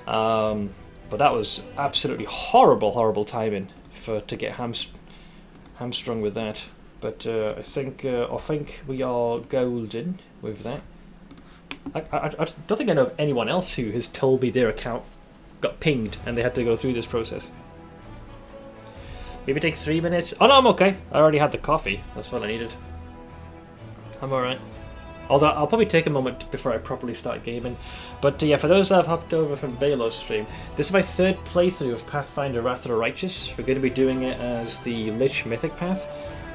But that was absolutely horrible timing to get hamstrung with that. But I think we are golden with that. I don't think I know of anyone else who has told me their account got pinged and they had to go through this process. Maybe take 3 minutes. Oh no, I'm okay. I already had the coffee. That's all I needed. I'm alright. Although I'll probably take a moment before I properly start gaming. But yeah, for those that have hopped over from Balo's stream, this is my third playthrough of Pathfinder Wrath of the Righteous. We're going to be doing it as the Lich Mythic Path.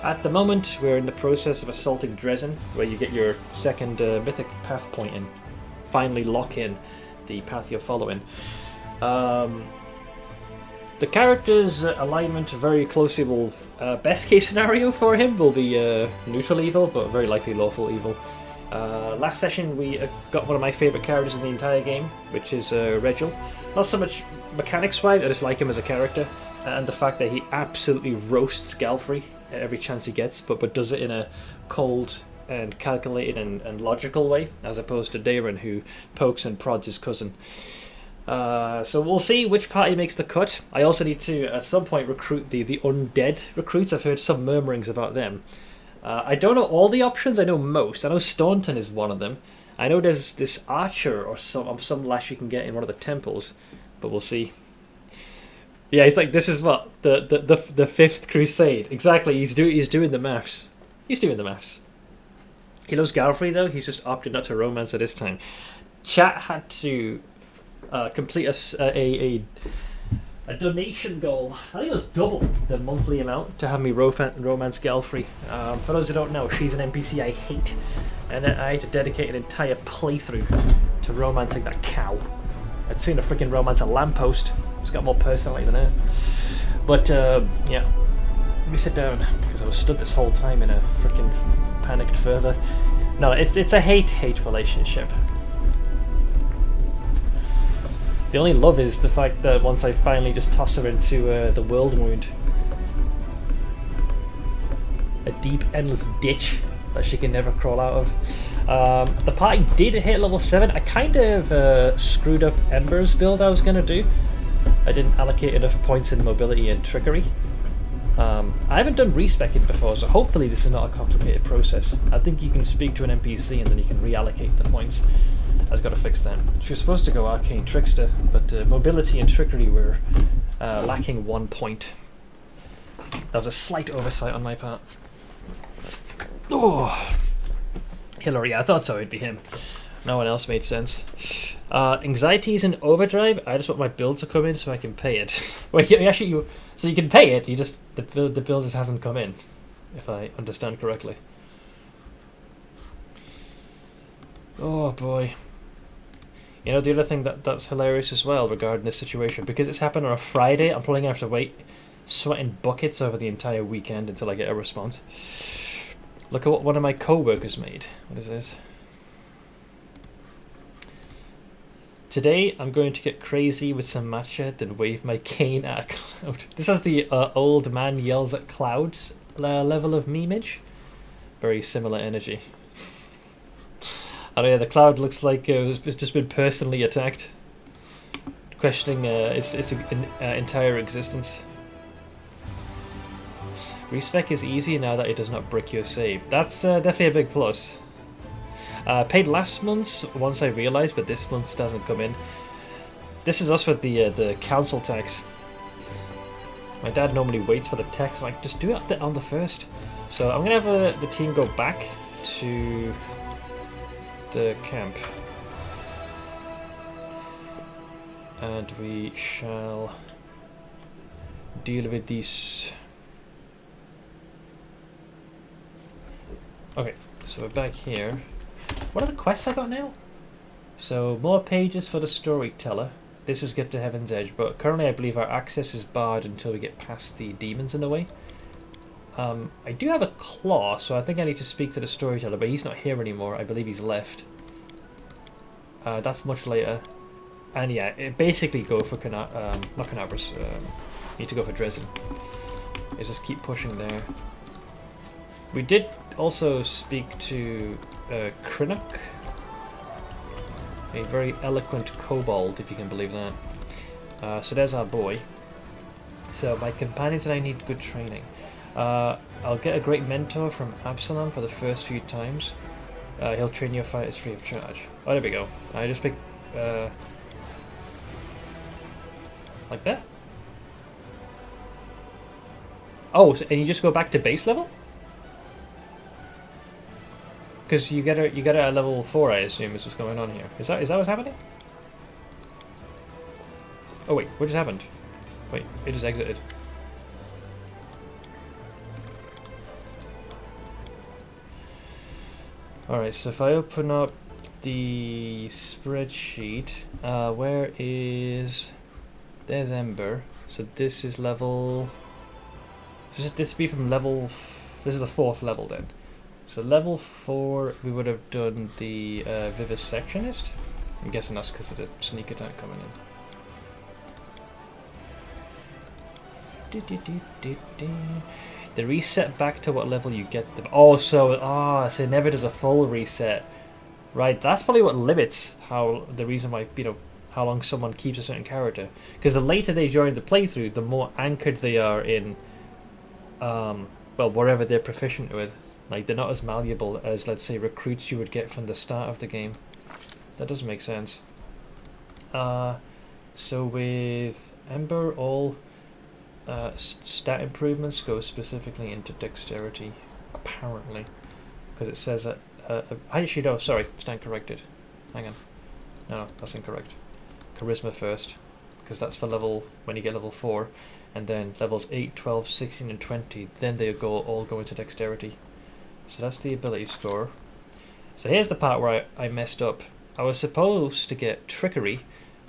At the moment, we're in the process of assaulting Dresden, where you get your second Mythic Path point and finally lock in the path you're following. The character's alignment very closely will... best case scenario for him will be neutral evil, but very likely lawful evil. Last session we got one of my favourite characters in the entire game, which is Regil. Not so much mechanics-wise, I just like him as a character, and the fact that he absolutely roasts Galfrey every chance he gets, but does it in a cold and calculated and logical way, as opposed to Darren, who pokes and prods his cousin. So we'll see which party makes the cut. I also need to, at some point, recruit the undead recruits. I've heard some murmurings about them. I don't know all the options, I know most. I know Staunton is one of them. I know there's this archer or some lash you can get in one of the temples, but we'll see. Yeah, he's like, this is what? The fifth crusade. Exactly, he's doing the maths. He's doing the maths. He loves Galfrey though, he's just opted not to romance at this time. Chat had to complete a donation goal. I think it was double the monthly amount to have me romance Galfrey. For those who don't know, she's an NPC I hate, and then I had to dedicate an entire playthrough to romancing that cow. I'd seen a freaking romance a lamppost. It's got more personality than her. But yeah, let me sit down because I was stood this whole time in a freaking panicked further. No, it's a hate relationship. The only love is the fact that once I finally just toss her into the world wound, a deep, endless ditch that she can never crawl out of. The party did hit level 7. I kind of screwed up Ember's build I was going to do. I didn't allocate enough points in mobility and trickery. I haven't done respecing before, so hopefully this is not a complicated process. I think you can speak to an NPC and then you can reallocate the points. I've got to fix that. She was supposed to go Arcane Trickster, but mobility and trickery were lacking 1 point. That was a slight oversight on my part. Oh, Hillary, I thought so, it'd be him. No one else made sense. Anxiety is in overdrive. I just want my bill to come in so I can pay it. Wait, so you can pay it, you just the bill just hasn't come in, if I understand correctly. Oh boy. You know, the other thing that's hilarious as well regarding this situation, because it's happened on a Friday, I'm probably going to have to wait sweating buckets over the entire weekend until I get a response. Look at what one of my co-workers made. What is this? Today, I'm going to get crazy with some matcha, then wave my cane at a cloud. This has the old man yells at clouds level of memeage. Very similar energy. Oh yeah, the cloud looks like it's just been personally attacked, questioning its entire existence. Respec is easy now that it does not brick your save. That's definitely a big plus. Paid last month's once I realised, but this month's doesn't come in. This is us with the council tax. My dad normally waits for the tax. I'm like, just do it on the first. So I'm gonna have the team go back to the camp, and we shall deal with these. Okay, so we're back here. What are the quests I got now? So, more pages for the storyteller. This is Get to Heaven's Edge, but currently I believe our access is barred until we get past the demons in the way. I do have a claw, so I think I need to speak to the storyteller, but he's not here anymore. I believe he's left. That's much later. And yeah, basically go for not Canabras. Need to go for Dresden. Let's just keep pushing there. We did also speak to Krinnock. A very eloquent kobold, if you can believe that. So there's our boy. So my companions and I need good training. I'll get a great mentor from Absalom for the first few times. He'll train your fighters free of charge. Oh, there we go. I just pick like that. Oh, so, and you just go back to base level? Because you get it at level 4, I assume, is what's going on here. Is that what's happening? Oh wait, what just happened? Wait, it just exited. Alright, so if I open up the spreadsheet, where is... There's Ember. So this is level... This would be from level... This is the 4th level then. So level 4, we would have done the Vivisectionist. I'm guessing that's because of the sneak attack coming in. The reset back to what level you get them. Oh, so it never does a full reset. Right, that's probably what limits the reason why, how long someone keeps a certain character. Because the later they join the playthrough, the more anchored they are in, whatever they're proficient with. Like, they're not as malleable as, let's say, recruits you would get from the start of the game. That doesn't make sense. So with Ember, all stat improvements go specifically into dexterity, apparently. Because it says that... actually, no, sorry, stand corrected. Hang on. No, that's incorrect. Charisma first, because that's for when you get level 4. And then levels 8, 12, 16, and 20, then they all go into dexterity. So that's the ability score. So here's the part where I messed up. I was supposed to get Trickery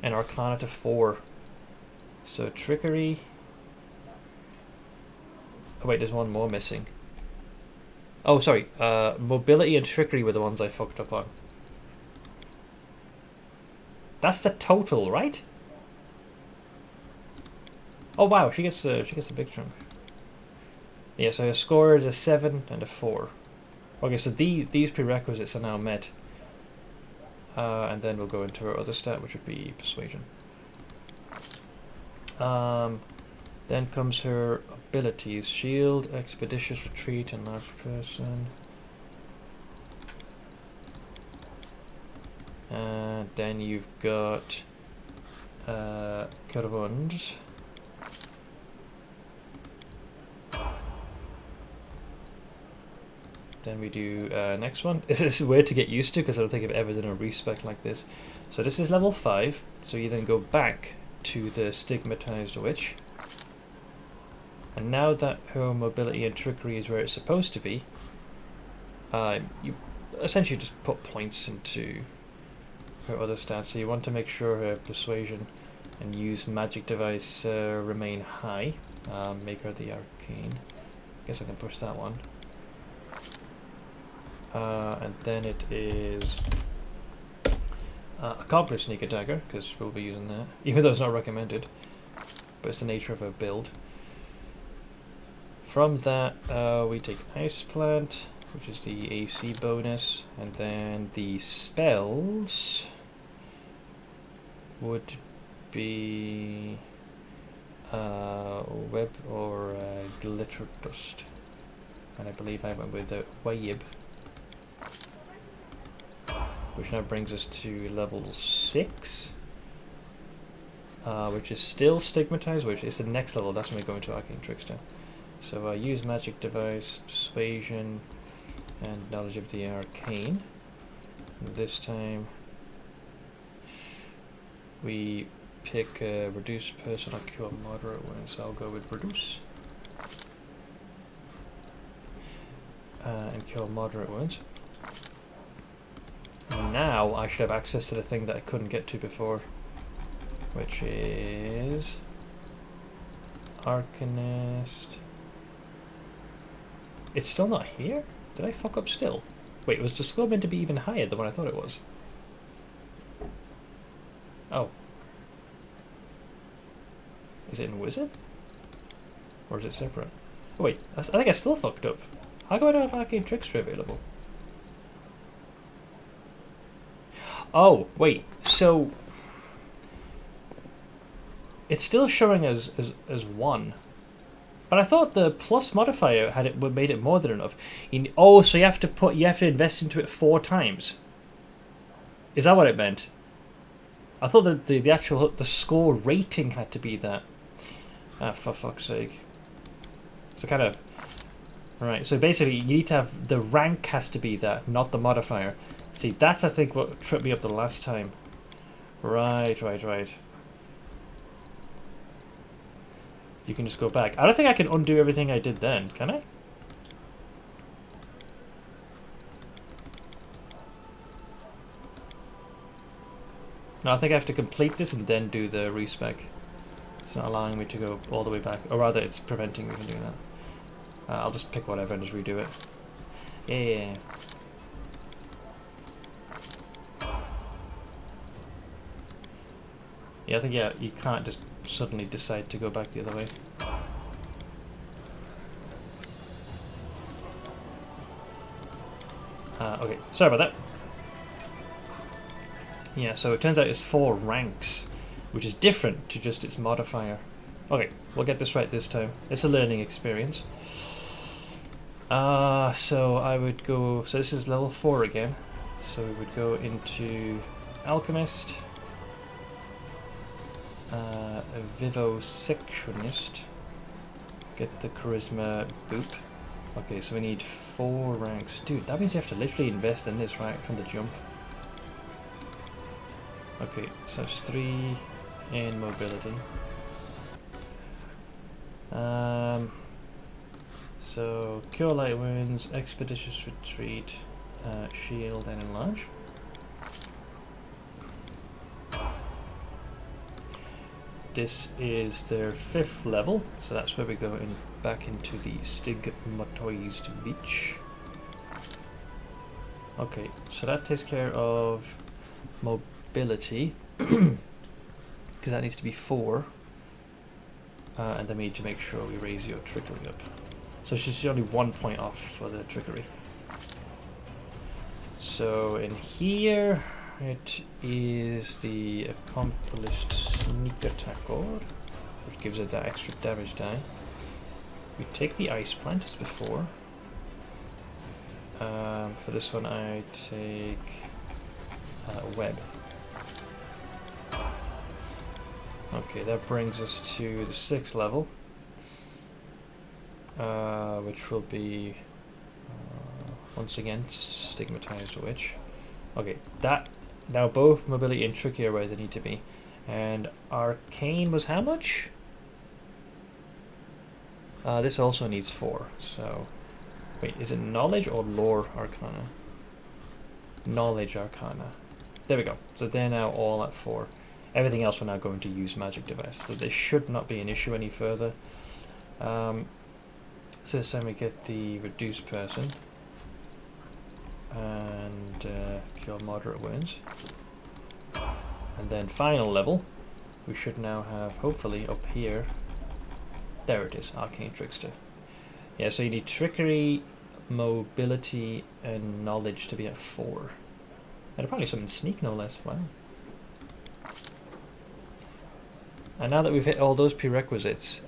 and Arcana to 4. So Trickery... Oh wait, there's one more missing. Oh, sorry. Mobility and Trickery were the ones I fucked up on. That's the total, right? Oh wow, she gets a big chunk. Yeah, so her score is a 7 and a 4. Okay, so these prerequisites are now met. And then we'll go into her other stat, which would be Persuasion. Then comes her abilities. Shield, Expeditious Retreat, and Large Person. And then you've got Cure Wounds. Then we do next one. This is weird to get used to because I don't think I've ever done a respec like this. So this is level 5. So you then go back to the Stigmatized Witch. And now that her mobility and trickery is where it's supposed to be, you essentially just put points into her other stats. So you want to make sure her persuasion and use magic device remain high. Make her the arcane. Guess I can push that one. And then it is Accomplished Sneak Attacker, because we'll be using that, even though it's not recommended, but it's the nature of her build. From that, we take Ice Plant, which is the AC bonus, and then the spells would be Web or Glitter Dust, and I believe I went with the Wayib, which now brings us to level 6, which is still Stigmatized, which is the next level. That's when we go into Arcane Trickster. So use Magic Device, Persuasion, and Knowledge of the Arcane. And this time we pick Reduce Personal Cure Moderate Wounds, so I'll go with Reduce. And Cure Moderate Wounds. And now I should have access to the thing that I couldn't get to before, which is Arcanist. It's still not here? Did I fuck up still? Wait, was the score meant to be even higher than what I thought it was? Oh. Is it in Wizard? Or is it separate? Oh wait, I think I still fucked up. How come I don't have Arcane Trickster available? Oh, wait. So it's still showing as 1. But I thought the plus modifier had it made it more than enough. Oh, so you have to invest into it 4 times. Is that what it meant? I thought that the actual the score rating had to be that. Ah, for fuck's sake. So kind of right. So basically, you need to have the rank has to be that, not the modifier. See, that's I think what tripped me up the last time. Right. You can just go back. I don't think I can undo everything I did then, can I? No, I think I have to complete this and then do the respec. It's not allowing me to go all the way back. Or rather, it's preventing me from doing that. I'll just pick whatever and just redo it. Yeah. Yeah, I think, yeah, you can't just suddenly decide to go back the other way. Okay, sorry about that. Yeah, so it turns out it's 4 ranks, which is different to just its modifier. Okay, we'll get this right this time. It's a learning experience. So I would go... So this is level 4 again. So we would go into Alchemist, Vivisectionist, get the Charisma boop. Okay, so we need 4 ranks. Dude, that means you have to literally invest in this right from the jump. Okay, so it's 3 in mobility. So Cure Light Wounds, Expeditious Retreat, Shield and Enlarge. This is their 5th level, so that's where we go back into the Stigmatized Beach. Okay, so that takes care of mobility, because that needs to be 4. And then we need to make sure we raise your trickery up. So she's only 1 point off for the trickery. So in here, it is the accomplished sneak attack orb, which gives it that extra damage die. We take the ice plant as before. For this one, I take web. Okay, that brings us to the 6th level, which will be once again Stigmatized Witch. Okay, that now both mobility and tricky are where they need to be, and arcane was how much? This also needs 4. So wait, is it knowledge or lore arcana? Knowledge arcana. There we go. So they're now all at 4. Everything else we're now going to use magic device, so this should not be an issue any further. So this time we get the reduced person and cure moderate wounds, and then final level we should now have, hopefully up here, there it is, Arcane Trickster. Yeah, so you need trickery, mobility and knowledge to be at 4, and probably something sneak no less. Wow. And now that we've hit all those prerequisites,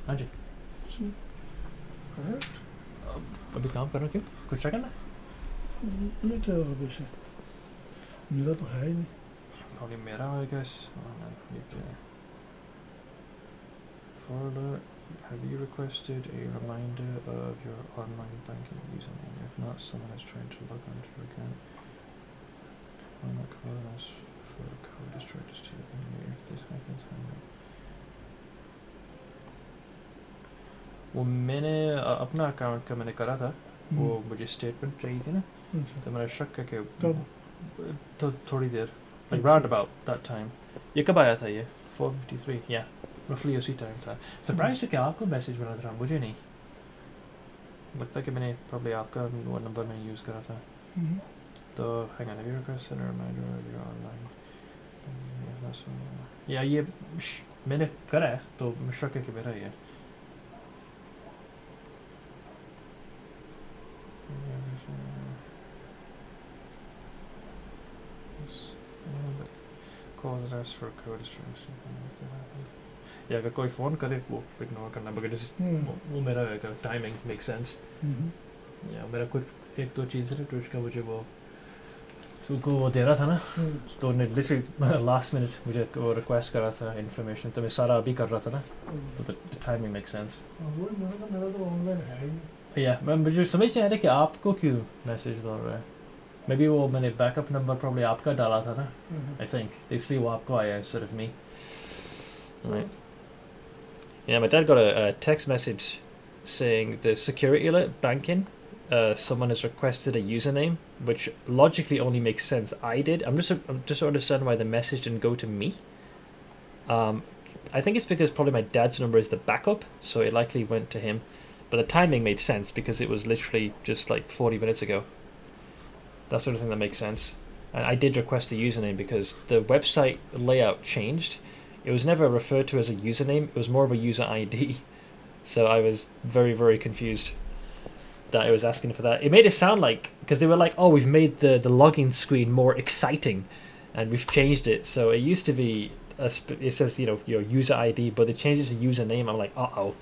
Angie. अभी काम कर रहा हूँ क्यों? कुछ check करना? नहीं क्या होगा वैसे? मेरा तो है ही नहीं. Probably मेरा I guess. Further, have you requested a reminder of your online banking username? If not, someone has tried to log onto your account. I'm not calling us for a code is tried to steal from you. If this happens, hang on. वो मैंने अपना account का मैंने करा था, वो मुझे statement चाहिए थी ना, तो मैंने शक है कि तो थोड़ी देर like round about that time. ये कब आया था ये? 4:53, yeah, roughly उसी टाइम था. Surprised है कि आपको मैसेज बना था, मुझे नहीं. लगता है कि मैंने probably आपका वो नंबर मैंने यूज़ करा था. तो hang on, have you requested a reminder of your online? Yeah, ये मैंने करा है, तो मैं शक है कि मेरा ही है. cause us for code strings. Yeah, अगर कोई phone करे वो ignore करना because वो मेरा अगर timing makes sense. Yeah, मेरा कुछ एक दो चीज़ है तो उसका मुझे वो सुको वो दे रहा था ना तो उन्हें literally last minute मुझे वो request करा था information तो मैं सारा अभी कर रहा था ना तो the timing makes sense. वो मेरा तो ऑनलाइन है ही नहीं. Yeah, मैं मुझे समझ नहीं आ रहा कि आपको क्यों मैसेज डाल रहा है. Maybe वो मैंने बैकअप नंबर probably आपका डाला था ना. I think इसलिए वो आपको आया instead of me. Right. Yeah, my dad got a text message saying the security alert banking. Someone has requested a username, which logically only makes sense. I did. I'm just understanding why the message didn't go to me. I think it's because probably my dad's number is the backup, so it likely went to him. But the timing made sense because it was literally just like 40 minutes ago. That's the sort of thing that makes sense. And I did request a username because the website layout changed. It was never referred to as a username. It was more of a user ID. So I was very, very confused that it was asking for that. It made it sound like, because they were like, oh, we've made the login screen more exciting and we've changed it. So it used to be, it says, you know, your user ID, but they changed it to username. I'm like, uh-oh.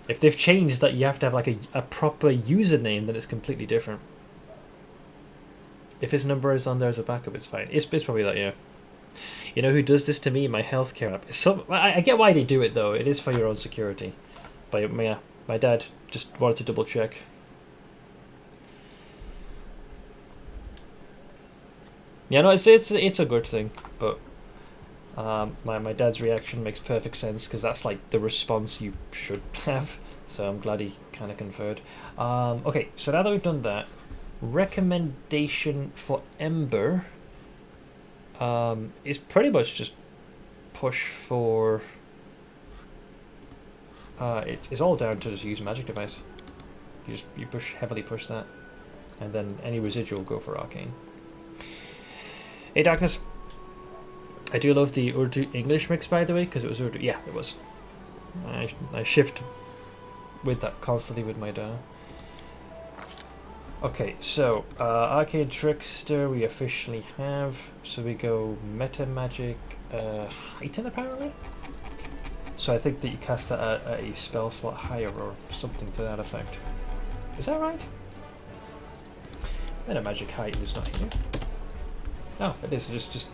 If they've changed that you have to have like a proper username, then it's completely different. If his number is on there as a backup, it's fine. It's probably that, yeah. You know who does this to me? My healthcare app. I get why they do it though. It is for your own security. But yeah, my dad just wanted to double check. Yeah, no, it's a good thing. But my dad's reaction makes perfect sense because that's like the response you should have. So I'm glad he kind of conferred. Okay, so now that we've done that, recommendation for Ember is pretty much just push for it's all down to just use magic device. You heavily push that, and then any residual go for arcane. Hey Darkness, I do love the Urdu English mix by the way because it was Urdu. Yeah, it was. I shift with that constantly with my DAO. Okay, so Arcade Trickster we officially have. So we go Meta Magic Heighten apparently. So I think that you cast that at a spell slot higher or something to that effect. Is that right? Meta Magic Heighten is not here. Oh, it is just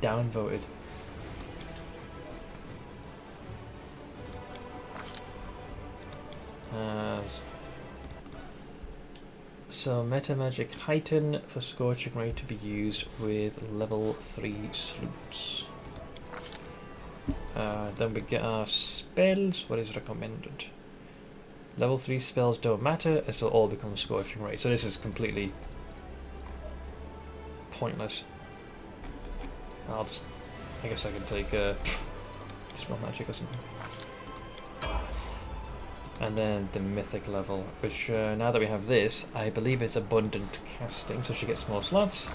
downvoted. So Meta Magic Heighten for Scorching Ray to be used with level 3 sloops. Then we get our spells. What is recommended? Level 3 spells don't matter as they'll all become Scorching Ray. So this is completely pointless. I guess I can take Dispel Magic or something. And then the Mythic level, which now that we have this, I believe it's Abundant Casting, so she gets more slots.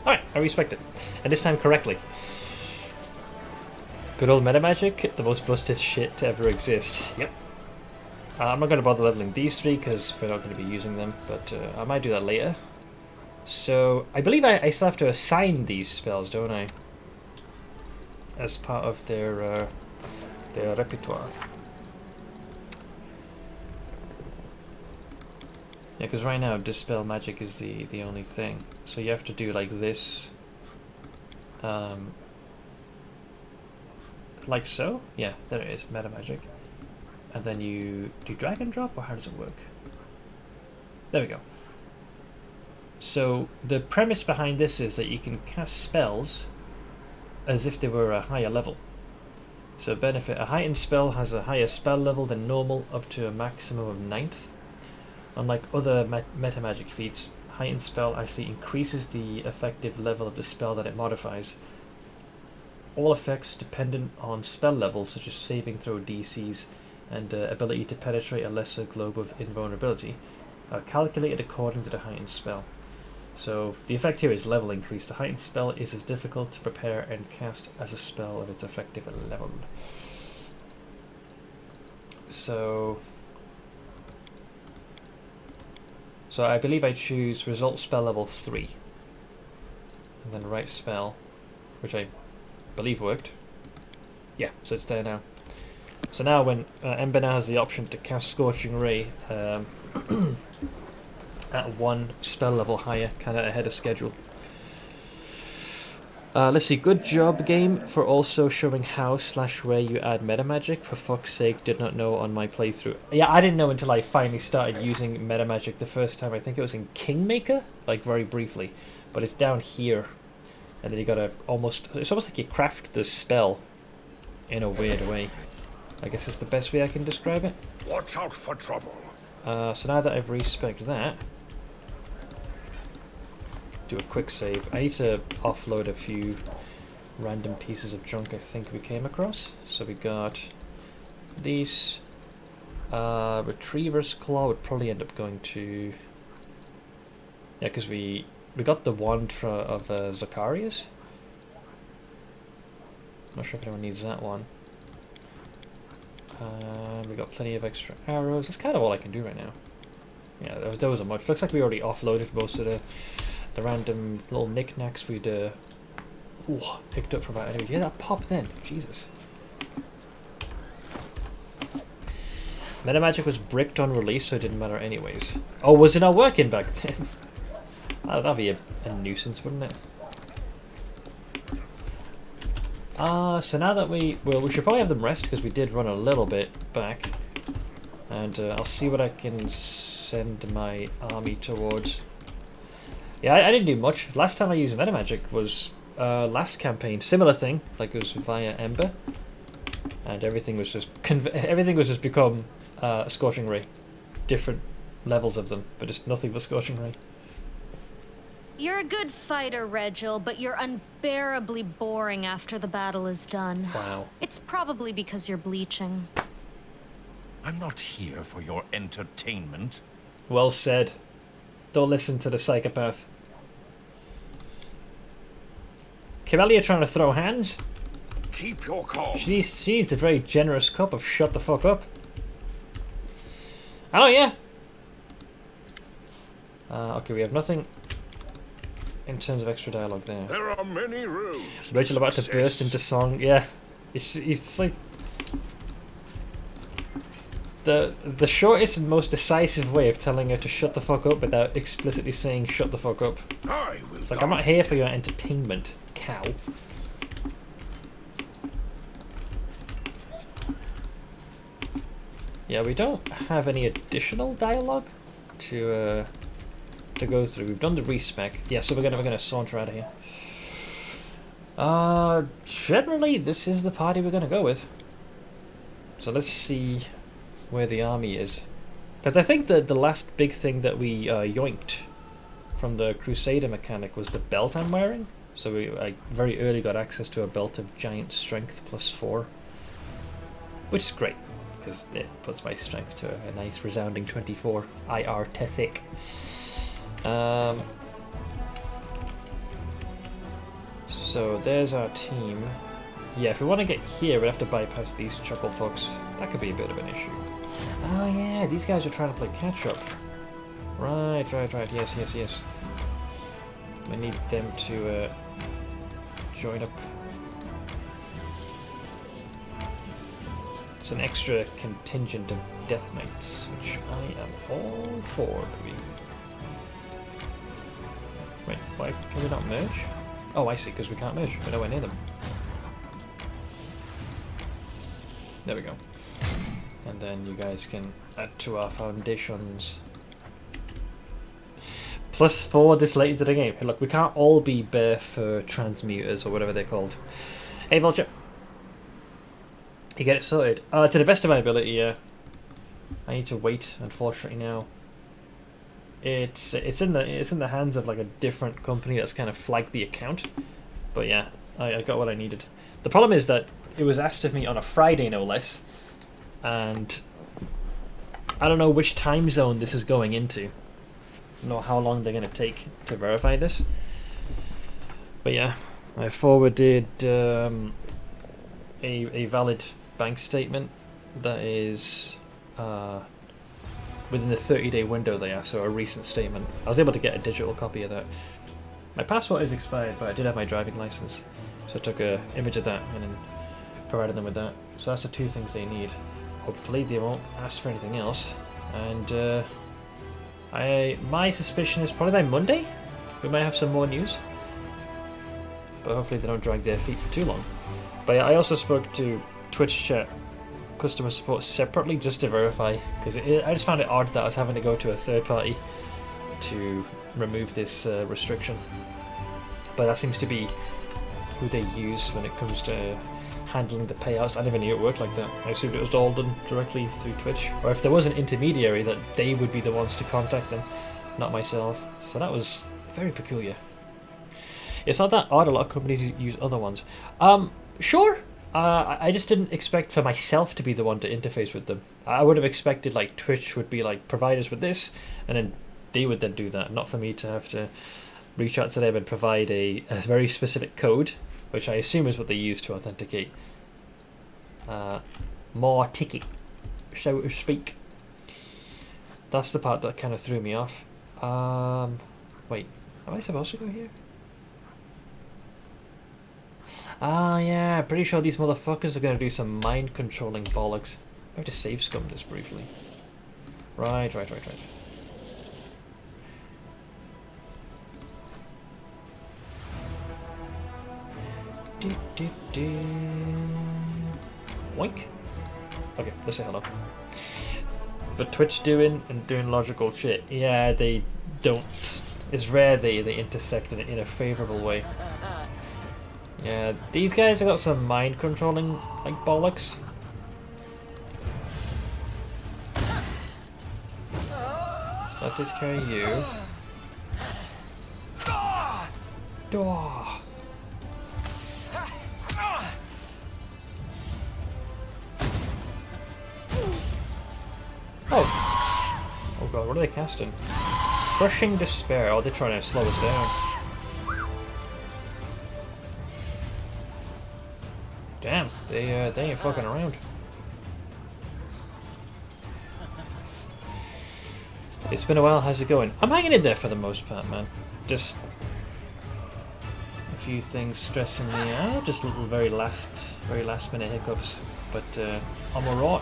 Alright, I respect it. And this time correctly. Good old Meta Magic, the most busted shit to ever exist. Yep. I'm not going to bother leveling these three because we're not going to be using them, but I might do that later. So, I believe I still have to assign these spells, don't I? As part of their repertoire. Yeah, because right now Dispel Magic is the only thing. So you have to do like this. Like so? Yeah, there it is, Meta Magic. And then you do drag and drop, or how does it work? There we go. So the premise behind this is that you can cast spells as if they were a higher level. So benefit, a heightened spell has a higher spell level than normal, up to a maximum of 9th. Unlike other meta magic feats, heightened spell actually increases the effective level of the spell that it modifies. All effects dependent on spell levels such as saving throw DCs and ability to penetrate a lesser globe of invulnerability are calculated according to the heightened spell. So the effect here is level increase. The heightened spell is as difficult to prepare and cast as a spell of its effective level. So I believe I choose result spell level 3. And then write spell. which I believe worked. Yeah, so it's there now. So now when Ember now has the option to cast Scorching Ray at one spell level higher, kind of ahead of schedule. Let's see, good job game for also showing how/where you add meta magic. For fuck's sake, did not know on my playthrough. Yeah, I didn't know until I finally started using meta magic the first time. I think it was in Kingmaker, like very briefly. But it's down here. And then you gotta it's almost like you craft the spell in a weird way. I guess it's the best way I can describe it. Watch out for trouble. So now that I've respec'd that, do a quick save. I need to offload a few random pieces of junk I think we came across. So we got these. Retriever's Claw would probably end up going to... Yeah, because we got the wand of Zacharias. Not sure if anyone needs that one. We got plenty of extra arrows. That's kind of all I can do right now. Yeah, there wasn't much. Looks like we already offloaded most of the random little knickknacks we'd picked up from our enemy. Yeah, that pop then. Jesus. Meta magic was bricked on release, so it didn't matter anyways. Oh, was it not working back then? That'd be a nuisance, wouldn't it? So now that we should probably have them rest because we did run a little bit back. And I'll see what I can send my army towards. Yeah, I didn't do much. Last time I used meta magic was last campaign. Similar thing, like it was via Ember. And everything was just become a Scorching Ray. Different levels of them, but just nothing but Scorching Ray. You're a good fighter, Regil, but you're unbearably boring after the battle is done. Wow. It's probably because you're bleaching. I'm not here for your entertainment. Well said. Don't listen to the psychopath. Camellia trying to throw hands? Keep your calm. She needs a very generous cup of shut the fuck up. Oh yeah. Okay, we have nothing in terms of extra dialogue there. There are many roads. Rachel about to burst into song. Yeah, it's like the shortest and most decisive way of telling her to shut the fuck up without explicitly saying shut the fuck up. It's like, I'm not here for your entertainment, cow. Yeah, we don't have any additional dialogue to go through. We've done the respec. Yeah, so we're gonna saunter out of here. Generally, this is the party we're gonna go with. So let's see where the army is, because I think that the last big thing that we yoinked from the Crusader mechanic was the belt I'm wearing. So I very early got access to a belt of giant strength +4, which is great because it puts my strength to a nice resounding 24 IR Tethic. So there's our team. Yeah, if we want to get here, we'd have to bypass these chuckle fucks. That could be a bit of an issue. Oh yeah, these guys are trying to play catch up. Right. Yes. We need them to join up. It's an extra contingent of Death Knights, which I am all for, baby. Wait, why can we not merge? Oh, I see, because we can't merge. We're nowhere near them. There we go. And then you guys can add to our foundations. +4 this late into the game. Hey, look, we can't all be bare fur transmuters or whatever they're called. Hey, Vulture. You get it sorted. To the best of my ability, yeah. I need to wait, unfortunately, now. It's in the hands of like a different company that's kind of flagged the account. But yeah, I got what I needed. The problem is that it was asked of me on a Friday, no less. And I don't know which time zone this is going into. I don't know how long they're going to take to verify this. But yeah, I forwarded a valid bank statement that is within the 30-day window they are, so a recent statement. I was able to get a digital copy of that. My passport is expired, but I did have my driving license. So I took a image of that and then provided them with that. So that's the two things they need. Hopefully they won't ask for anything else. And my suspicion is probably by Monday we might have some more news. But hopefully they don't drag their feet for too long. But I also spoke to Twitch chat customer support separately just to verify, because I just found it odd that I was having to go to a third party to remove this restriction. But that seems to be who they use when it comes to handling the payouts. I never knew it worked like that. I assumed it was all done directly through Twitch, or if there was an intermediary that they would be the ones to contact them, not myself. So that was very peculiar. It's not that odd, a lot of companies use other ones. Sure. I just didn't expect for myself to be the one to interface with them. I would have expected like Twitch would be like, provide us with this, and then they would then do that, not for me to have to reach out to them and provide a very specific code, which I assume is what they use to authenticate. More ticket, so to speak. That's the part that kind of threw me off. Wait, am I supposed to go here? Ah, yeah, pretty sure these motherfuckers are going to do some mind controlling bollocks. I have to save scum this briefly. Right. Oink. Okay, let's say hello. But Twitch doing logical shit. Yeah, they don't. It's rare they intersect in a favourable way. Yeah, these guys have got some mind controlling like bollocks. So that takes care of you. Oh god, what are they casting? Crushing Despair. Oh, they're trying to slow us down. Damn, they ain't fucking around. It's been a while, how's it going? I'm hanging in there for the most part, man. Just a few things stressing me out, just little very last minute hiccups, but I'm alright.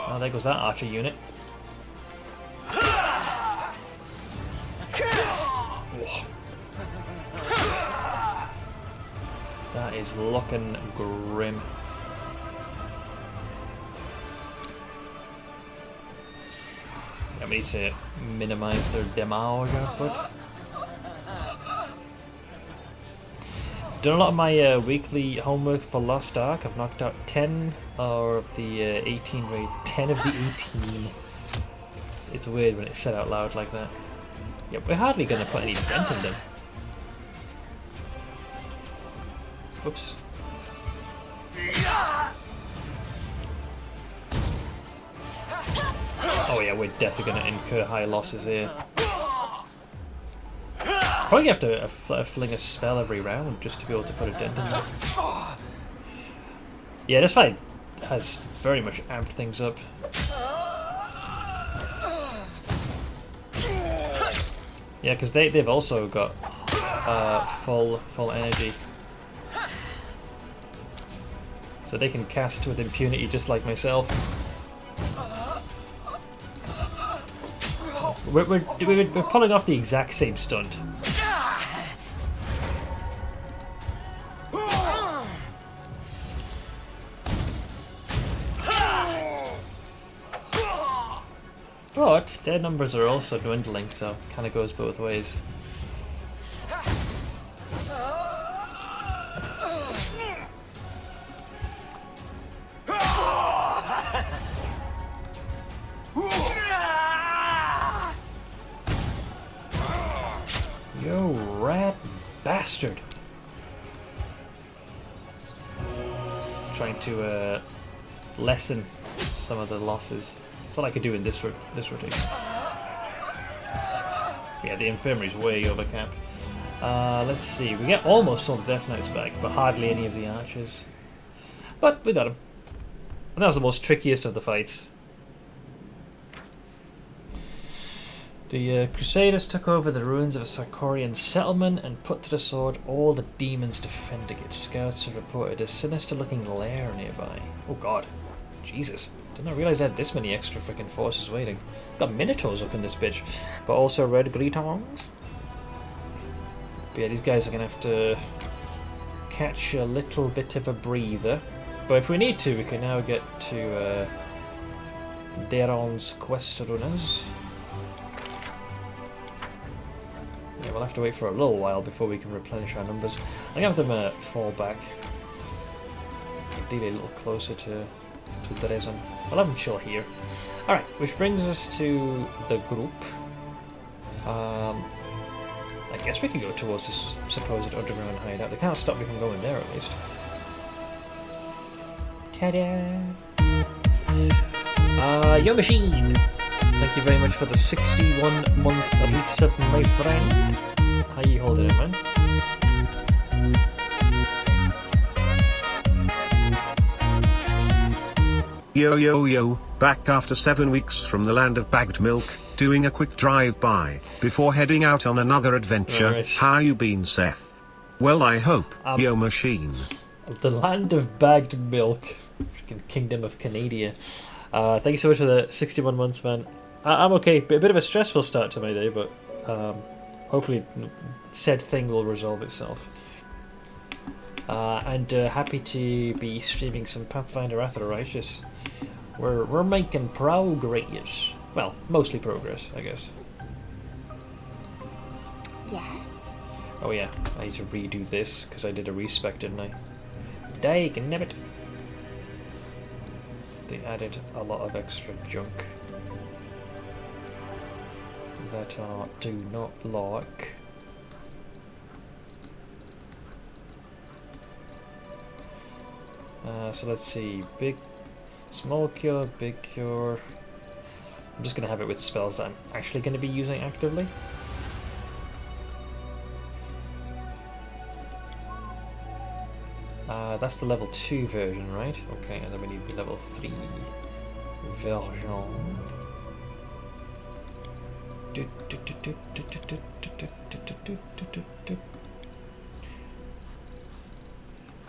Oh, there goes that archer unit. That is looking grim. I need to minimize their damage output. Done a lot of my weekly homework for Lost Ark. I've knocked out 10 of the 18 raid. 10 of the 18. It's weird when it's said out loud like that. Yeah, we're hardly going to put any dent in them. Oops. Oh yeah, we're definitely going to incur high losses here. Probably have to fling a spell every round just to be able to put a dent in there. Yeah, this fight has very much amped things up. Yeah, because they've also got full energy. So they can cast with impunity just like myself. We're pulling off the exact same stunt. But their numbers are also dwindling, so it kind of goes both ways. You rat bastard! Trying to lessen some of the losses. That's all I could do in this rotation. Yeah, the infirmary's way over cap. Let's see, we get almost all the Death Knights back, but hardly any of the archers. But we got them. And that was the most trickiest of the fights. The Crusaders took over the ruins of a Sarkorian settlement and put to the sword all the demons defending it. Scouts have reported a sinister-looking lair nearby. Oh god. Jesus. Didn't I realise I had this many extra freaking forces waiting. Got Minotaurs up in this bitch. But also Red Gritons. But yeah, these guys are going to have to catch a little bit of a breather. But if we need to, we can now get to Daron's quest runners. Yeah, we'll have to wait for a little while before we can replenish our numbers. I'm going to have them fall back. Ideally a little closer to Dresden. I'll have them chill here. Alright, which brings us to the group. I guess we can go towards this supposed underground hideout. They can't stop me from going there at least. Ta-da! Your machine! Thank you very much for the 61-month elite sub, my friend. How you holding it, man? Yo yo yo, back after 7 weeks from the land of bagged milk, doing a quick drive-by, before heading out on another adventure. Right. How you been, Seth? Well, I hope, yo machine. The land of bagged milk. Freaking Kingdom of Canada. Thank you so much for the 61 months, man. I'm okay. A bit of a stressful start to my day, but hopefully said thing will resolve itself. And happy to be streaming some Pathfinder Wrath of the Righteous. We're making progress. Well, mostly progress, I guess. Yes? Oh yeah, I need to redo this because I did a respec, didn't I? Dagnabbit. They added a lot of extra junk that I do not like. So let's see, small cure, big cure. I'm just going to have it with spells that I'm actually going to be using actively. That's the level 2 version, right? Okay, and then we need the level 3 version. Because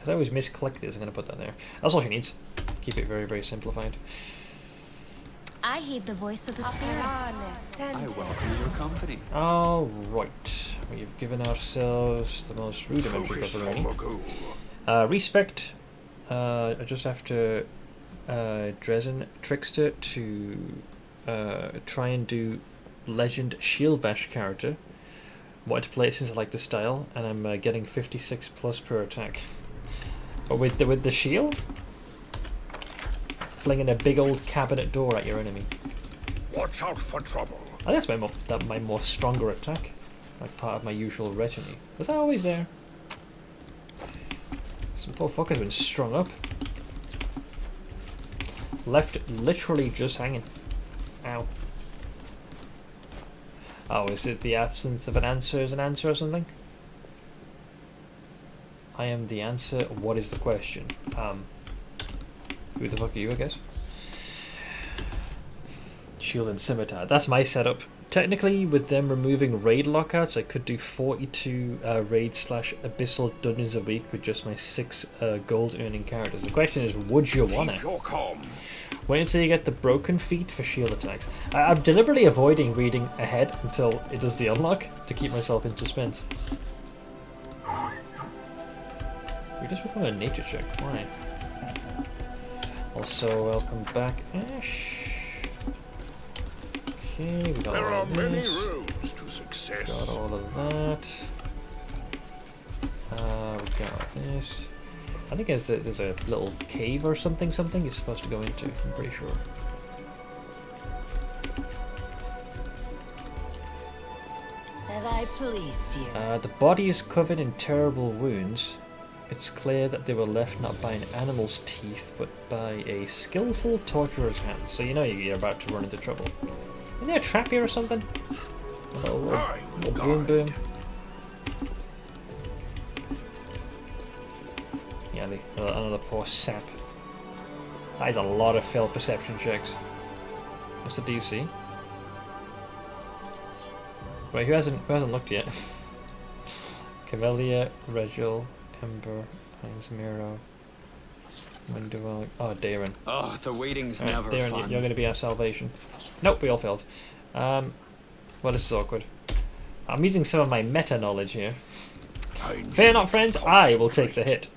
I always misclick this, I'm going to put that there. That's all she needs. Keep it very, very simplified. I heed the voice of the spirits. I welcome your company. Alright, we've given ourselves the most rudimentary pepperoni. Respect. I just have to Dresden Trickster to try and do Legend Shield Bash character. Wanted to play it since I like the style, and I'm getting 56 plus per attack. But with the shield, flinging a big old cabinet door at your enemy. Watch out for trouble. I think that's my more stronger attack, like part of my usual retinue. Was that always there? Some poor fucker's been strung up. Left literally just hanging. Ow. Oh, is it the absence of an answer is an answer or something? I am the answer. What is the question? Who the fuck are you, I guess? Shield and Scimitar. That's my setup. Technically, with them removing raid lockouts, I could do 42 raid/abyssal dungeons a week with just my 6 gold earning characters. The question is, would you want it? Wait until you get the broken feet for shield attacks. I'm deliberately avoiding reading ahead until it does the unlock to keep myself in suspense. We just performed a nature check. Why? Also, welcome back, Ash. Okay, we got all of this. roads to success. Got all of that. We got this. I think there's a little cave or something you're supposed to go into. I'm pretty sure. Have I pleased you? The body is covered in terrible wounds. It's clear that they were left not by an animal's teeth, but by a skillful torturer's hands. So you know you're about to run into trouble. Isn't there a trap here or something? A little boom boom. Yeah, another poor sap. That is a lot of failed perception checks. What's the DC? Wait, who hasn't looked yet? Cavalier, Regil, Ember, Miro, Winduel. Oh, Darren. Oh, the waiting's Right, never Darren, fun. you're going to be our salvation. Nope, we all failed. Well, this is awkward. I'm using some of my meta knowledge here. Fear not, friends. I will take the hit.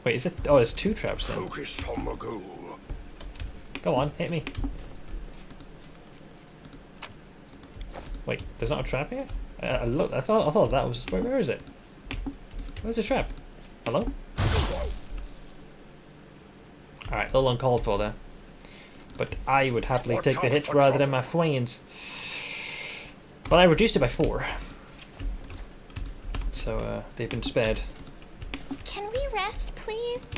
Wait, is it? Oh, there's 2 traps then. Focus on the goal. Go on, hit me. Wait, there's not a trap here? Look, I thought that was. Where is it? Where's the trap? Hello? Alright, a little uncalled for there. But I would happily take the hit rather than my friends. But I reduced it by 4. So they've been spared. Can we rest, please?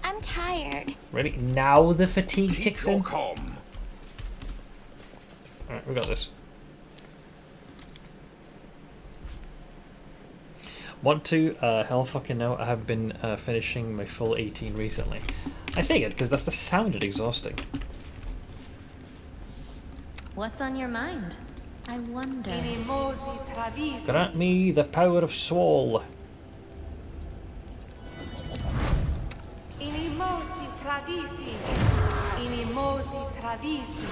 I'm tired. Ready? Now the fatigue kicks in. Calm. Alright, we got this. Want to? Hell fucking no. I have been finishing my full 18 recently. I figured, because that sounded exhausting. What's on your mind? I wonder. Grant me the power of Swall. Inimosi tradisi. Inimosi tradisi.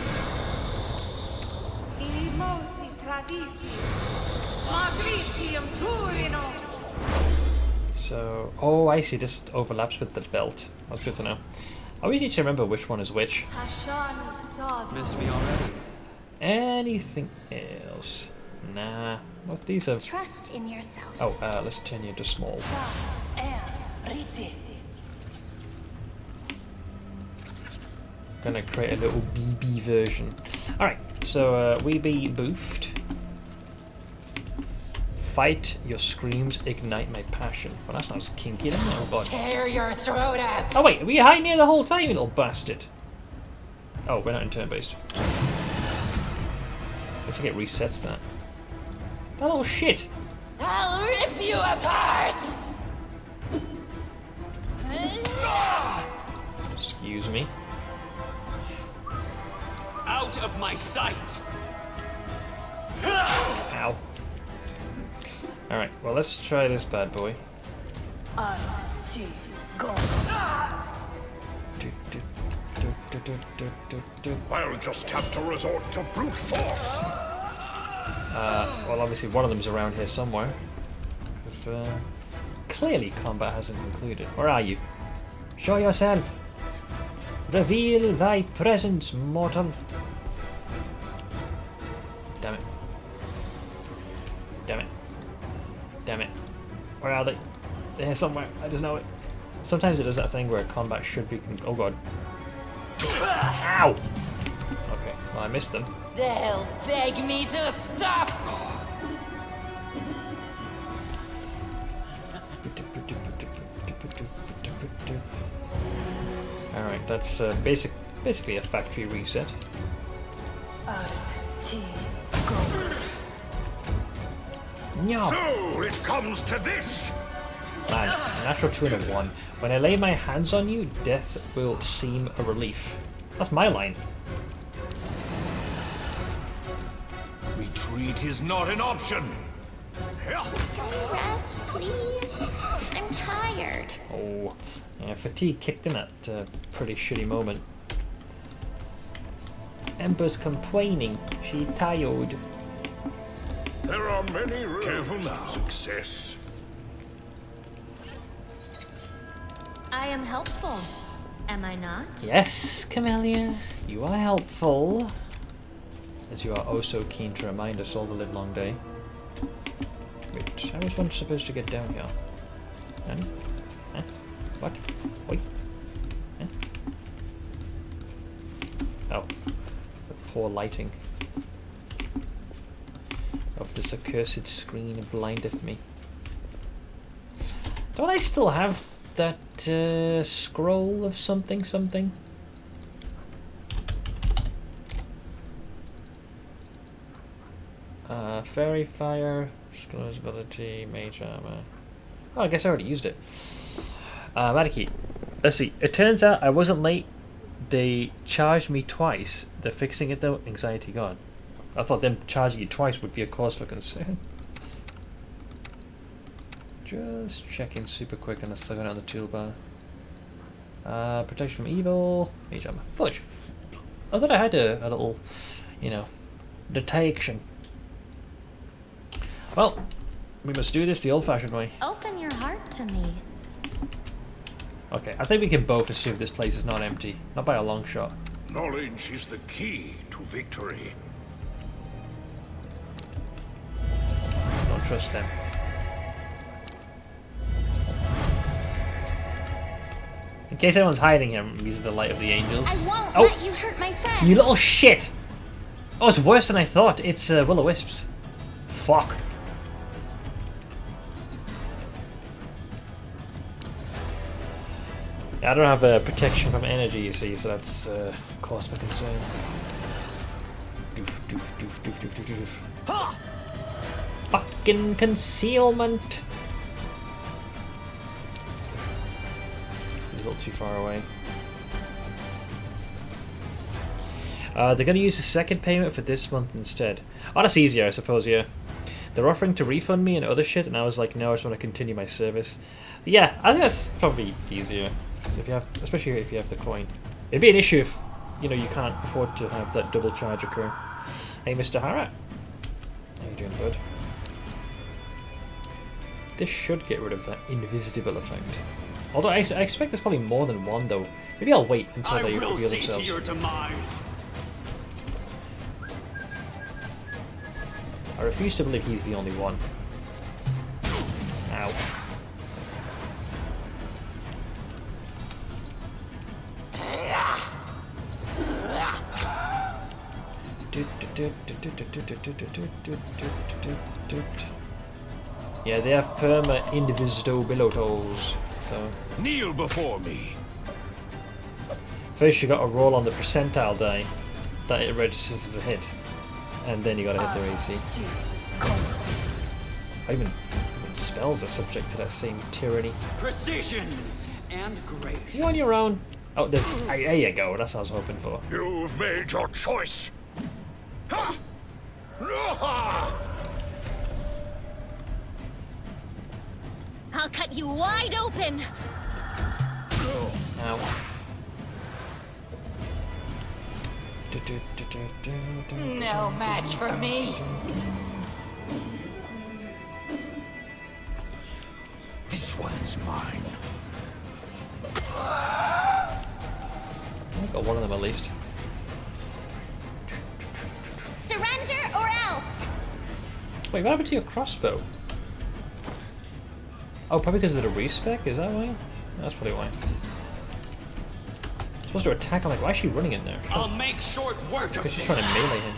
Inimosi tradisi. Magritium turinos. So, oh, I see. This overlaps with the belt. That's good to know. I always need to remember which one is which. Hashani sav. Missed me already. Anything else? Nah. What these are? Trust in yourself. Oh, let's turn you to small. Gonna create a little BB version. Alright, so we be boofed. Fight your screams, ignite my passion. Well, that sounds kinky, doesn't it? Oh god. Tear your throat out. Oh wait, were you hiding here the whole time, you little bastard? Oh, we're not in turn-based. Looks like it resets that. That little shit! I'll rip you apart. Excuse me. Out of my sight! Ow. Alright, well let's try this bad boy. I'll just have to resort to brute force. Well obviously one of them's around here somewhere. Because clearly combat hasn't concluded. Where are you? Show yourself! Reveal thy presence, mortal! Damn it. Damn it. Damn it. Where are they? They're here somewhere. I just know it. Sometimes it does that thing where combat should be... Oh god. Ow! Okay, well I missed them. They'll beg me to stop. Alright, that's basically a factory reset. No! So it comes to this. Man, a natural 2 and a 1. When I lay my hands on you, death will seem a relief. That's my line. Retreat is not an option. Can we rest, please? I'm tired. Oh, yeah, fatigue kicked in at a pretty shitty moment. Ember's complaining. She tired. There are many roads to success. I am helpful, am I not? Yes, Camellia, you are helpful. As you are oh so keen to remind us all the livelong day. Wait, how was one supposed to get down here? Nani? Huh? What? Wait. Huh? Oh. The poor lighting of this accursed screen blindeth me. Don't I still have that scroll of something something? Fairy fire, scroll's ability, mage armor. Oh, I guess I already used it. Madaki. Let's see. It turns out I wasn't late They charged me twice. They're fixing it though. Anxiety gone. I thought them charging you twice would be a cause for concern. Just checking super quick and let's look on the toolbar. Protection from evil. Mage armor. Fudge. I thought I had a little, you know, detection. Well, we must do this the old-fashioned way. Open your heart to me. Okay, I think we can both assume this place is not empty. Not by a long shot. Knowledge is the key to victory. Don't trust them. In case anyone's hiding here, I'm using the light of the angels. I won't Oh! let you hurt my friends. You little shit! Oh, it's worse than I thought. It's will-o-wisps. Fuck. Yeah, I don't have protection from energy, you see, so that's cause for concern. Doof, doof, doof, doof, doof, doof, doof. Ha! Fucking concealment! He's a little too far away. They're going to use the second payment for this month instead. Oh, that's easier, I suppose, yeah. They're offering to refund me and other shit, and I was like, no, I just want to continue my service. Yeah, I think that's probably easier. So if you have, especially if you have the coin. It'd be an issue if, you know, you can't afford to have that double charge occur. Hey, Mr. Hara. How you doing, bud? This should get rid of that invisible effect. Although I expect there's probably more than one, though. Maybe I'll wait until they reveal themselves. To your demise. I refuse to believe he's the only one. Ow. Yeah, they have perma invisibilitos. So Kneel before me. first you got to roll on the percentile die that it registers as a hit, and then you got to hit their AC. Even spells are subject to that same tyranny. Precision and grace. You on your own? Oh, there you go. That's what I was hoping for. You've made your choice. Ha! Ha! I'll cut you wide open. Ow. No match for me. This one's mine. I got one of them at least. Surrender or else. Wait, what happened to your crossbow? Oh, probably because of the respec? Is that why? That's probably why. Supposed to attack. I'm like, why is she running in there? I'll make short work of Because she's trying to melee him.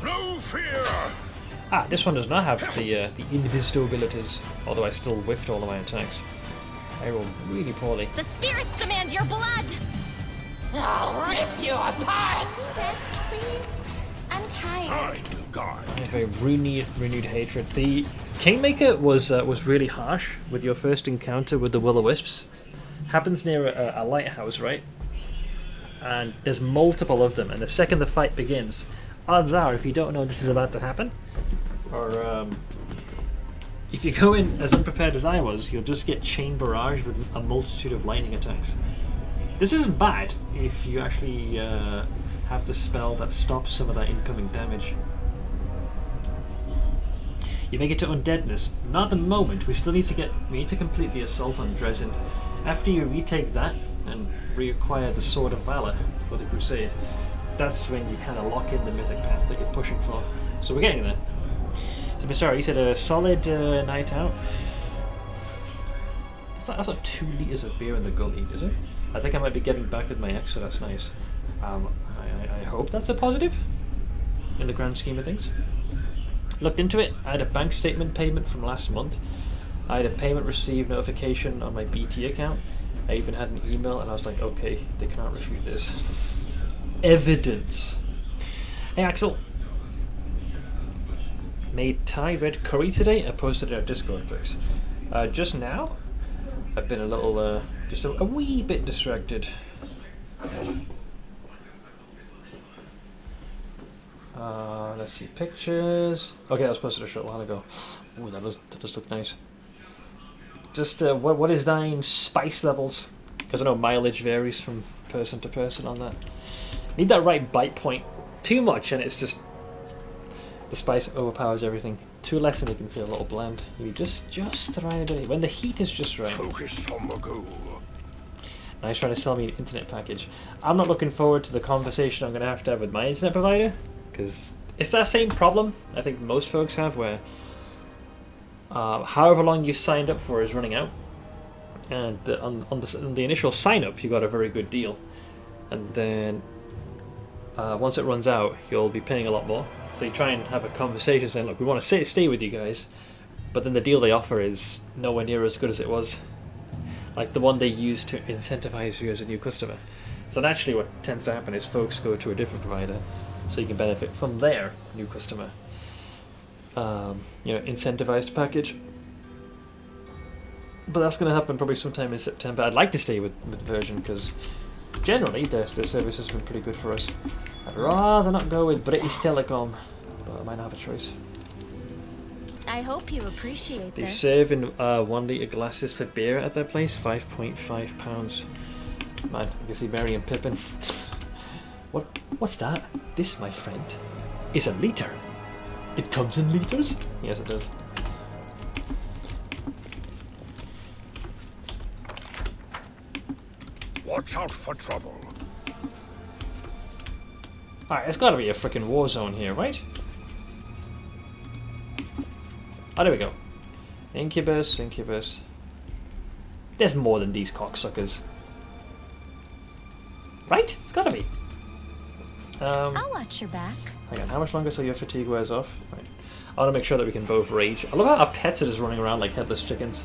No fear. Ah, this one does not have the invisible abilities, although I still whiffed all of my attacks. I rolled really poorly. The spirits demand your blood. I'll rip you apart. Rest, please. I'm tired. I God. I have a renewed hatred. The Kingmaker was really harsh with your first encounter with the will-o-wisps. Happens near a lighthouse, right? And there's multiple of them, and the second the fight begins, odds are, if you don't know this is about to happen, or if you go in as unprepared as I was, you'll just get chain barrage with a multitude of lightning attacks. This isn't bad if you actually have the spell that stops some of that incoming damage. You make it to undeadness. Not at the moment. We still need to complete the assault on Dresden. After you retake that and reacquire the Sword of Valor for the Crusade, that's when you kind of lock in the mythic path that you're pushing for. So we're getting there. So, sorry, you said a solid night out. That's like 2 liters of beer in the gully, is it? I think I might be getting back with my ex, so that's nice. I hope that's a positive in the grand scheme of things. Looked into it. I had a bank statement payment from last month. I had a payment received notification on my BT account. I even had an email, and I was like, okay, they cannot refute this. Evidence. Hey, Axel. Made Thai red curry today. I posted it on Discord, folks. Just now, I've been a little Just a wee bit distracted. Let's see pictures. Okay, that was posted a short while ago. Ooh, that does look nice. Just what is thine spice levels? Because I know mileage varies from person to person on that. Need that right bite point. Too much and it's just the spice overpowers everything. Too less and it can feel a little bland. You need just the right ability. When the heat is just right. Focus on the goal. Now he's trying to sell me an internet package. I'm not looking forward to the conversation I'm going to have with my internet provider, because it's that same problem I think most folks have, where however long you signed up for is running out, and on the initial sign up you got a very good deal, and then once it runs out you'll be paying a lot more. So you try and have a conversation saying, look, we want to stay with you guys, but then the deal they offer is nowhere near as good as it was. Like the one they use to incentivize you as a new customer. So naturally what tends to happen is folks go to a different provider so you can benefit from their new customer incentivized package. But that's going to happen probably sometime in September. I'd like to stay with Virgin because generally their service has been pretty good for us. I'd rather not go with British Telecom, but I might not have a choice. I hope you appreciate They this. serve in 1 litre glasses for beer at their place, £5.5. Man, I can see Merry and Pippin. What's that? This, my friend, is a litre. It comes in litres? Yes, it does. Watch out for trouble. Alright, there's gotta be a freaking war zone here, right? Oh, there we go. Incubus. There's more than these cocksuckers. Right? It's gotta be. I'll watch your back. Hang on, how much longer till your fatigue wears off? Right. I want to make sure that we can both rage. I love how our pets are just running around like headless chickens.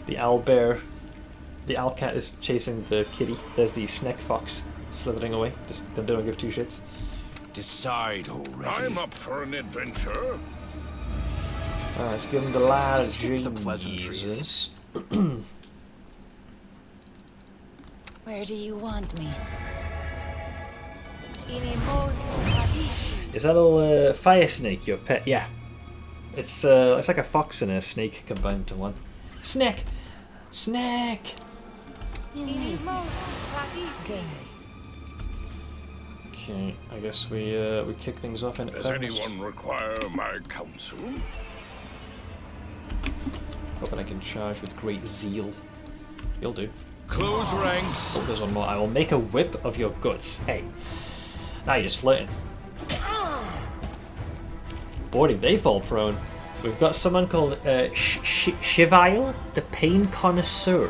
The owlbear, the owlcat is chasing the kitty. There's the snack fox slithering away. Just they don't give two shits. Decide already. I'm up for an adventure. Alright, let's give him the lad. Skip the pleasantries. Where do you want me? Is that little fire snake your pet? Yeah. It's like a fox and a snake combined into one. Snack! Snack! Okay, I guess we kick things off in Does anyone require my counsel? Hoping I can charge with great zeal. You'll do. Close ranks. Oh, there's one more. I will make a whip of your guts. Hey. Now you're just flirting. Boy, did they fall prone. We've got someone called Shivile, the Pain Connoisseur.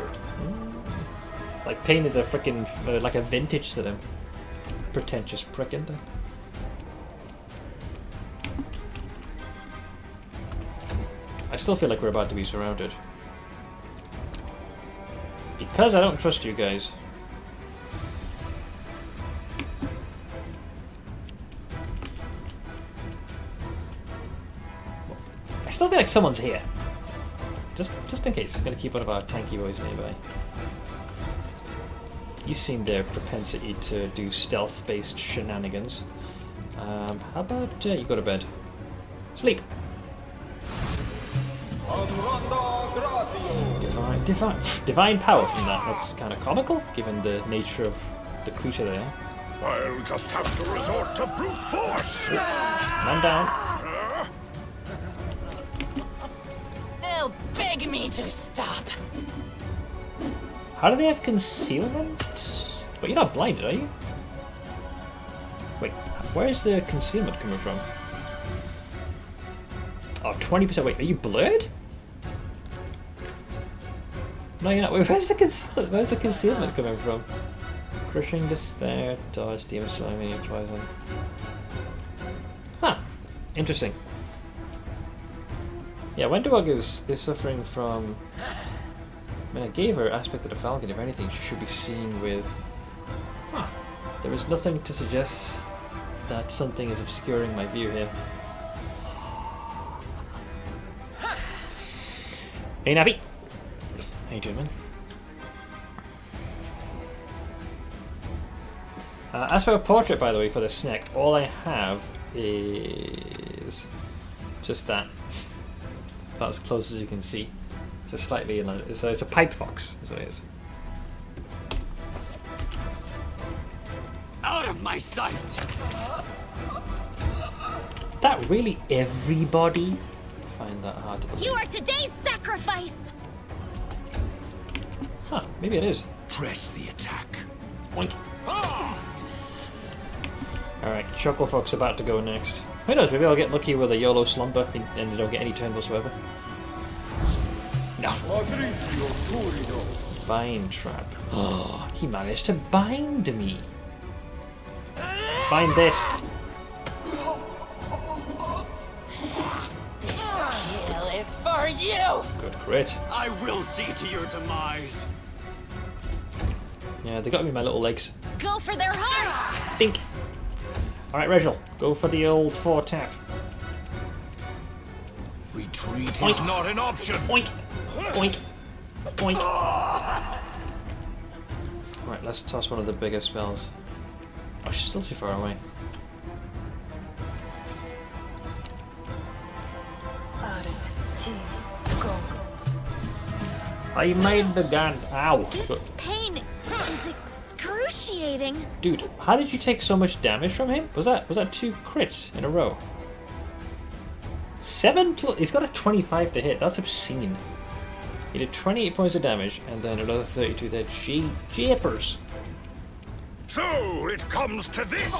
It's like Pain is a freaking like a vintage to them. Pretentious prick, isn't they? I still feel like we're about to be surrounded. Because I don't trust you guys. I still feel like someone's here. Just in case. I'm gonna keep one of our tanky boys nearby. You've seen their propensity to do stealth-based shenanigans. How about you go to bed? Sleep. Divine power from that. That's kind of comical, given the nature of the creature they are. I'll just have to resort to brute force. Man down. They'll beg me to stop. How do they have concealment? Wait, you're not blinded, are you? Wait, where's the concealment coming from? Oh, 20%. Wait, are you blurred? No, you're not. Wait, where's the concealment coming from? Crushing despair, dodge, demon slimy, poison. Huh. Interesting. Yeah, Wendewog is suffering from... I mean, I gave her Aspect of the Falcon. If anything, she should be seeing with... Huh. There is nothing to suggest that something is obscuring my view here. Hey, Navi! How you doing, man? As for a portrait, by the way, for the snack, all I have is just that. It's about as close as you can see. It's a slightly, it's a pipe fox, is what it is. Out of my sight! That really everybody? I find that hard to believe. You are today's sacrifice! Huh, maybe it is. Press the attack. Oink. Alright, Chuckle Fox about to go next. Who knows, maybe I'll get lucky with a YOLO slumber and don't get any turn whatsoever. No. Bind trap. Oh, he managed to bind me. Bind this. Kill is for you! Good crit. I will see to your demise. Yeah, they got me in my little legs. Go for their hearts! Think. Alright, Reginald, go for the old 4 tap. Retreat Oink. is not an option. Oink. Oink. Oink. Right, let's toss one of the bigger spells. Oh, she's still too far away. I made the gun. Ow. This pain is excruciating. Dude, how did you take so much damage from him? Was that 2 crits in a row? 7 plus. He's got a 25 to hit. That's obscene. He did 28 points of damage and then another 32 there. Japers. So it comes to this.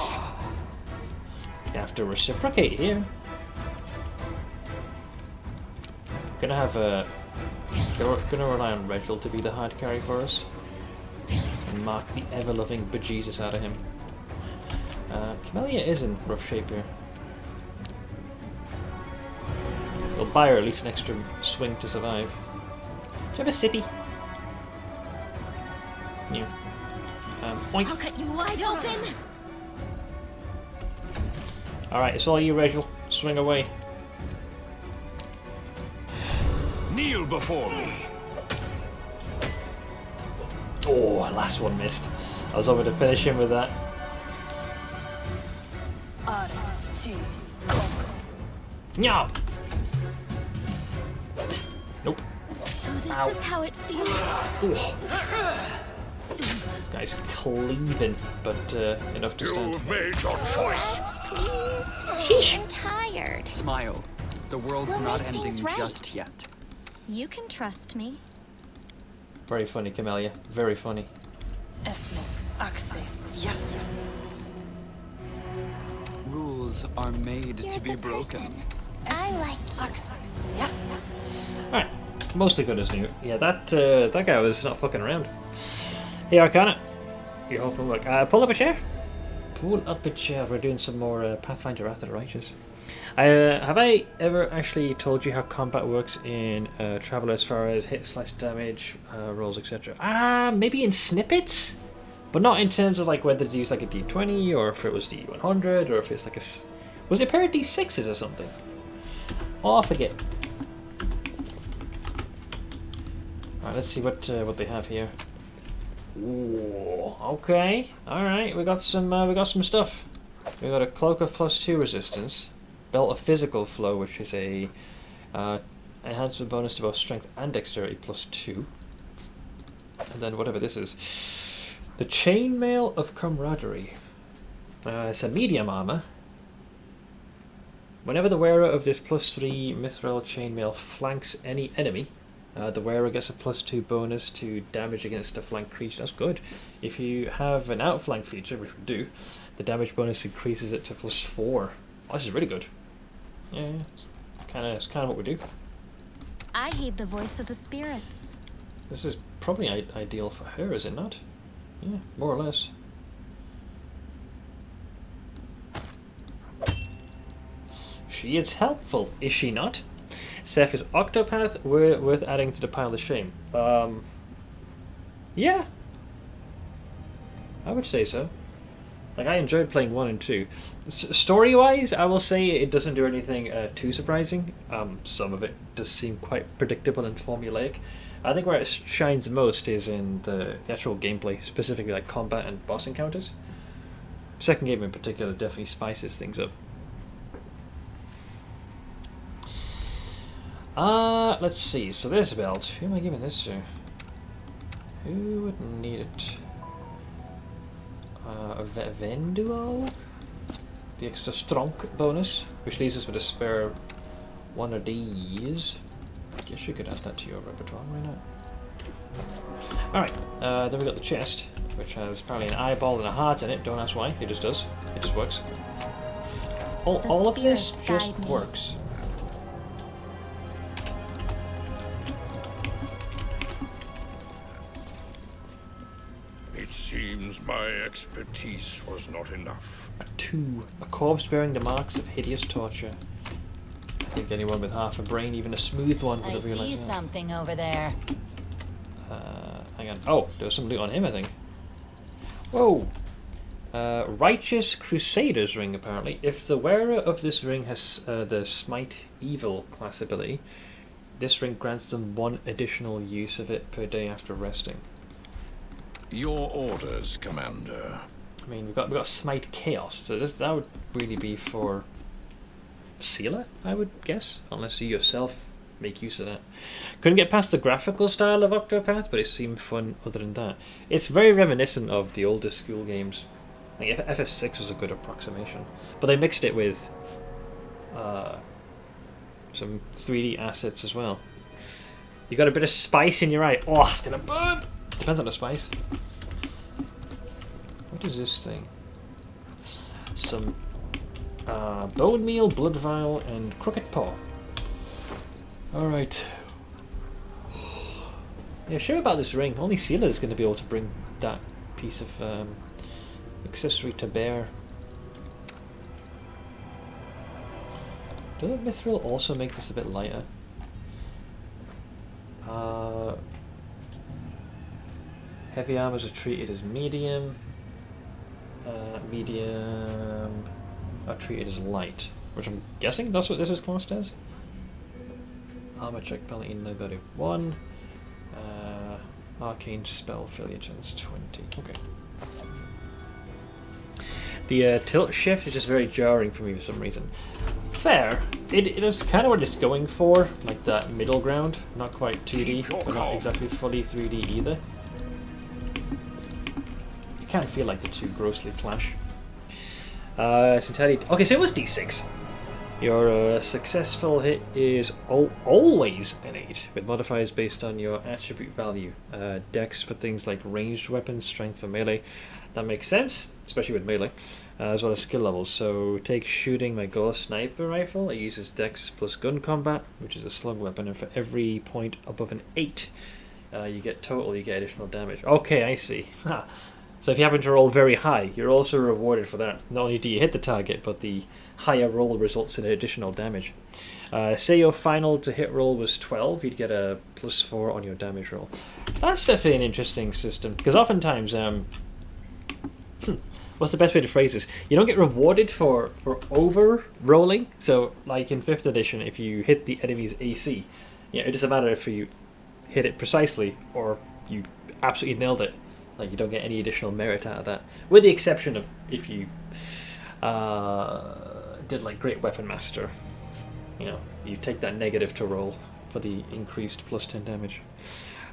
You have to reciprocate here. Gonna have a. Gonna rely on Reginald to be the hard carry for us. And mark the ever-loving bejesus out of him. Camellia is in rough shape here. We'll buy her at least an extra swing to survive. Do you have a sippy? Yeah. Oink. I'll cut you wide open. Alright, it's all you, Reginald. Swing away. Kneel before me. Oh, last one missed. I was hoping to finish him with that. Nyah! Nope. So this Ow. is how it feels. This guy's cleaving, but enough to stand. You've made your choice. Please. I'm tired. Smile. The world's We'll not make ending things right. just yet. You can trust me. Very funny, Camellia. Very funny. Rules are made You're to be the broken. person. I like you. Alright. Mostly good as new. Yeah, that guy was not fucking around. Hey, Arcana. You're hoping look. Pull up a chair. Pull up a chair. We're doing some more Pathfinder Wrath of the Righteous. Have I ever actually told you how combat works in Traveller as far as hit/damage rolls, etc.? Maybe in snippets, but not in terms of like whether to use like a D20 or if it was D100 or if it's like a. Was it a pair of D6s or something? Oh, I forget. Alright, let's see what they have here. Ooh, okay, all right. We got some stuff. We got a cloak of +2 resistance, belt of physical flow, which is a enhancement bonus to both strength and dexterity +2, and then whatever this is, the chainmail of camaraderie. It's a medium armor. Whenever the wearer of this +3 mithril chainmail flanks any enemy, the wearer gets a +2 bonus to damage against a flank creature. That's good. If you have an outflank feature, which we do, the damage bonus increases it to +4. Oh, this is really good. Yeah, it's kind of what we do. I heed the voice of the spirits. This is probably ideal for her, is it not? Yeah, more or less. She is helpful, is she not? Seth, is Octopath worth adding to the pile of shame? Yeah. I would say so. Like, I enjoyed playing 1 and 2. Story-wise, I will say it doesn't do anything too surprising. Some of it does seem quite predictable and formulaic. I think where it shines most is in the actual gameplay, specifically like combat and boss encounters. Second game in particular definitely spices things up. Let's see. So there's a belt. Who am I giving this to? Who would need it? A Venduo? The extra strong bonus, which leaves us with a spare one of these. I guess you could add that to your repertoire, why not? Alright, then we got the chest, which has apparently an eyeball and a heart in it. Don't ask why, it just does. It just works. All of this just works. It seems my expertise was not enough. A 2. A corpse bearing the marks of hideous torture. I think anyone with half a brain, even a smooth one, would have realized that. I see something over there. Hang on. Oh, there was some loot on him, I think. Whoa! Righteous Crusader's Ring, apparently. If the wearer of this ring has the Smite Evil class ability, this ring grants them 1 additional use of it per day after resting. Your orders, Commander. I mean, we've got Smite Chaos, so that would really be for Sealer, I would guess, unless you yourself make use of that. Couldn't get past the graphical style of Octopath, but it seemed fun other than that. It's very reminiscent of the older school games. I think FF6 was a good approximation, but they mixed it with some 3D assets as well. You got a bit of spice in your eye. Oh, it's gonna burn! Depends on the spice. What is this thing? Some bone meal, blood vial, and crooked paw. Alright. Yeah, sure about this ring. Only Sealer is going to be able to bring that piece of accessory to bear. Does Mithril also make this a bit lighter? Heavy armors are treated as medium. Medium are treated as light, which I'm guessing that's what this is classed as. Armor check penalty nobody 1. Arcane spell failure chance 20. Okay. The tilt shift is just very jarring for me for some reason. Fair. It is kind of what it's going for, like that middle ground. Not quite 2D, but not exactly fully 3D either. You can't feel like the two grossly clash. It's entirely... Okay, so it was D6. Your successful hit is always an 8, with modifiers based on your attribute value. Dex for things like ranged weapons, strength for melee. That makes sense, especially with melee, as well as skill levels. So take shooting my ghost sniper rifle. It uses Dex plus gun combat, which is a slug weapon, and for every point above an 8, you get additional damage. Okay, I see. So if you happen to roll very high, you're also rewarded for that. Not only do you hit the target, but the higher roll results in additional damage. Say your final to hit roll was 12, you'd get a +4 on your damage roll. That's definitely an interesting system, because oftentimes, what's the best way to phrase this? You don't get rewarded for over rolling. So like in 5th edition, if you hit the enemy's AC, it doesn't matter if you hit it precisely or you absolutely nailed it. Like, you don't get any additional merit out of that, with the exception of if you did like Great Weapon Master. You take that negative to roll for the increased +10 damage.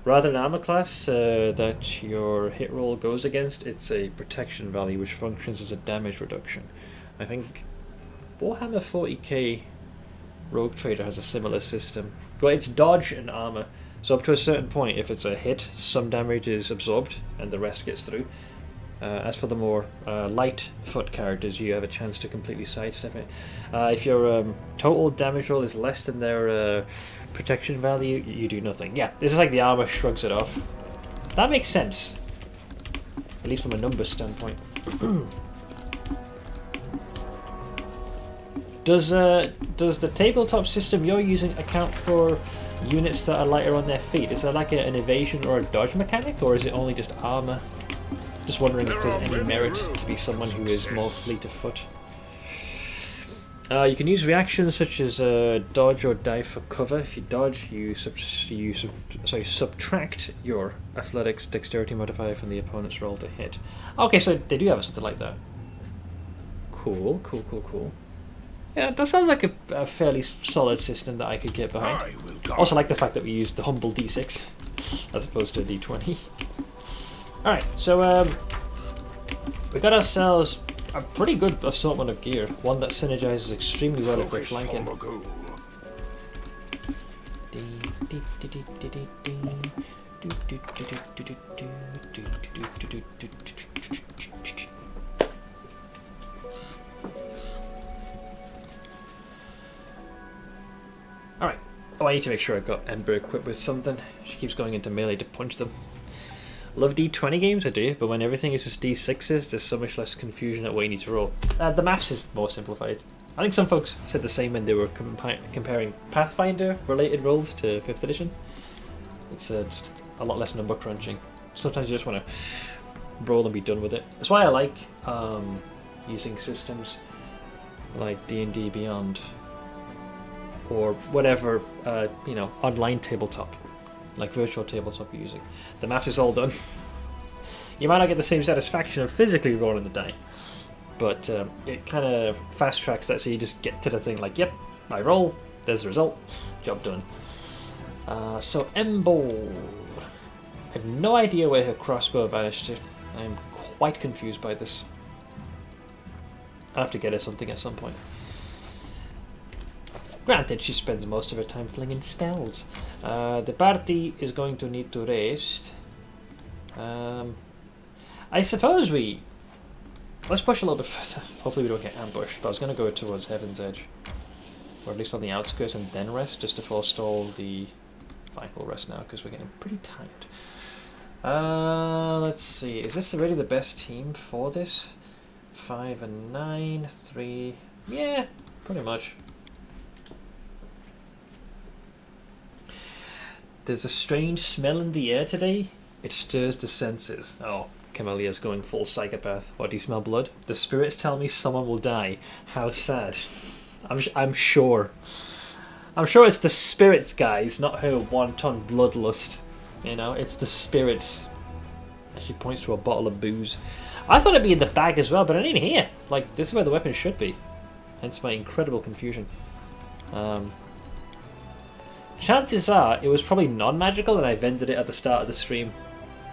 Rather than armor class that your hit roll goes against, it's a protection value which functions as a damage reduction. I think Warhammer 40k Rogue Trader has a similar system. Well, it's dodge and armor. So up to a certain point, if it's a hit, some damage is absorbed and the rest gets through. As for the more light foot characters, you have a chance to completely sidestep it. If your total damage roll is less than their protection value, you do nothing. Yeah, this is like the armor shrugs it off. That makes sense, at least from a numbers standpoint. Does the tabletop system you're using account for units that are lighter on their feet? Is there like an evasion or a dodge mechanic, or is it only just armor? Just wondering if there's any merit to be someone who is more fleet of foot. You can use reactions such as dodge or dive for cover. If you dodge, you subtract your athletics dexterity modifier from the opponent's roll to hit. Okay, so they do have something like that. Cool. Yeah, that sounds like a fairly solid system that I could get behind. I will guard. Also like the fact that we used the humble d6 as opposed to a d20. Alright, so we got ourselves a pretty good assortment of gear. One that synergizes extremely well if we're Focus on flanking. the goal. Alright. Oh, I need to make sure I've got Ember equipped with something. She keeps going into melee to punch them. Love D20 games, I do, but when everything is just D6s, there's so much less confusion at what you need to roll. The maps is more simplified. I think some folks said the same when they were comparing Pathfinder related rolls to 5th edition. It's just a lot less number crunching. Sometimes you just want to roll and be done with it. That's why I like using systems like D&D Beyond or whatever online tabletop, like virtual tabletop you're using. The math is all done. You might not get the same satisfaction of physically rolling the die, but it kind of fast tracks that, so you just get to the thing like, yep, I roll, there's the result, job done. So Embol, I have no idea where her crossbow vanished to. I'm quite confused by this. I'll have to get her something at some point. Granted, she spends most of her time flinging spells. The party is going to need to rest. I suppose let's push a little bit further. Hopefully we don't get ambushed, but I was going to go towards Heaven's Edge. Or at least on the outskirts, and then rest, just to forestall the... Fine, we'll rest now, because we're getting pretty tired. Let's see, is this really the best team for this? 5 and 9, 3... Yeah, pretty much. There's a strange smell in the air today. It stirs the senses. Oh, Camelia's going full psychopath. What, do you smell blood? The spirits tell me someone will die. How sad. I'm sure. I'm sure it's the spirits, guys, not her wanton bloodlust. You know, it's the spirits. And she points to a bottle of booze. I thought it'd be in the bag as well, but it ain't here. Like, this is where the weapon should be. Hence my incredible confusion. Chances are it was probably non-magical and I vended it at the start of the stream.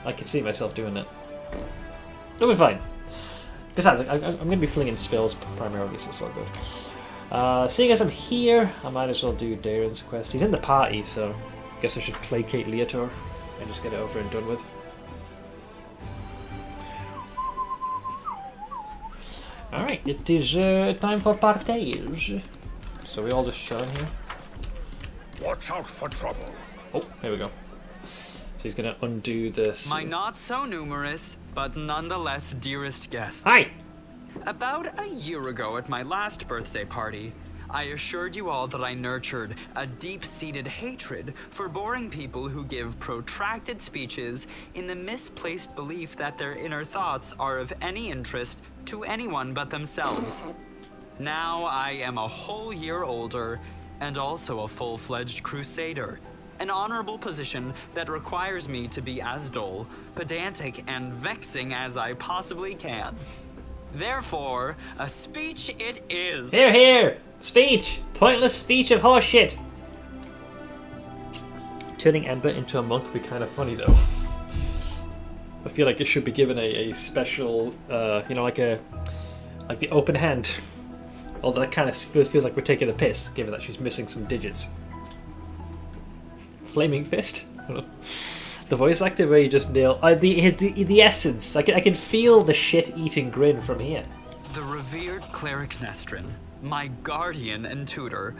I could see myself doing it. It'll be fine. Besides, I'm going to be flinging spells primarily, so it's all good. Seeing as I'm here, I might as well do Darren's quest. He's in the party, so I guess I should placate Leotor and just get it over and done with. Alright, it is time for parties. So we all just chilling here. Watch out for trouble. Oh, here we go. So he's gonna undo this. My not so numerous, but nonetheless dearest guests. Hi! About a year ago at my last birthday party, I assured you all that I nurtured a deep-seated hatred for boring people who give protracted speeches in the misplaced belief that their inner thoughts are of any interest to anyone but themselves. Now I am a whole year older and also a full-fledged crusader, an honorable position that requires me to be as dull, pedantic, and vexing as I possibly can. Therefore, a speech it is. Here, here! Speech! Pointless speech of horseshit! Turning Ember into a monk would be kind of funny, though. I feel like it should be given a special, like the open hand. Although that kind of feels like we're taking the piss, given that she's missing some digits. Flaming Fist? I don't know. The voice actor where you just nail the essence. I can feel the shit-eating grin from here. The revered cleric Nestrin, my guardian and tutor,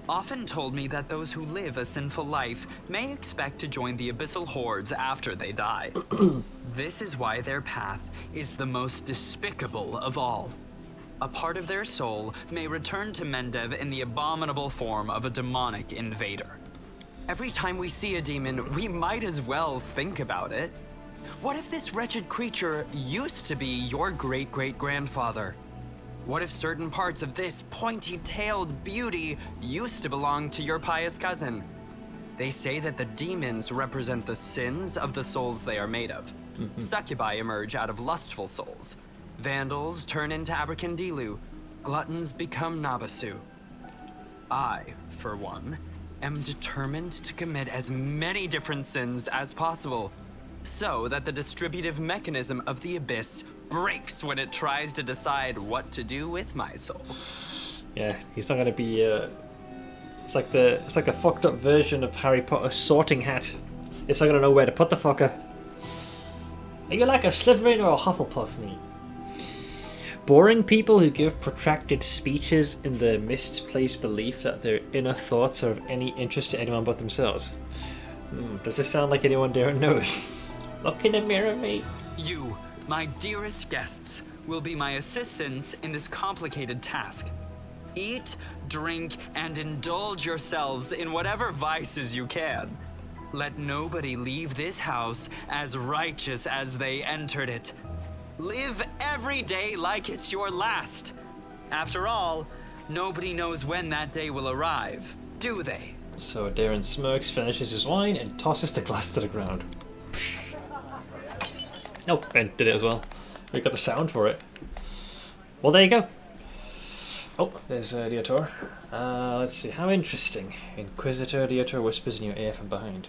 often told me that those who live a sinful life may expect to join the abyssal hordes after they die. This is why their path is the most despicable of all. A part of their soul may return to Mendev in the abominable form of a demonic invader. Every time we see a demon, we might as well think about it. What if this wretched creature used to be your great-great-grandfather? What if certain parts of this pointy-tailed beauty used to belong to your pious cousin? They say that the demons represent the sins of the souls they are made of. Succubi emerge out of lustful souls. Vandals turn into Abracandilu. gluttons become Nabasu. I, for one, am determined to commit as many different sins as possible, so that the distributive mechanism of the Abyss breaks when it tries to decide what to do with my soul. Yeah, he's not going to be. It's like the fucked up version of Harry Potter's sorting hat. It's not going to know where to put the fucker. Are you like a Slytherin or a Hufflepuff, me? Boring people who give protracted speeches in the misplaced belief that their inner thoughts are of any interest to anyone but themselves. Does this sound like anyone Darren knows? Look in the mirror, mate. You, my dearest guests, will be my assistants in this complicated task. Eat, drink, and indulge yourselves in whatever vices you can. Let nobody leave this house as righteous as they entered it. Live every day like it's your last. After all, nobody knows when that day will arrive, do they? So Darren smirks, finishes his wine, and tosses the glass to the ground. Oh, Ben did it as well. We got the sound for it. Well, there you go. Oh, there's Leotor. Let's see, how interesting. Inquisitor Leotor whispers in your ear from behind.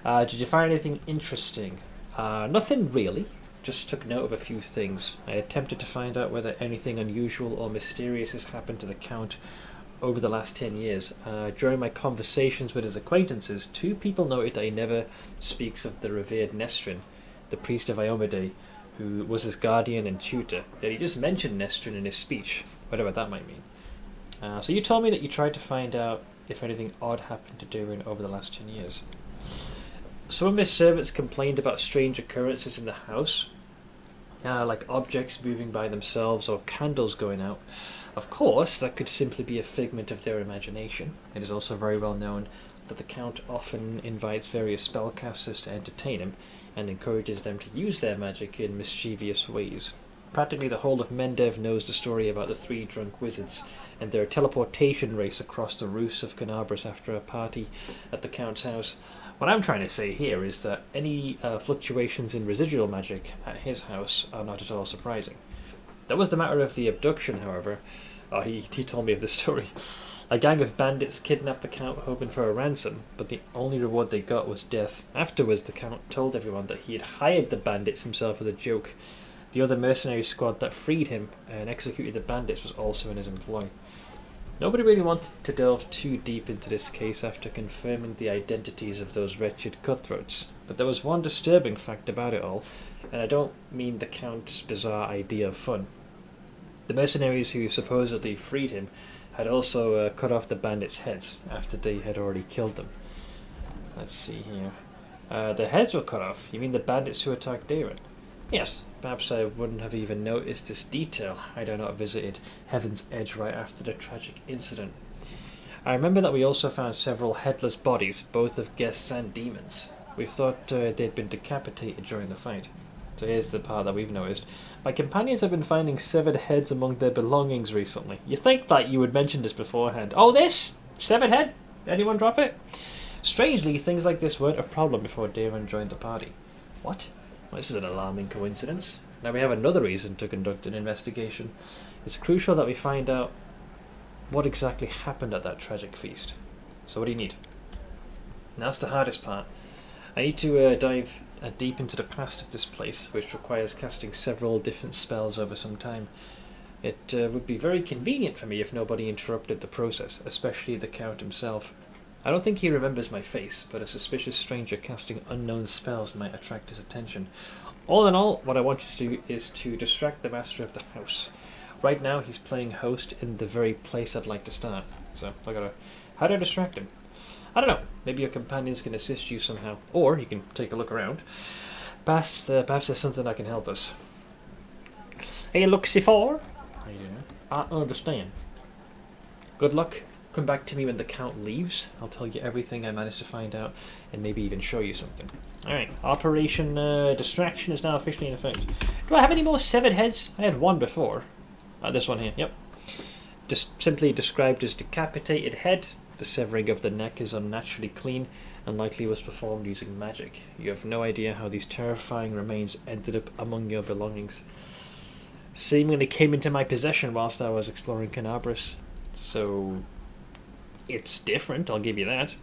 Did you find anything interesting? Nothing really. Just took note of a few things. I attempted to find out whether anything unusual or mysterious has happened to the Count over the last 10 years. During my conversations with his acquaintances, 2 people noted that he never speaks of the revered Nestrin, the priest of Iomade, who was his guardian and tutor. That he just mentioned Nestrin in his speech, whatever that might mean. So you told me that you tried to find out if anything odd happened to Durin over the last 10 years. Some of his servants complained about strange occurrences in the house, like objects moving by themselves or candles going out. Of course, that could simply be a figment of their imagination. It is also very well known that the Count often invites various spellcasters to entertain him and encourages them to use their magic in mischievous ways. Practically the whole of Mendev knows the story about the 3 drunk wizards and their teleportation race across the roofs of Canabras after a party at the Count's house. What I'm trying to say here is that any fluctuations in residual magic at his house are not at all surprising. That was the matter of the abduction, however. He told me of this story. A gang of bandits kidnapped the Count hoping for a ransom, but the only reward they got was death. Afterwards, the Count told everyone that he had hired the bandits himself as a joke. The other mercenary squad that freed him and executed the bandits was also in his employ. Nobody really wanted to delve too deep into this case after confirming the identities of those wretched cutthroats, but there was one disturbing fact about it all, and I don't mean the Count's bizarre idea of fun. The mercenaries who supposedly freed him had also cut off the bandits' heads after they had already killed them. Let's see here. The heads were cut off? You mean the bandits who attacked Darren? Yes, perhaps I wouldn't have even noticed this detail had I not visited Heaven's Edge right after the tragic incident. I remember that we also found several headless bodies, both of guests and demons. We thought they'd been decapitated during the fight. So here's the part that we've noticed. My companions have been finding severed heads among their belongings recently. You think that you would mention this beforehand. Oh, this? Severed head? Anyone drop it? Strangely, things like this weren't a problem before Darren joined the party. What? Well, this is an alarming coincidence. Now we have another reason to conduct an investigation. It's crucial that we find out what exactly happened at that tragic feast. So what do you need? Now that's the hardest part. I need to dive deep into the past of this place, which requires casting several different spells over some time. It would be very convenient for me if nobody interrupted the process, especially the Count himself. I don't think he remembers my face, but a suspicious stranger casting unknown spells might attract his attention. All in all, what I want you to do is to distract the master of the house. Right now, he's playing host in the very place I'd like to start. So, how do I distract him? I don't know. Maybe your companions can assist you somehow, or you can take a look around. Perhaps there's something that can help us. Hey, look, C4. How you doing? I understand. Good luck. Come back to me when the Count leaves. I'll tell you everything I managed to find out, and maybe even show you something. Alright, Operation Distraction is now officially in effect. Do I have any more severed heads? I had one before. This one here, yep. Just simply described as decapitated head. The severing of the neck is unnaturally clean and likely was performed using magic. You have no idea how these terrifying remains ended up among your belongings. seemingly came into my possession whilst I was exploring Canabris. So it's different, I'll give you that.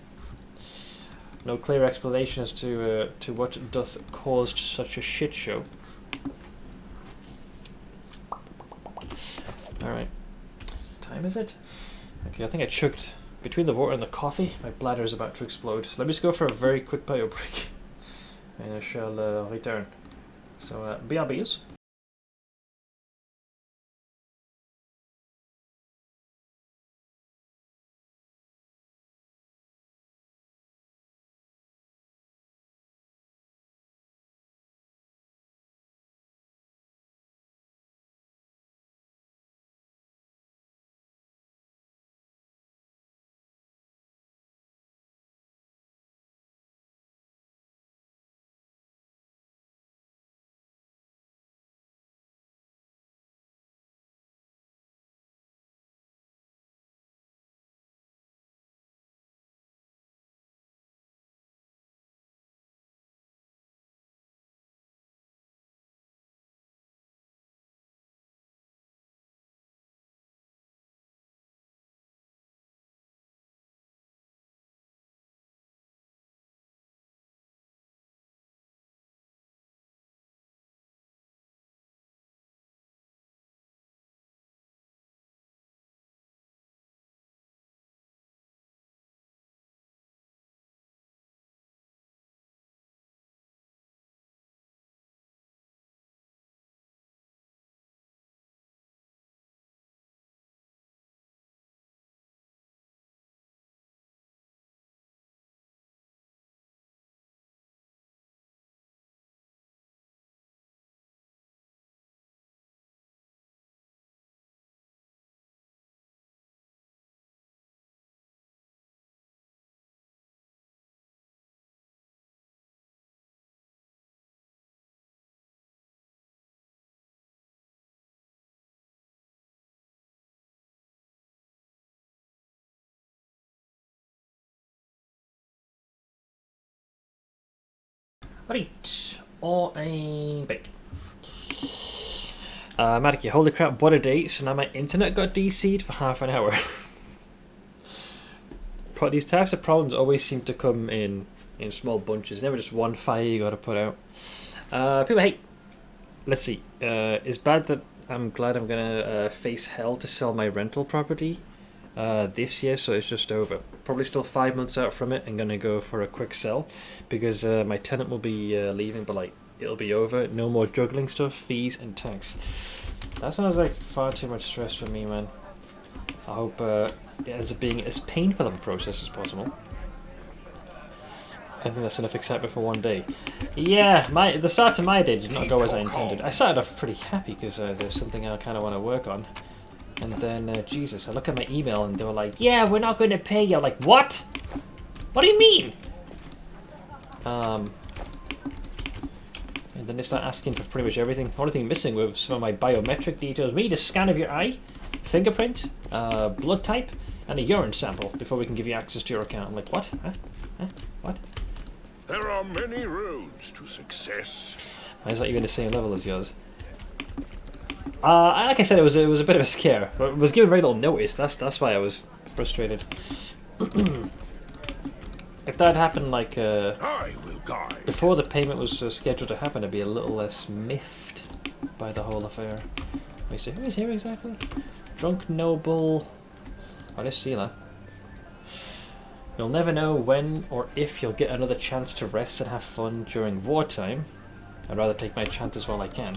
No clear explanation as to what doth caused such a shit show. Alright. Time is it? Okay, I think I chugged between the water and the coffee. My bladder is about to explode. So let me just go for a very quick bio break. And I shall return. So, BRBs. Right, I'm back. Marky, holy crap, what a day. So now my internet got DC'd for half an hour. These types of problems always seem to come in small bunches, never just one fire you gotta put out. People hate. Let's see. It's bad that I'm glad I'm gonna face hell to sell my rental property this year, so it's just over. Probably still 5 months out from it. I'm gonna go for a quick sell because my tenant will be leaving, but like it'll be over. No more juggling stuff, fees and tax. That sounds like far too much stress for me, man. I hope it ends up being as painful of a process as possible. I think that's enough excitement for one day. Yeah, the start of my day did not go as I intended. I started off pretty happy because there's something I kind of want to work on. And then, Jesus, I look at my email and they were like, yeah, we're not going to pay you. I'm like, what? What do you mean? And then they start asking for pretty much everything. The only thing missing was some of my biometric details. We need a scan of your eye, fingerprint, blood type, and a urine sample before we can give you access to your account. I'm like, what? Huh? What? There are many roads to success. Why is that even the same level as yours? Like I said, it was a bit of a scare, but it was given very little notice. That's why I was frustrated. If that happened like I will guide. before the payment was scheduled to happen, I'd be a little less miffed by the whole affair. Wait, so who is here exactly? Drunk noble. Oh, this Sealer. You'll never know when or if you'll get another chance to rest and have fun during wartime. I'd rather take my chances while I can.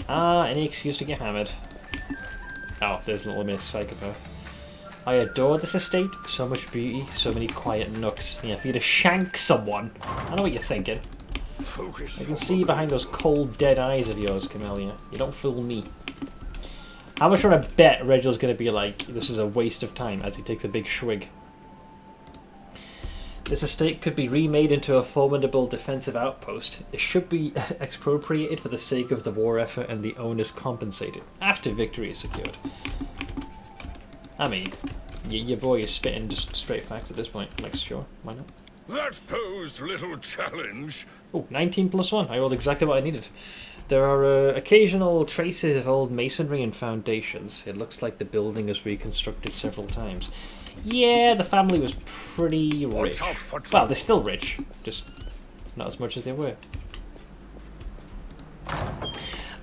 Any excuse to get hammered. Oh, there's little Miss Psychopath. I adore this estate. So much beauty, so many quiet nooks. Yeah, for you to shank someone. I know what you're thinking. Focus. I can see behind those cold, dead eyes of yours, Camellia. You don't fool me. How much would I bet Reginald's going to be like, this is a waste of time, as he takes a big swig? This estate could be remade into a formidable defensive outpost. It should be expropriated for the sake of the war effort and the owners compensated after victory is secured. I mean, your boy is spitting just straight facts at this point. Like, sure, why not? That posed little challenge. Oh, 19 plus 1. I rolled exactly what I needed. There are occasional traces of old masonry and foundations. It looks like the building was reconstructed several times. Yeah, the family was pretty rich. Well, they're still rich, just not as much as they were.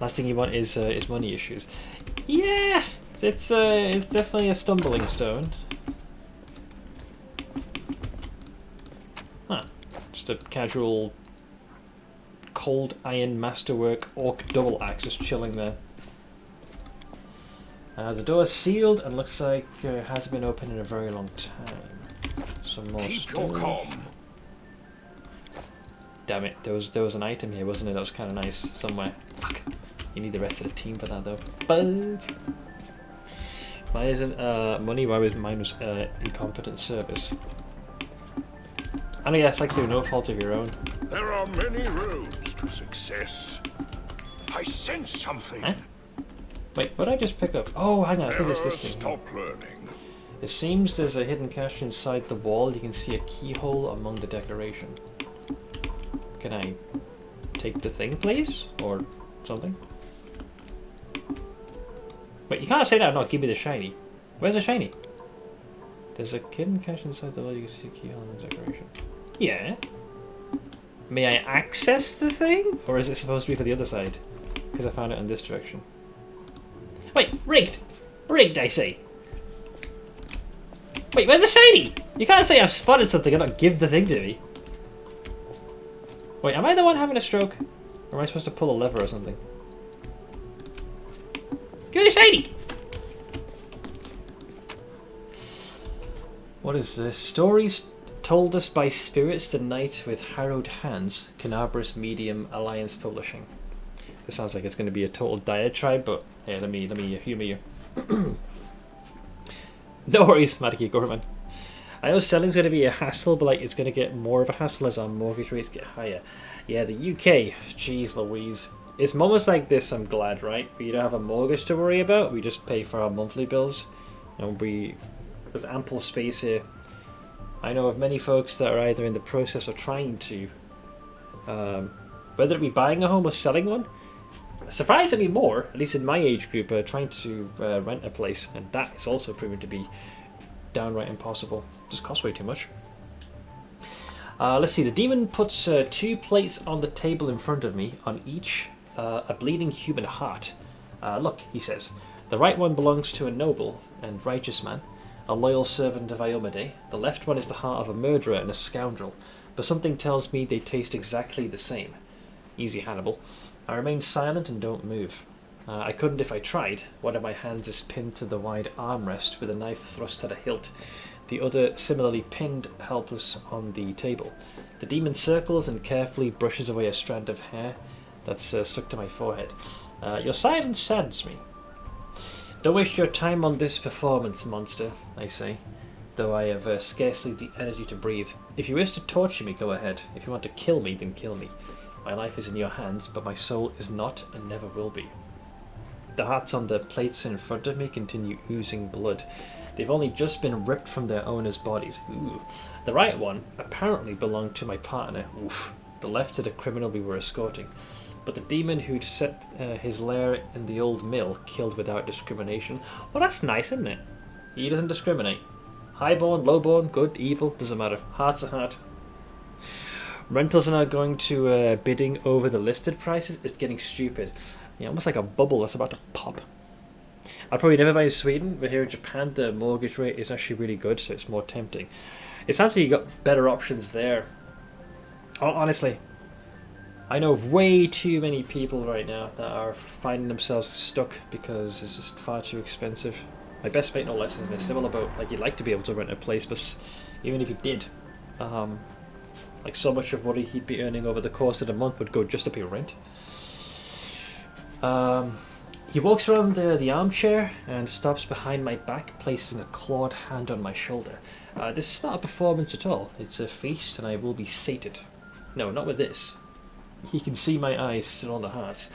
Last thing you want is money issues. Yeah, it's definitely a stumbling stone. Huh. Just a casual cold iron masterwork orc double axe just chilling there. The door is sealed and looks like it hasn't been opened in a very long time. Some more Keep your calm. Damn it, there was an item here, wasn't it? That was kind of nice somewhere. Fuck. You need the rest of the team for that though. But why isn't money? Why was mine was incompetent service? I know, yeah, it's like through no fault of your own. There are many roads to success. I sense something. Huh? Wait, what did I just pick up? Oh, hang on, I think it's this thing. Stop learning. It seems there's a hidden cache inside the wall. You can see a keyhole among the decoration. Can I take the thing, please? Or something? Wait, you can't say that and not give me the shiny. Where's the shiny? There's a hidden cache inside the wall. You can see a keyhole among the decoration. Yeah. May I access the thing? Or is it supposed to be for the other side? Because I found it in this direction. Wait, rigged! Rigged, I say! Wait, where's the shiny? You can't say I've spotted something and not give the thing to me. Wait, am I the one having a stroke? Or am I supposed to pull a lever or something? Give me the shiny! What is this? Stories told us by spirits the night with harrowed hands. Canabris Medium Alliance Publishing. This sounds like it's going to be a total diatribe, but yeah, let me humour you. No worries, Matiki Gorman. I know selling's going to be a hassle, but like it's going to get more of a hassle as our mortgage rates get higher. Yeah, the UK, jeez Louise. It's moments like this I'm glad, right? We don't have a mortgage to worry about, we just pay for our monthly bills. And there's ample space here. I know of many folks that are either in the process of trying to, whether it be buying a home or selling one, surprisingly more, at least in my age group, trying to rent a place, and that is also proven to be downright impossible. Just costs way too much. Let's see, the demon puts 2 plates on the table in front of me, on each a bleeding human heart. Look, he says, the right one belongs to a noble and righteous man, a loyal servant of Iomade. The left one is the heart of a murderer and a scoundrel, but something tells me they taste exactly the same. Easy, Hannibal. I remain silent and don't move. I couldn't if I tried. One of my hands is pinned to the wide armrest with a knife thrust at a hilt. The other similarly pinned, helpless on the table. The demon circles and carefully brushes away a strand of hair that's stuck to my forehead. Your silence saddens me. Don't waste your time on this performance, monster, I say, though I have scarcely the energy to breathe. If you wish to torture me, go ahead. If you want to kill me, then kill me. My life is in your hands, but my soul is not and never will be. The hearts on the plates in front of me continue oozing blood. They've only just been ripped from their owners' bodies. Ooh. The right one apparently belonged to my partner. Oof. The left to the criminal we were escorting. But the demon who'd set his lair in the old mill killed without discrimination. Well, that's nice, isn't it? He doesn't discriminate. Highborn, lowborn, good, evil, doesn't matter. Heart's a heart. Rentals are now going to bidding over the listed prices. It's getting stupid. Yeah, almost like a bubble that's about to pop. I'll probably never buy in Sweden, but here in Japan the mortgage rate is actually really good, so it's more tempting. It sounds like you got better options there. Honestly, I know of way too many people right now that are finding themselves stuck because it's just far too expensive. My best mate, no less, is in a similar boat. Like, you'd like to be able to rent a place, but even if you did, like so much of what he'd be earning over the course of the month would go just up your rent. He walks around the armchair and stops behind my back, placing a clawed hand on my shoulder. This is not a performance at all. It's a feast, and I will be sated. No, not with this. He can see my eyes still on the heart.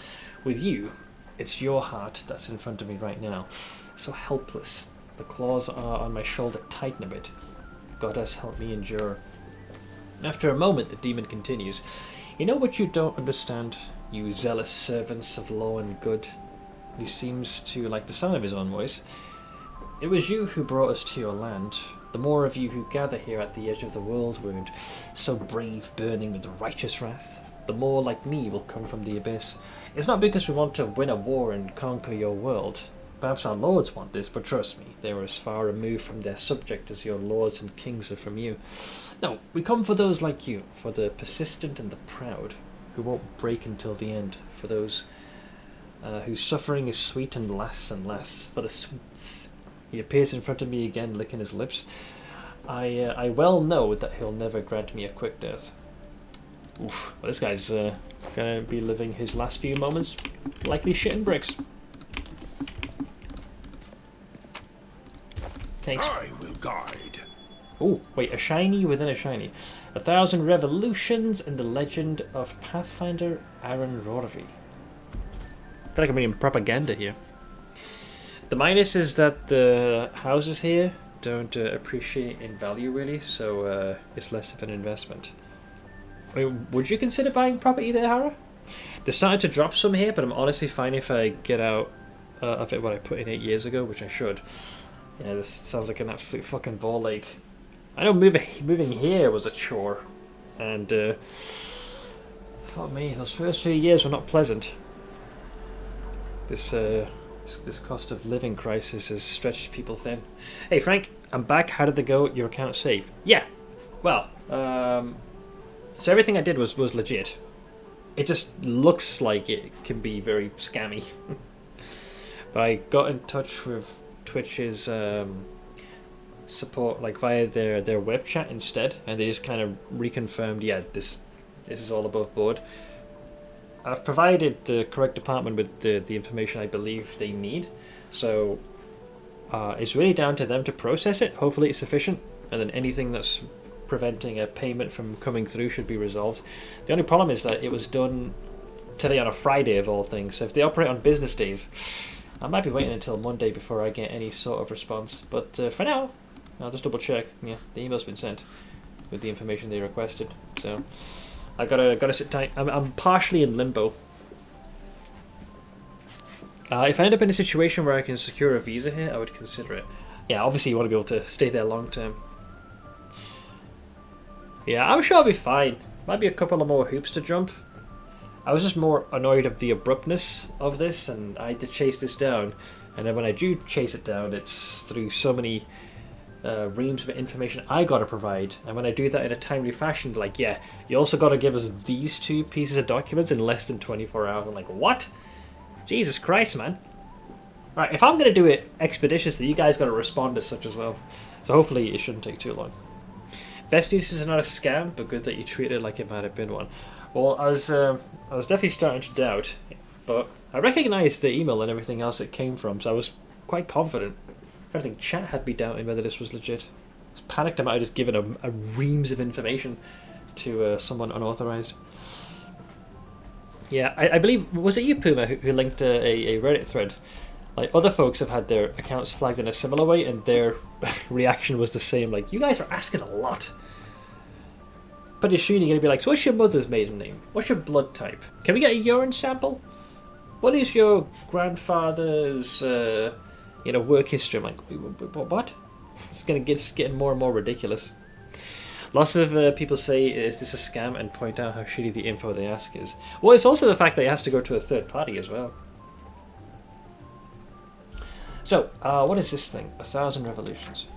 With you, it's your heart that's in front of me right now. So helpless. The claws are on my shoulder tighten a bit. God has helped me endure. After a moment, the demon continues. You know what you don't understand, you zealous servants of law and good? He seems to like the sound of his own voice. It was you who brought us to your land. The more of you who gather here at the edge of the world wound, so brave, burning with righteous wrath, the more like me will come from the abyss. It's not because we want to win a war and conquer your world. Perhaps our lords want this, but trust me, they are as far removed from their subject as your lords and kings are from you. No, we come for those like you, for the persistent and the proud, who won't break until the end, for those whose suffering is sweet and lasts, for the sweets. He appears in front of me again, licking his lips. I well know that he'll never grant me a quick death. Oof, well, this guy's gonna be living his last few moments likely shitting bricks. Thanks. I will guide. Oh, wait, a shiny within a shiny. 1,000 revolutions in the legend of Pathfinder Aaron Rorvi. I feel like I'm reading propaganda here. The minus is that the houses here don't appreciate in value really, so it's less of an investment. I mean, would you consider buying property there, Hara? They're starting to drop some here, but I'm honestly fine if I get out of it what I put in 8 years ago, which I should. Yeah, this sounds like an absolute fucking ball ache. I know moving here was a chore, and fuck me, those first few years were not pleasant. This cost of living crisis has stretched people thin. Hey Frank, I'm back. How did it go? Your account safe? Yeah. Well, so everything I did was legit. It just looks like it can be very scammy. But I got in touch with Twitch's support, like via their web chat instead, and they just kind of reconfirmed, yeah, this is all above board. I've provided the correct department with the information I believe they need, so it's really down to them to process it. Hopefully it's sufficient, and then anything that's preventing a payment from coming through should be resolved. The only problem is that it was done today on a Friday of all things, so if they operate on business days, I might be waiting until Monday before I get any sort of response. But for now, I'll just double check. Yeah, the email's been sent with the information they requested, so I gotta sit tight. I'm partially in limbo. If I end up in a situation where I can secure a visa here, I would consider it. Yeah, obviously you want to be able to stay there long term. Yeah, I'm sure I'll be fine. Might be a couple of more hoops to jump. I was just more annoyed of the abruptness of this, and I had to chase this down. And then when I do chase it down, it's through so many reams of information I gotta provide. And when I do that in a timely fashion, like, yeah, you also gotta give us these 2 pieces of documents in less than 24 hours. I'm like, what? Jesus Christ, man. Right, if I'm gonna do it expeditiously, you guys gotta respond as such as well. So hopefully it shouldn't take too long. Best news is not a scam, but good that you treat it like it might have been one. Well, I was definitely starting to doubt, but I recognised the email and everything else it came from, so I was quite confident. If anything, chat had me doubting whether this was legit. I was panicked I might have just given a reams of information to someone unauthorised. Yeah, I believe, was it you, Puma, who linked a Reddit thread? Like, other folks have had their accounts flagged in a similar way, and their reaction was the same. Like, you guys are asking a lot. Pretty soon you're going to be like, so what's your mother's maiden name? What's your blood type? Can we get a urine sample? What is your grandfather's, work history? I'm like, what? It's getting more and more ridiculous. Lots of people say, is this a scam? And point out how shitty the info they ask is. Well, it's also the fact that it has to go to a third party as well. So, what is this thing? 1,000 revolutions.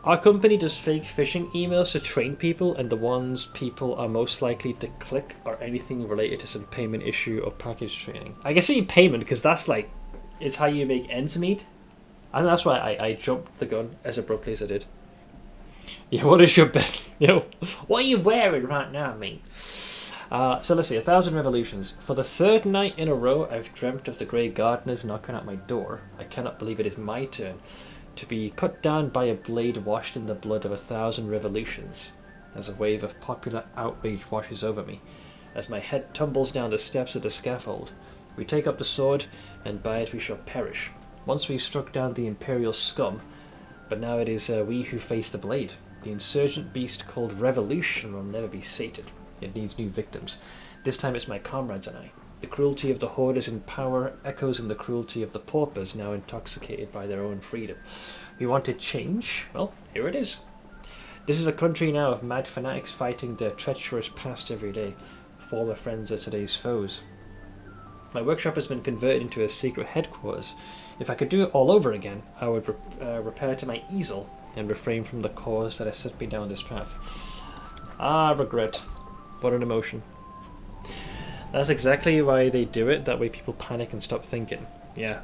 Our company does fake phishing emails to train people, and the ones people are most likely to click are anything related to some payment issue or package training. I can see payment because that's like, it's how you make ends meet. And that's why I jumped the gun as abruptly as I did. Yeah, what is your bet? What are you wearing right now, mate? So let's see, 1,000 revolutions. For the 3rd night in a row, I've dreamt of the Grey Gardeners knocking at my door. I cannot believe it is my turn to be cut down by a blade washed in the blood of 1,000 revolutions. As a wave of popular outrage washes over me, as my head tumbles down the steps of the scaffold, we take up the sword, and by it we shall perish. Once we struck down the imperial scum, but now it is we who face the blade. The insurgent beast called Revolution will never be sated. It needs new victims. This time it's my comrades and I. The cruelty of the hoarders in power echoes in the cruelty of the paupers now intoxicated by their own freedom. We wanted change? Well, here it is. This is a country now of mad fanatics fighting their treacherous past every day. Former friends are today's foes. My workshop has been converted into a secret headquarters. If I could do it all over again, I would repair to my easel and refrain from the cause that has sent me down this path. Ah, regret. What an emotion. That's exactly why they do it, that way people panic and stop thinking. Yeah.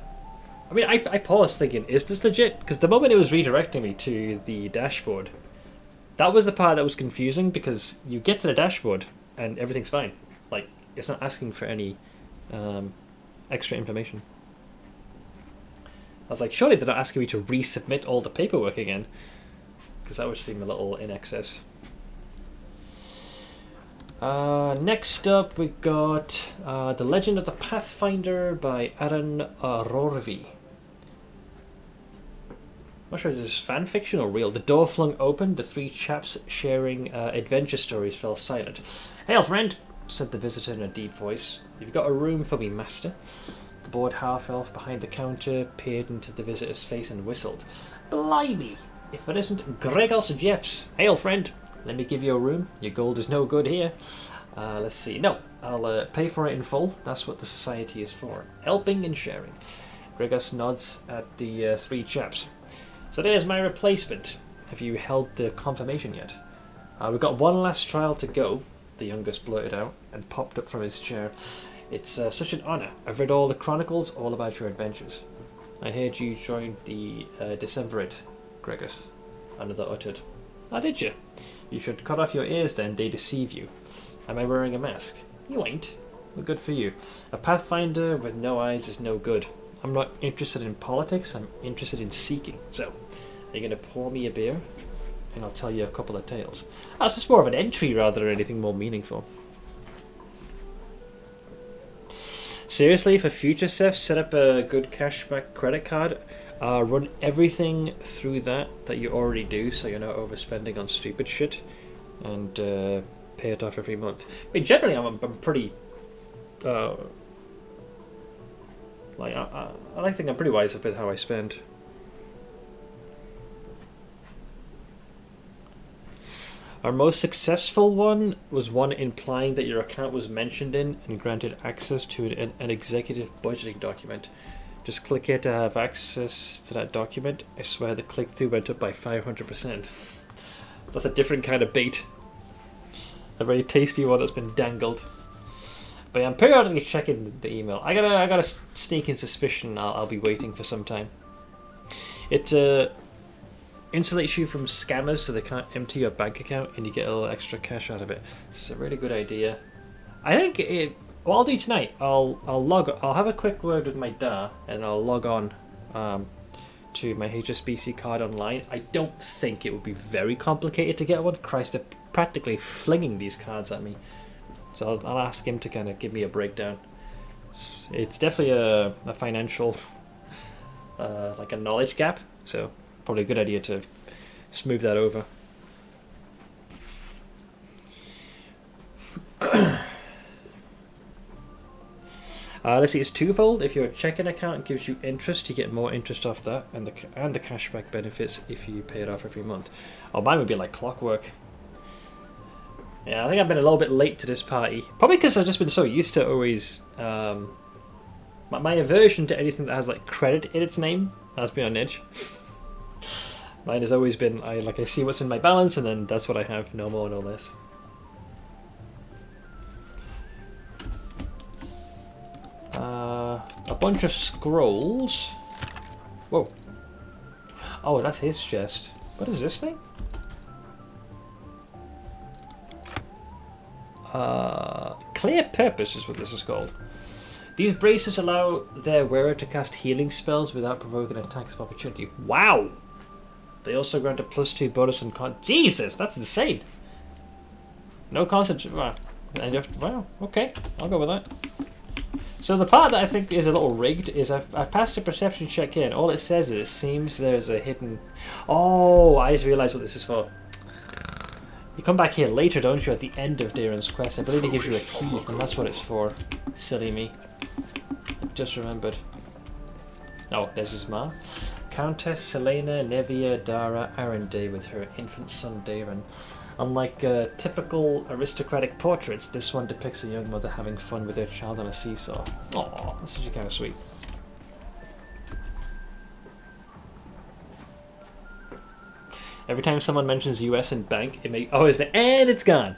I mean, I paused thinking, is this legit? Because the moment it was redirecting me to the dashboard, that was the part that was confusing, because you get to the dashboard and everything's fine. Like, it's not asking for any extra information. I was like, surely they're not asking me to resubmit all the paperwork again, because that would seem a little in excess. Next up we got The Legend of the Pathfinder by Aaron Rorvi. Not sure if this is fan fiction or real. The door flung open, the three chaps sharing adventure stories fell silent. "Hail, friend," said the visitor in a deep voice. "You've got a room for me, master." The bored half-elf behind the counter peered into the visitor's face and whistled. "Blimey, if it isn't Gregos Jeffs. Hail, friend. Let me give you a room. Your gold is no good here. Let's see. No, I'll pay for it in full. That's what the society is for. Helping and sharing." Gregos nods at the three chaps. "So there's my replacement. Have you held the confirmation yet?" "We've got one last trial to go," the youngest blurted out, and popped up from his chair. "It's such an honour. I've read all the chronicles, all about your adventures." "I heard you joined the Decemvirate, Gregos," another uttered. "Ah, did you? You should cut off your ears then, they deceive you. Am I wearing a mask?" "You ain't. Well, good for you. A Pathfinder with no eyes is no good. I'm not interested in politics, I'm interested in seeking. So, are you going to pour me a beer? And I'll tell you a couple of tales." That's just more of an entry rather than anything more meaningful. Seriously, for future stuff, set up a good cashback credit card. Run everything through that you already do, so you're not overspending on stupid shit, and pay it off every month. I mean, generally, I'm pretty I think I'm pretty wise with how I spend. Our most successful one was one implying that your account was mentioned in and granted access to an executive budgeting document. Just click here to have access to that document. I swear the click-through went up by 500%. That's a different kind of bait. A very tasty one that's been dangled. But yeah, I'm periodically checking the email. I got a sneaking suspicion I'll be waiting for some time. It insulates you from scammers so they can't empty your bank account and you get a little extra cash out of it. It's a really good idea. I think what I'll do tonight, I'll have a quick word with my DA and I'll log on to my HSBC card online. I don't think it would be very complicated to get one. Christ, they're practically flinging these cards at me. So I'll ask him to kind of give me a breakdown. It's definitely a financial, like a knowledge gap. So probably a good idea to smooth that over. Let's see, it's twofold. If your checking account gives you interest, you get more interest off that, and the cashback benefits if you pay it off every month. Oh, mine would be like clockwork. Yeah, I think I've been a little bit late to this party. Probably because I've just been so used to always... my aversion to anything that has like credit in its name has me on edge. Mine has always been, I see what's in my balance and then that's what I have, no more, no less. A bunch of scrolls. Whoa. Oh, that's his chest. What is this thing? Clear Purpose is what this is called. These braces allow their wearer to cast healing spells without provoking attacks of opportunity. Wow! They also grant a +2 bonus on Jesus, that's insane! No concentration. Wow, okay, I'll go with that. So the part that I think is a little rigged is I've passed a perception check here, and all it says is it seems there's a hidden... Oh, I just realised what this is for. You come back here later, don't you, at the end of Darren's quest. I believe he gives you a key, and that's what it's for. Silly me. I just remembered. Oh, there's his ma. Countess Selena Nevia Dara Arendelle with her infant son Darren. Unlike typical aristocratic portraits, this one depicts a young mother having fun with her child on a seesaw. Aww, that's actually kind of sweet. Every time someone mentions US and bank, it may and it's gone.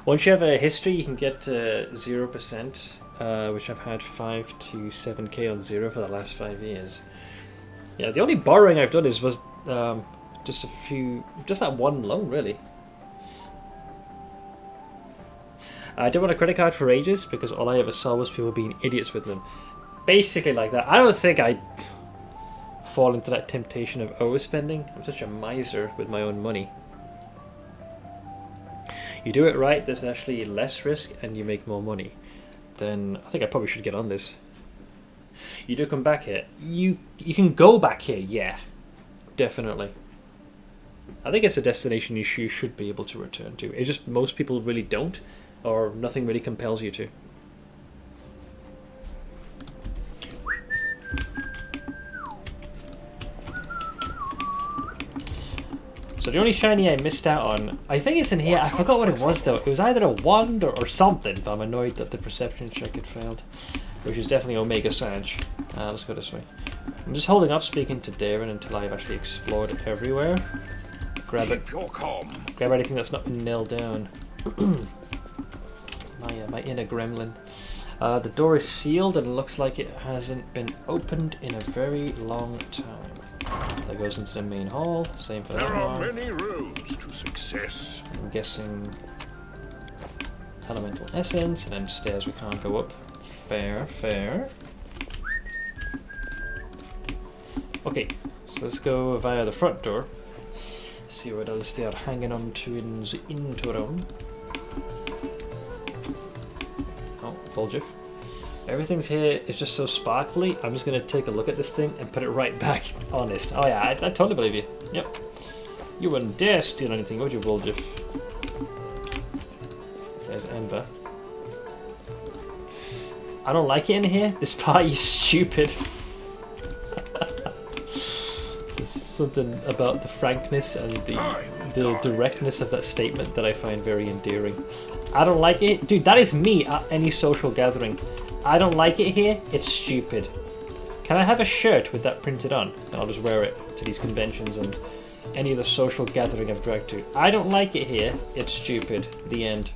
Once you have a history, you can get 0%, which I've had 5 to 7k on 0 for the last 5 years. Yeah, the only borrowing I've done was just that one loan, really. I didn't want a credit card for ages because all I ever saw was people being idiots with them. Basically like that. I don't think I fall into that temptation of overspending. I'm such a miser with my own money. You do it right, there's actually less risk and you make more money. Then I think I probably should get on this. You do come back here. You can go back here, yeah. Definitely. I think it's a destination you should be able to return to. It's just most people really don't, or nothing really compels you to. So the only shiny I missed out on, I think it's in here. I forgot what it was though. It was either a wand or something, but I'm annoyed that the perception check had failed. Which is definitely Omega Sanch. Let's go this way. I'm just holding off speaking to Darren until I've actually explored everywhere. Grab anything that's not been nailed down. My inner gremlin. The door is sealed and it looks like it hasn't been opened in a very long time. That goes into the main hall. Same for that one. There are many roads to success. I'm guessing elemental essence, and then stairs we can't go up. Fair. Okay, so let's go via the front door. See what else they are hanging on to in the interim. Oh, Volgif. Everything's here is just so sparkly. I'm just going to take a look at this thing and put it right back. Honest. Oh yeah, I totally believe you. Yep. You wouldn't dare steal anything, would you, Volgif? There's Ember. I don't like it in here. This party is stupid. There's something about the frankness and the directness of that statement that I find very endearing. I don't like it. Dude, that is me at any social gathering. I don't like it here. It's stupid. Can I have a shirt with that printed on? And I'll just wear it to these conventions and any other social gathering I've dragged to. I don't like it here. It's stupid. The end.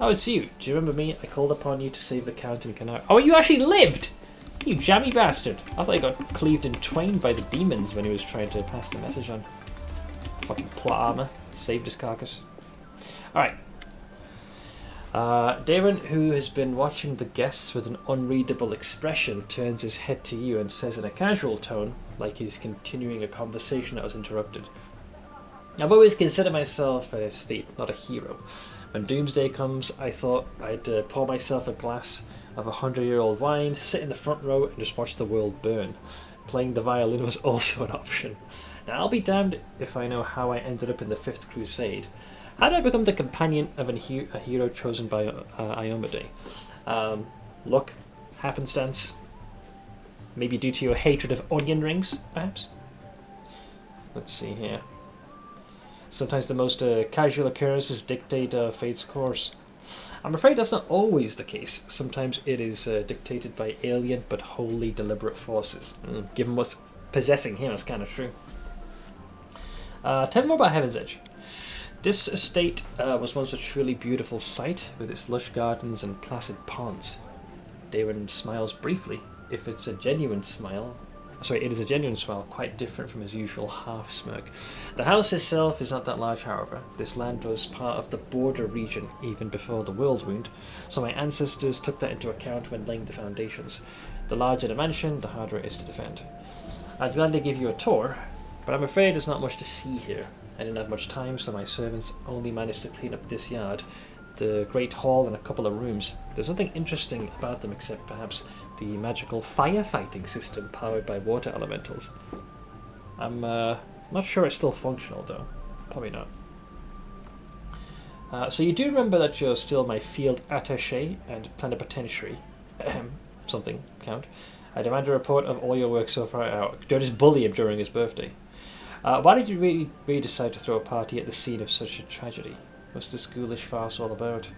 Oh, it's you. Do you remember me? I called upon you to save the Count in Canard. Oh, you actually lived! You jammy bastard. I thought he got cleaved in twain by the demons when he was trying to pass the message on. Fucking plot armor. Saved his carcass. Alright. Darren, who has been watching the guests with an unreadable expression, turns his head to you and says in a casual tone, like he's continuing a conversation that was interrupted. I've always considered myself an aesthete, not a hero. When doomsday comes, I thought I'd pour myself a glass of 100-year-old wine, sit in the front row and just watch the world burn. Playing the violin was also an option. Now I'll be damned if I know how I ended up in the 5th Crusade. How did I become the companion of a hero chosen by Iomedae? Luck? Happenstance? Maybe due to your hatred of onion rings, perhaps? Let's see here. Sometimes the most casual occurrences dictate fate's course. I'm afraid that's not always the case. Sometimes it is dictated by alien but wholly deliberate forces. Given what's possessing him, it's kind of true. Tell me more about Heaven's Edge. This estate was once a truly beautiful sight with its lush gardens and placid ponds. Darren smiles briefly. If it's a genuine smile... Sorry, it is a genuine smile, quite different from his usual half-smirk. The house itself is not that large, however. This land was part of the border region even before the World Wound, so my ancestors took that into account when laying the foundations. The larger the mansion, the harder it is to defend. I'd gladly give you a tour, but I'm afraid there's not much to see here. I didn't have much time, so my servants only managed to clean up this yard, the Great Hall and a couple of rooms. There's nothing interesting about them except perhaps the magical firefighting system powered by water elementals. I'm not sure it's still functional though. Probably not. So you do remember that you're still my field attaché and plenipotentiary. Something, Count. I demand a report of all your work so far. Don't just bully him during his birthday. Why did you really decide to throw a party at the scene of such a tragedy? What's this ghoulish farce all about?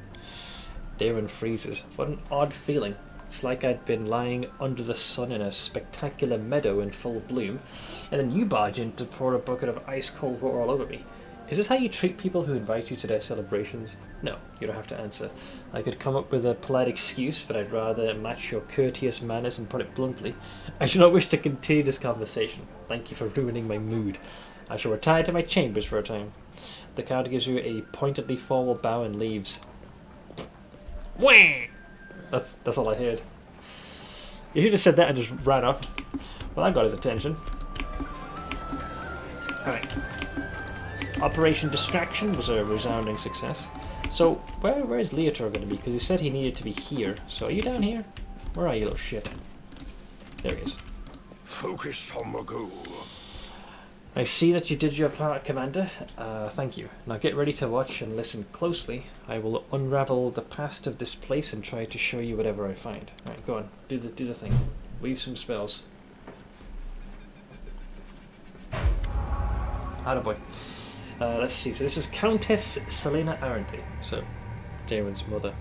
Darren freezes. What an odd feeling. It's like I'd been lying under the sun in a spectacular meadow in full bloom, and then you barge in to pour a bucket of ice-cold water all over me. Is this how you treat people who invite you to their celebrations? No, you don't have to answer. I could come up with a polite excuse, but I'd rather match your courteous manners and put it bluntly. I do not wish to continue this conversation. Thank you for ruining my mood. I shall retire to my chambers for a time. The Count gives you a pointedly formal bow and leaves. Wah! That's all I heard. You should have said that and just ran off. Well, I got his attention. Alright. Operation Distraction was a resounding success. So, where is Leotor going to be? Because he said he needed to be here. So, are you down here? Where are you, little shit? There he is. Focus on the goal. I see that you did your part, Commander. Thank you. Now get ready to watch and listen closely. I will unravel the past of this place and try to show you whatever I find. Alright, go on. Do the thing. Weave some spells. Attaboy. Let's see. So this is Countess Selena Arendy. So, Darren's mother.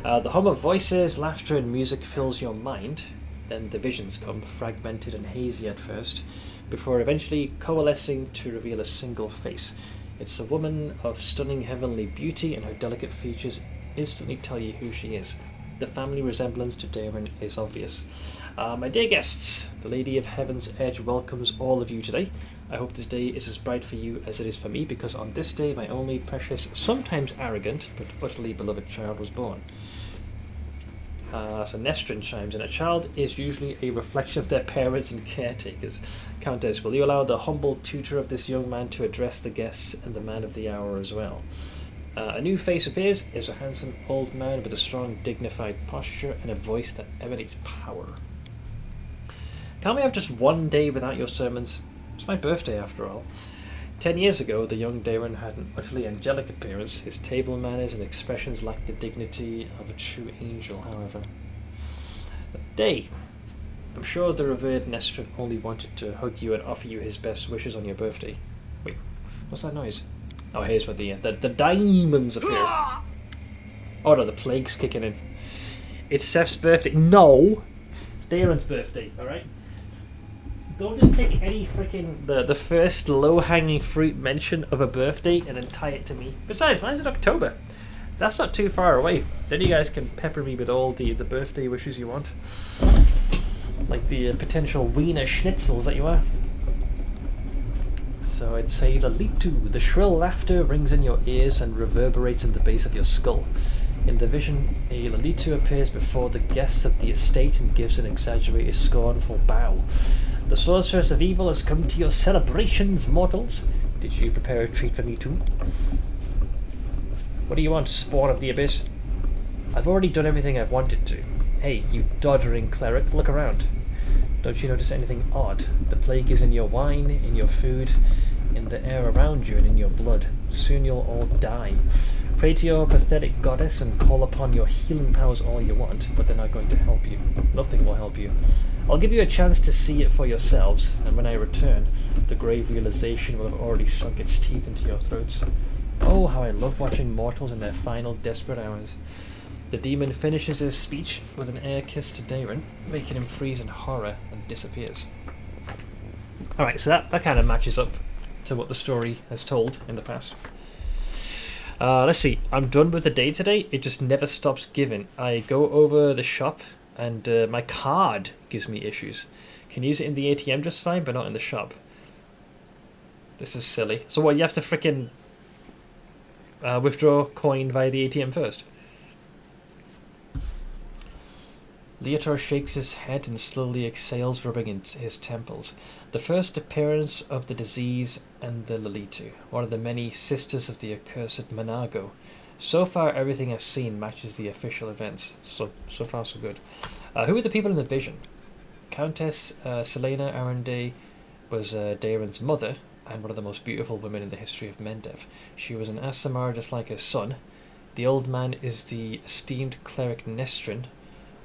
The hum of voices, laughter and music fills your mind. Then the visions come, fragmented and hazy at first, before eventually coalescing to reveal a single face. It's a woman of stunning heavenly beauty, and her delicate features instantly tell you who she is. The family resemblance to Darren is obvious. My dear guests, the Lady of Heaven's Edge welcomes all of you today. I hope this day is as bright for you as it is for me, because on this day my only precious, sometimes arrogant, but utterly beloved child was born. So Nestrin chimes in. A child is usually a reflection of their parents and caretakers. Countess, will you allow the humble tutor of this young man to address the guests and the man of the hour as well? A new face appears. Is a handsome old man with a strong, dignified posture and a voice that emanates power. Can't we have just one day without your sermons? It's my birthday after all. 10 years ago, the young Darren had an utterly angelic appearance. His table manners and expressions lacked the dignity of a true angel, however. Day. I'm sure the revered Nestrin only wanted to hug you and offer you his best wishes on your birthday. Wait, what's that noise? Oh, here's where the diamonds appear. Oh no, the plague's kicking in. It's Seth's birthday. No! It's Darren's birthday, alright? Don't just take any freaking the first low-hanging fruit mention of a birthday and then tie it to me. Besides, mine's in October. That's not too far away. Then you guys can pepper me with all the birthday wishes you want. Like the potential wiener schnitzels that you are. So I'd say Lalitu. The shrill laughter rings in your ears and reverberates in the base of your skull. In the vision, a Lalitu appears before the guests of the estate and gives an exaggerated, scornful bow. The sorceress of evil has come to your celebrations, mortals. Did you prepare a treat for me too? What do you want, spawn of the abyss? I've already done everything I've wanted to. Hey, you doddering cleric, look around. Don't you notice anything odd? The plague is in your wine, in your food, in the air around you, and in your blood. Soon you'll all die. Pray to your pathetic goddess and call upon your healing powers all you want, but they're not going to help you. Nothing will help you. I'll give you a chance to see it for yourselves, and when I return, the grave realization will have already sunk its teeth into your throats. Oh, how I love watching mortals in their final desperate hours. The demon finishes his speech with an air kiss to Darren, making him freeze in horror and disappears. Alright, so that kind of matches up to what the story has told in the past. Let's see, I'm done with the day today. It just never stops giving. I go over the shop and my card gives me issues. Can use it in the ATM just fine, but not in the shop. This is silly. So what, you have to frickin' withdraw coin via the ATM first? Leotor shakes his head and slowly exhales, rubbing his temples. The first appearance of the disease and the Lalitu, one of the many sisters of the accursed Manago. So far, everything I've seen matches the official events. So far, so good. Who are the people in the vision? Countess Selena Arenday was Darren's mother. and one of the most beautiful women in the history of Mendev. She was an Aasimar just like her son. The old man is the esteemed cleric Nestrin,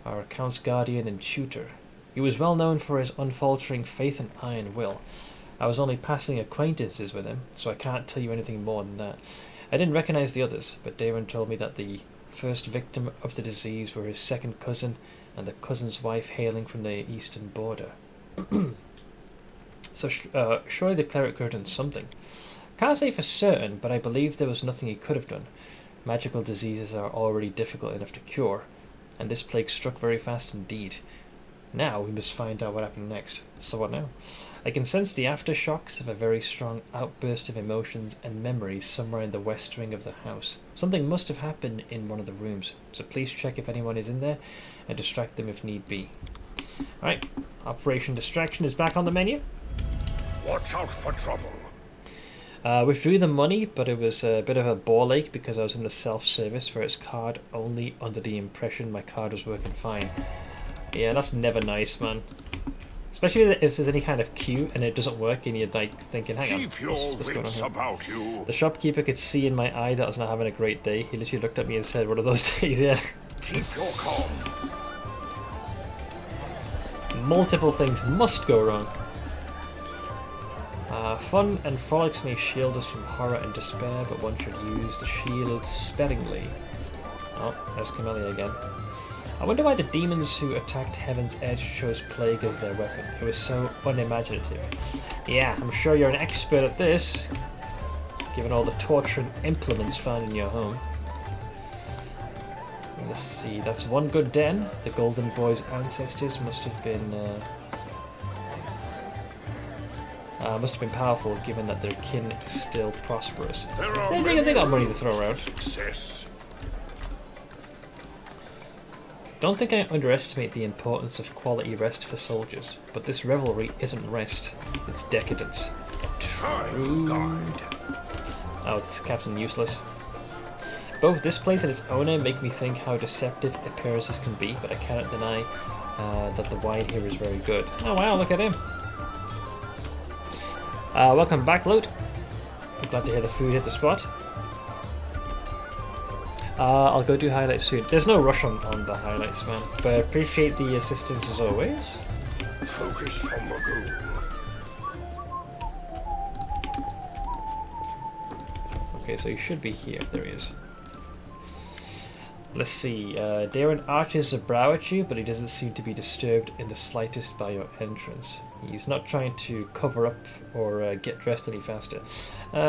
our count's guardian and tutor. He was well known for his unfaltering faith and iron will. I was only passing acquaintances with him, so I can't tell you anything more than that. I didn't recognize the others, but Darren told me that the first victim of the disease were his second cousin and the cousin's wife hailing from the eastern border. So surely the cleric could have done something. Can't say for certain, but I believe there was nothing he could have done. Magical diseases are already difficult enough to cure, and this plague struck very fast indeed. Now we must find out what happened next. So what now? I can sense the aftershocks of a very strong outburst of emotions and memories somewhere in the west wing of the house. Something must have happened in one of the rooms, so please check if anyone is in there and distract them if need be. Alright, Operation Distraction is back on the menu. Watch out for trouble. Withdrew the money, but it was a bit of a ball ache because I was in the self-service where it's card only under the impression my card was working fine. Yeah, that's never nice, man. Especially if there's any kind of queue and it doesn't work and you're like thinking, hang on, Keep your what's going on wits here? about you. The shopkeeper could see in my eye that I was not having a great day. He literally looked at me and said, one of those days, yeah. Keep your calm. Multiple things must go wrong. Fun and frolics may shield us from horror and despair, but one should use the shield sparingly. Oh, there's Camellia again. I wonder why the demons who attacked Heaven's Edge chose plague as their weapon. It was so unimaginative. Yeah, I'm sure you're an expert at this, given all the torturing implements found in your home. Let's see, that's one good den. The Golden Boy's ancestors must have been powerful, given that their kin is still prosperous. They got money to throw around. Success. Don't think I underestimate the importance of quality rest for soldiers, but this revelry isn't rest, it's decadence. Time guide. Oh, it's Captain Useless. Both this place and its owner make me think how deceptive appearances can be, but I cannot deny that the wine here is very good. Oh wow, look at him. Welcome back, Loot. I'm glad to hear the food hit the spot. I'll go do highlights soon. There's no rush on the highlights, man, but I appreciate the assistance as always. Focus on the goal. Okay, so he should be here. There he is. Let's see. Darren arches a brow at you, but he doesn't seem to be disturbed in the slightest by your entrance. He's not trying to cover up or get dressed any faster.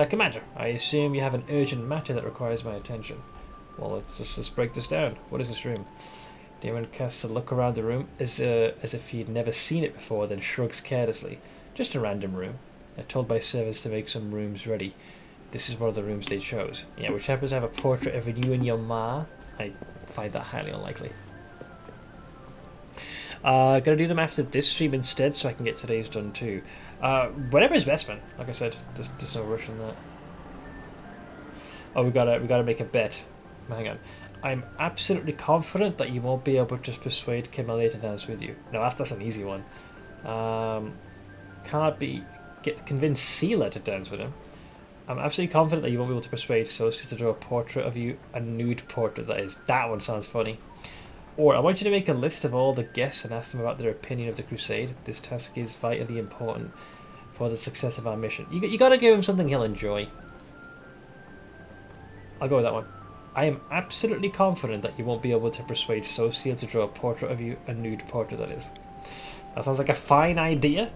Commander, I assume you have an urgent matter that requires my attention. Well, let's break this down. What is this room? Darren casts a look around the room as if he had never seen it before, then shrugs carelessly. Just a random room. I told my servants to make some rooms ready. This is one of the rooms they chose. Yeah, which happens to have a portrait of you and your ma. I find that highly unlikely. Gonna do them after this stream instead, so I can get today's done too. Whatever is best, man. Like I said, there's no rush on that. Oh, we gotta make a bet. Hang on. I'm absolutely confident that you won't be able to persuade Camellia to dance with you. No, that's an easy one. Convince Seela to dance with him. I'm absolutely confident that you won't be able to persuade Sophie to draw a portrait of you, a nude portrait that is. That one sounds funny. Or I want you to make a list of all the guests and ask them about their opinion of the crusade. This task is vitally important for the success of our mission. You gotta give him something he'll enjoy. I'll go with that one. I am absolutely confident that you won't be able to persuade Sociel to draw a portrait of you, a nude portrait that is. That sounds like a fine idea.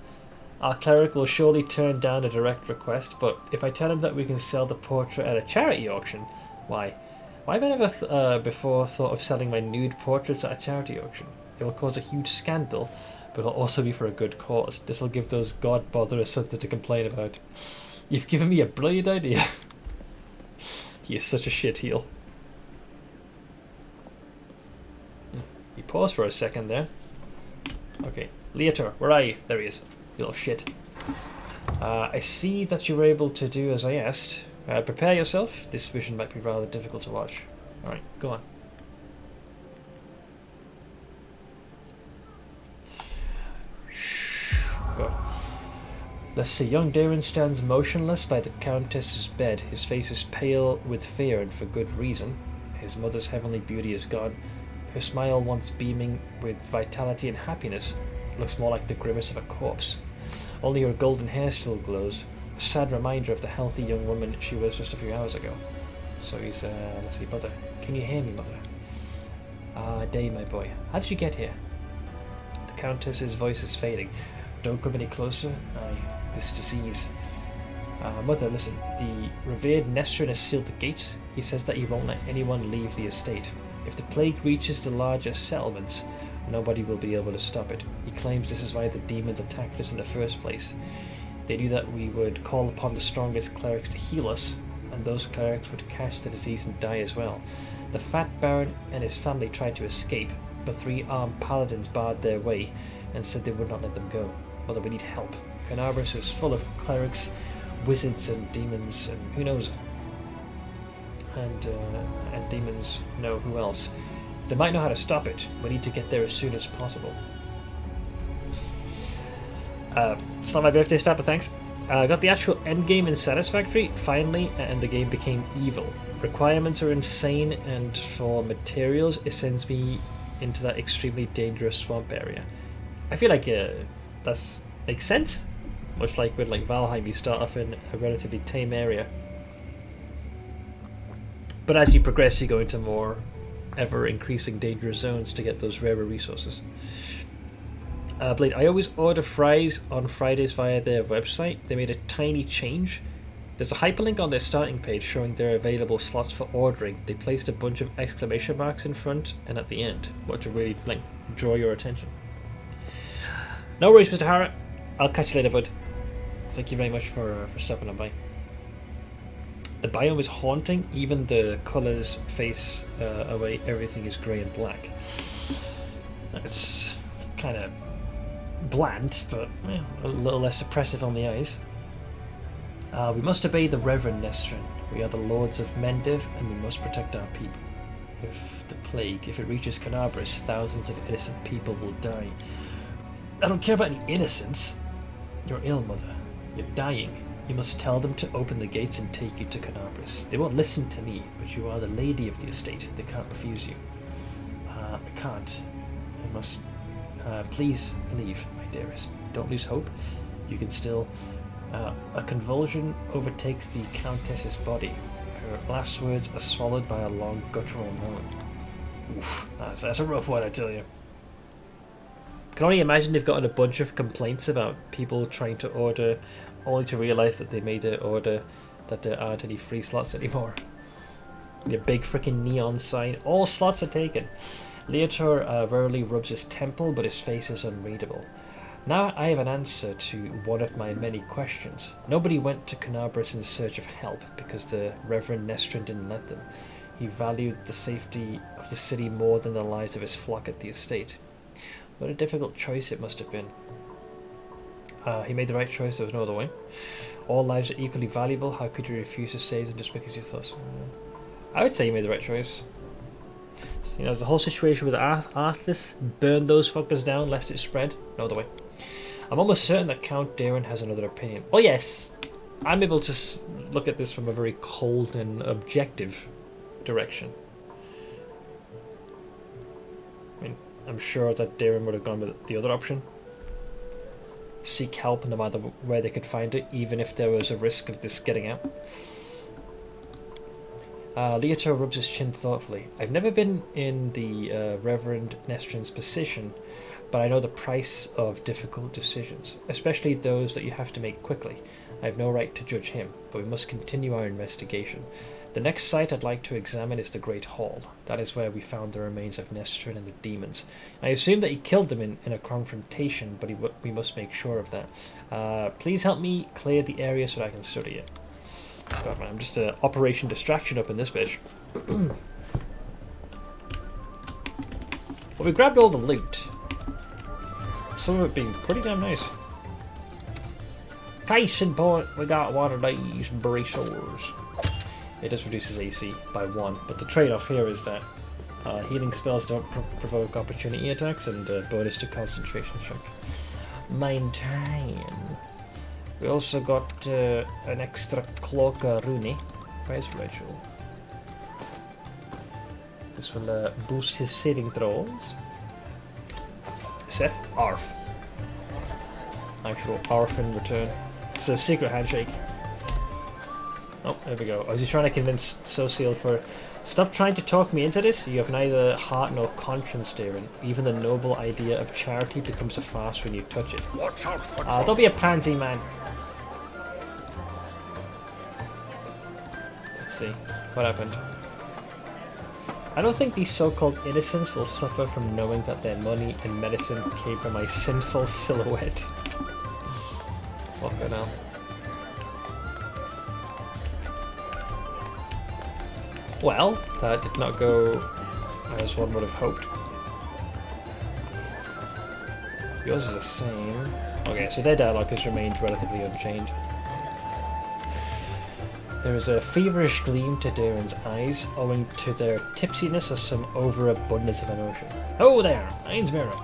Our cleric will surely turn down a direct request, but if I tell him that we can sell the portrait at a charity auction, why have I never before thought of selling my nude portraits at a charity auction? It will cause a huge scandal, but it'll also be for a good cause. This will give those god botherers something to complain about. You've given me a brilliant idea. He is such a shit heel. He paused for a second there. Okay, Leotor, where are you? There he is. You little shit. I see that you were able to do as I asked. Prepare yourself. This vision might be rather difficult to watch. Alright, go on. Go. Let's see. Young Darren stands motionless by the Countess's bed. His face is pale with fear, and for good reason. His mother's heavenly beauty is gone. Her smile, once beaming with vitality and happiness, looks more like the grimace of a corpse. Only her golden hair still glows, a sad reminder of the healthy young woman she was just a few hours ago. So he's, let's see, Mother. Can you hear me, Mother? Ah, Day, my boy. How did you get here? The Countess's voice is fading. Don't come any closer. This disease. Mother, listen. The revered Nestrin has sealed the gates. He says that he won't let anyone leave the estate. If the plague reaches the larger settlements, nobody will be able to stop it. He claims this is why the demons attacked us in the first place. They knew that we would call upon the strongest clerics to heal us, and those clerics would catch the disease and die as well. The Fat Baron and his family tried to escape, but 3 armed paladins barred their way and said they would not let them go. Mother, we need help. Canabras is full of clerics, wizards and demons, and who knows? And demons know who else. They might know how to stop it. We need to get there as soon as possible. It's not my birthday, Spat, but thanks. Got the actual endgame in Satisfactory, finally, and the game became evil. Requirements are insane, and for materials, it sends me into that extremely dangerous swamp area. I feel like that makes sense. Much like with Valheim, you start off in a relatively tame area. But as you progress, you go into more ever-increasing dangerous zones to get those rarer resources. Blade, I always order fries on Fridays via their website. They made a tiny change. There's a hyperlink on their starting page showing their available slots for ordering. They placed a bunch of exclamation marks in front and at the end, what to really draw your attention. No worries, Mr. Hara. I'll catch you later, bud. Thank you very much for stopping on by. The biome is haunting. Even the colours face away. Everything is grey and black. It's kind of bland, but a little less oppressive on the eyes. We must obey the Reverend Nestrin. We are the Lords of Mendiv, and we must protect our people. If it reaches Canabras, thousands of innocent people will die. I don't care about any innocence. You're ill, Mother. You're dying. You must tell them to open the gates and take you to Canabras. They won't listen to me, but you are the lady of the estate. They can't refuse you. I can't. I must. Please believe, my dearest. Don't lose hope. You can still. A convulsion overtakes the Countess's body. Her last words are swallowed by a long guttural moan. Oof, that's a rough one, I tell you. Can only imagine they've gotten a bunch of complaints about people trying to order, only to realise that they made an order that there aren't any free slots anymore. Your big freaking neon sign. All slots are taken. Leotor rarely rubs his temple, but his face is unreadable. Now I have an answer to one of my many questions. Nobody went to Canabras in search of help because the Reverend Nestrin didn't let them. He valued the safety of the city more than the lives of his flock at the estate. What a difficult choice it must have been. He made the right choice, there was no other way. All lives are equally valuable. How could you refuse to save them just because you thought so? I would say you made the right choice. You know, the whole situation with Arthas, burn those fuckers down lest it spread. No other way. I'm almost certain that Count Darren has another opinion. Oh yes, I'm able to look at this from a very cold and objective direction. I mean, I'm sure that Darren would have gone with the other option. Seek help no matter where they could find it, even if there was a risk of this getting out. Leotor rubs his chin thoughtfully. I've never been in the Reverend Nestrin's position, but I know the price of difficult decisions, especially those that you have to make quickly. I have no right to judge him, but we must continue our investigation. The next site I'd like to examine is the Great Hall. That is where we found the remains of Nestrin and the demons. I assume that he killed them in a confrontation, but we must make sure of that. Please help me clear the area so that I can study it. God, man, I'm just an Operation Distraction up in this bitch. Well, we grabbed all the loot. Some of it being pretty damn nice. Case in point, we got one of these bracers. It just reduces AC by 1, but the trade-off here is that healing spells don't provoke opportunity attacks and bonus to concentration check. Maintain. We also got an extra cloak Rooney. Where's Rachel? This will boost his saving throws. Seth, Arf. Actual Arf in return. It's a secret handshake. Oh, there we go. I was just trying to convince Social for... Stop trying to talk me into this. You have neither heart nor conscience, Darren. Even the noble idea of charity becomes a farce when you touch it. Watch out for Don't be a pansy, man. Let's see. What happened? I don't think these so-called innocents will suffer from knowing that their money and medicine came from my sinful silhouette. Fucking hell. Well, that did not go as one would have hoped. Yours is the same. Okay, so their dialogue has remained relatively unchanged. There is a feverish gleam to Darren's eyes, owing to their tipsiness or some overabundance of emotion. Oh there, Ein's mirror.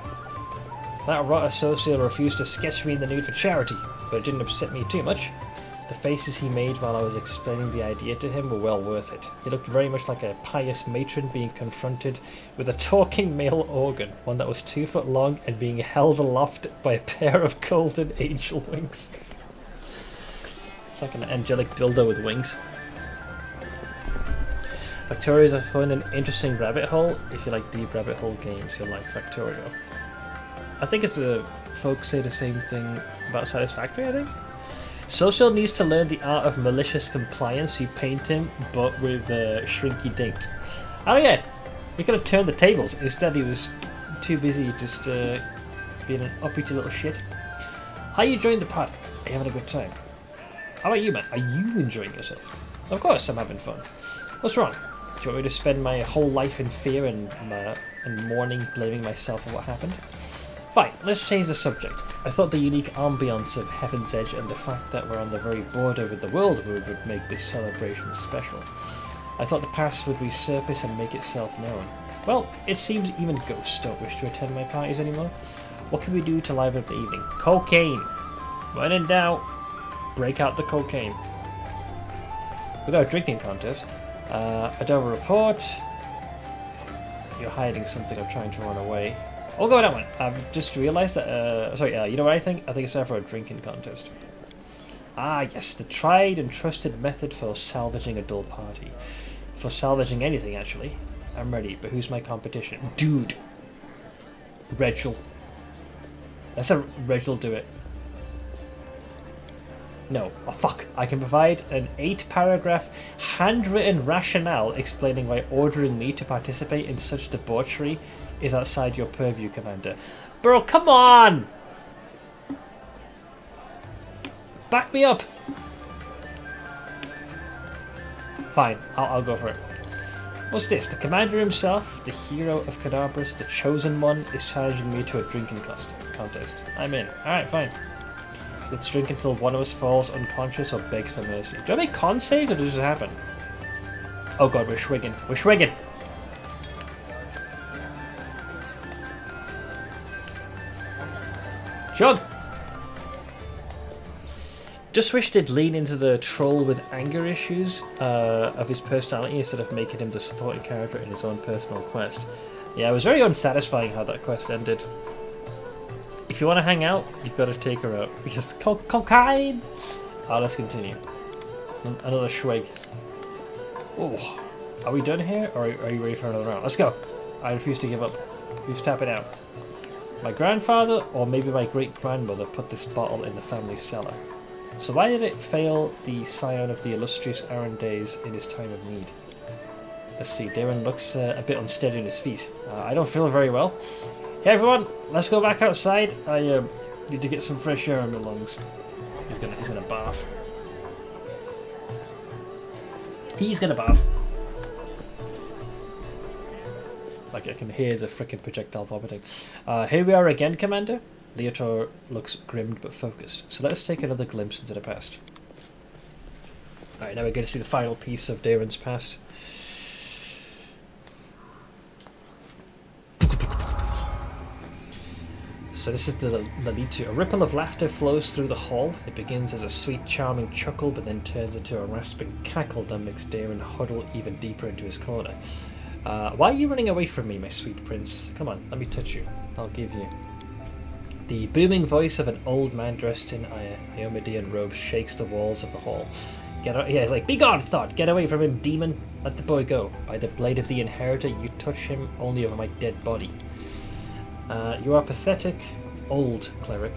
That rotter social refused to sketch me in the nude for charity, but it didn't upset me too much. The faces he made while I was explaining the idea to him were well worth it. He looked very much like a pious matron being confronted with a talking male organ, one that was 2 foot long and being held aloft by a pair of golden angel wings. It's like an angelic dildo with wings. Factorio is a fun and interesting rabbit hole. If you like deep rabbit hole games, you'll like Factorio. I think it's folks say the same thing about Satisfactory, I think. Social needs to learn the art of malicious compliance. You paint him, but with Shrinky Dink. Oh yeah, we could have turned the tables. Instead, he was too busy just being an uppity little shit. How you enjoying the party? Are you having a good time? How about you, man? Are you enjoying yourself? Of course, I'm having fun. What's wrong? Do you want me to spend my whole life in fear and mourning, blaming myself for what happened? Fine, let's change the subject. I thought the unique ambience of Heaven's Edge and the fact that we're on the very border with the world would make this celebration special. I thought the past would resurface and make itself known. Well, it seems even ghosts don't wish to attend my parties anymore. What can we do to liven up the evening? Cocaine! When in doubt, break out the cocaine. We got a drinking contest. I don't report. You're hiding something. I'm trying to run away. I'll go with that one. I've just realised that... you know what I think? I think it's time for a drinking contest. Ah, yes, the tried and trusted method for salvaging a dull party. For salvaging anything, actually. I'm ready, but who's my competition? Dude! Rachel. Let's have Rachel do it. No. Oh, fuck. I can provide an 8-paragraph handwritten rationale explaining why ordering me to participate in such debauchery is outside your purview, Commander. Bro, come on! Back me up! Fine, I'll go for it. What's this? The Commander himself, the hero of Cadabras, the chosen one, is challenging me to a drinking contest. I'm in. Alright, fine. Let's drink until one of us falls unconscious or begs for mercy. Do I make con saves or does this happen? Oh god, we're schwigging. We're schwigging! Chug! Just wish they'd lean into the troll with anger issues of his personality instead of making him the supporting character in his own personal quest. Yeah, it was very unsatisfying how that quest ended. If you want to hang out, you've got to take her out. Because cocaine! Let's continue. Another swig. Oh, are we done here? Or are you ready for another round? Let's go. I refuse to give up. Who's tapping out? My grandfather, or maybe my great-grandmother, put this bottle in the family cellar. So why did it fail the scion of the illustrious Arandaze in his time of need? Let's see, Darren looks a bit unsteady on his feet. I don't feel very well. Hey everyone, let's go back outside. I need to get some fresh air in my lungs. He's gonna barf. He's gonna barf. Like I can hear the frickin' projectile vomiting. Here we are again, Commander. Leotor looks grim but focused. So let's take another glimpse into the past. Alright, now we're going to see the final piece of Darren's past. So this is the lead to. A ripple of laughter flows through the hall. It begins as a sweet, charming chuckle, but then turns into a rasping cackle that makes Darren huddle even deeper into his corner. Why are you running away from me, my sweet prince? Come on, let me touch you. I'll give you. The booming voice of an old man dressed in Iomedean robes shakes the walls of the hall. Get out! Yeah, it's like, begone, thought! Get away from him, demon! Let the boy go. By the blade of the inheritor, you touch him only over my dead body. You are pathetic, old cleric.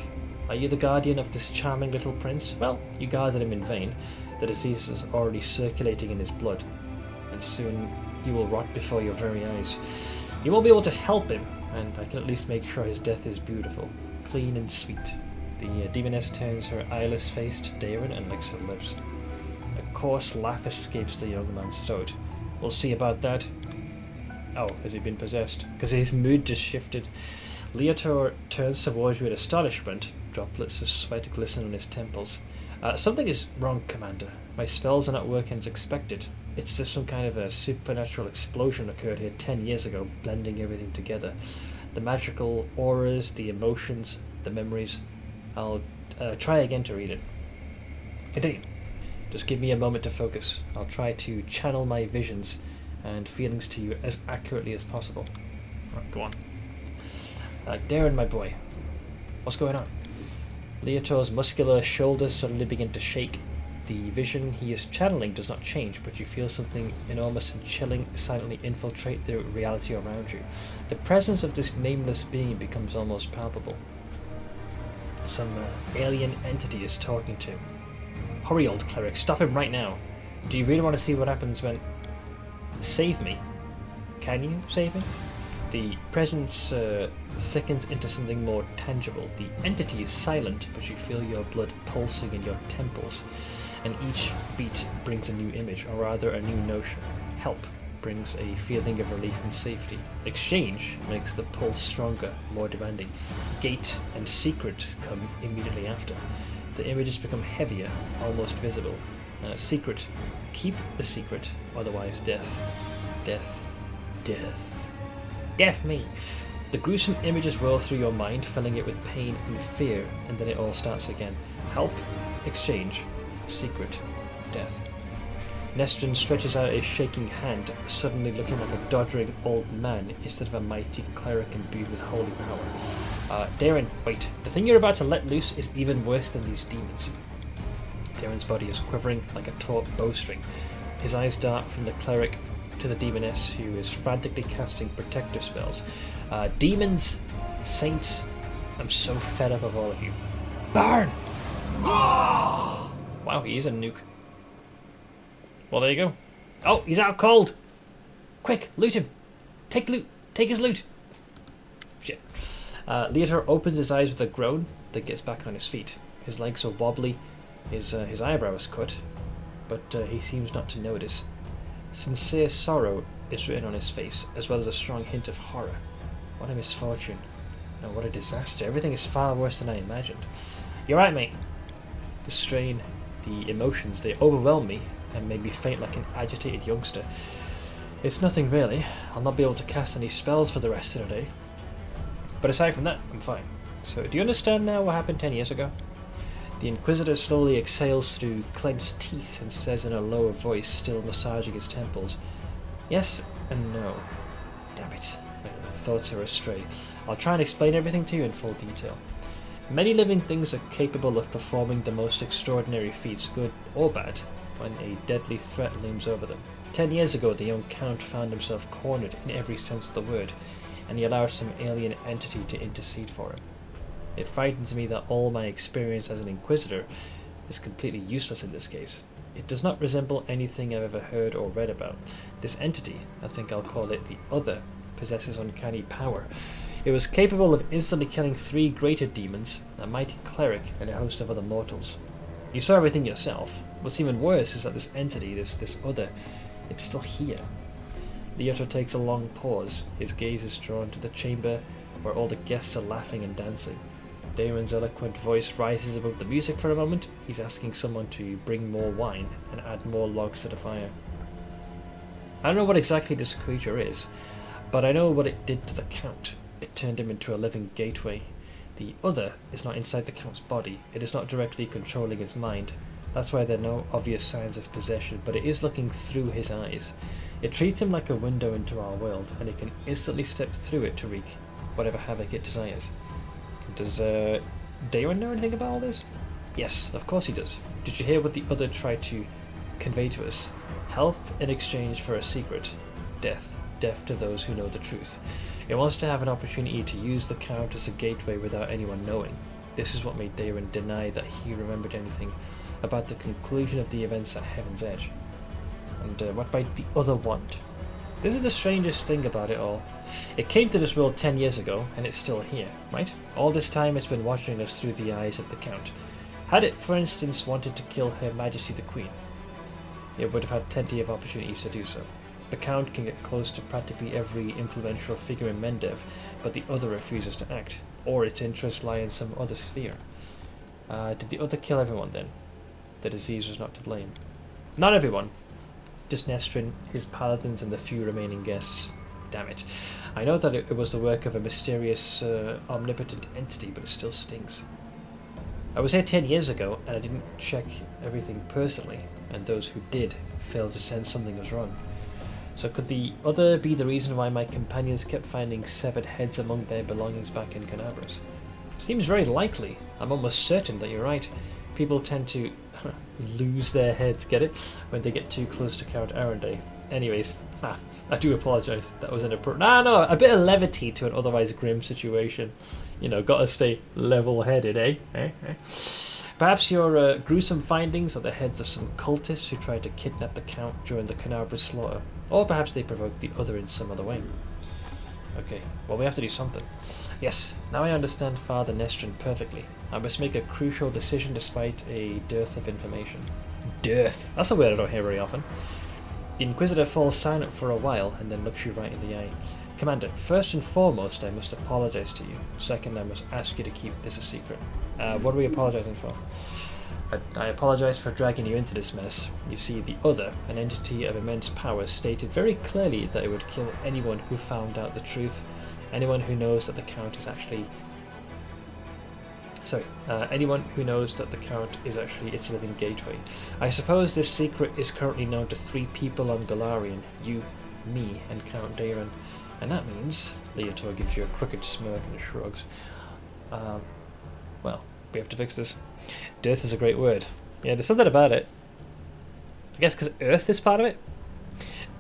Are you the guardian of this charming little prince? Well, you guarded him in vain. The disease is already circulating in his blood, and soon he will rot before your very eyes. You won't be able to help him, and I can at least make sure his death is beautiful, clean and sweet. The demoness turns her eyeless face to Darren and licks her lips. A coarse laugh escapes the young man's throat. We'll see about that. Oh, has he been possessed? Because his mood just shifted. Leotor turns towards you in astonishment. Droplets of sweat glisten on his temples. Something is wrong, Commander. My spells are not working as expected. It's just some kind of a supernatural explosion occurred here 10 years ago, blending everything together. The magical auras, the emotions, the memories. I'll try again to read it. Continue. Just give me a moment to focus. I'll try to channel my visions and feelings to you as accurately as possible. Right, go on. Darren, my boy. What's going on? Leotor's muscular shoulders suddenly begin to shake. The vision he is channeling does not change, but you feel something enormous and chilling silently infiltrate the reality around you. The presence of this nameless being becomes almost palpable. Some alien entity is talking to him. Hurry, old cleric, stop him right now. Do you really want to see what happens when... Save me? Can you save him? The presence thickens into something more tangible. The entity is silent, but you feel your blood pulsing in your temples, and each beat brings a new image, or rather a new notion. Help brings a feeling of relief and safety. Exchange makes the pulse stronger, more demanding. Gate and secret come immediately after. The images become heavier, almost visible. Secret. Keep the secret, otherwise death. Death. Death. Death me! The gruesome images whirl through your mind, filling it with pain and fear, and then it all starts again. Help, exchange, secret, death. Nestrin stretches out a shaking hand, suddenly looking like a doddering old man instead of a mighty cleric imbued with holy power. Darren, wait. The thing you're about to let loose is even worse than these demons. Darren's body is quivering like a taut bowstring. His eyes dart from the cleric to the demoness, who is frantically casting protector spells. Demons, saints, I'm so fed up of all of you. Burn! Wow, he is a nuke. Well, there you go. Oh, he's out cold! Quick, loot him! Take loot! Take his loot! Shit. Leotor opens his eyes with a groan, then gets back on his feet. His legs are wobbly, his eyebrow is cut, but he seems not to notice. Sincere sorrow is written on his face, as well as a strong hint of horror. What a misfortune. And what a disaster. Everything is far worse than I imagined. You're right, mate. The strain, the emotions, they overwhelm me and make me faint like an agitated youngster. It's nothing really. I'll not be able to cast any spells for the rest of the day. But aside from that, I'm fine. So, do you understand now what happened 10 years ago? The Inquisitor slowly exhales through clenched teeth and says in a lower voice, still massaging his temples, yes and no. Damn it. My thoughts are astray. I'll try and explain everything to you in full detail. Many living things are capable of performing the most extraordinary feats, good or bad, when a deadly threat looms over them. 10 years ago, the young Count found himself cornered in every sense of the word, and he allowed some alien entity to intercede for him. It frightens me that all my experience as an Inquisitor is completely useless in this case. It does not resemble anything I've ever heard or read about. This entity, I think I'll call it the Other, possesses uncanny power. It was capable of instantly killing 3 greater demons, a mighty cleric, and a host of other mortals. You saw everything yourself. What's even worse is that this entity, this Other, it's still here. Leotor takes a long pause. His gaze is drawn to the chamber where all the guests are laughing and dancing. Damon's eloquent voice rises above the music for a moment. He's asking someone to bring more wine and add more logs to the fire. I don't know what exactly this creature is, but I know what it did to the Count. It turned him into a living gateway. The other is not inside the Count's body. It is not directly controlling his mind. That's why there are no obvious signs of possession, but it is looking through his eyes. It treats him like a window into our world, and it can instantly step through it to wreak whatever havoc it desires. Does Daewon know anything about all this? Yes, of course he does. Did you hear what the other tried to convey to us? Help in exchange for a secret. Death. Death to those who know the truth. It wants to have an opportunity to use the Count as a gateway without anyone knowing. This is what made Daewon deny that he remembered anything about the conclusion of the events at Heaven's Edge. And what might the other want? This is the strangest thing about it all. It came to this world 10 years ago, and it's still here, right? All this time it's been watching us through the eyes of the Count. Had it, for instance, wanted to kill Her Majesty the Queen, it would have had plenty of opportunities to do so. The Count can get close to practically every influential figure in Mendev, but the other refuses to act, or its interests lie in some other sphere. Did the other kill everyone then? The disease was not to blame. Not everyone. Just Nestrin, his paladins, and the few remaining guests. Damn it. I know that it was the work of a mysterious, omnipotent entity, but it still stings. I was here 10 years ago, and I didn't check everything personally, and those who did failed to sense something was wrong. So could the other be the reason why my companions kept finding severed heads among their belongings back in Canabras? Seems very likely. I'm almost certain that you're right. People tend to lose their heads, get it? When they get too close to Count Arenday. Anyways, I do apologise. That was inappropriate. No, a bit of levity to an otherwise grim situation. You know, gotta stay level-headed, eh? Perhaps your gruesome findings are the heads of some cultists who tried to kidnap the Count during the Canabras slaughter. Or perhaps they provoked the other in some other way. Okay, well, we have to do something. Yes, now I understand Father Nestrin perfectly. I must make a crucial decision despite a dearth of information. Dearth? That's a word I don't hear very often. The Inquisitor falls silent for a while and then looks you right in the eye. Commander, first and foremost, I must apologise to you. Second, I must ask you to keep this a secret. What are we apologising for? I apologise for dragging you into this mess. You see, the other, an entity of immense power, stated very clearly that it would kill anyone who found out the truth. Anyone who knows that the Count is actually... anyone who knows that the Count is actually its living gateway. I suppose this secret is currently known to 3 people on Galarian. You, me, and Count Daron. And that means... Leotor gives you a crooked smirk and shrugs. Well, we have to fix this. Dearth is a great word. Yeah, there's something about it. I guess because Earth is part of it?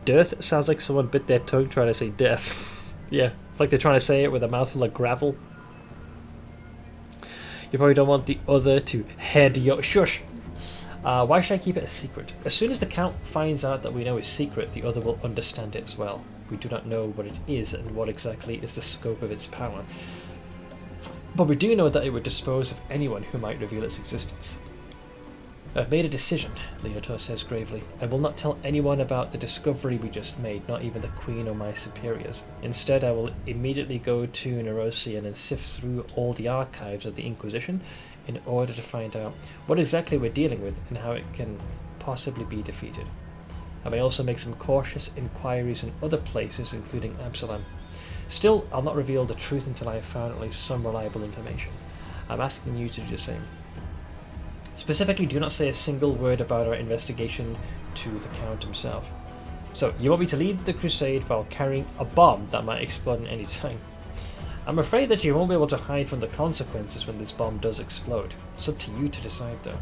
Dearth sounds like someone bit their tongue trying to say death. Yeah, it's like they're trying to say it with a mouthful of gravel. You probably don't want the other to head your... Shush! Why should I keep it a secret? As soon as the Count finds out that we know it's secret, the other will understand it as well. We do not know what it is and what exactly is the scope of its power. But we do know that it would dispose of anyone who might reveal its existence. I've made a decision, Leotor says gravely. I will not tell anyone about the discovery we just made, not even the Queen or my superiors. Instead, I will immediately go to Nerosian and sift through all the archives of the Inquisition in order to find out what exactly we're dealing with and how it can possibly be defeated. I may also make some cautious inquiries in other places, including Absalom. Still, I'll not reveal the truth until I have found at least some reliable information. I'm asking you to do the same. Specifically, do not say a single word about our investigation to the Count himself. So, you want me to lead the crusade while carrying a bomb that might explode at any time? I'm afraid that you won't be able to hide from the consequences when this bomb does explode. It's up to you to decide, though.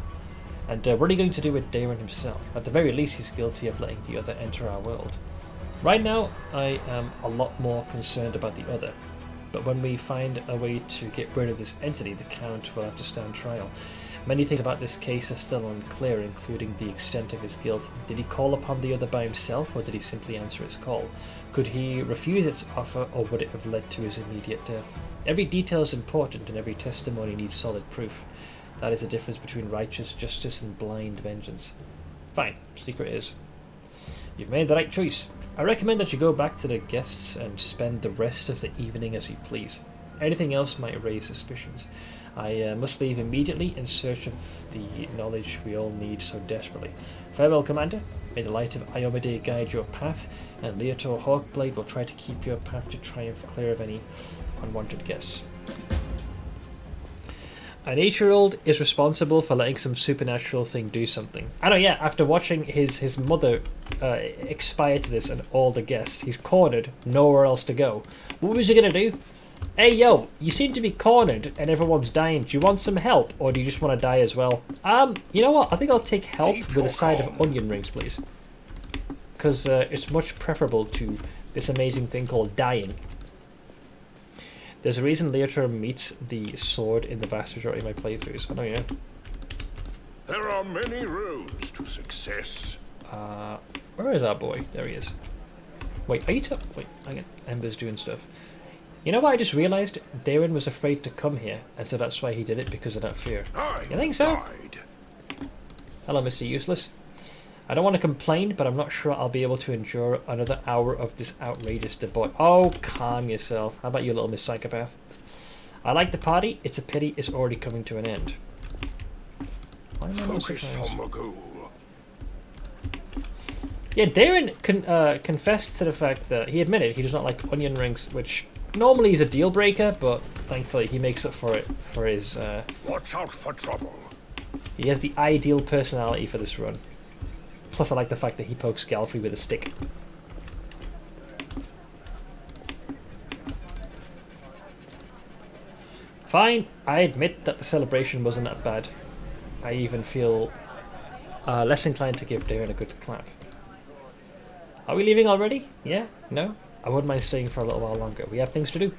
And what are you going to do with Daron himself? At the very least, he's guilty of letting the other enter our world. Right now, I am a lot more concerned about the other. But when we find a way to get rid of this entity, the Count will have to stand trial. Many things about this case are still unclear, including the extent of his guilt. Did he call upon the other by himself, or did he simply answer its call? Could he refuse its offer, or would it have led to his immediate death? Every detail is important, and every testimony needs solid proof. That is the difference between righteous justice and blind vengeance. Fine, secret is. You've made the right choice. I recommend that you go back to the guests and spend the rest of the evening as you please. Anything else might raise suspicions. I must leave immediately in search of the knowledge we all need so desperately. Farewell, Commander. May the light of Iomade guide your path, and Leotor Hawkblade will try to keep your path to triumph clear of any unwanted guests. An 8-year-old is responsible for letting some supernatural thing do something. I know, yeah, after watching his mother expire to this and all the guests, he's cornered, nowhere else to go. What was he going to do? Hey, yo, you seem to be cornered and everyone's dying. Do you want some help, or do you just want to die as well? You know what? I think I'll take help with a side of onion rings, please. Because it's much preferable to this amazing thing called dying. There's a reason Leotar meets the sword in the vast majority of my playthroughs. I know, yeah. There are many roads to success. Where is our boy? There he is. Wait, are you wait, hang on. Ember's doing stuff. You know what I just realised? Darren was afraid to come here, and so that's why he did it, because of that fear. You think so? Died. Hello, Mr. Useless. I don't want to complain, but I'm not sure I'll be able to endure another hour of this outrageous debauch. Oh, calm yourself. How about you, little Miss Psychopath? I like the party. It's a pity it's already coming to an end. Why am I not Focus surprised? on the goal. Yeah, Darren confessed to the fact that he admitted he does not like onion rings, which normally is a deal breaker, but thankfully he makes up for it for his... Watch out for trouble. He has the ideal personality for this run. Plus I like the fact that he pokes Galfrey with a stick. Fine, I admit that the celebration wasn't that bad. I even feel less inclined to give Darren a good clap. Are we leaving already? Yeah? No? I wouldn't mind staying for a little while longer. We have things to do.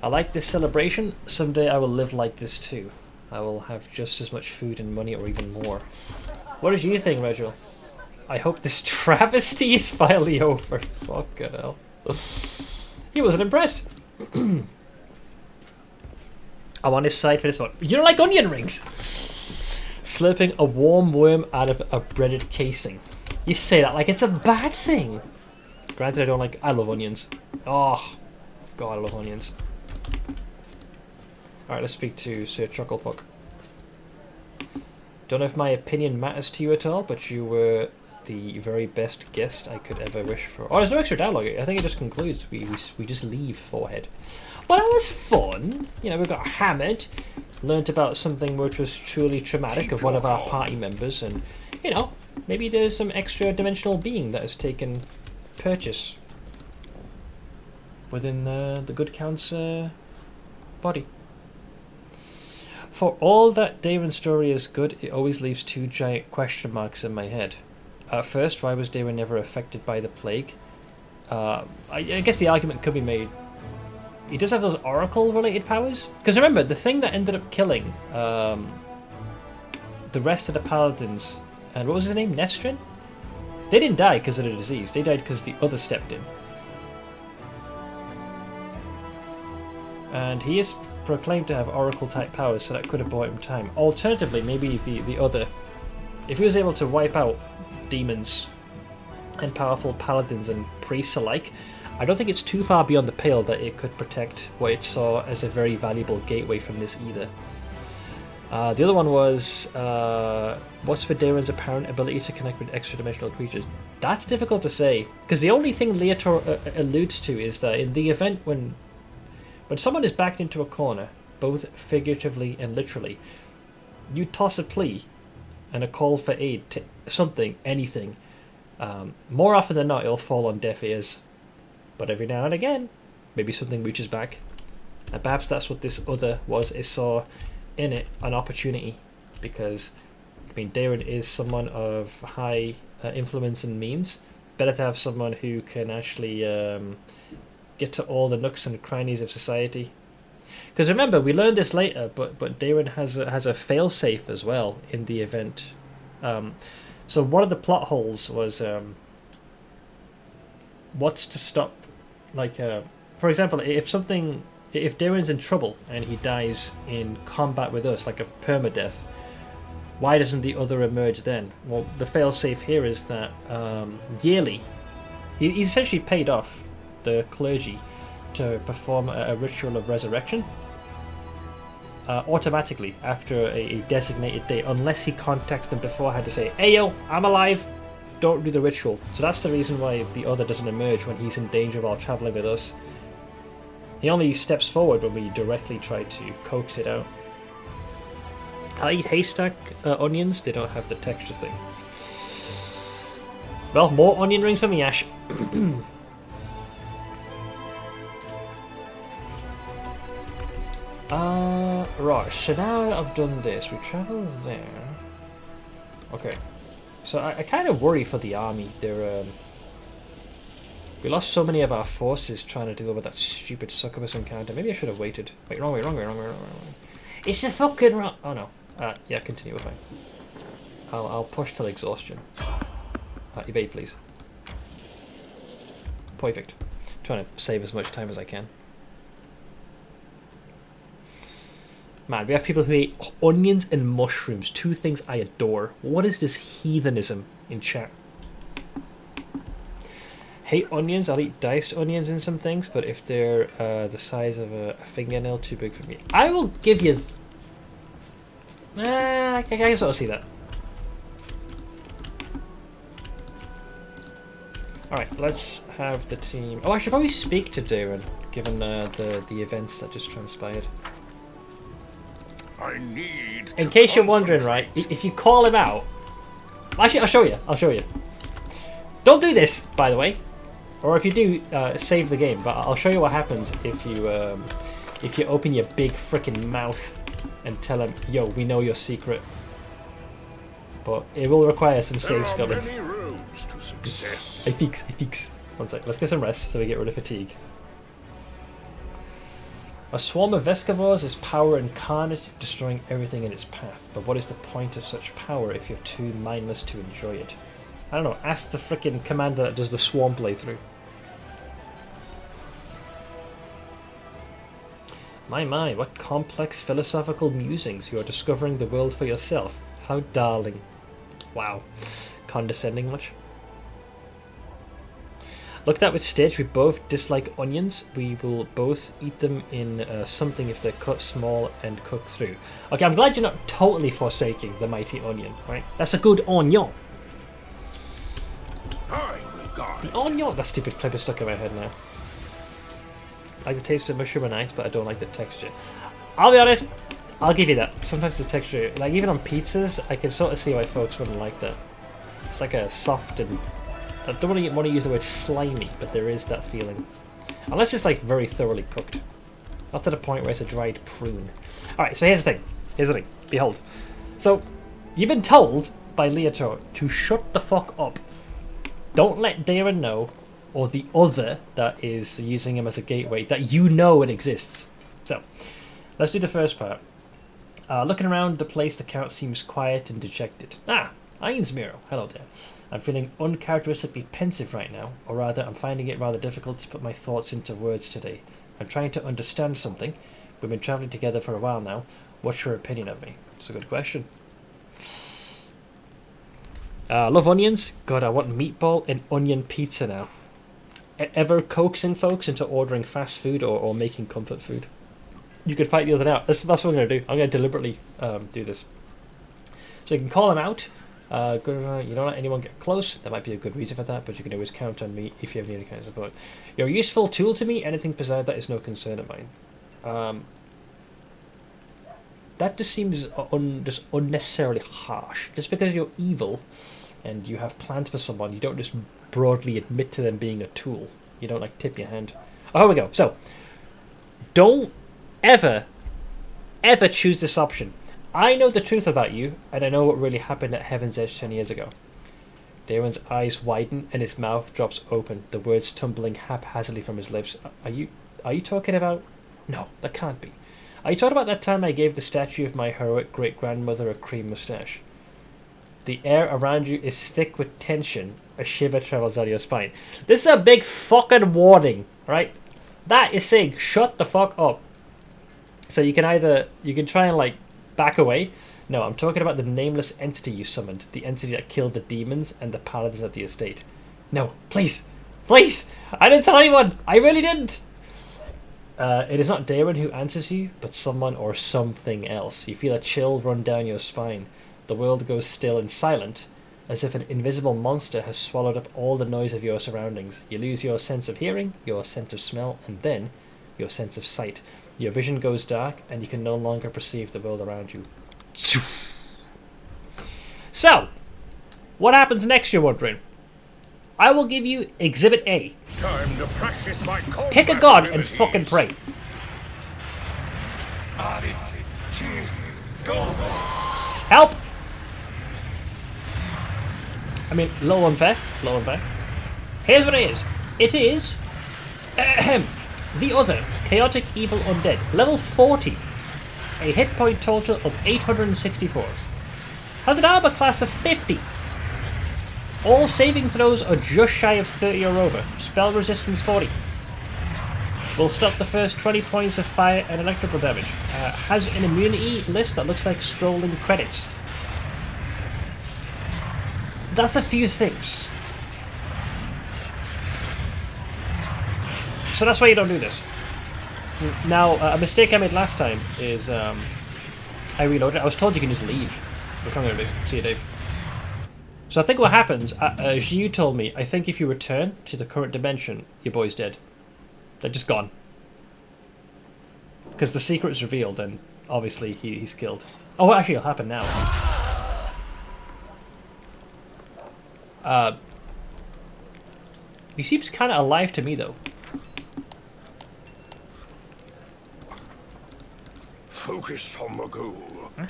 I like this celebration. Someday I will live like this too. I will have just as much food and money, or even more. What did you think, Reginald? I hope this travesty is finally over. Fucking hell. He wasn't impressed. I'm on his side for this one. You don't like onion rings? Slurping a warm worm out of a breaded casing. You say that like it's a bad thing. Granted, I love onions. Oh, God, I love onions. Alright, let's speak to Sir Chucklefuck. Don't know if my opinion matters to you at all, but you were the very best guest I could ever wish for. Oh, there's no extra dialogue. I think it just concludes. We just leave Forehead. Well, that was fun. You know, we got hammered, learnt about something which was truly traumatic of one of our party members, and, you know, maybe there's some extra dimensional being that has taken purchase within the good count's body. For all that Darren's story is good, it always leaves two giant question marks in my head. First, why was Darren never affected by the plague? I guess the argument could be made. He does have those oracle-related powers. Because remember, the thing that ended up killing the rest of the paladins, and what was his name? Nestrin? They didn't die because of the disease. They died because the other stepped in. And he is proclaimed to have oracle-type powers, so that could have bought him time. Alternatively, maybe the other... If he was able to wipe out demons and powerful paladins and priests alike, I don't think it's too far beyond the pale that it could protect what it saw as a very valuable gateway from this either. The other one was, what's with Darren's apparent ability to connect with extra-dimensional creatures? That's difficult to say, because the only thing Leotar alludes to is that in the event when someone is backed into a corner, both figuratively and literally, you toss a plea and a call for aid to something, anything. More often than not, it'll fall on deaf ears. But every now and again, maybe something reaches back. And perhaps that's what this other was. It saw in it an opportunity. Because, I mean, Darren is someone of high influence and means. Better to have someone who can actually get to all the nooks and crannies of society. Because remember, we learned this later, but Darren has a failsafe as well in the event. So one of the plot holes was what's to stop, like, for example, if Darren's in trouble and he dies in combat with us, like a permadeath, why doesn't the other emerge then? Well, the failsafe here is that yearly, he's essentially paid off the clergy to perform a ritual of resurrection automatically after a designated date, unless he contacts them beforehand to say, hey yo, I'm alive, don't do the ritual. So that's the reason why the other doesn't emerge when he's in danger while travelling with us. He only steps forward when we directly try to coax it out. I eat haystack onions, they don't have the texture thing. Well, more onion rings for me, Ash. Right, so now that I've done this, we travel there. Okay. So I kind of worry for the army. They're, we lost so many of our forces trying to deal with that stupid succubus encounter. Maybe I should have waited. Wait, wrong way. It's the fucking wrong... Oh no. Yeah, continue, we're fine. I'll push till exhaustion. Evade, please. Perfect. Trying to save as much time as I can. Man, we have people who eat onions and mushrooms. Two things I adore. What is this heathenism in chat? Hate onions. I'll eat diced onions in some things, but if they're the size of a fingernail, too big for me. I will give you... I can sort of see that. Alright, let's have the team... Oh, I should probably speak to Darren, given the events that just transpired. I need. In case you're wondering, right, if you call him out... Actually, I'll show you. Don't do this, by the way. Or if you do, save the game. But I'll show you what happens if you open your big freaking mouth and tell him, yo, we know your secret. But it will require some save scumming. I fix. One sec, let's get some rest so we get rid of fatigue. A swarm of Vescavors is power incarnate, destroying everything in its path. But what is the point of such power if you're too mindless to enjoy it? I don't know, ask the frickin' commander that does the swarm playthrough. My, what complex philosophical musings. You are discovering the world for yourself. How darling. Wow. Condescending much? Looked at with Stitch, we both dislike onions. We will both eat them in something if they're cut small and cooked through. Okay, I'm glad you're not totally forsaking the mighty onion, right? That's a good onion. The onion! That stupid clip is stuck in my head now. I like the taste of mushroom and ice, but I don't like the texture. I'll be honest, I'll give you that. Sometimes the texture, like even on pizzas, I can sort of see why folks wouldn't like that. It's like a soft and... I don't want to use the word slimy, but there is that feeling. Unless it's like very thoroughly cooked. Not to the point where it's a dried prune. Alright, so here's the thing. Behold. So, you've been told by Leotor to shut the fuck up. Don't let Darren know, or the other that is using him as a gateway, that you know it exists. So, let's do the first part. Looking around the place, the count seems quiet and dejected. Ah, Iron's Mirror. Hello there. I'm feeling uncharacteristically pensive right now, or rather, I'm finding it rather difficult to put my thoughts into words today. I'm trying to understand something. We've been travelling together for a while now. What's your opinion of me? It's a good question. Love onions? God, I want meatball and onion pizza now. Ever coaxing folks into ordering fast food or making comfort food? You could fight the other out. That's what I'm going to do. I'm going to deliberately do this. So you can call him out. You don't let anyone get close. There might be a good reason for that, but you can always count on me if you have any kind of support. You're a useful tool to me. Anything beside that is no concern of mine. That just seems just unnecessarily harsh. Just because you're evil and you have plans for someone, you don't just broadly admit to them being a tool. You don't like tip your hand. Oh, here we go. So, don't ever choose this option. I know the truth about you, and I know what really happened at Heaven's Edge 10 years ago. Darren's eyes widen and his mouth drops open, the words tumbling haphazardly from his lips. Are you talking about... No, that can't be. Are you talking about that time I gave the statue of my heroic great-grandmother a cream moustache? The air around you is thick with tension. A shiver travels down your spine. This is a big fucking warning, right? That is saying, shut the fuck up. So you can try and like back away. No, I'm talking about the nameless entity you summoned. The entity that killed the demons and the paladins at the estate. No, please. Please! I didn't tell anyone! I really didn't! It is not Darren who answers you, but someone or something else. You feel a chill run down your spine. The world goes still and silent, as if an invisible monster has swallowed up all the noise of your surroundings. You lose your sense of hearing, your sense of smell, and then your sense of sight. Your vision goes dark, and you can no longer perceive the world around you. So, what happens next, you're wondering? I will give you Exhibit A. Time to practice my combat Pick a god and abilities. fucking pray. Help! I mean, low unfair. Low unfair. Here's what it is. It is... the other Chaotic Evil Undead. Level 40. A hit point total of 864. Has an armor class of 50. All saving throws are just shy of 30 or over. Spell resistance 40. Will stop the first 20 points of fire and electrical damage. Has an immunity list that looks like scrolling credits. That's a few things. So that's why you don't do this. Now, a mistake I made last time is I reloaded. I was told you can just leave. Which I'm going to do. See you, Dave. So I think what happens, as you told me, I think if you return to the current dimension, your boy's dead. They're just gone. Because the secret is revealed, and obviously he's killed. Oh, actually, it'll happen now. He seems kind of alive to me, though. Focus on the goal. Huh?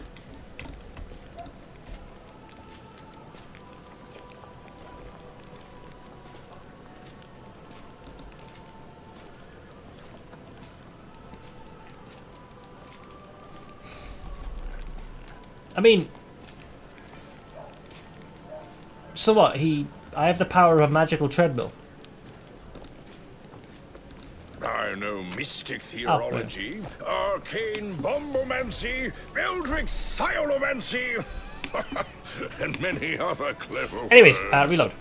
I mean, so what? I have the power of a magical treadmill. I know mystic theology, arcane bombomancy, eldritch sciomancy, and many other clever Anyways, words. reload.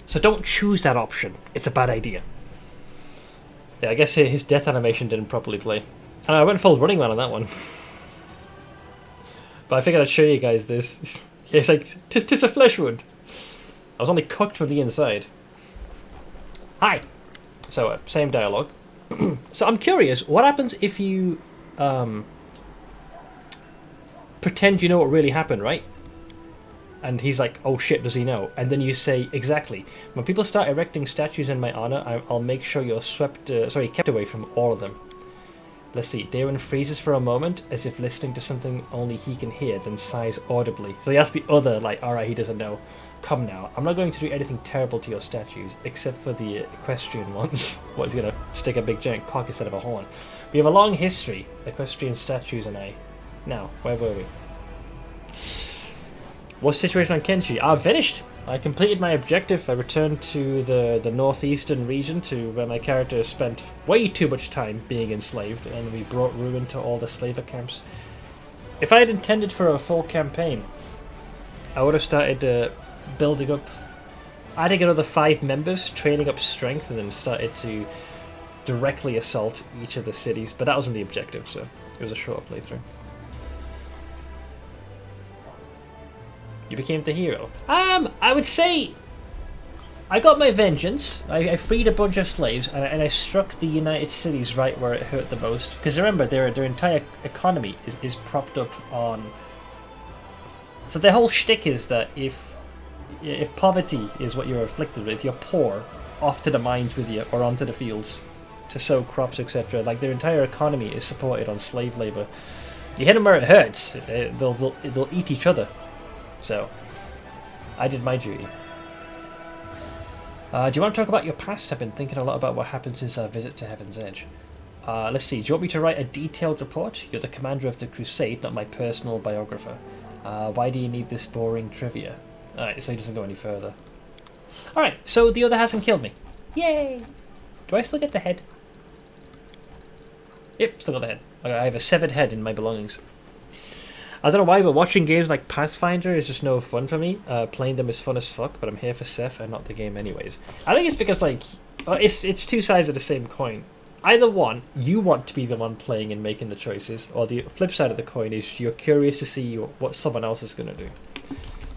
So don't choose that option. It's a bad idea. Yeah, I guess his death animation didn't properly play. And I went full running man on that one. But I figured I'd show you guys this. Yeah, it's like, tis a flesh wound. I was only cooked from the inside. Hi! So, same dialogue. So I'm curious, what happens if you pretend you know what really happened, right? And he's like, oh shit, does he know? And then you say, exactly. When people start erecting statues in my honor, I'll make sure you're kept away from all of them. Let's see, Darren freezes for a moment, as if listening to something only he can hear, then sighs audibly. So he asks the other, like, alright, he doesn't know. Come now, I'm not going to do anything terrible to your statues, except for the equestrian ones. What, he's gonna stick a big giant cock instead of a horn? We have a long history, equestrian statues and I. Now, where were we? What's the situation on Kenshi? I'm finished! I completed my objective. I returned to the northeastern region to where my character spent way too much time being enslaved, and we brought ruin to all the slaver camps. If I had intended for a full campaign, I would have started building up, adding another 5 members, training up strength, and then started to directly assault each of the cities, but that wasn't the objective, so it was a shorter playthrough. You became the hero. I would say I got my vengeance. I freed a bunch of slaves, and I struck the United Cities right where it hurt the most. Because remember, their entire economy is propped up on. So their whole shtick is that if poverty is what you're afflicted with, if you're poor, off to the mines with you or onto the fields to sow crops, etc. Like their entire economy is supported on slave labor. You hit them where it hurts, they'll eat each other. So, I did my duty. Do you want to talk about your past? I've been thinking a lot about what happened since our visit to Heaven's Edge. Let's see, do you want me to write a detailed report? You're the commander of the Crusade, not my personal biographer. Why do you need this boring trivia? Alright, so he doesn't go any further. Alright, so the other hasn't killed me. Yay! Do I still get the head? Yep, still got the head. Okay, I have a severed head in my belongings. I don't know why, but watching games like Pathfinder is just no fun for me. Playing them is fun as fuck, but I'm here for Seth and not the game anyways. I think it's because, like, it's two sides of the same coin. Either one, you want to be the one playing and making the choices, or the flip side of the coin is you're curious to see what someone else is going to do.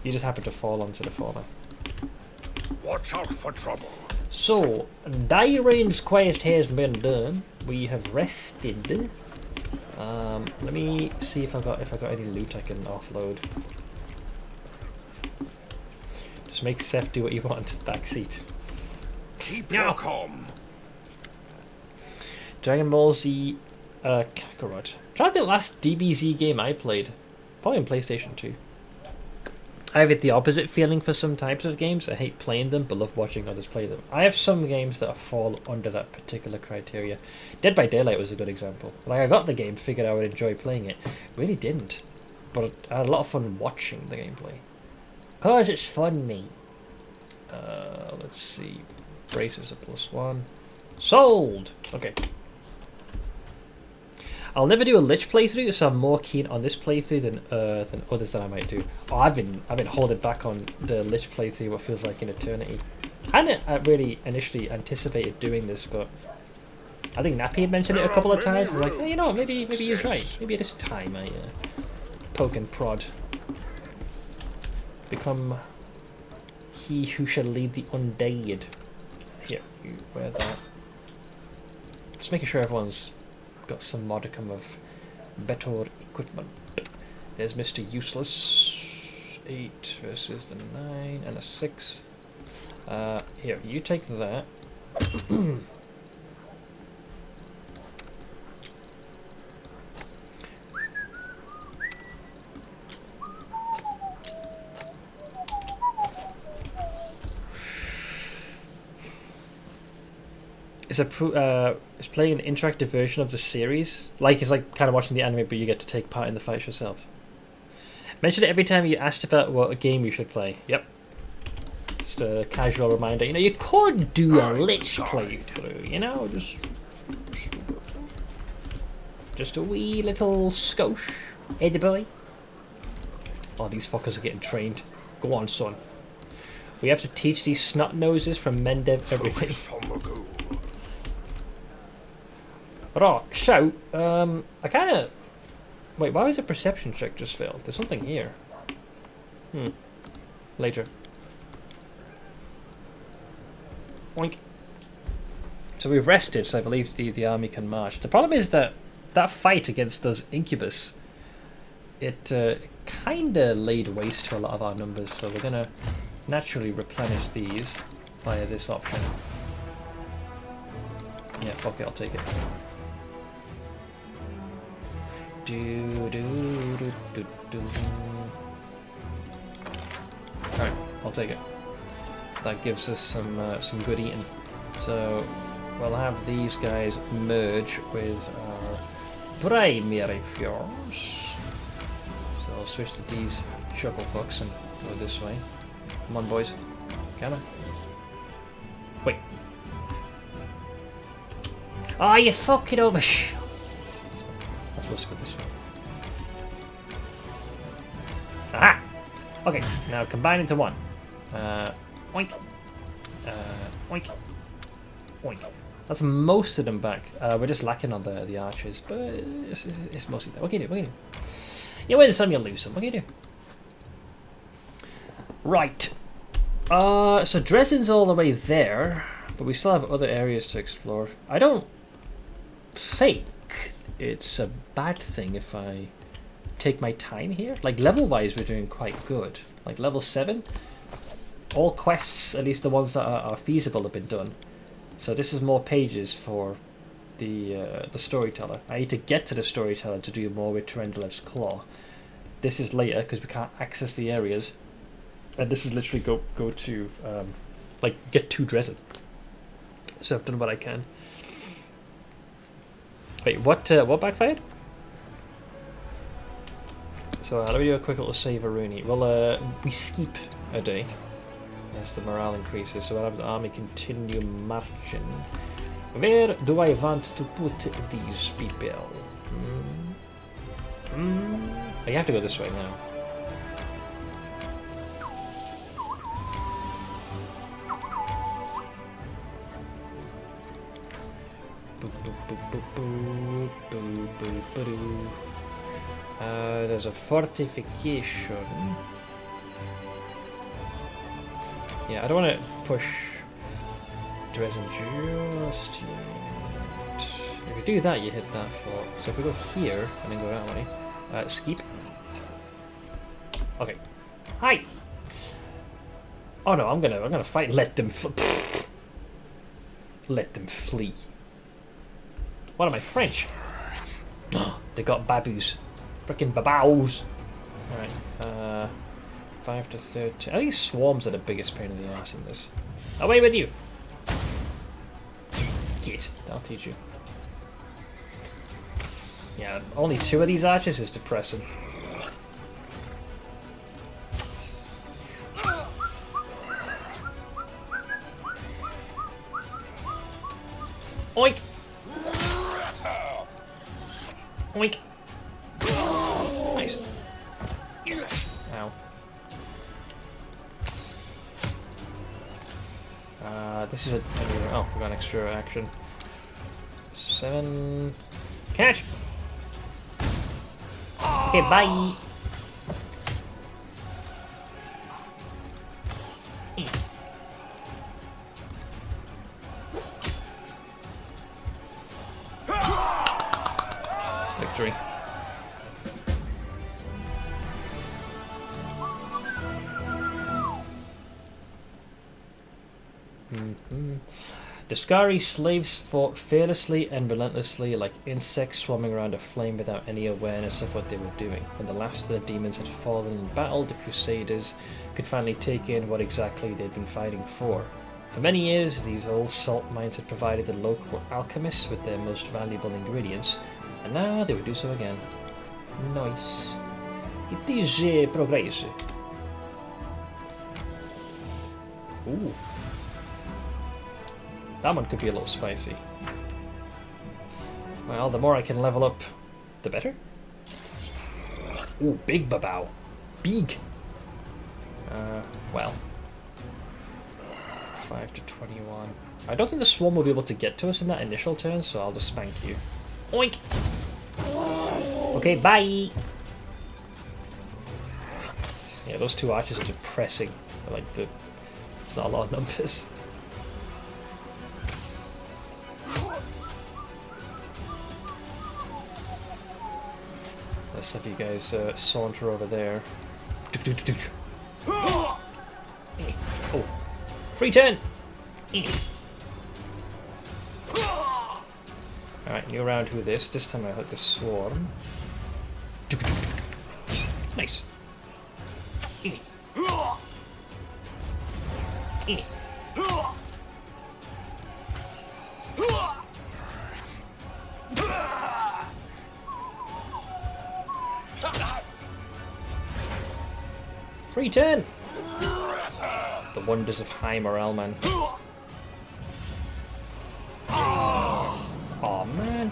You just happen to fall onto the former. Watch out for trouble. So, Dairen's quest has been done. We have rested. Let me see if I got any loot I can offload. Just make Seth do what you want. Backseat. Keep your calm. Dragon Ball Z Kakarot. I'm trying to think the last DBZ game I played. Probably on PlayStation 2. I have the opposite feeling for some types of games. I hate playing them, but love watching others play them. I have some games that fall under that particular criteria. Dead by Daylight was a good example. Like, I got the game, figured I would enjoy playing it. Really didn't. But I had a lot of fun watching the gameplay. Cause it's fun, mate. Let's see. Braces a +1. Sold! Okay. I'll never do a Lich playthrough, so I'm more keen on this playthrough than others that I might do. Oh, I've been holding back on the Lich playthrough what feels like an eternity. I hadn't really initially anticipated doing this, but I think Nappy had mentioned it a couple of times. It's like, hey, you know, maybe he's right. Maybe it is time I poke and prod. Become he who shall lead the undead. Here, you wear that. Just making sure everyone's got some modicum of better equipment. There's Mr. Useless. 8 versus the 9 and a 6. Here, you take that. It's playing an interactive version of the series. It's like kind of watching the anime, but you get to take part in the fights yourself. Mention it every time you asked about what game you should play. Yep. Just a casual reminder. You know, you could do a Lich playthrough. You know, just a wee little skosh. Hey, the boy. Oh, these fuckers are getting trained. Go on, son. We have to teach these snot noses from Mendev everything. Right, so, I kind of... Wait, why was the perception check just failed? There's something here. Later. Oink. So we've rested, so I believe the army can march. The problem is that fight against those incubus, it kind of laid waste to a lot of our numbers, so we're going to naturally replenish these via this option. Yeah, fuck it, I'll take it. Alright, I'll take it. That gives us some good eating. So we'll have these guys merge with our primary fjords. So I'll switch to these chuckle fucks and go this way. Come on, boys. Come on. Wait. Oh, you fucking over. That's supposed to go this way. Aha! Okay, now combine into one. Oink. Oink. Oink. That's most of them back. We're just lacking on the archers, but it's mostly there. What can you do? You win some, you lose some. What can you do? Right. So Dresden's all the way there, but we still have other areas to explore. I don't think it's a bad thing if I take my time here. Like, level-wise, we're doing quite good. Like, level 7, all quests, at least the ones that are feasible, have been done. So this is more pages for the storyteller. I need to get to the storyteller to do more with Terendilev's Claw. This is later, because we can't access the areas. And this is literally go to, get to Dresden. So I've done what I can. Wait, what backfired? So let me do a quick little save a Rooney. Well, we skip a day as the morale increases, so I'll have the army continue marching. Where do I want to put these people? You have to go this way now. There's a fortification. Yeah, I don't want to push Dresden just yet. Maybe do that, you hit that floor. So if we go here and then go that way, skeep. Okay. Hi. Oh no, I'm gonna fight. Let them let them flee. What am I, French? They got baboos. Frickin' babows. Alright, 5 to 13. I think swarms are the biggest pain in the ass in this. Away with you! Get. I'll teach you. Yeah, only 2 of these archers is depressing. Oink! Oink! Nice. Ow. This is a... Oh, we got an extra action. 7... Catch! Okay, bye! Victory. The Skari slaves fought fearlessly and relentlessly like insects swarming around a flame without any awareness of what they were doing. When the last of the demons had fallen in battle, the Crusaders could finally take in what exactly they'd been fighting for. For many years, these old salt mines had provided the local alchemists with their most valuable ingredients, and now they would do so again. Nice. It is progress. Ooh. That one could be a little spicy. Well, the more I can level up, the better. Ooh, big babao. Big. Well. 5 to 21. I don't think the swarm will be able to get to us in that initial turn, so I'll just spank you. Oink! Okay, bye! Yeah, those 2 archers are depressing. It's not a lot of numbers. Let's have you guys saunter over there. Oh, free turn! Alright, new round with this. This time I hit the swarm. Nice. Free turn! The wonders of high morale, man. Oh man.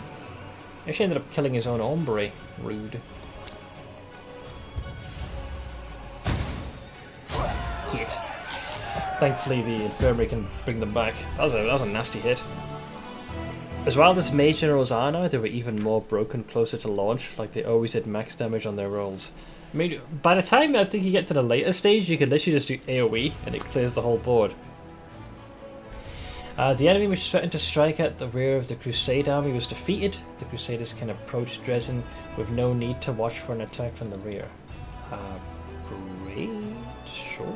He actually ended up killing his own hombre. Rude. Hit. Thankfully the infirmary can bring them back. That was a nasty hit. As wild as mage generals are now, they were even more broken closer to launch, like they always did max damage on their rolls. I mean, by the time I think you get to the later stage, you can literally just do AoE and it clears the whole board. The enemy which threatened to strike at the rear of the Crusade army was defeated. The Crusaders can approach Dresden with no need to watch for an attack from the rear. Great, sure,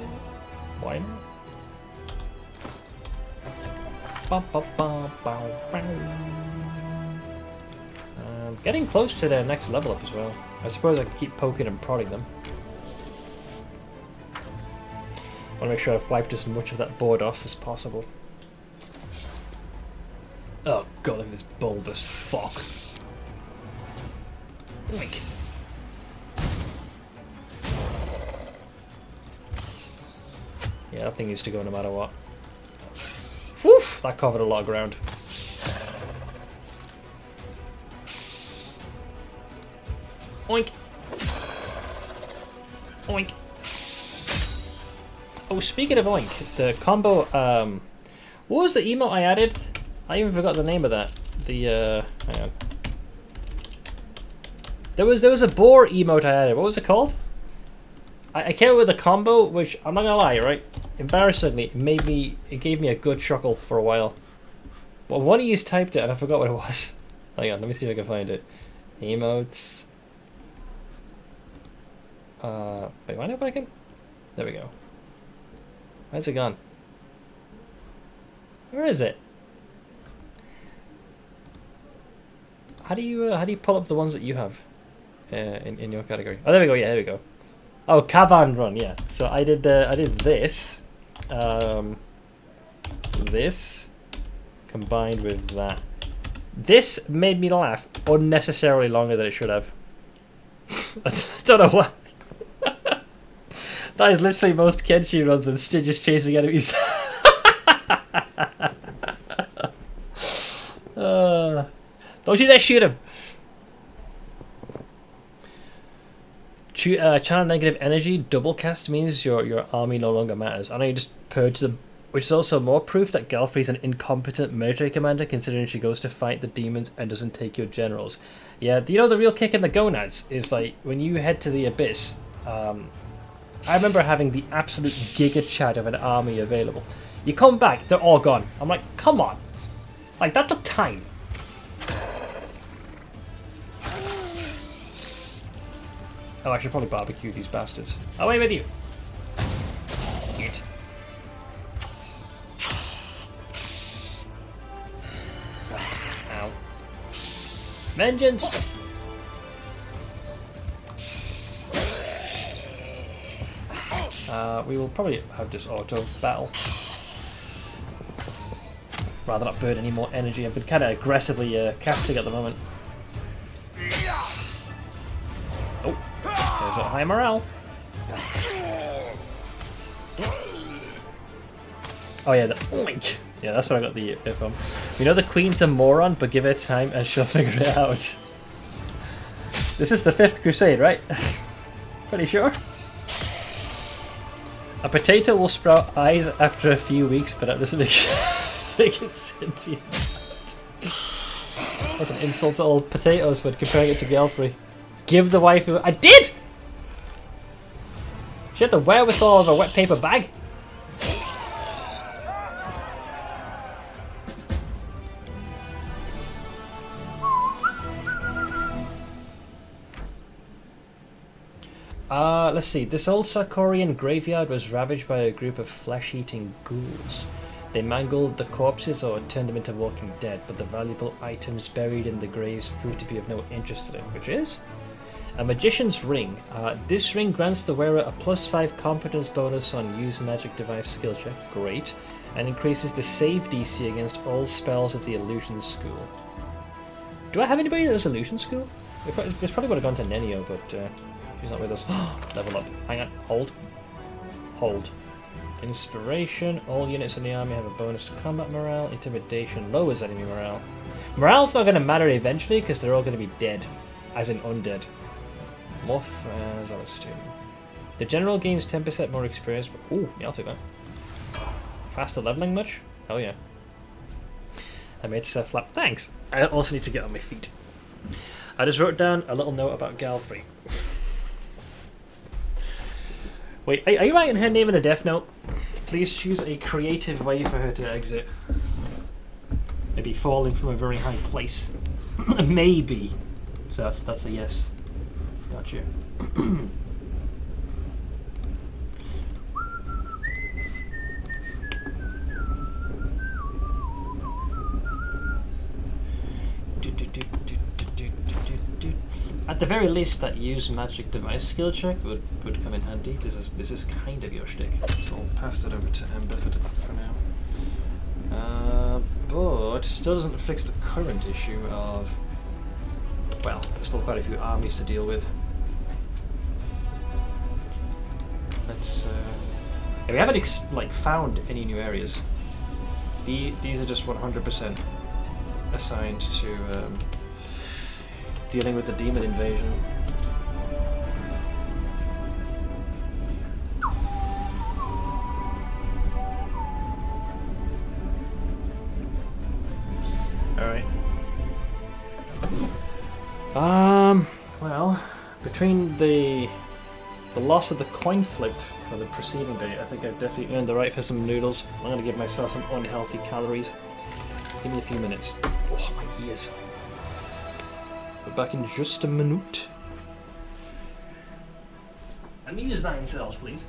why not? Getting close to their next level up as well. I suppose I can keep poking and prodding them. Want to make sure I've wiped as much of that board off as possible. Oh god, look at this bulbous fuck. Oink. Yeah, that thing needs to go no matter what. Woof! That covered a lot of ground. Oink. Oink. Oh, speaking of oink, the combo, what was the emote I added? I even forgot the name of that. The, hang on. There was a boar emote I added. What was it called? I came up with a combo, which, I'm not gonna lie, right? Embarrassingly, it gave me a good chuckle for a while. Well, one of you typed it and I forgot what it was. Hang on, let me see if I can find it. Emotes. Wait, why not I can? There we go. Where's it gone? Where is it? How do you pull up the ones that you have in your category? Oh, there we go. Yeah, there we go. Oh, Cavan Run. Yeah. So I did this, this combined with that. This made me laugh unnecessarily longer than it should have. I don't know why. That is literally most Kenshi runs with Stygius chasing enemies. Don't you dare shoot him! Channel negative energy. Double cast means your army no longer matters. I know you just purge them, which is also more proof that Galfrey's an incompetent military commander, considering she goes to fight the demons and doesn't take your generals. Yeah, you know the real kick in the gonads is like when you head to the abyss. I remember having the absolute giga chat of an army available. You come back, they're all gone. I'm like, come on, like that took time. Oh, I should probably barbecue these bastards. Away with you! Get. Ow. Vengeance! We will probably have this auto battle. Rather not burn any more energy. I've been kind of aggressively casting at the moment. Oh, there's a high morale. Oh yeah, the oink. Yeah, that's what I got the from. We know the Queen's a moron, but give her time and she'll figure it out. This is the 5th Crusade, right? Pretty sure. A potato will sprout eyes after a few weeks, but that doesn't make it sentient. That's an insult to all potatoes when comparing it to Galfrey. Give the wife a... I did! She had the wherewithal of a wet paper bag. Let's see. This old Sarkorian graveyard was ravaged by a group of flesh-eating ghouls. They mangled the corpses or turned them into walking dead, but the valuable items buried in the graves proved to be of no interest to them, which is a magician's ring. This ring grants the wearer a +5 competence bonus on use magic device skill check, great, and increases the save DC against all spells of the illusion school. Do I have anybody that does illusion school? This probably would have gone to Nenio, but she's not with us. Level up. Hang on. Hold. Hold. Inspiration. All units in the army have a bonus to combat morale. Intimidation lowers enemy morale. Morale's not going to matter eventually because they're all going to be dead. As in undead. Morph. Zealous too. The general gains 10% more experience. But, ooh, yeah, I'll take that. Faster leveling much? Oh yeah. I made Seth flap. Thanks. I also need to get on my feet. I just wrote down a little note about Galfrey. Wait, are you writing her name in a death note? Please choose a creative way for her to exit. Maybe falling from a very high place. Maybe. So that's a yes. Gotcha. At the very least, that use magic device skill check would come in handy. This is kind of your shtick, so I'll pass that over to Ember for now. But still doesn't fix the current issue of, well, there's still quite a few armies to deal with. Let's yeah, we haven't found any new areas. These are just 100% assigned to dealing with the demon invasion. Alright. Well, between the loss of the coin flip for the preceding day, I think I've definitely earned the right for some noodles. I'm going to give myself some unhealthy calories. Just give me a few minutes. Oh, my ears. We're back in just a minute. And these 9 cells, please.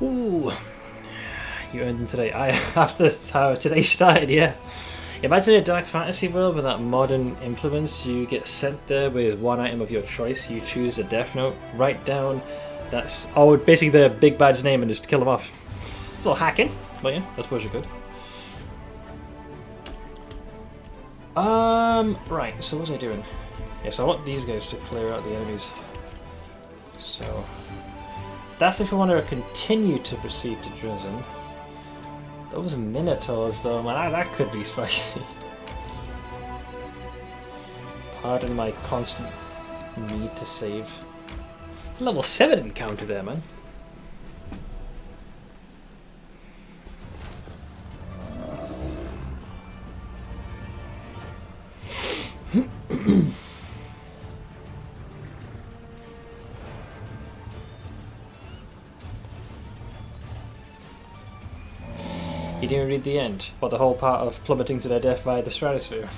Ooh, you earned them today. After how today started, yeah. Imagine a dark fantasy world with that modern influence. You get sent there with one item of your choice. You choose a death note, write down that's basically the big bad's name and just kill them off. It's a little hacking, but yeah, I suppose you could. Right. So what was I doing? Yeah, so I want these guys to clear out the enemies. So that's if we want to continue to proceed to Dresden. Those Minotaurs though, man, that could be spicy. Pardon my constant need to save. Level 7 encounter there, man. You didn't read the end, or the whole part of plummeting to their death via the stratosphere.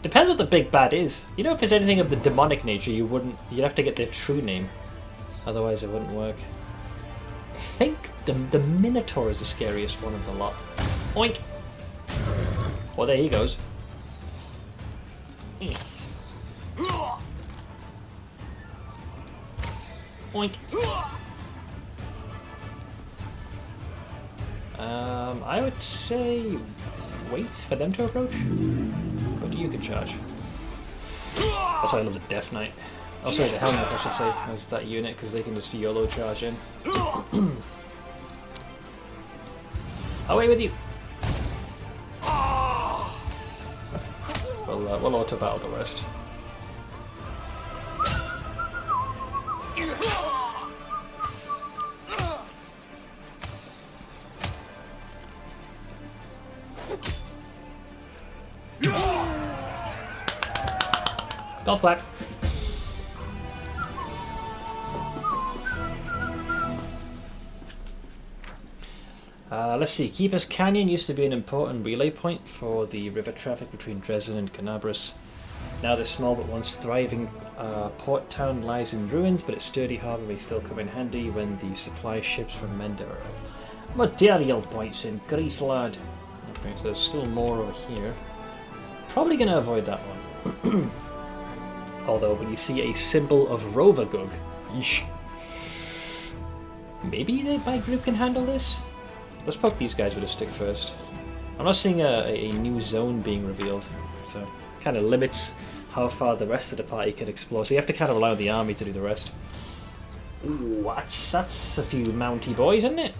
Depends what the big bad is. You know, if there's anything of the demonic nature, you'd have to get their true name. Otherwise it wouldn't work. I think the Minotaur is the scariest one of the lot. Oink! Well, there he goes. Oink! I would say wait for them to approach, but you can charge. Also, I love the Death Knight. Oh, sorry, the Helmet, I should say, as that unit, because they can just YOLO charge in. Away with you! We'll auto-battle the rest. Golf clap. Let's see. Keeper's Canyon used to be an important relay point for the river traffic between Dresden and Canabras. Now this small but once thriving port town lies in ruins, but its sturdy harbour may still come in handy when the supply ships from Mender arrive. Material points increase, lad. Okay, so there's still more over here. Probably going to avoid that one. Although when you see a symbol of Rovagug, yeesh. Maybe my group can handle this? Let's poke these guys with a stick first. I'm not seeing a new zone being revealed, so it kind of limits how far the rest of the party can explore. So you have to kind of rely on the army to do the rest. Ooh, that's a few mounty boys, isn't it?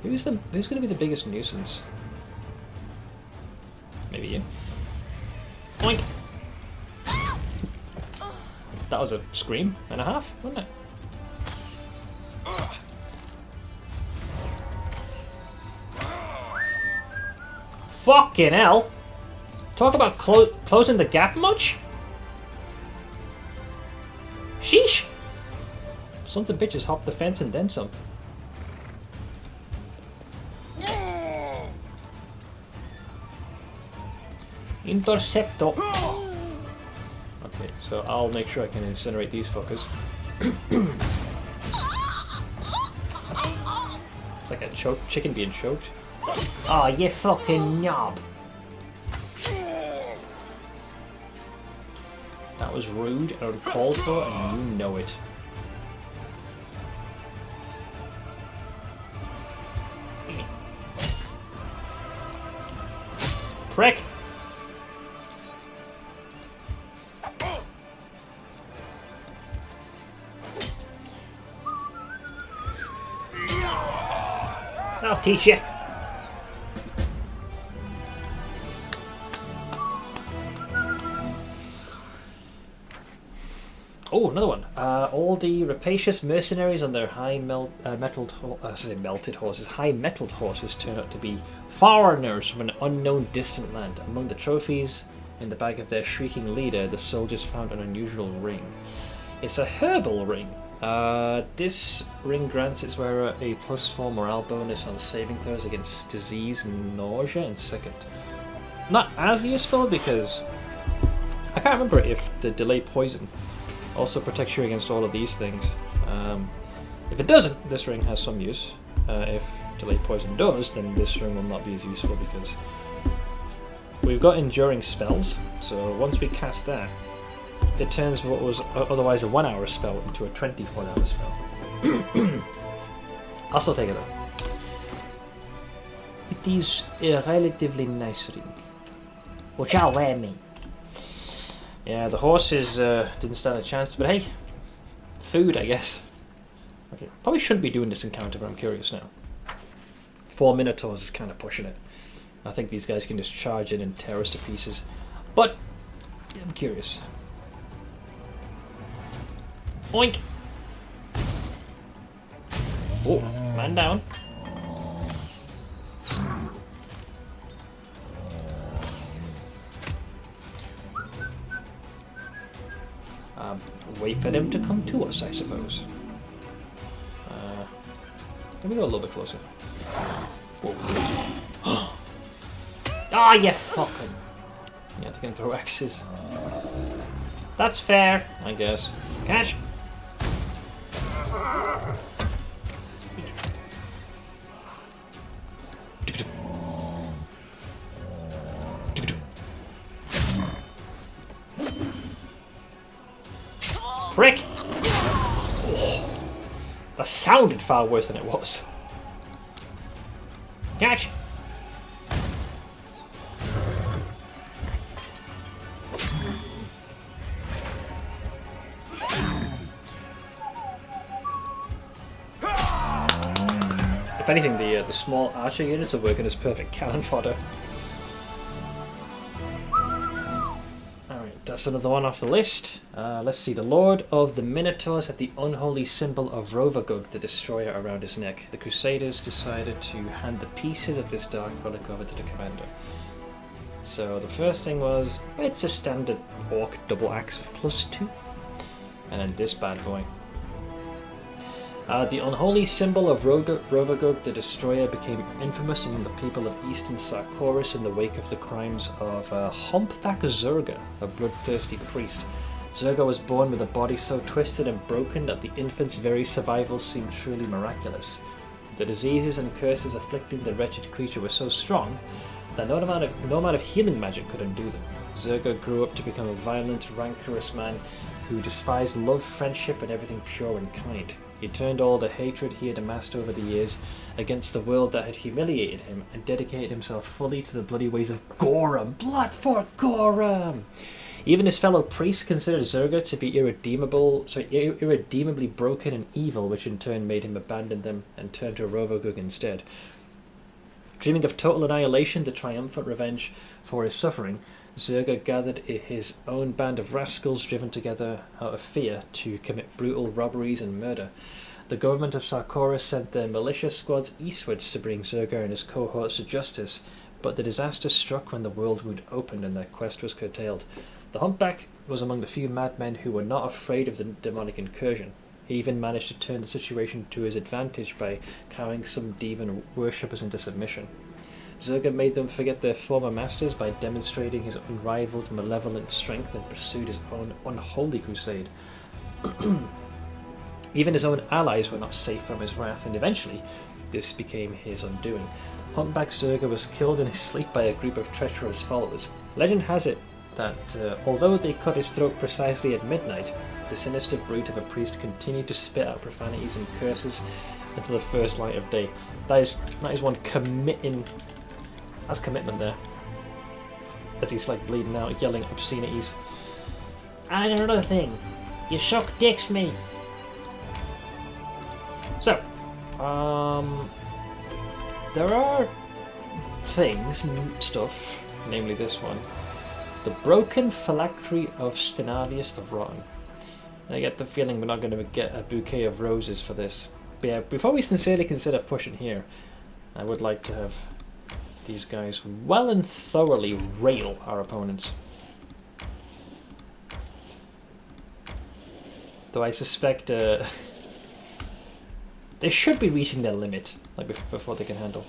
Who's going to be the biggest nuisance? Maybe you. Oink! That was a scream and a half, wasn't it? Fucking hell! Talk about closing the gap much? Sheesh! Sons of bitches hopped the fence and then some. Interceptor! Okay, so I'll make sure I can incinerate these fuckers. It's like a chicken being choked. Oh, you fucking knob! That was rude and uncalled for, and you know it. Prick! I'll teach you. Oh, another one. All the rapacious mercenaries on their high mettled horses turn out to be foreigners from an unknown distant land. Among the trophies in the bag of their shrieking leader, the soldiers found an unusual ring. It's a herbal ring. This ring grants its wearer a +4 morale bonus on saving throws against disease, nausea, and sickened. Not as useful because I can't remember if the delay poison also protects you against all of these things. If it doesn't, this ring has some use. If delay poison does, then this ring will not be as useful because we've got enduring spells. So once we cast that, it turns what was otherwise a 1 hour spell into a 24-hour spell. I'll still take it though. It is a relatively nice ring. Which I'll wear me. Yeah, the horses didn't stand a chance, but hey, food, I guess. Okay, probably shouldn't be doing this encounter, but I'm curious now. 4 Minotaurs is kind of pushing it. I think these guys can just charge in and tear us to pieces. But I'm curious. Oink! Oh, man down. Wait for them to come to us, I suppose. Let me go a little bit closer. Whoa. Ah, you fucking... Yeah, they can throw axes. That's fair, I guess. Catch! Frick! Oh, that sounded far worse than it was. Catch! If anything, the small archer units are working as perfect cannon fodder. Alright, that's another one off the list. Let's see. The Lord of the Minotaurs had the unholy symbol of Rovagug, the destroyer, around his neck. The Crusaders decided to hand the pieces of this dark relic over to the commander. So the first thing was, it's a standard orc double axe of +2. And then this bad boy. The unholy symbol of Rovagug the Destroyer became infamous among the people of Eastern Sarkoris in the wake of the crimes of Humpback Zerga, a bloodthirsty priest. Zerga was born with a body so twisted and broken that the infant's very survival seemed truly miraculous. The diseases and curses afflicting the wretched creature were so strong that no amount of healing magic could undo them. Zerga grew up to become a violent, rancorous man who despised love, friendship, and everything pure and kind. He turned all the hatred he had amassed over the years against the world that had humiliated him and dedicated himself fully to the bloody ways of Gorum. Blood for Gorum! Even his fellow priests considered Zerga to be irredeemably broken and evil, which in turn made him abandon them and turn to Rovagug instead. Dreaming of total annihilation, the triumphant revenge for his suffering, Zerga gathered his own band of rascals driven together out of fear to commit brutal robberies and murder. The government of Sarkoris sent their militia squads eastwards to bring Zerga and his cohorts to justice, but the disaster struck when the world wound opened and their quest was curtailed. The Humpback was among the few madmen who were not afraid of the demonic incursion. He even managed to turn the situation to his advantage by cowing some demon worshippers into submission. Zerga made them forget their former masters by demonstrating his unrivaled malevolent strength and pursued his own unholy crusade. Even his own allies were not safe from his wrath, and eventually this became his undoing. Humpback Zerga was killed in his sleep by a group of treacherous followers. Legend has it that although they cut his throat precisely at midnight, the sinister brute of a priest continued to spit out profanities and curses until the first light of day. That is one committing. That's commitment there. As he's like bleeding out, yelling obscenities. And another thing, you suck dicks, me. So, there are things and stuff, namely this one. The Broken Phylactery of Stenalius the Rotten. I get the feeling we're not going to get a bouquet of roses for this. But yeah, before we sincerely consider pushing here, I would like to have these guys well and thoroughly rail our opponents. Though I suspect they should be reaching their limit before they can handle.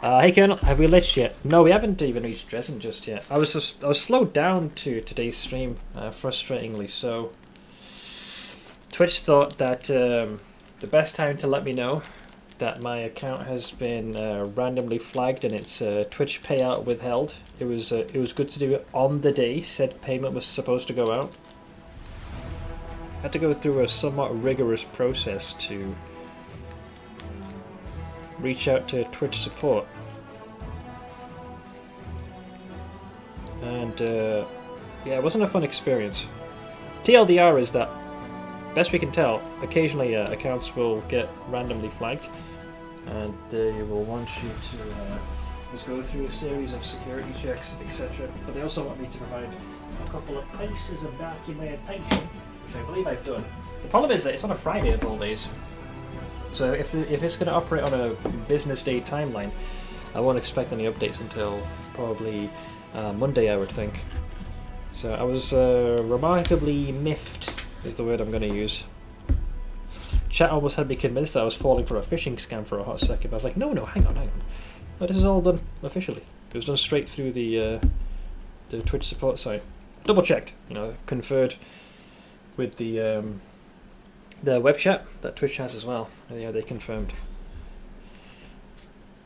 Hey Colonel, have we liched yet? No, we haven't even reached dressing just yet. I was slowed down to today's stream, frustratingly so. Twitch thought that the best time to let me know that my account has been randomly flagged and its Twitch payout withheld. It was good to do it on the day said payment was supposed to go out. I had to go through a somewhat rigorous process to reach out to Twitch support, and yeah, it wasn't a fun experience. TLDR is that, best we can tell, occasionally accounts will get randomly flagged and they will want you to just go through a series of security checks, etc. But they also want me to provide a couple of pieces of documentation, which I believe I've done. The problem is that it's on a Friday of all days. So if it's going to operate on a business day timeline, I won't expect any updates until probably Monday, I would think. So I was remarkably miffed, is the word I'm going to use. Chat almost had me convinced that I was falling for a phishing scam for a hot second. I was like, no, hang on. No, this is all done officially. It was done straight through the Twitch support site. Double checked, conferred with the web chat that Twitch has as well. Yeah, they confirmed.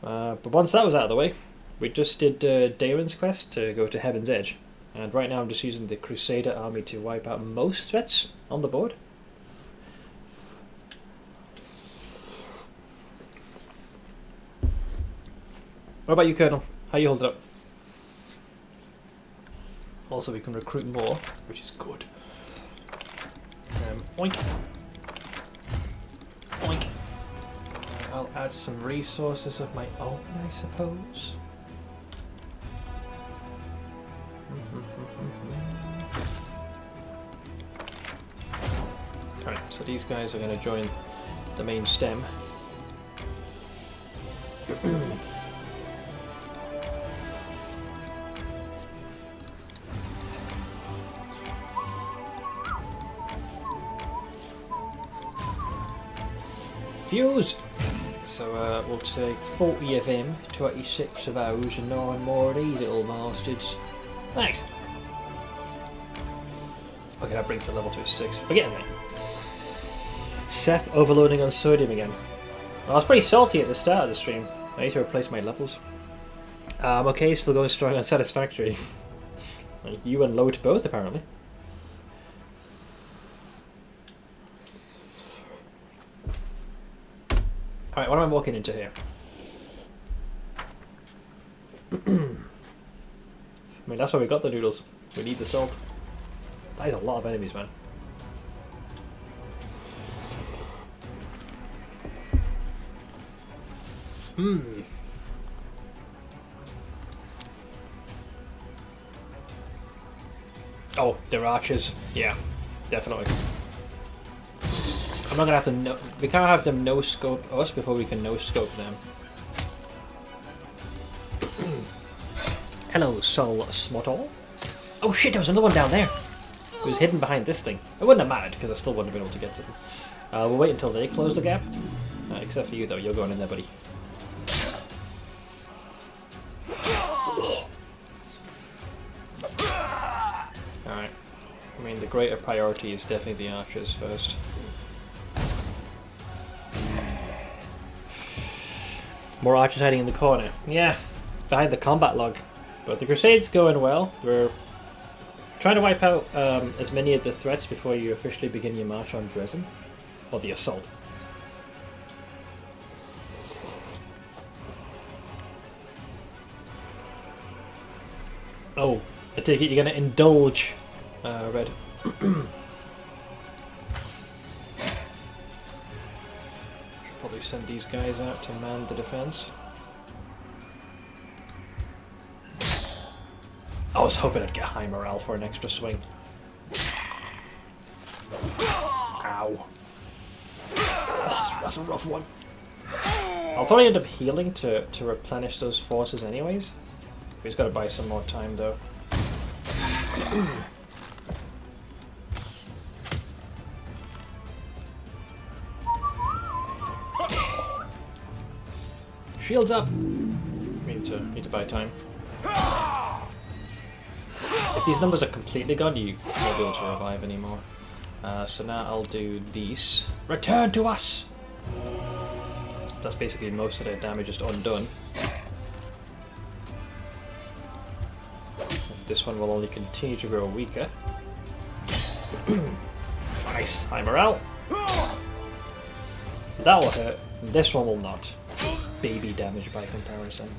But once that was out of the way, we just did Daemon's quest to go to Heaven's Edge. And right now I'm just using the Crusader army to wipe out most threats on the board. What about you, Colonel? How you holding up? Also, we can recruit more, which is good. Oink. Oink. I'll add some resources of my own, I suppose. Alright, so these guys are going to join the main stem. continues. So we'll take 40 of him, 26 of those, and 9 more of these little bastards. Thanks. Okay, that brings the level to a 6. We're getting there. Seth overloading on sodium again. I was pretty salty at the start of the stream. I need to replace my levels. Okay, still going strong on satisfactory. You unload both, apparently. Alright, what am I walking into here? I mean, that's why we got the noodles. We need the salt. That is a lot of enemies, man. Oh, they're archers. Yeah, definitely. I'm not gonna have to no. We can't have them no scope us before we can no scope them. Hello, Soul Smottle. Oh shit, there was another one down there. It was hidden behind this thing. It wouldn't have mattered because I still wouldn't have been able to get to them. We'll wait until they close the gap. Except for you though, you're going in there, buddy. Alright. I mean, the greater priority is definitely the archers first. More archers hiding in the corner. Yeah, behind the combat log. But the Crusade's going well. We're trying to wipe out as many of the threats before you officially begin your march on Dresden. Or the assault. Oh, I take it you're going to indulge, Red. Should probably send these guys out to man the defense. I was hoping I'd get high morale for an extra swing. Ow. Oh, that's a rough one. I'll probably end up healing to replenish those forces anyways. We've got to buy some more time though. Shields up! Need to buy time. If these numbers are completely gone, you won't be able to revive anymore. So now I'll do these. Return to us! That's basically most of their damage just undone. This one will only continue to grow weaker. Nice, high morale. That will hurt. This one will not. Baby damage by comparison.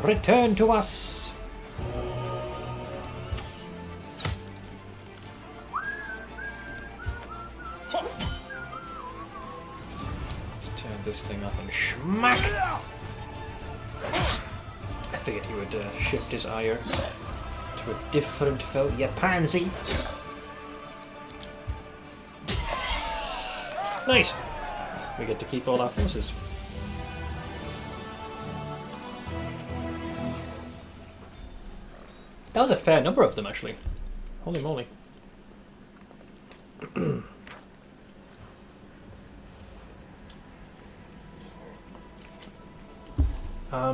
Return to us. Let's turn this thing up and smack. I figured he would shift his ire to a different foe. You pansy. Nice. We get to keep all our forces. That was a fair number of them, actually. Holy moly.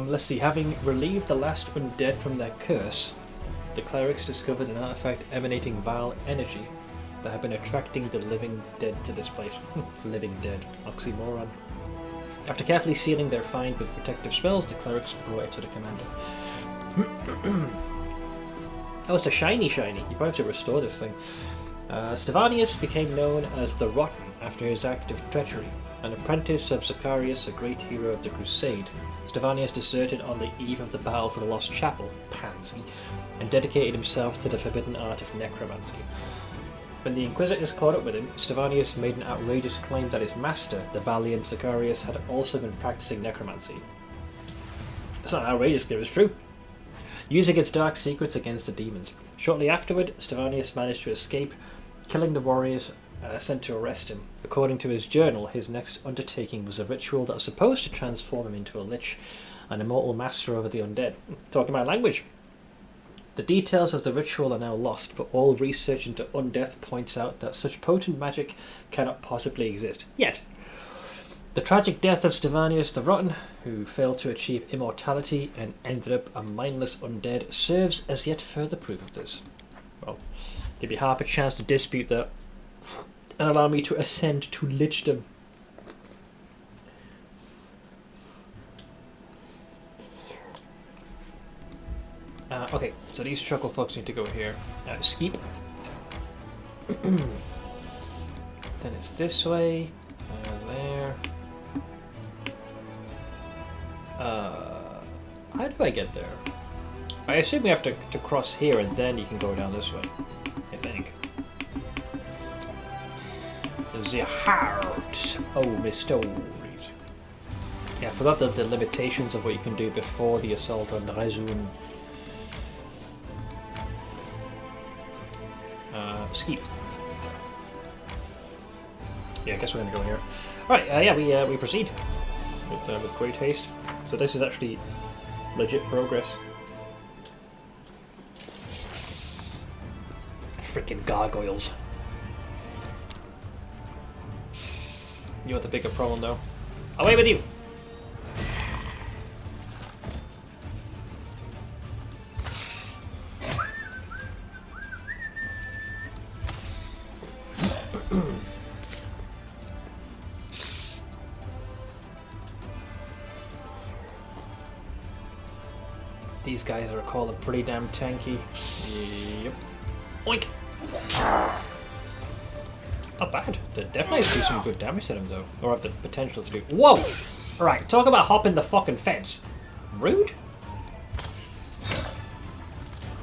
Let's see. Having relieved the last undead from their curse, the clerics discovered an artifact emanating vile energy that had been attracting the living dead to this place. Living dead. Oxymoron. After carefully sealing their find with protective spells, the clerics brought it to the commander. Oh, it's a shiny. You probably have to restore this thing. Stevanius became known as the Rotten after his act of treachery. An apprentice of Zacharias, a great hero of the Crusade, Stevanius deserted on the eve of the battle for the Lost Chapel, Pansy, and dedicated himself to the forbidden art of necromancy. When the Inquisitors caught up with him, Stevanius made an outrageous claim that his master, the valiant Zacharias, had also been practicing necromancy. That's not outrageous, it was true. Using its dark secrets against the demons. Shortly afterward, Stevanius managed to escape, killing the warriors sent to arrest him. According to his journal, his next undertaking was a ritual that was supposed to transform him into a Lich, an immortal master over the undead. Talking my language. The details of the ritual are now lost, but all research into undeath points out that such potent magic cannot possibly exist. Yet. The tragic death of Stevanius the Rotten, who failed to achieve immortality and ended up a mindless undead, serves as yet further proof of this. Well, give me half a chance to dispute that and allow me to ascend to lichdom. Okay, so these chuckle folks need to go here. Skeep. Then it's this way. There. How do I get there? I assume we have to cross here and then you can go down this way. I think. The heart. Oh, my stories. Yeah, I forgot the limitations of what you can do before the assault on the Raizun. Skeep. Yeah, I guess we're gonna go here. Alright, yeah, we proceed with great haste. So this is actually legit progress. Freaking gargoyles. You're the bigger problem though. Away with you! These guys are called pretty damn tanky. Yep. Oink! Not bad. They definitely do some good damage to them though. Or have the potential to do. Whoa! Alright, talk about hopping the fucking fence. Rude?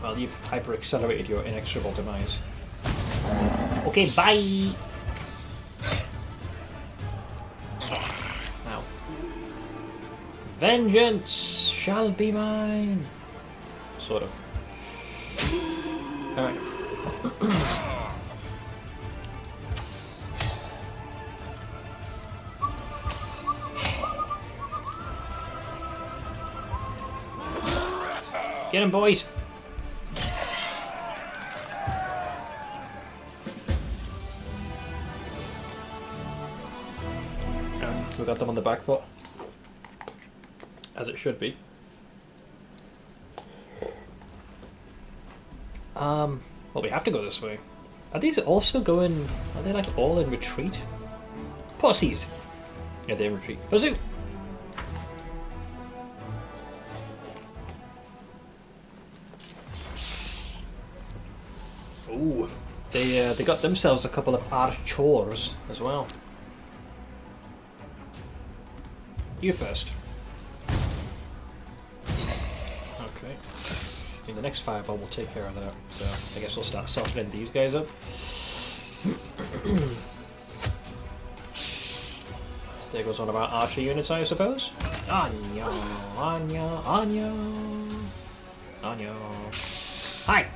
Well, you've hyper accelerated your inexorable demise. Okay, bye! Ow. Vengeance shall be mine! Sort of. Alright. Get him, boys! We got them on the back foot. As it should be. Well, we have to go this way. Are these also going... Are they like all in retreat? Pussies! Yeah, they're in retreat. Bazoo! Ooh. They got themselves a couple of archers as well. You first. Okay. In the next fireball we'll take care of that. So I guess we'll start softening these guys up. There goes one of our archer units, I suppose. Anya, Anya, Anya, Anya. Hi.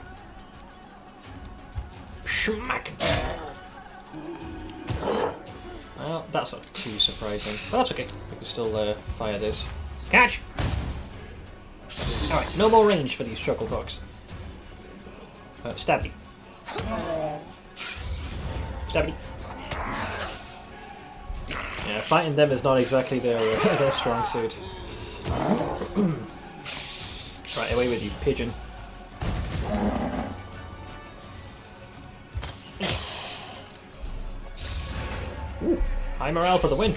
Schmack. Well, that's not too surprising. But that's okay. We can still fire this. Catch! Alright, no more range for these chucklebugs. Stabby. Stabby. Yeah, fighting them is not exactly their their strong suit. Right, away with you, pigeon. Ooh, high morale for the win.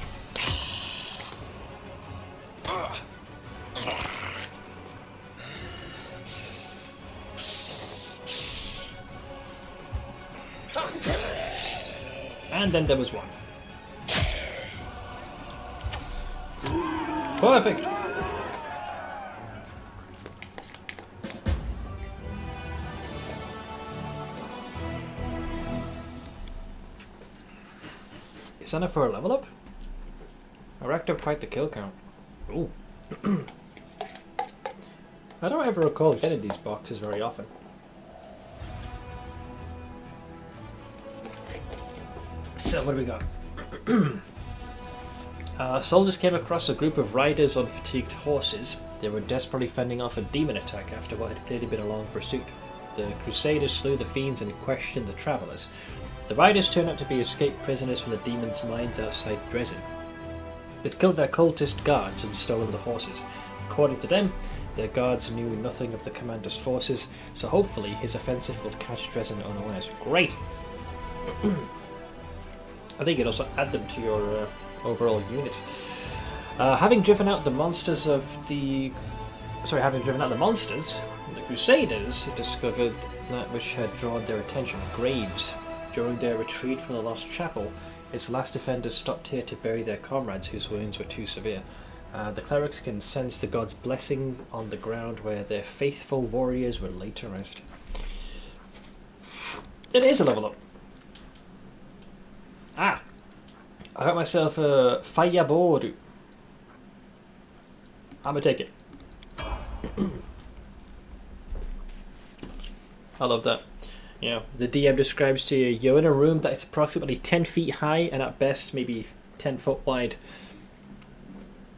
And then there was one. Perfect! Is that enough for a level up? I racked up quite the kill count. Ooh. I don't ever recall getting these boxes very often. so what do we got? Soldiers came across a group of riders on fatigued horses. They were desperately fending off a demon attack after what had clearly been a long pursuit. The Crusaders slew the fiends and questioned the travellers. The riders turned out to be escaped prisoners from the demons' mines outside Dresden. They'd killed their cultist guards and stolen the horses. According to them, their guards knew nothing of the commander's forces, so hopefully his offensive will catch Dresden unawares. Great! I think you'd also add them to your overall unit. Having driven out the monsters, the Crusaders discovered that which had drawn their attention: graves. During their retreat from the lost chapel, its last defenders stopped here to bury their comrades whose wounds were too severe. The clerics can sense the god's blessing on the ground where their faithful warriors were laid to rest. It is a level up. I got myself a Fireboard. I'm gonna take it. I love that. You know, the DM describes to you, you're in a room that is approximately 10 feet high and at best maybe 10 foot wide.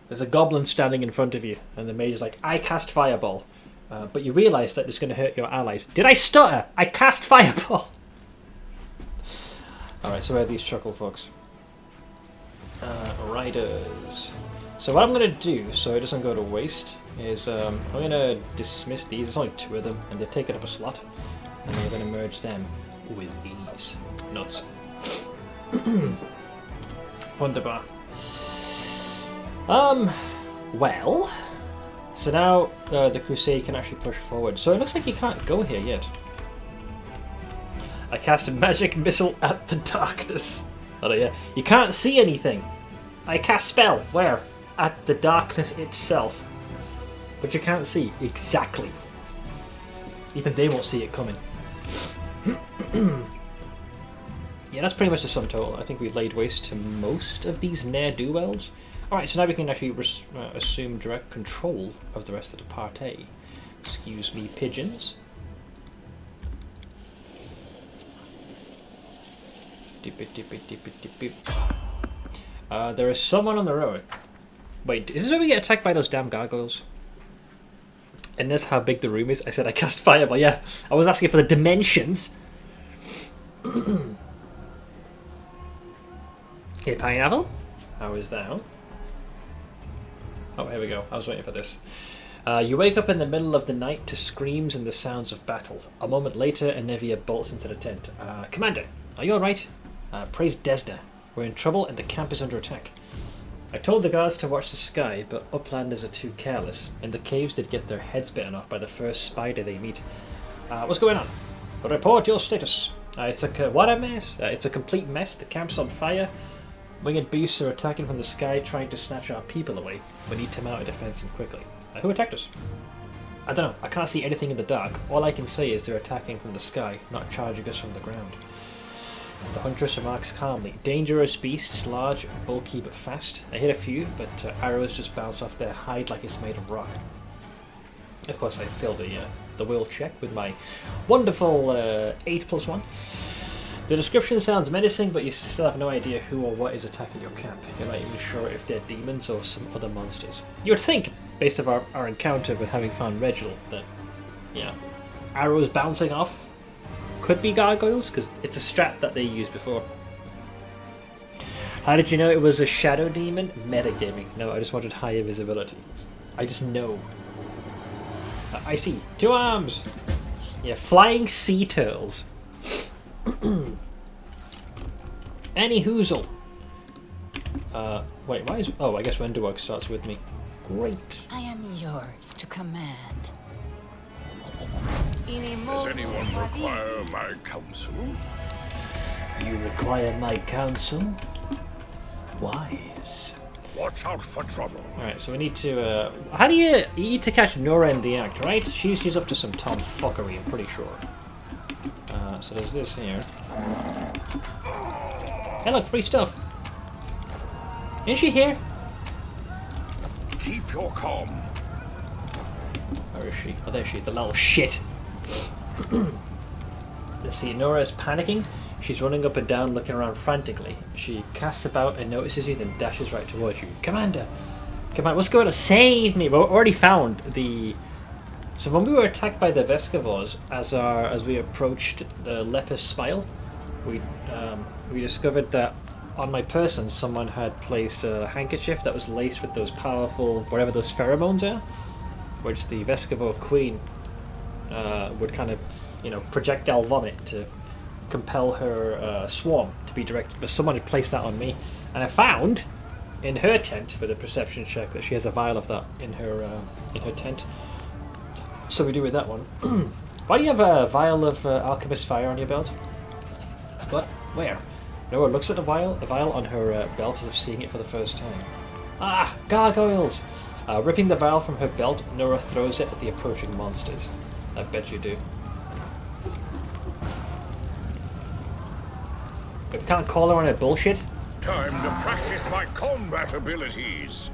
There's a goblin standing in front of you, and the mage is like, I cast Fireball. But you realise that it's going to hurt your allies. Did I stutter? I cast Fireball! Alright, so where are these chuckle folks? Riders. So what I'm going to do, so it doesn't go to waste, is I'm going to dismiss these. There's only 2 of them, and they're taking up a slot. And then we're going to merge them with these nuts. Wunderbar. Well, so now the Crusade can actually push forward. So it looks like you can't go here yet. I cast a magic missile at the darkness. Oh yeah, you can't see anything. I cast spell. Where? At the darkness itself. But you can't see exactly. Even they won't see it coming. Yeah, that's pretty much the sum total. I think we've laid waste to most of these ne'er-do-wells. Alright, so now we can actually assume direct control of the rest of the party. Excuse me, pigeons. There is someone on the road. Wait, is this where we get attacked by those damn gargoyles? And that's how big the room is. I said I cast fire, but yeah, I was asking for the dimensions. Okay, pineapple. How is that? Oh, here we go. I was waiting for this. You wake up in the middle of the night to screams and the sounds of battle. A moment later, Anevia bolts into the tent. Commander, are you alright? Praise Desda. We're in trouble and the camp is under attack. I told the guards to watch the sky, but uplanders are too careless. In the caves, they'd get their heads bitten off by the first spider they meet. What's going on? But report your status. What a mess. It's a complete mess. The camp's on fire. Winged beasts are attacking from the sky, trying to snatch our people away. We need to mount a defense and quickly. Who attacked us? I don't know. I can't see anything in the dark. All I can say is they're attacking from the sky, not charging us from the ground. The huntress remarks calmly. Dangerous beasts, large, bulky, but fast. I hit a few, but arrows just bounce off their hide like it's made of rock. Of course, I fail the will check with my wonderful 8+1. The description sounds menacing, but you still have no idea who or what is attacking your camp. You're not even sure if they're demons or some other monsters. You would think, based on our encounter with having found Reginald, that, arrows bouncing off could be gargoyles, because it's a strat that they used before. How did you know it was a shadow demon? Metagaming. No, I just wanted higher visibility. I just know. I see. 2 arms! Yeah, flying sea turtles. Any hoozle. Wait, why is... Oh, I guess Wenderwog starts with me. Great. I am yours to command. Does anyone require my counsel? You require my counsel? Wise. Watch out for trouble. Alright, so we need to... how do you... You need to catch Nora in the act, right? She's up to some tomfuckery, I'm pretty sure. So there's this here. Hey look, free stuff. Isn't she here? Keep your calm. Where is she? Oh, there she is, the little shit. Let's see, Nora's panicking. She's running up and down, looking around frantically. She casts about and notices you, then dashes right towards you. Commander! Come on, what's going on? Save me! Well, we already found the... So when we were attacked by the Vescavors, as we approached the Lepus Spile, we discovered that on my person someone had placed a handkerchief that was laced with those powerful, whatever those pheromones are, which the Vescavor Queen would kind of, projectile vomit to compel her swarm to be directed. But someone had placed that on me, and I found in her tent with a perception check that she has a vial of that in her tent. So we do with that one. Why do you have a vial of alchemist fire on your belt? What? Where? Noah looks at the vial on her belt as if seeing it for the first time. Ah, gargoyles! Ripping the vial from her belt, Nora throws it at the approaching monsters. I bet you do. But we can't call her on her bullshit. Time to practice my combat abilities.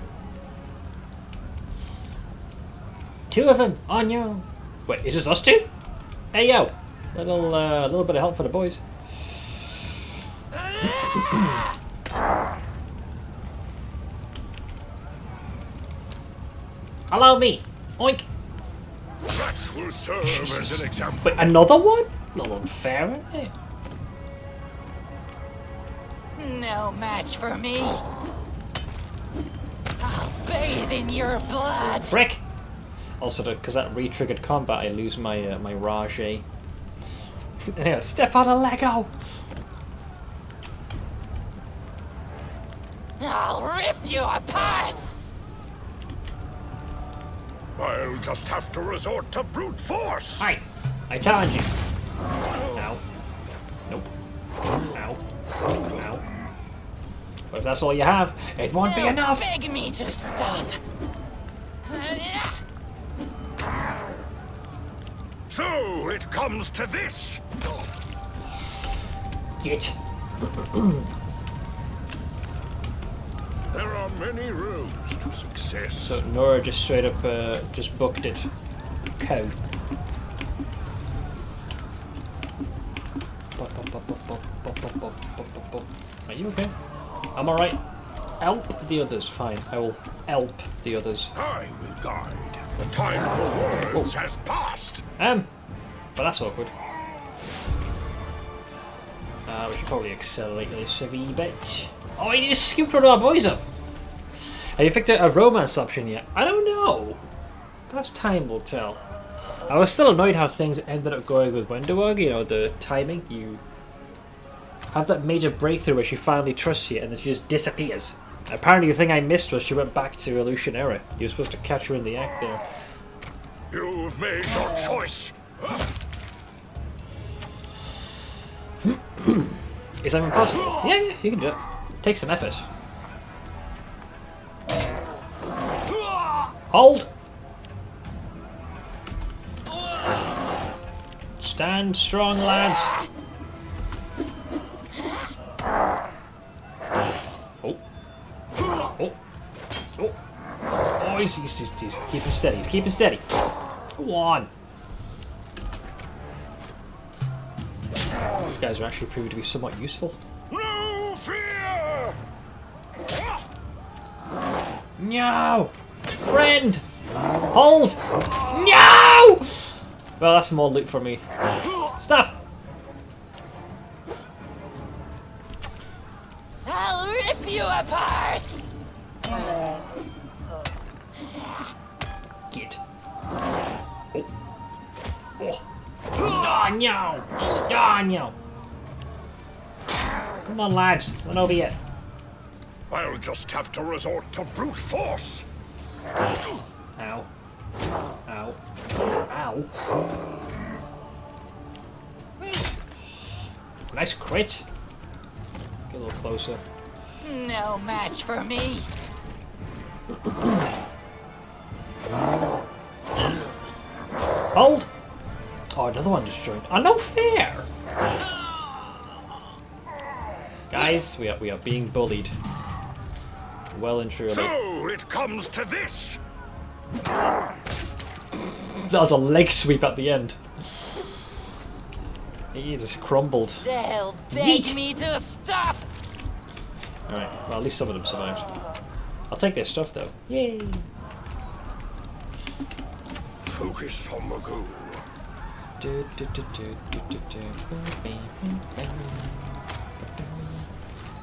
2 of them on you. Wait, is this us 2? Hey yo, little bit of help for the boys. Allow me. Oink. That will serve as an example. Wait, another one? A little unfair, isn't it? No match for me. I'll bathe in your blood. Frick. Also, because that re-triggered combat, I lose my my Rage. Yeah, step on a Lego. I'll rip you apart. I'll just have to resort to brute force. Hi, I challenge you. Ow. Nope. Ow. Ow. But if that's all you have, it won't be enough. Beg me to stop. So it comes to this. Get. There are many roads to success. So Nora just straight up just booked it. Cow. Are you okay? I'm alright. Help the others. Fine. I will help the others. I will guide. The time for words has passed. But that's awkward. We should probably accelerate this a wee bit. Oh, I need to scoop one of our boys up. Have you picked out a romance option yet? I don't know. Perhaps time will tell. I was still annoyed how things ended up going with Wenderwog. You know, the timing. You have that major breakthrough where she finally trusts you and then she just disappears. Apparently the thing I missed was she went back to Illusionera. You were supposed to catch her in the act there. You've made your choice. Is that impossible? Yeah, you can do it. Take some effort. Hold! Stand strong, lads. Oh. Oh. Oh. Oh, he's keeping steady. He's keeping steady. Go on. These guys are actually proving to be somewhat useful. No fear! No! Friend! Hold! No! Well, that's more loot for me. Stop! I'll rip you apart. Get. Oh. Oh. Oh, no! Oh, no! Come on, lads. It's not over yet. I'll just have to resort to brute force. Ow. Ow. Ow. Nice crit. Get a little closer. No match for me. Hold! Oh, another one just joined. Oh, no fair! Guys, we are being bullied. Well and truly. So it comes to this. That was a leg sweep at the end. He just crumbled. They'll beg Yeet. me to stop. Alright, well at least some of them survived. I'll take their stuff though. Yay! Focus on the goal.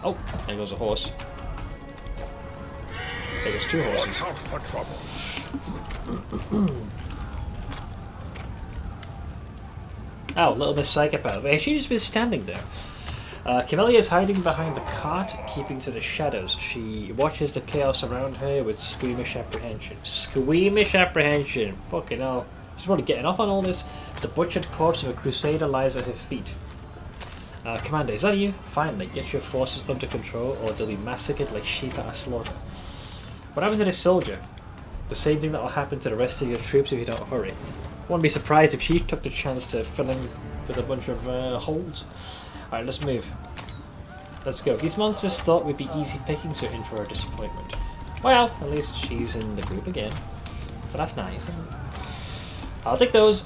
Oh, there goes a horse. There goes two horses. Watch out for trouble. Oh, little Miss Psychopath. Wait, she's just been standing there. Camellia is hiding behind the cart, keeping to the shadows. She watches the chaos around her with squeamish apprehension. Squeamish apprehension! Fucking hell. She's probably getting off on all this. The butchered corpse of a crusader lies at her feet. Commander, is that you? Finally, get your forces under control or they'll be massacred like sheep at a slaughter. What happened to this soldier? The same thing that will happen to the rest of your troops if you don't hurry. Wouldn't be surprised if she took the chance to fill in with a bunch of holes. Alright, let's move. Let's go. These monsters thought we'd be easy picking, so in for our disappointment. Well, at least she's in the group again. So that's nice. I'll take those.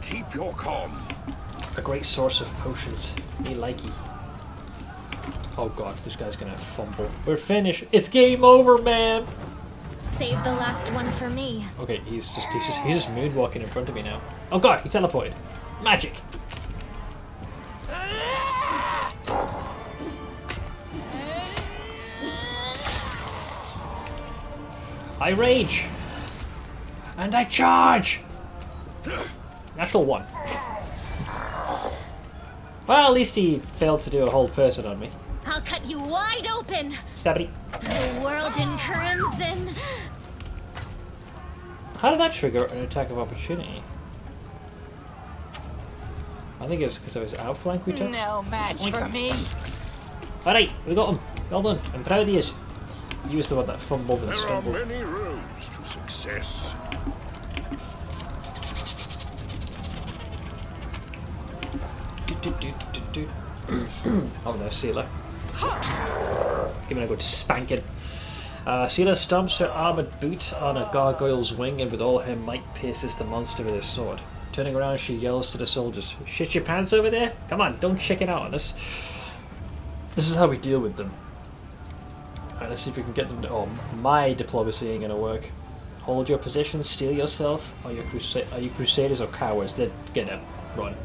Keep your calm. A great source of potions. Me likey. Oh god, this guy's gonna fumble. We're finished. It's game over, man! Save the last one for me. Okay, he's just moonwalking in front of me now. Oh god, he teleported. Magic! I rage! And I charge! Natural 1. Well, at least he failed to do a whole person on me. I'll cut you wide open. Stabby. The world in crimson. How did that trigger an attack of opportunity? I think it's because of his outflank we took. No match for me. Alright, we got him. Well done. I'm proud of you. He was the one that fumbled and There are stumbled. many roads to success. Oh, there's Sealer. Give it a good spanking. Sealer stomps her armoured boot on a gargoyle's wing and with all her might pierces the monster with her sword. Turning around, she yells to the soldiers, "Shit your pants over there? Come on, don't chicken out on us." This is how we deal with them. Alright, let's see if we can get them to... Oh, my diplomacy ain't gonna work. Hold your position, steal yourself. Are you crusaders or cowards? They're gonna run.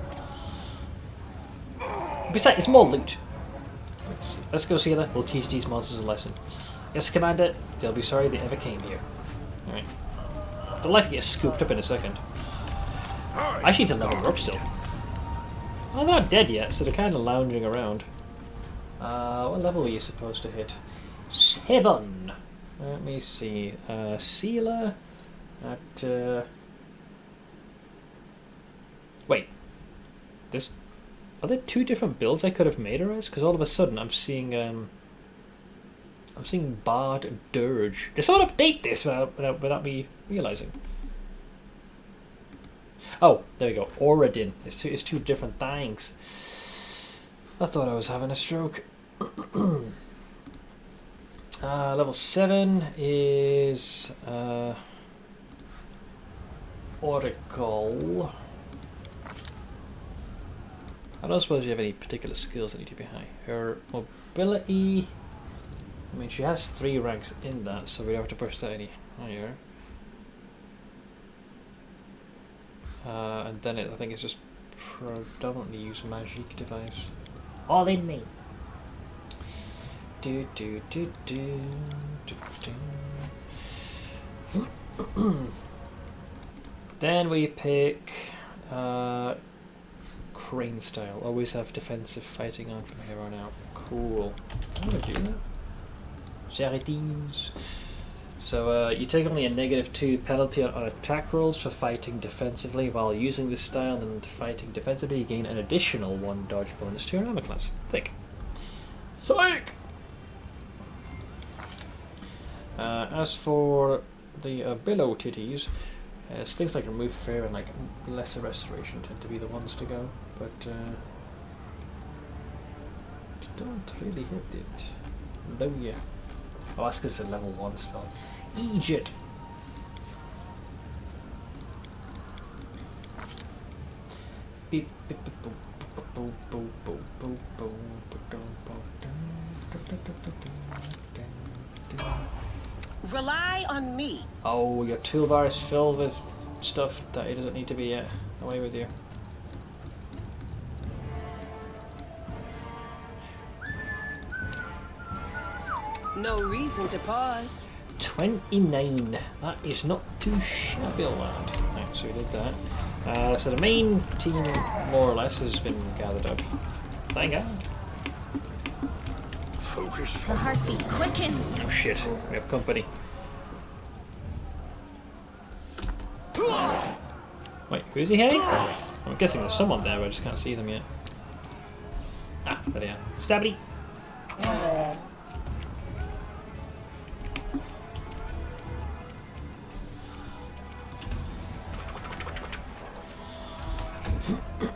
Besides, it's more loot. Let's go, Sealer. We'll teach these monsters a lesson. Yes, Commander. They'll be sorry they ever came here. Alright. They'll likely get scooped up in a second. I actually need to level them up still. Oh, they're not dead yet, so they're kind of lounging around. What level are you supposed to hit? 7! Let me see. Sealer at... Wait. This... Are there two different builds I could have made her as? Because all of a sudden I'm seeing Bard and Dirge. Did someone update this without me realizing? Oh, there we go. Oradin. It's two different things. I thought I was having a stroke. Level 7 is Oracle. I don't suppose you have any particular skills that need to be high. Her mobility... I mean, she has 3 ranks in that, so we don't have to push that any higher. And then I think it's just predominantly use magic device. All in me! Then we pick... Crane style. Always have defensive fighting on from here on out. Cool. I'm gonna do that. Jaredines. So you take only a -2 penalty on attack rolls for fighting defensively while using this style, and fighting defensively you gain an additional 1 dodge bonus to your armor class. Thick. Psych! As for the billow titties, things like remove fear and like lesser restoration tend to be the ones to go, but don't really hit it. No, yeah. Oh, that's because it's a level 1 spell. Egypt! Rely on me. Oh, your toolbar is filled with stuff that it doesn't need to be yet. Away with you. No reason to pause. 29. That is not too shabby, lad. Right, so we did that. So the main team, more or less, has been gathered up. Thank God. Focus. The heartbeat quickens. Oh shit, we have company. Wait, who's he hitting? I'm guessing there's someone there, but I just can't see them yet. Ah, there they are. Stabby!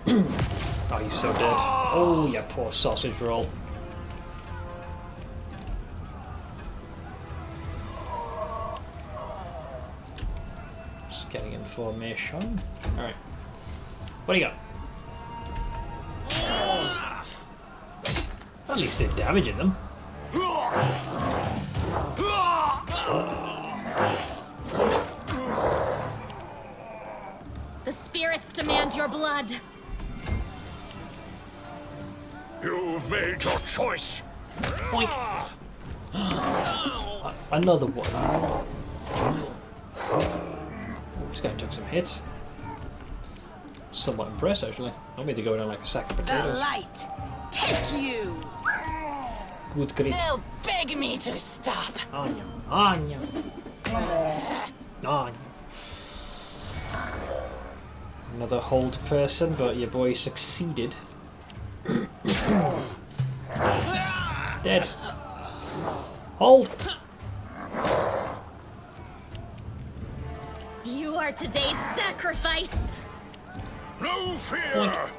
Oh, he's so dead. Oh, yeah, poor sausage roll. Just getting in formation. Alright. What do you got? At least they're damaging them. The spirits demand your blood. You've made your choice. Boink. Another one. This guy took some hits. Somewhat impressed, actually. Not me to go down like a sack of The potatoes. light. Take you. Good grit. They'll beg me to stop. Anya. Anya. Anya. Another hold person, but your boy succeeded. Dead. Hold! You are today's sacrifice. No fear. Boink.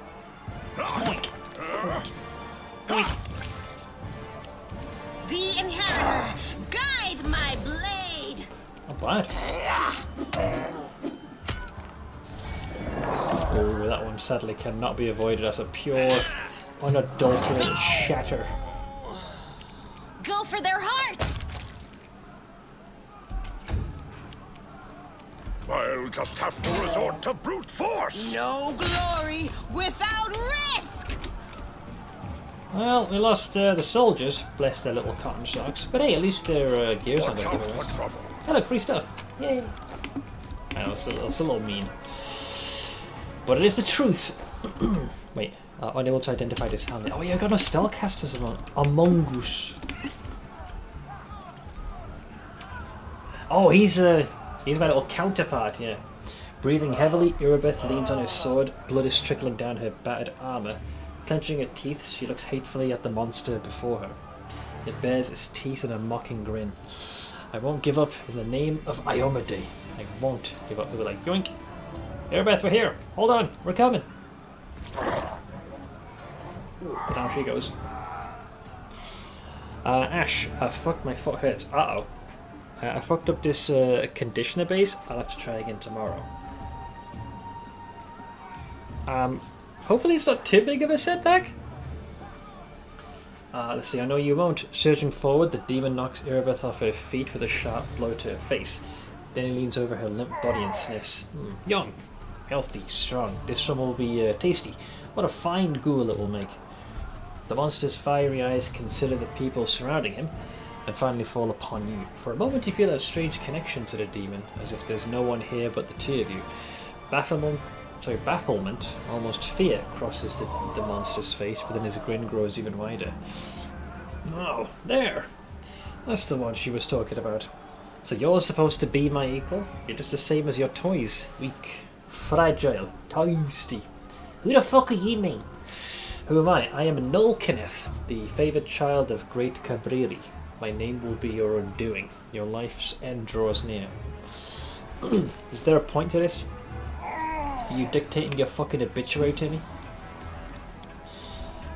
Boink. Boink. Boink. The inheritor. Guide my blade. Not bad. Oh, that one sadly cannot be avoided as a pure, unadulterated shatter. Go for their hearts. I'll just have to resort to brute force. No glory without risk. Well, we lost the soldiers, bless their little cotton socks. But hey, at least their gears are Watch going out to for give us. trouble. Oh, look, free stuff. Yay. I know, it's a little mean. But it is the truth. Wait, unable to identify this helmet. Oh yeah, I've got no spellcasters among us. Oh, he's my little counterpart, yeah. Breathing heavily, Irabeth leans on his sword. Blood is trickling down her battered armor. Clenching her teeth, she looks hatefully at the monster before her. It bares its teeth in a mocking grin. I won't give up in the name of Iomade. I won't give up. We'll be like, yoink. Irabeth, we're here. Hold on, we're coming. Down she goes. Ash, I fucked, my foot hurts. Uh-oh. I fucked up this conditioner base. I'll have to try again tomorrow. Hopefully it's not too big of a setback. Let's see, I know you won't. Surging forward, the demon knocks Irabeth off her feet with a sharp blow to her face. Then he leans over her limp body and sniffs. Young, healthy, strong. This one will be tasty. What a fine ghoul it will make. The monster's fiery eyes consider the people surrounding him, and finally fall upon you. For a moment you feel a strange connection to the demon, as if there's no one here but the two of you. Bafflement, almost fear, crosses the monster's face, but then his grin grows even wider. Oh, there! That's the one she was talking about. So you're supposed to be my equal? You're just the same as your toys. Weak, fragile, tasty. Who the fuck are you, mean? Who am I? I am Nolkineth, the favoured child of Great Cabriri. My name will be your undoing. Your life's end draws near. Is there a point to this? Are you dictating your fucking obituary to me?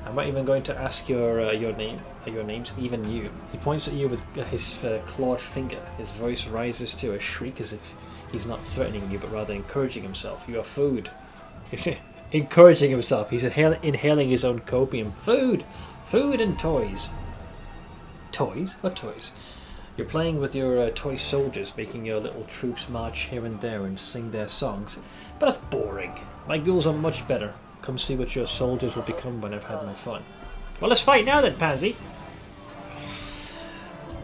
I'm not even going to ask your names, even you. He points at you with his clawed finger. His voice rises to a shriek as if he's not threatening you, but rather encouraging himself. You are food. encouraging himself. He's inhaling his own copium. Food! Food and toys. Toys? What toys? You're playing with your toy soldiers, making your little troops march here and there and sing their songs. But that's boring. My ghouls are much better. Come see what your soldiers will become when I've had my fun. Well, let's fight now then, Pansy.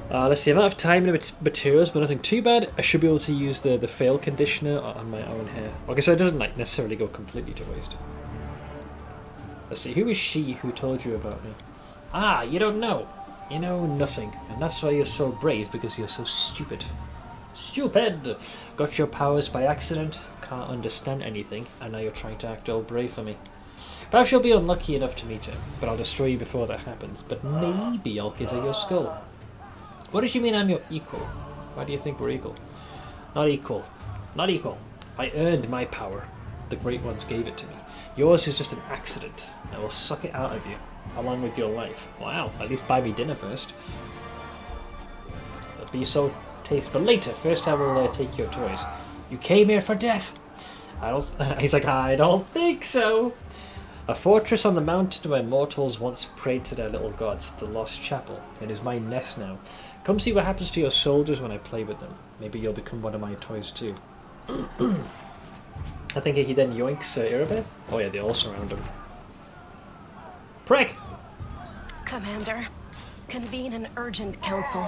Let's see, amount of time and materials, but nothing too bad. I should be able to use the fail conditioner on my own hair. Okay, so it doesn't like necessarily go completely to waste. Let's see, who is she who told you about me? Ah, you don't know. You know nothing, and that's why you're so brave, because you're so stupid. Stupid! Got your powers by accident, can't understand anything, and now you're trying to act all brave for me. Perhaps you'll be unlucky enough to meet her, but I'll destroy you before that happens. But maybe I'll give her your skull. What does you mean I'm your equal? Why do you think we're equal? Not equal. Not equal. I earned my power. The Great Ones gave it to me. Yours is just an accident. I will suck it out of you, along with your life. Wow, at least buy me dinner first. It'll be so tasty. But later, first I will take your toys. You came here for death. He's like, I don't think so. A fortress on the mountain where mortals once prayed to their little gods, the Lost Chapel. It is my nest now. Come see what happens to your soldiers when I play with them. Maybe you'll become one of my toys too. I think he then yoinks Irabeth. Oh yeah, they all surround him. Prick! Commander, convene an urgent council.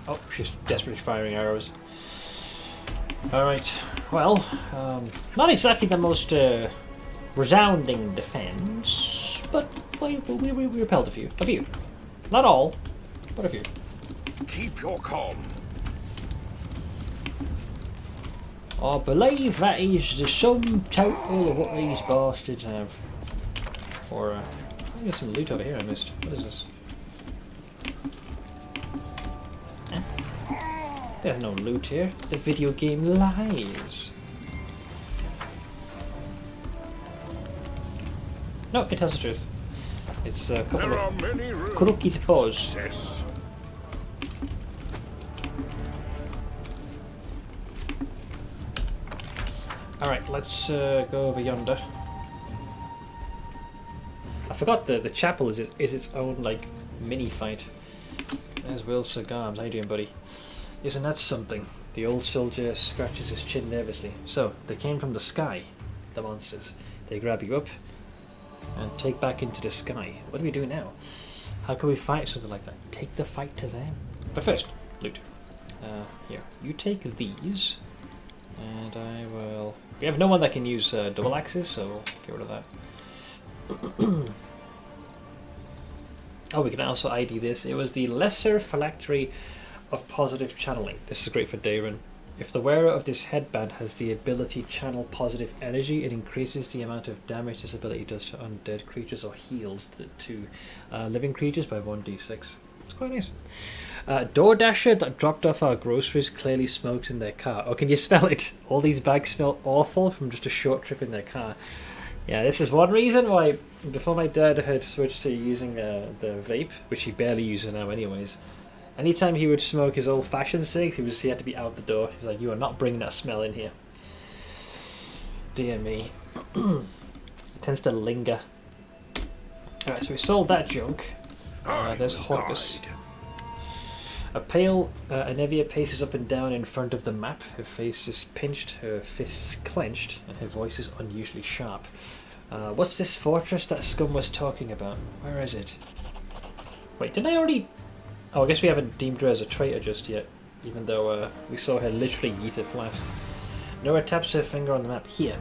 Oh, she's desperately firing arrows. Alright, well, not exactly the most resounding defense, but we repelled a few. A few. Not all, but a few. Keep your calm. I believe that is the sum total of what these bastards have. Or, I think there's some loot over here I missed. What is this? There's no loot here. The video game lies. No, it tells the truth. It's a couple of crooked paws. Yes. Alright, let's go over yonder. I forgot the chapel is its own like mini fight. There's Will Sir Garms. How you doing, buddy? Isn't that something? The old soldier scratches his chin nervously. So, they came from the sky, the monsters. They grab you up and take back into the sky. What do we do now? How can we fight something like that? Take the fight to them. But first, loot. Here, you take these, and I will... We have no one that can use double axes, so we'll get rid of that. Oh, we can also ID this. It was the Lesser Phylactery of Positive Channeling. This is great for Darren. If the wearer of this headband has the ability to channel positive energy, it increases the amount of damage this ability does to undead creatures or heals to living creatures by 1d6. It's quite nice. DoorDasher that dropped off our groceries clearly smokes in their car. Oh, can you smell it? All these bags smell awful from just a short trip in their car. Yeah, this is one reason why, before my dad had switched to using the vape, which he barely uses now anyways, anytime he would smoke his old-fashioned cigs, he had to be out the door. He's like, you are not bringing that smell in here. Dear me. It tends to linger. Alright, so we sold that junk. There's Horcus. A pale Anevia paces up and down in front of the map. Her face is pinched, her fists clenched, and her voice is unusually sharp. What's this fortress that Scum was talking about? Where is it? Wait, didn't I already... Oh, I guess we haven't deemed her as a traitor just yet, even though we saw her literally yeet a flask. Nora taps her finger on the map. Here,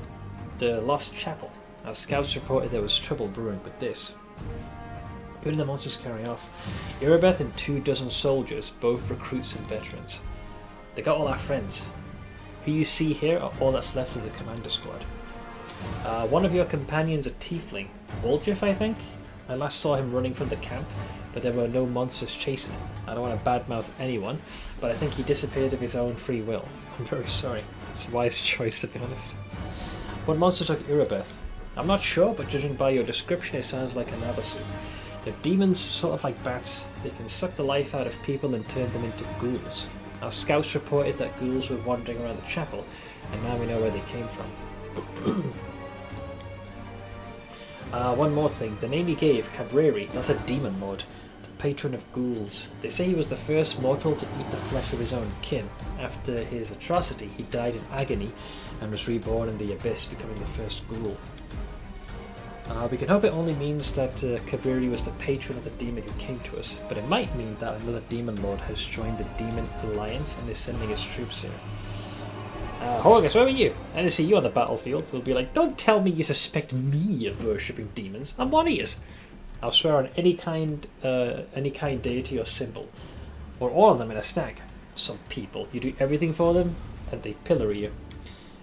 the Lost Chapel. Our scouts reported there was trouble brewing with this. Who did the monsters carry off? Irabeth and 24 soldiers, both recruits and veterans. They got all our friends. Who you see here are all that's left of the commander squad. One of your companions, a tiefling, Woljif, I think? I last saw him running from the camp, but there were no monsters chasing him. I don't want to badmouth anyone, but I think he disappeared of his own free will. I'm very sorry. It's a wise choice, to be honest. What monster took Irabeth? I'm not sure, but judging by your description, it sounds like an Abasu. They're demons, sort of like bats. They can suck the life out of people and turn them into ghouls. Our scouts reported that ghouls were wandering around the chapel, and now we know where they came from. One more thing. The name he gave, Cabreri, that's a demon lord. The patron of ghouls. They say he was the first mortal to eat the flesh of his own kin. After his atrocity, he died in agony and was reborn in the abyss, becoming the first ghoul. We can hope it only means that Cabreri was the patron of the demon who came to us, but it might mean that another demon lord has joined the Demon Alliance and is sending his troops here. Horgus, where are you? I didn't see you on the battlefield. They'll be like, don't tell me you suspect me of worshipping demons. I'm one of yous. I'll swear on any kind deity or symbol, or all of them in a stack. Some people, you do everything for them, and they pillory you.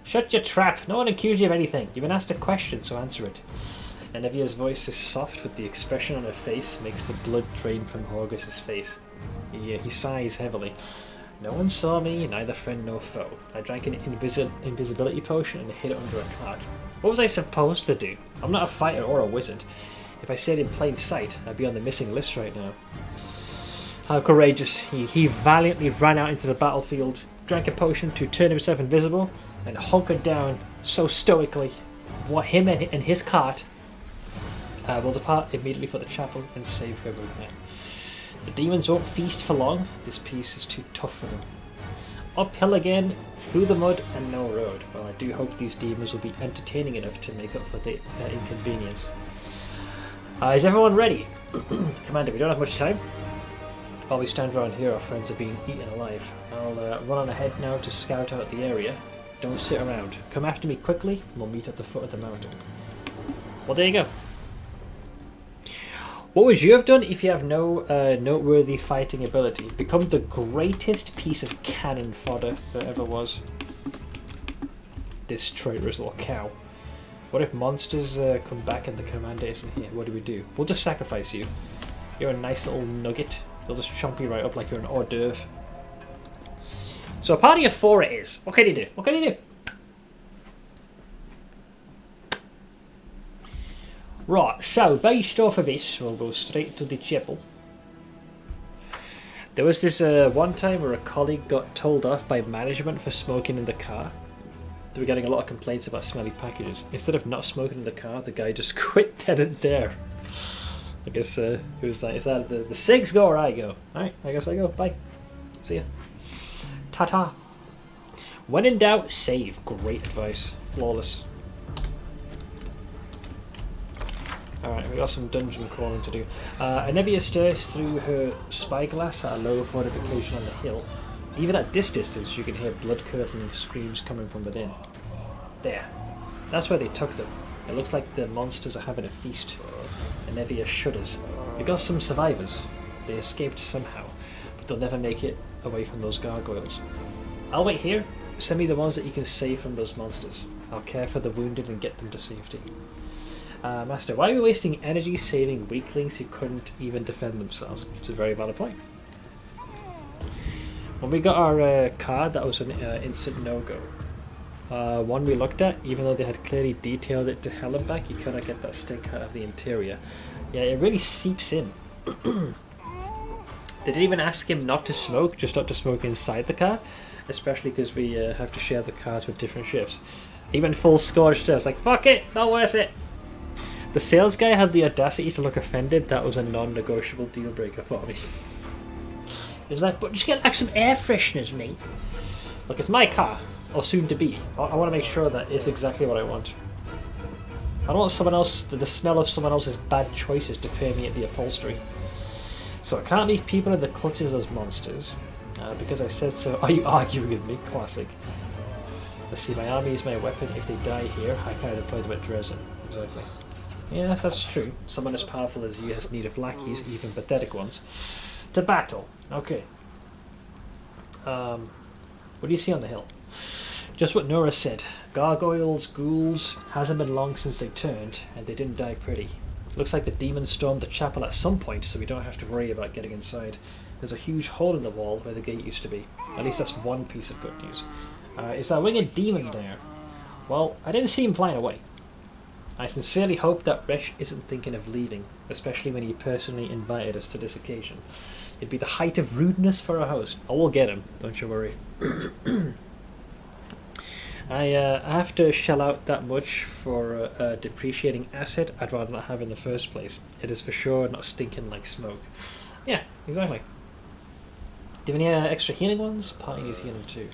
Shut your trap. No one accused you of anything. You've been asked a question, so answer it. And Evia's voice is soft, with the expression on her face makes the blood drain from Horgus's face. He sighs heavily. No one saw me, neither friend nor foe. I drank an invisibility potion and hid it under a cart. What was I supposed to do? I'm not a fighter or a wizard. If I stayed in plain sight, I'd be on the missing list right now. How courageous. He valiantly ran out into the battlefield, drank a potion to turn himself invisible, and hunkered down so stoically. What him and his cart will depart immediately for the chapel and save whoever we can. The demons won't feast for long. This piece is too tough for them. Uphill again, through the mud, and no road. Well, I do hope these demons will be entertaining enough to make up for the inconvenience. Is everyone ready? Commander, we don't have much time. While we stand around here, our friends are being eaten alive. I'll run on ahead now to scout out the area. Don't sit around. Come after me quickly, and we'll meet at the foot of the mountain. Well, there you go. What would you have done if you have no noteworthy fighting ability? Become the greatest piece of cannon fodder there ever was. This traitorous little cow. What if monsters come back and the commander isn't here? What do? We'll just sacrifice you. You're a nice little nugget. They'll just chomp you right up like you're an hors d'oeuvre. So a party of 4 it is. What can you do? What can you do? Right, so based off of this, we'll go straight to the chapel. There was this one time where a colleague got told off by management for smoking in the car. They were getting a lot of complaints about smelly packages. Instead of not smoking in the car, the guy just quit then and there. I guess, who's that? Is that the SIGs go or I go? Alright, I guess I go. Bye. See ya. Ta-ta. When in doubt, save. Great advice. Flawless. Alright, we got some dungeon crawling to do. Anevia stares through her spyglass at a low fortification on the hill. Even at this distance, you can hear blood-curdling screams coming from within. There. That's where they took them. It looks like the monsters are having a feast. Anevia shudders. We got some survivors. They escaped somehow, but they'll never make it away from those gargoyles. I'll wait here. Send me the ones that you can save from those monsters. I'll care for the wounded and get them to safety. Master, why are we wasting energy saving weaklings who couldn't even defend themselves? It's a very valid point. When we got our card, that was an instant no-go. One we looked at, even though they had clearly detailed it to hell and back, you cannot get that stink out of the interior. Yeah, it really seeps in. They didn't even ask him not to smoke, just not to smoke inside the car, especially because we have to share the cars with different shifts. He went full scorched. I was like, fuck it, not worth it. The sales guy had the audacity to look offended. That was a non-negotiable deal breaker for me. He was like, but just get like some air fresheners, mate. Look, it's my car, or soon to be. I want to make sure that it's exactly what I want. I don't want someone else, the smell of someone else's bad choices to permeate the upholstery. So I can't leave people in the clutches of those monsters. Because I said so. Are you arguing with me? Classic. Let's see, my army is my weapon. If they die here, I can't deploy them at Dresden. Exactly. Yes, that's true. Someone as powerful as you has need of lackeys, even pathetic ones. To battle. Okay. What do you see on the hill? Just what Nora said. Gargoyles, ghouls. Hasn't been long since they turned, and they didn't die pretty. Looks like the demons stormed the chapel at some point, so we don't have to worry about getting inside. There's a huge hole in the wall where the gate used to be. At least that's one piece of good news. Is that winged demon there? Well, I didn't see him flying away. I sincerely hope that Resh isn't thinking of leaving, especially when he personally invited us to this occasion. It'd be the height of rudeness for a host. I will get him, don't you worry. I have to shell out that much for a depreciating asset I'd rather not have in the first place. It is for sure not stinking like smoke. Yeah, exactly. Do you have any extra healing ones? Party needs healing too.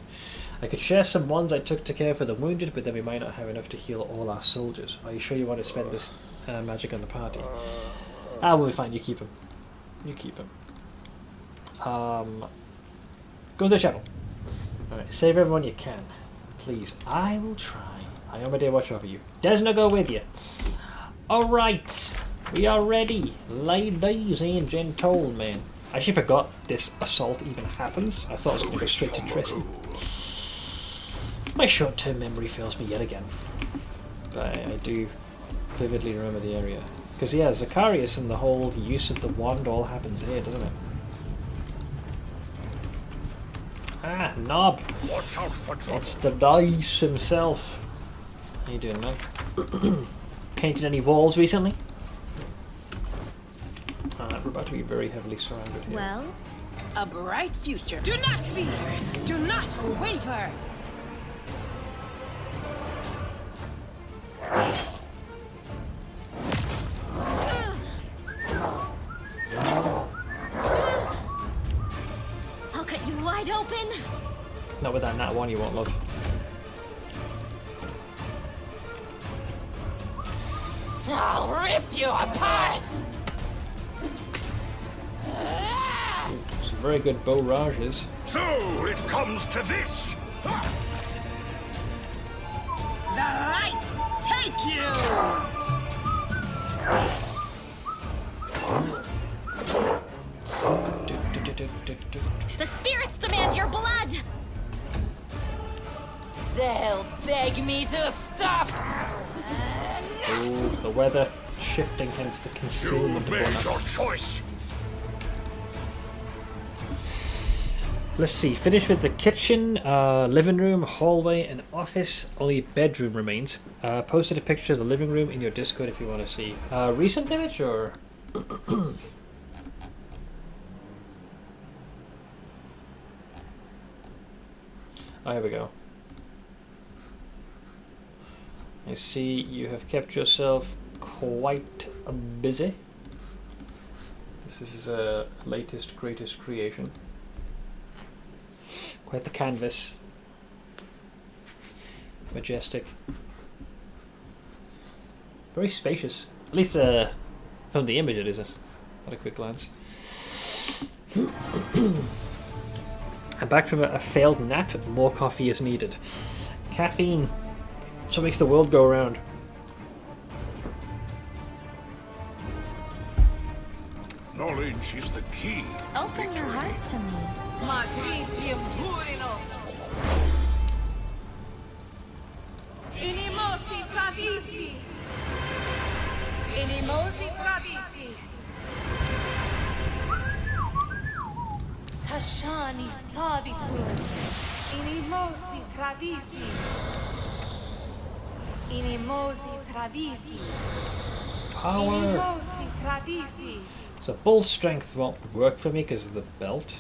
I could share some ones I took to care for the wounded, but then we might not have enough to heal all our soldiers. Are you sure you want to spend this magic on the party? Ah, we'll be fine. You keep him. You keep him. Go to the chapel. Alright, save everyone you can. Please, I will try. I am a dear watch over you. Desna, go with you. Alright, we are ready. Ladies and gentlemen. I actually forgot this assault even happens. I thought I was going to go straight to Tristan. My short-term memory fails me yet again. But I do vividly remember the area. Because yeah, Zacharias and the whole use of the wand all happens here, doesn't it? Ah, Knob! Watch out for trouble. It's the dice himself. How you doing, man? Painted any walls recently? We're about to be very heavily surrounded here. Well, A bright future. Do not fear. Do not waver. I'll cut you wide open. Not with that nat one, you won't, love. I'll rip you apart! Some very good bow rages. So it comes to this. The light take you. The spirits demand your blood. They'll beg me to stop! Oh, the weather shifting, hence the You concealment made bonus. your choice. Let's see, finish with the kitchen, living room, hallway, and office. Only bedroom remains. Posted a picture of the living room in your Discord if you want to see. Recent image or? Oh, here we go. I see you have kept yourself quite busy. This is his latest, greatest creation. Quite the canvas. Majestic. Very spacious. At least from the image it is, at a quick glance. I'm back from a failed nap. More coffee is needed. Caffeine. That's what makes the world go around. Knowledge is the key. Open your heart to me. Magricium purinos! Inimosi travisi! Inimosi travisi! Tashani sabitur! Inimosi travisi! Inimosi travisi! Power! Inimosi travisi! So bull strength won't work for me because of the belt.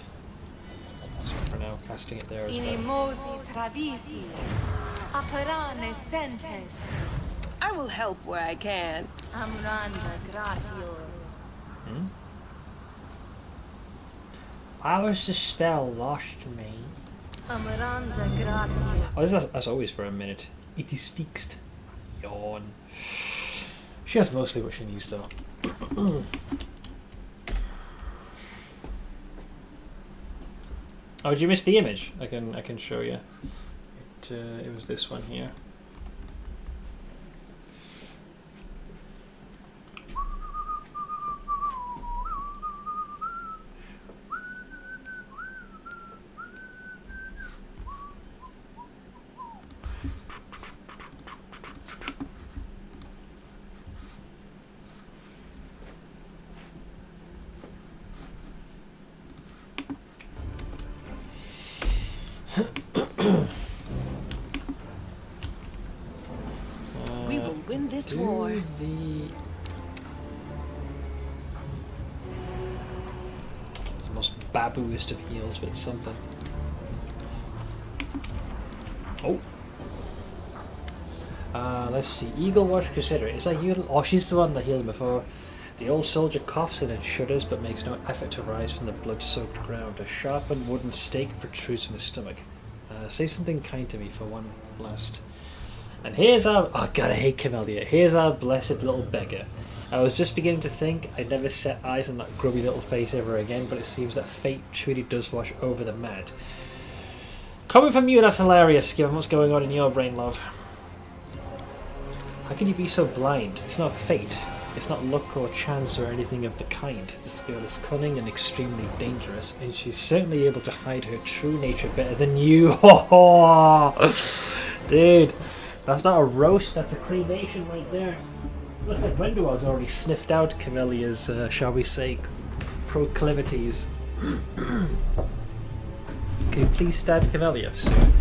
So for now, casting it there as well. Inimosi travisi! Apparane sentes! I will help where I can. Amranda gratio! How was the spell lost to me? Amranda gratio! Oh, that's always for a minute. It is fixed. Yawn. She has mostly what she needs though. Oh, did you miss the image? I can show you. It was this one here. We will win this Do war. the... It's the most babooist of heals, but it's something. Oh! Let's see. Eagle Watch Crusader. Is that you? Oh, she's the one that healed before. The old soldier coughs and then shudders, but makes no effort to rise from the blood-soaked ground. A sharpened wooden stake protrudes from his stomach. Say something kind to me for one last. And here's our... Oh god, I hate Camellia. Here's our blessed little beggar. I was just beginning to think I'd never set eyes on that grubby little face ever again, but it seems that fate truly does wash over the mad. Coming from you, that's hilarious, given what's going on in your brain, love. How can you be so blind? It's not fate. It's not luck or chance or anything of the kind. This girl is cunning and extremely dangerous, and she's certainly able to hide her true nature better than you. Dude, that's not a roast, that's a cremation right there. Looks like Wenderwald's already sniffed out Camellia's, shall we say, proclivities. Can you please stab Camellia soon?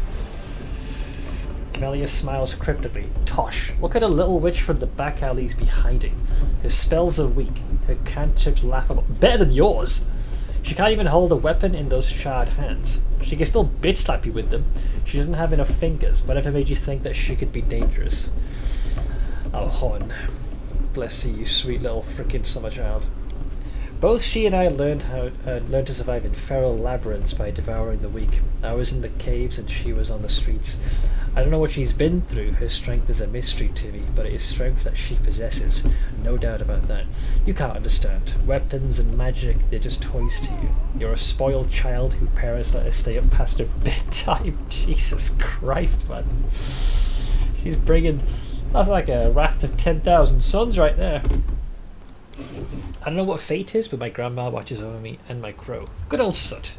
Camellia smiles cryptically. Tosh, what could a little witch from the back alleys be hiding? Her spells are weak, her cantrips laughable. Better than yours! She can't even hold a weapon in those charred hands. She can still bitch slap you with them. She doesn't have enough fingers. Whatever made you think that she could be dangerous? Oh, Horn. Bless you, you sweet little frickin' summer child. Both she and I learned to survive in feral labyrinths by devouring the weak. I was in the caves and she was on the streets. I don't know what she's been through. Her strength is a mystery to me, but it is strength that she possesses. No doubt about that. You can't understand. Weapons and magic, they're just toys to you. You're a spoiled child whose parents let her stay up past her bedtime. Jesus Christ, man. She's bringing... That's like a wrath of 10,000 suns right there. I don't know what fate is, but my grandma watches over me and my crow. Good old Sut.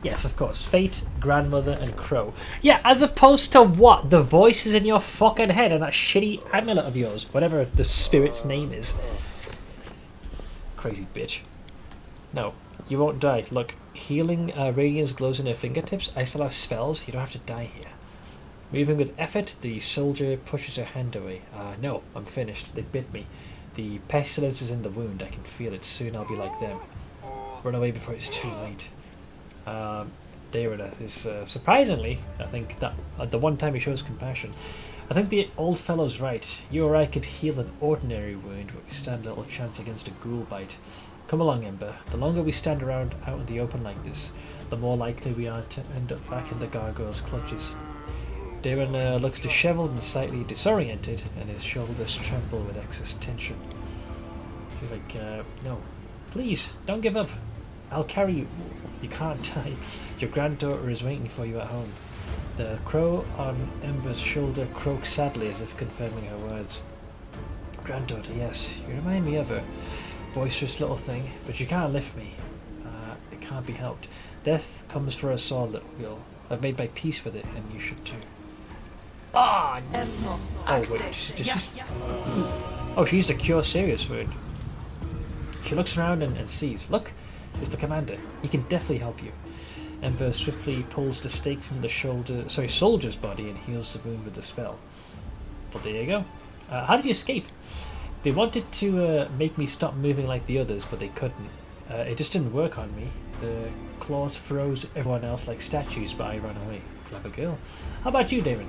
Yes, of course. Fate, grandmother, and crow. Yeah, as opposed to what? The voices in your fucking head and that shitty amulet of yours. Whatever the spirit's name is. Crazy bitch. No, you won't die. Look, healing radiance glows in her fingertips. I still have spells. You don't have to die here. Moving with effort, the soldier pushes her hand away. No, I'm finished. They bit me. The pestilence is in the wound. I can feel it. Soon I'll be like them. Run away before it's too late. Darina is surprisingly, I think that the one time he shows compassion. I think the old fellow's right. You or I could heal an ordinary wound, but we stand little chance against a ghoul bite. Come along, Ember. The longer we stand around out in the open like this, the more likely we are to end up back in the gargoyle's clutches. Darren looks dishevelled and slightly disoriented, and his shoulders tremble with excess tension. She's like, no, please, don't give up. I'll carry you. You can't die. Your granddaughter is waiting for you at home. The crow on Ember's shoulder croaks sadly as if confirming her words. Granddaughter, yes, you remind me of her. Boisterous little thing, but you can't lift me. It can't be helped. Death comes for us all, little girl. I've made my peace with it, and you should too. Ah! Oh, wait, she used to cure serious wound. She looks around and sees. Look, it's the commander. He can definitely help you. Ember swiftly pulls the stake from the soldier's body and heals the wound with the spell. Well, there you go. How did you escape? They wanted to make me stop moving like the others, but they couldn't. It just didn't work on me. The claws froze everyone else like statues, but I ran away. Clever girl. How about you, David?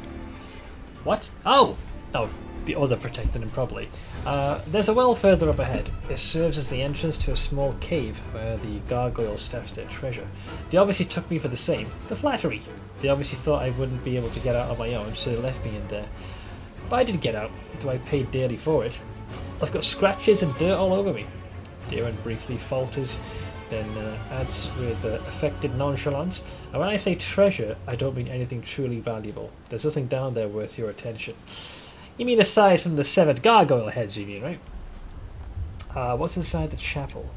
What? Oh! No, the other protected him probably. There's a well further up ahead. It serves as the entrance to a small cave where the gargoyles stash their treasure. They obviously took me for the same. The flattery. They obviously thought I wouldn't be able to get out on my own, so they left me in there. But I did get out, though I paid dearly for it. I've got scratches and dirt all over me. Darren briefly falters, then adds with affected nonchalance, and when I say treasure, I don't mean anything truly valuable. There's nothing down there worth your attention. You mean aside from the severed gargoyle heads, you mean, right? What's inside the chapel?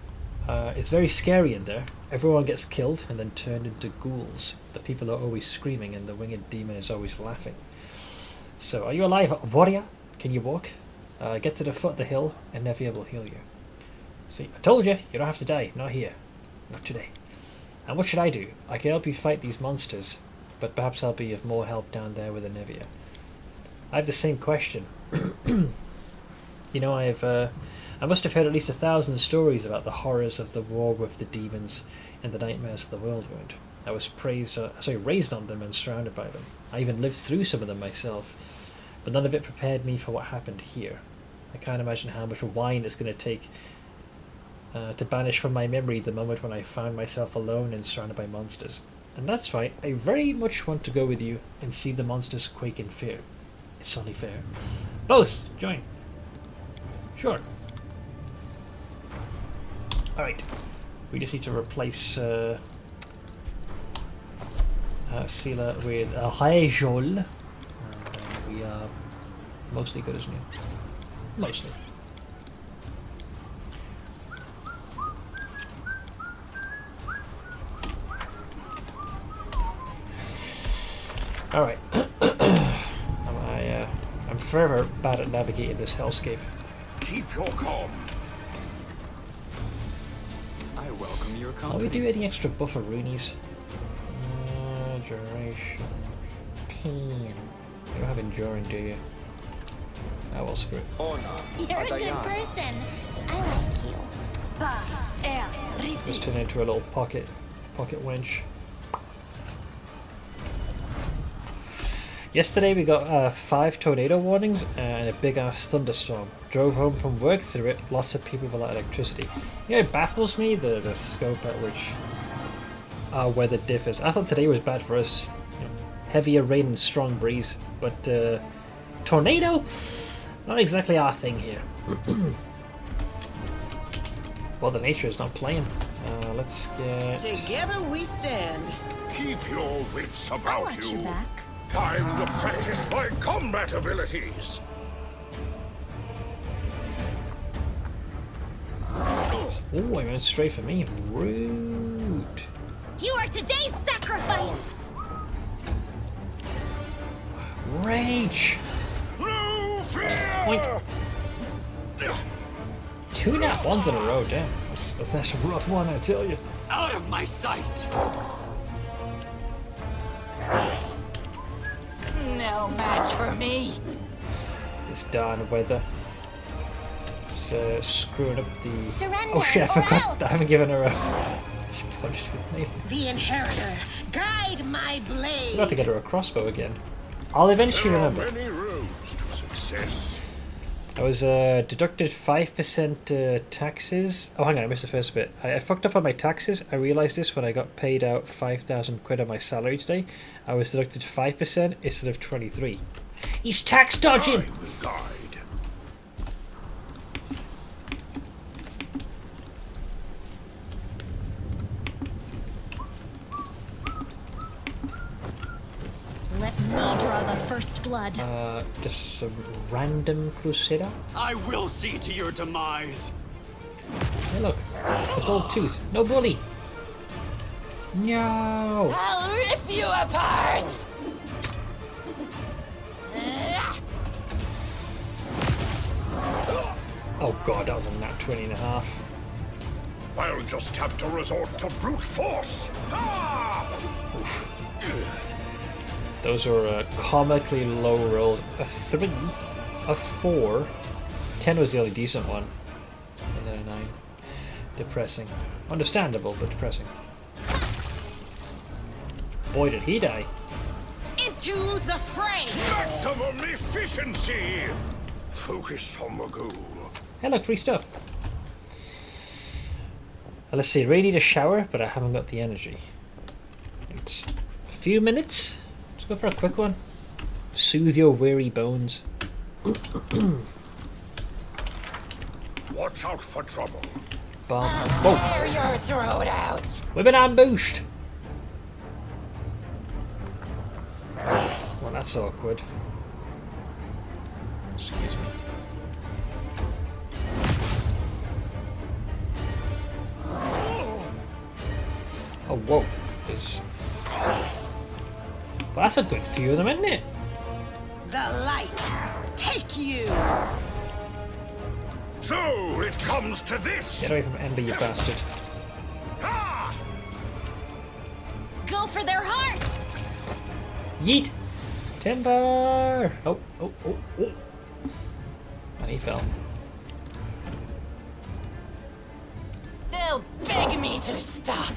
It's very scary in there. Everyone gets killed and then turned into ghouls. The people are always screaming and the winged demon is always laughing. So, are you alive, warrior? Can you walk? Get to the foot of the hill and Nevia will heal you. See, I told you, you don't have to die. Not here. Not today. And what should I do? I can help you fight these monsters, but perhaps I'll be of more help down there with Nevia. I have the same question. You know, I must have heard at least 1,000 stories about the horrors of the war with the demons and the nightmares of the whirlwind. I was raised on them and surrounded by them. I even lived through some of them myself. but none of it prepared me for what happened here. I can't imagine how much wine it's going to take to banish from my memory the moment when I found myself alone and surrounded by monsters. And that's right, I very much want to go with you and see the monsters quake in fear. It's only fair. Both, join. Sure. Alright. We just need to replace Sela with Rajol. And we are mostly good as new. Mostly. Alright. I'm forever bad at navigating this hellscape. Keep your calm. I welcome your Will company. we do any extra bufferoonies? Duration 10. You don't have enduring, do you? Oh well, screw it. You're a good person. I like you. Just turn into a little pocket wench. Yesterday we got 5 tornado warnings and a big ass thunderstorm. Drove home from work through it, lots of people without electricity. You know, it baffles me the scope at which our weather differs. I thought today was bad for us. You know, heavier rain and strong breeze, but tornado? Not exactly our thing here. Well, the nature is not playing. Let's get... Together we stand. Keep your wits I about want you. you back. Time to practice my combat abilities. Oh, I went straight for me. Rude. You are today's sacrifice! Rage. No fear! Oink. 2 nat 1s in a row, damn. That's a rough one, I tell you. Out of my sight! No match for me. This darn weather. It's screwing up the... Surrender, Oh shit, I or forgot. else. I haven't given her a... She punched with me. The inheritor, guide my I blade. forgot to get her a crossbow again. I'll eventually There are remember. many roads to success. I was deducted 5% taxes. Oh, hang on, I missed the first bit. I fucked up on my taxes. I realised this when I got paid out 5,000 quid on my salary today. I was deducted 5% instead of 23. He's tax dodging! I will guide. Let me draw the first blood. Just some random crusader. I will see to your demise. Hey, look, a gold tooth. No bully. No. I'll rip you apart. Oh god, that was a nat 20 and a half. I'll just have to resort to brute force. Ah! Those were comically low rolls. A 3, a 4, 10 was the only decent one, and then a 9. Depressing. Understandable, but depressing. Boy, did he die. Into the fray. Maximum efficiency. Focus on the goal. Hey, look, free stuff. Let's see, really need a shower, but I haven't got the energy. It's a few minutes. Let's go for a quick one. Soothe your weary bones. Watch out for trouble. Bomb. Whoa, Tear your throat out. we've been ambushed. Well, that's awkward. Excuse me. Oh, whoa. There's... Well, that's a good few of them, isn't it? The light. Take you. So it comes to this. Get away from Ember, you bastard. Ah! Go for their heart! Yeet! Timber! Oh, oh, oh, oh. And he fell. They'll beg me to stop.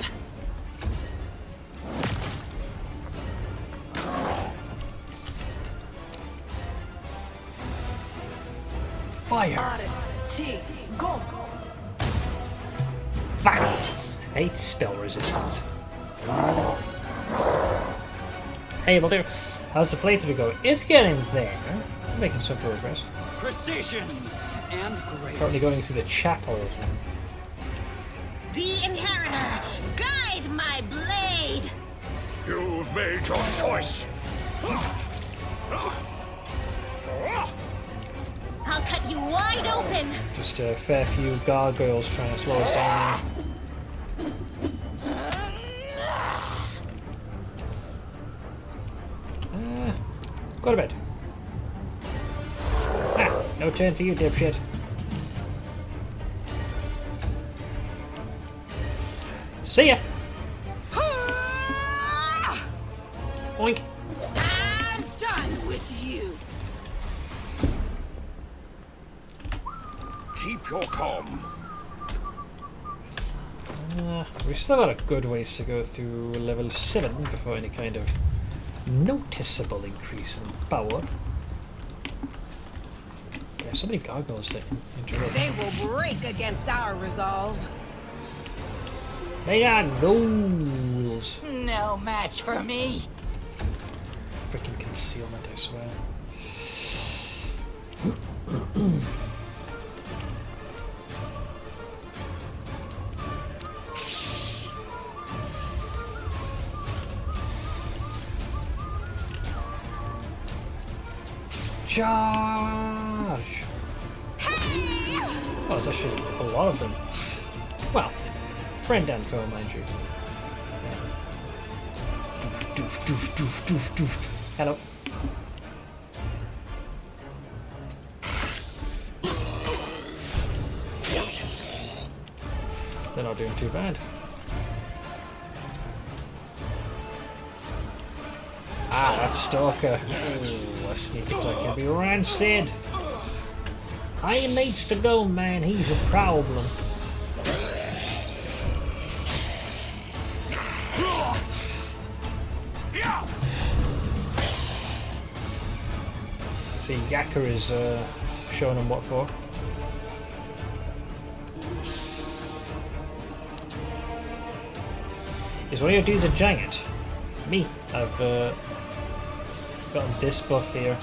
Fire! Go! Fire! 8 spell resistance. Hey, will do. How's the playthrough go? It's getting there. Making some progress. Precision and grace. Currently going through the chapel. The Inheritor, guide my blade. You've made your choice. I'll cut you wide open. Just a fair few gargoyles trying to slow us down. Go to bed. Ah, no turn for you, dipshit. See ya! Oink. I'm done with you. Keep your calm. We've still got a good ways to go through level 7 before any kind of noticeable increase in power. There's so many gargoyles that interrupt. They will break against our resolve. They are ghouls! No match for me. Freaking concealment, I swear. Charge! Oh, there's actually a lot of them. Well, friend and foe, mind you. Doof, doof, doof, doof, doof. Hello. They're not doing too bad. Ah, that stalker. Ooh, a sneak attack can be rancid. He needs to go, man. He's a problem. See, Yakka is showing him what for. Is one of your dudes a giant? Me. I've gotten this buff here.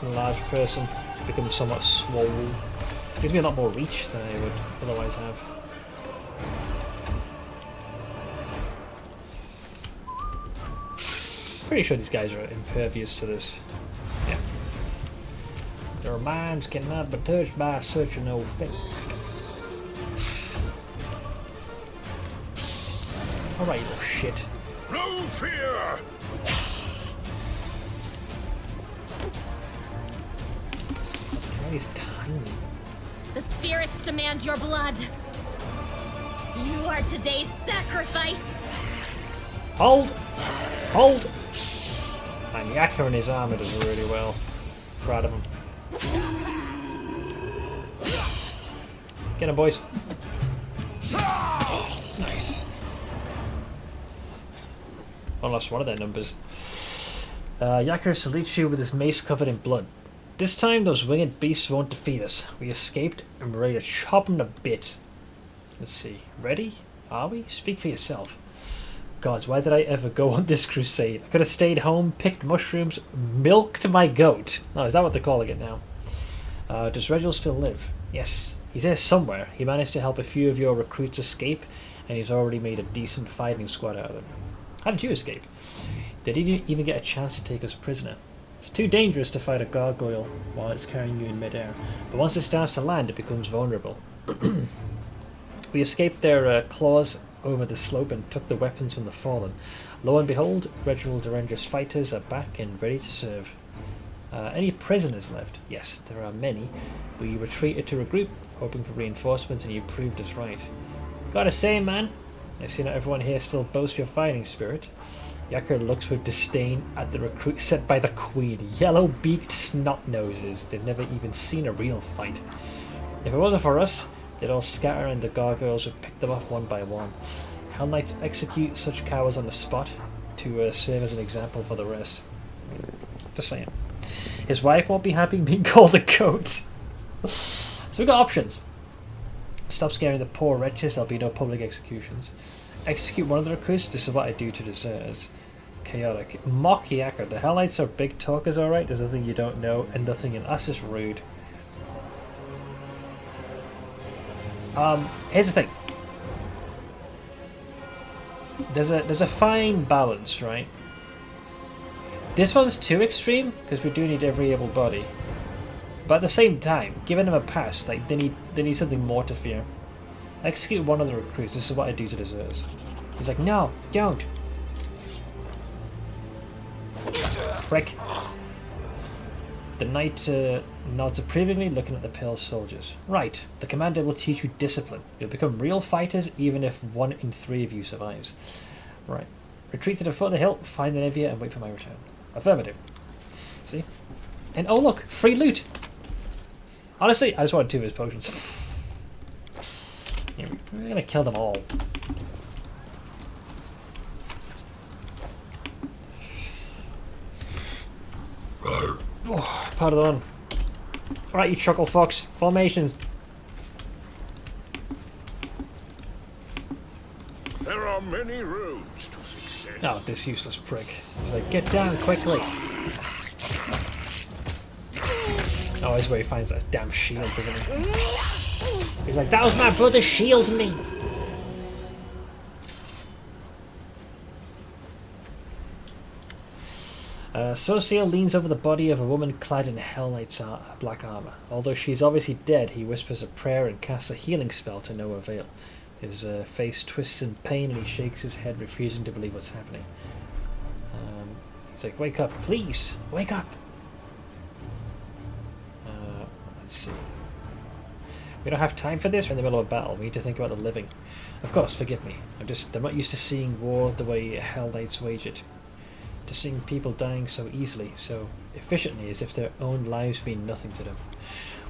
A large person. Become somewhat swole. Gives me a lot more reach than I would otherwise have. Pretty sure these guys are impervious to this. Yeah. Their minds cannot be touched by such an old thing. Alright, you little shit. No fear! He's tiny. The spirits demand your blood. You are today's sacrifice. Hold! Hold! And Yakka and his armor does really well. Proud of him. Get him, boys. Nice. Well, lost one of their numbers. Yakka salutes you with his mace covered in blood. This time those winged beasts won't defeat us. We escaped and we're ready to chop them to bits. Let's see. Ready? Are we? Speak for yourself. Gods, why did I ever go on this crusade? I could have stayed home, picked mushrooms, milked my goat. Oh, is that what they're calling it now? Does Reginald still live? Yes. He's there somewhere. He managed to help a few of your recruits escape, and he's already made a decent fighting squad out of them. How did you escape? Did he even get a chance to take us prisoner? It's too dangerous to fight a gargoyle while it's carrying you in midair, but once it starts to land, it becomes vulnerable. We escaped their claws over the slope and took the weapons from the fallen. Lo and behold, Reginald Deranger's fighters are back and ready to serve. Any prisoners left? Yes, there are many. We retreated to regroup, hoping for reinforcements, and you proved us right. Gotta say, man, I see not everyone here still boasts your fighting spirit. Yakka looks with disdain at the recruit sent by the Queen. Yellow-beaked snot-noses. They've never even seen a real fight. If it wasn't for us, they'd all scatter and the gargoyles would pick them off one by one. Hell Knights execute such cowards on the spot to serve as an example for the rest. Just saying. His wife won't be happy being called a goat. So we've got options. Stop scaring the poor wretches, there'll be no public executions. Execute one of the recruits, this is what I do to deserters. Chaotic. Mock Yacker. The Hell Knights are big talkers, alright. There's nothing you don't know and nothing in. That's just rude. Here's the thing. There's a fine balance, right? This one's too extreme because we do need every able body, but at the same time, giving them a pass, like they need something more to fear. Execute one of the recruits. This is what I do to deserters. He's like, no, don't. Prick. The knight nods approvingly, looking at the pale soldiers. Right, the commander will teach you discipline. You'll become real fighters, even if 1 in 3 of you survives. Right. Retreat to the foot of the hill, find the Nivea, and wait for my return. Affirmative. See? And oh look, free loot! Honestly, I just want 2 of his potions. Yeah, we're gonna kill them all. Oh, pardon. Alright, you chuckle fox. Formations. There are many roads to success. Oh, this useless prick. He's like, get down quickly. Oh, that's where he finds that damn shield, doesn't he? He's like, that was my brother's shield me. Sociel leans over the body of a woman clad in Hell Knight's black armour. Although she's obviously dead, he whispers a prayer and casts a healing spell to no avail. His face twists in pain and he shakes his head, refusing to believe what's happening. He's like, wake up, please, wake up! Let's see. We don't have time for this. We're in the middle of a battle. We need to think about the living. Of course, forgive me. I'm not used to seeing war the way Hell Knights wage it. To seeing people dying so easily, so efficiently, as if their own lives mean nothing to them.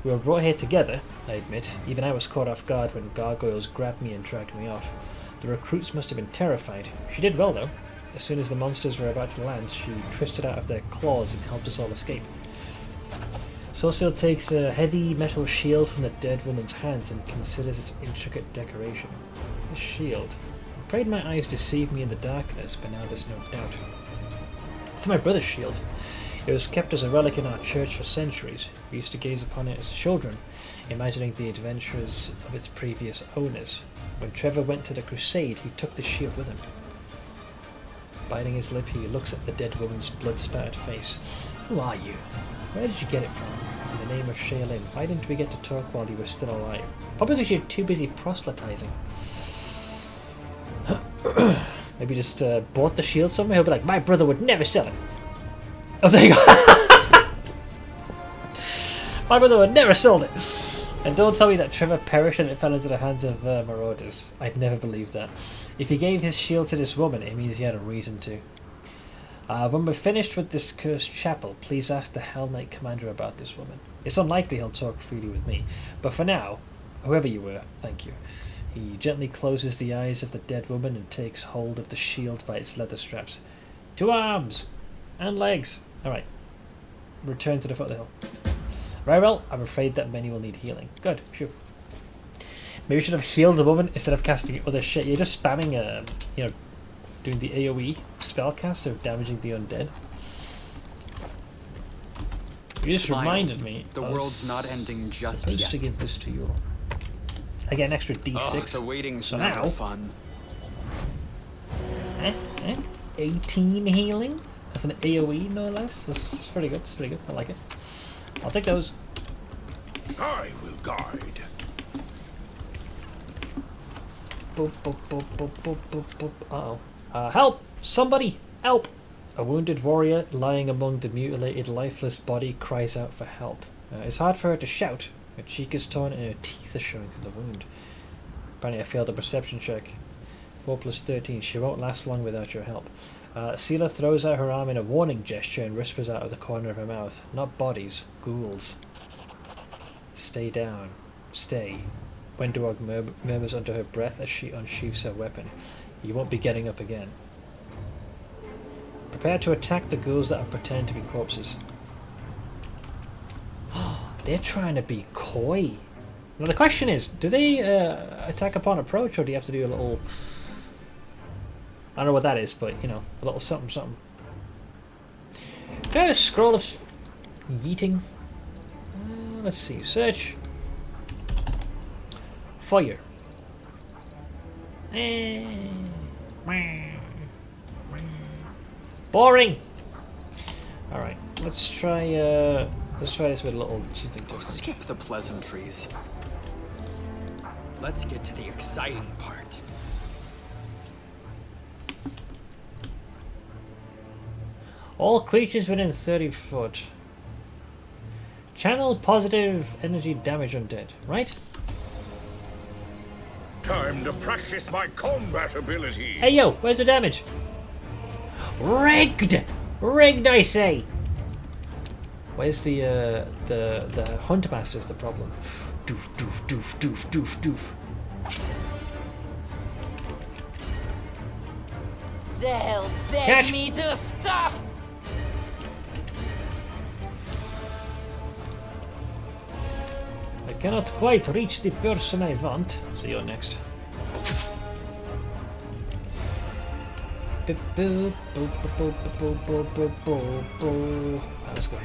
We were brought here together, I admit. Even I was caught off guard when gargoyles grabbed me and dragged me off. The recruits must have been terrified. She did well, though. As soon as the monsters were about to land, she twisted out of their claws and helped us all escape. Sociel takes a heavy metal shield from the dead woman's hands and considers its intricate decoration. This shield. I prayed my eyes deceived me in the darkness, but now there's no doubt. It's my brother's shield. It was kept as a relic in our church for centuries. We used to gaze upon it as children, imagining the adventures of its previous owners. When Trevor went to the crusade, he took the shield with him. Biting his lip, he looks at the dead woman's blood-spattered face. Who are you? Where did you get it from? In the name of Shaolin, why didn't we get to talk while you were still alive? Probably because you're too busy proselytizing. Maybe just bought the shield somewhere. He'll be like, my brother would never sell it. Oh, there you go. My brother would never sold it. And don't tell me that Trevor perished and it fell into the hands of marauders. I'd never believe that. If he gave his shield to this woman, it means he had a reason to. When we're finished with this cursed chapel, please ask the Hell Knight commander about this woman. It's unlikely he'll talk freely with me. But for now, whoever you were, thank you. He gently closes the eyes of the dead woman and takes hold of the shield by its leather straps. 2 arms! And legs! Alright. Return to the foot of the hill. Very well, I'm afraid that many will need healing. Good, phew. Maybe we should have healed the woman instead of casting other shit. You're just spamming, doing the AoE spellcast of damaging the undead. You just reminded me. The world's not ending just yet. To give this to you. I get an extra D6. The waiting's so never now, fun. 18 healing? That's an AoE, no less. That's pretty good. That's pretty good. I like it. I'll take those. I will guide. Boop, boop, boop, boop, boop, boop, boop. Uh-oh. Help! Somebody! Help! A wounded warrior lying among the mutilated, lifeless body cries out for help. It's hard for her to shout. Her cheek is torn and her teeth are showing through the wound. Apparently I failed a perception check. 4 plus 13. She won't last long without your help. Seela throws out her arm in a warning gesture and whispers out of the corner of her mouth. Not bodies, ghouls. Stay down. Stay. Wenduog murmurs under her breath as she unsheathes her weapon. You won't be getting up again. Prepare to attack the ghouls that are pretending to be corpses. They're trying to be coy. Now the question is, do they attack upon approach, or do you have to do a little... I don't know what that is, but, you know, a little something, something. Okay, a scroll of yeeting. Let's see, search. Fire. Boring! Alright, let's try this with a little something different. Skip the pleasantries. Let's get to the exciting part. All creatures within 30 foot. Channel positive energy damage undead, right? Time to practice my combat abilities. Hey yo, where's the damage? Rigged! Rigged, I say! Where's the Huntmaster's the problem? Doof, doof, doof, doof, doof, doof. They'll beg Catch. me to stop. I cannot quite reach the person I want. So you're next. Let's go.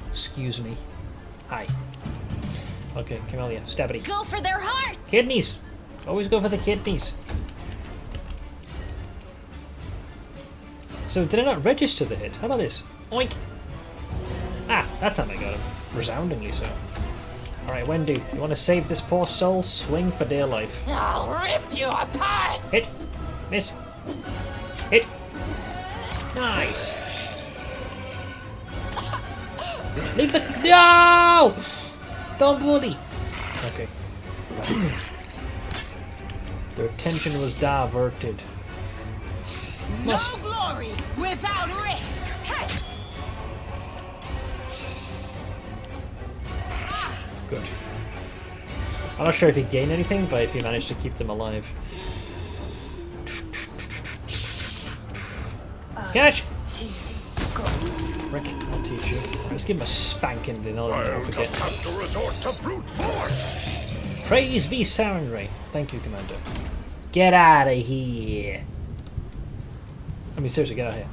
Excuse me. Hi. Okay, Camellia, stabity. Go for their heart! Kidneys! Always go for the kidneys. So, did I not register the hit? How about this? Oink! Ah, that time I got him. Resoundingly so. Alright, Wendy, you want to save this poor soul? Swing for dear life. I'll rip you apart. Hit! Miss! Hit! Nice! Leave the... No! Don't bully! Okay. Their attention was diverted. Must... No glory without risk. Good. I'm not sure if you gain anything, but if you manage to keep them alive. Catch! Rick, I'll teach you. Let's give him a spanking, then I'll I'll forget. just have to resort to brute force. Praise be Soundray. Thank you, Commander. Get out of here. I mean, seriously, get out of here.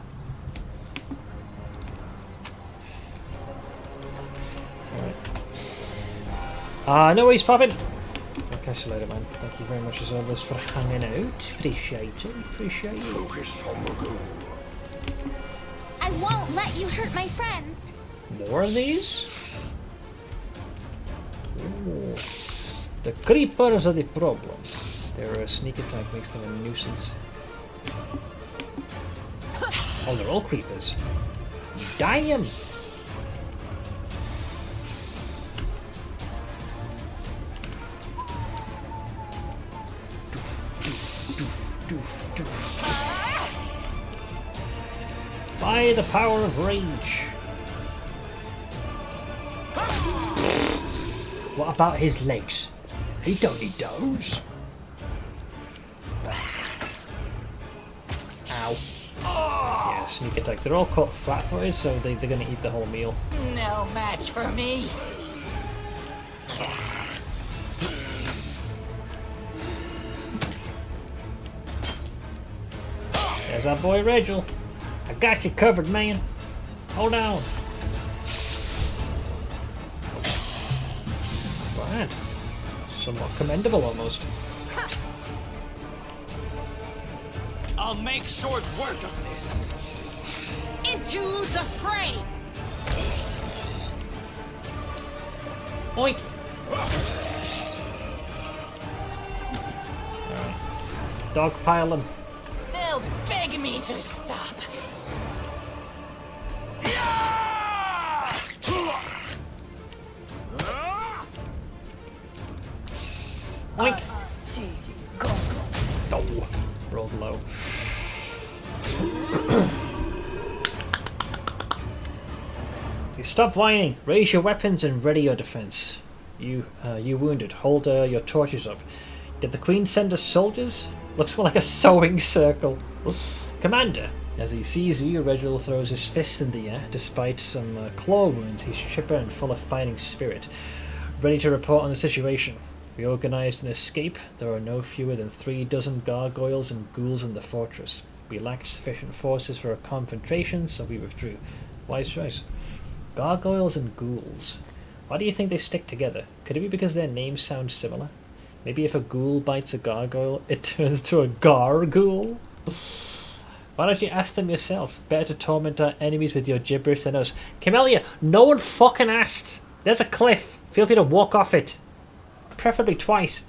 Alright. No worries, Poppin. I'll catch you later, man. Thank you very much as always for hanging out. Appreciate it. Appreciate it. Focus on the goal. I won't let you hurt my friends. More of these? Ooh. The creepers are the problem. Their sneak attack makes them a nuisance. Oh, they're all creepers. Damn! By the power of rage. What about his legs? He don't need those. Ow. Yeah, sneak attack. They're all caught flat-footed, so they're going to eat the whole meal. No match for me. There's our boy Regil. I got you covered, man. Hold on. Bad. Somewhat commendable, almost. I'll make short work of this. Into the fray. Oink. Alright. Dogpile them. They'll beg me to stop. Oink. Oh, rolled low. Stop whining. Raise your weapons and ready your defense. You wounded. Hold your torches up. Did the Queen send us soldiers? Looks more like a sewing circle. Commander, As he sees you, Reginald throws his fist in the air. Despite some claw wounds, he's chipper and full of fighting spirit. Ready to report on the situation. We organised an escape. There are no fewer than 36 gargoyles and ghouls in the fortress. We lacked sufficient forces for a confrontation, so we withdrew. Wise choice. Gargoyles and ghouls. Why do you think they stick together? Could it be because their names sound similar? Maybe if a ghoul bites a gargoyle, it turns to a gargoyle? Why don't you ask them yourself? Better to torment our enemies with your gibberish than us. Camellia, no one fucking asked! There's a cliff. Feel free to walk off it. Preferably twice.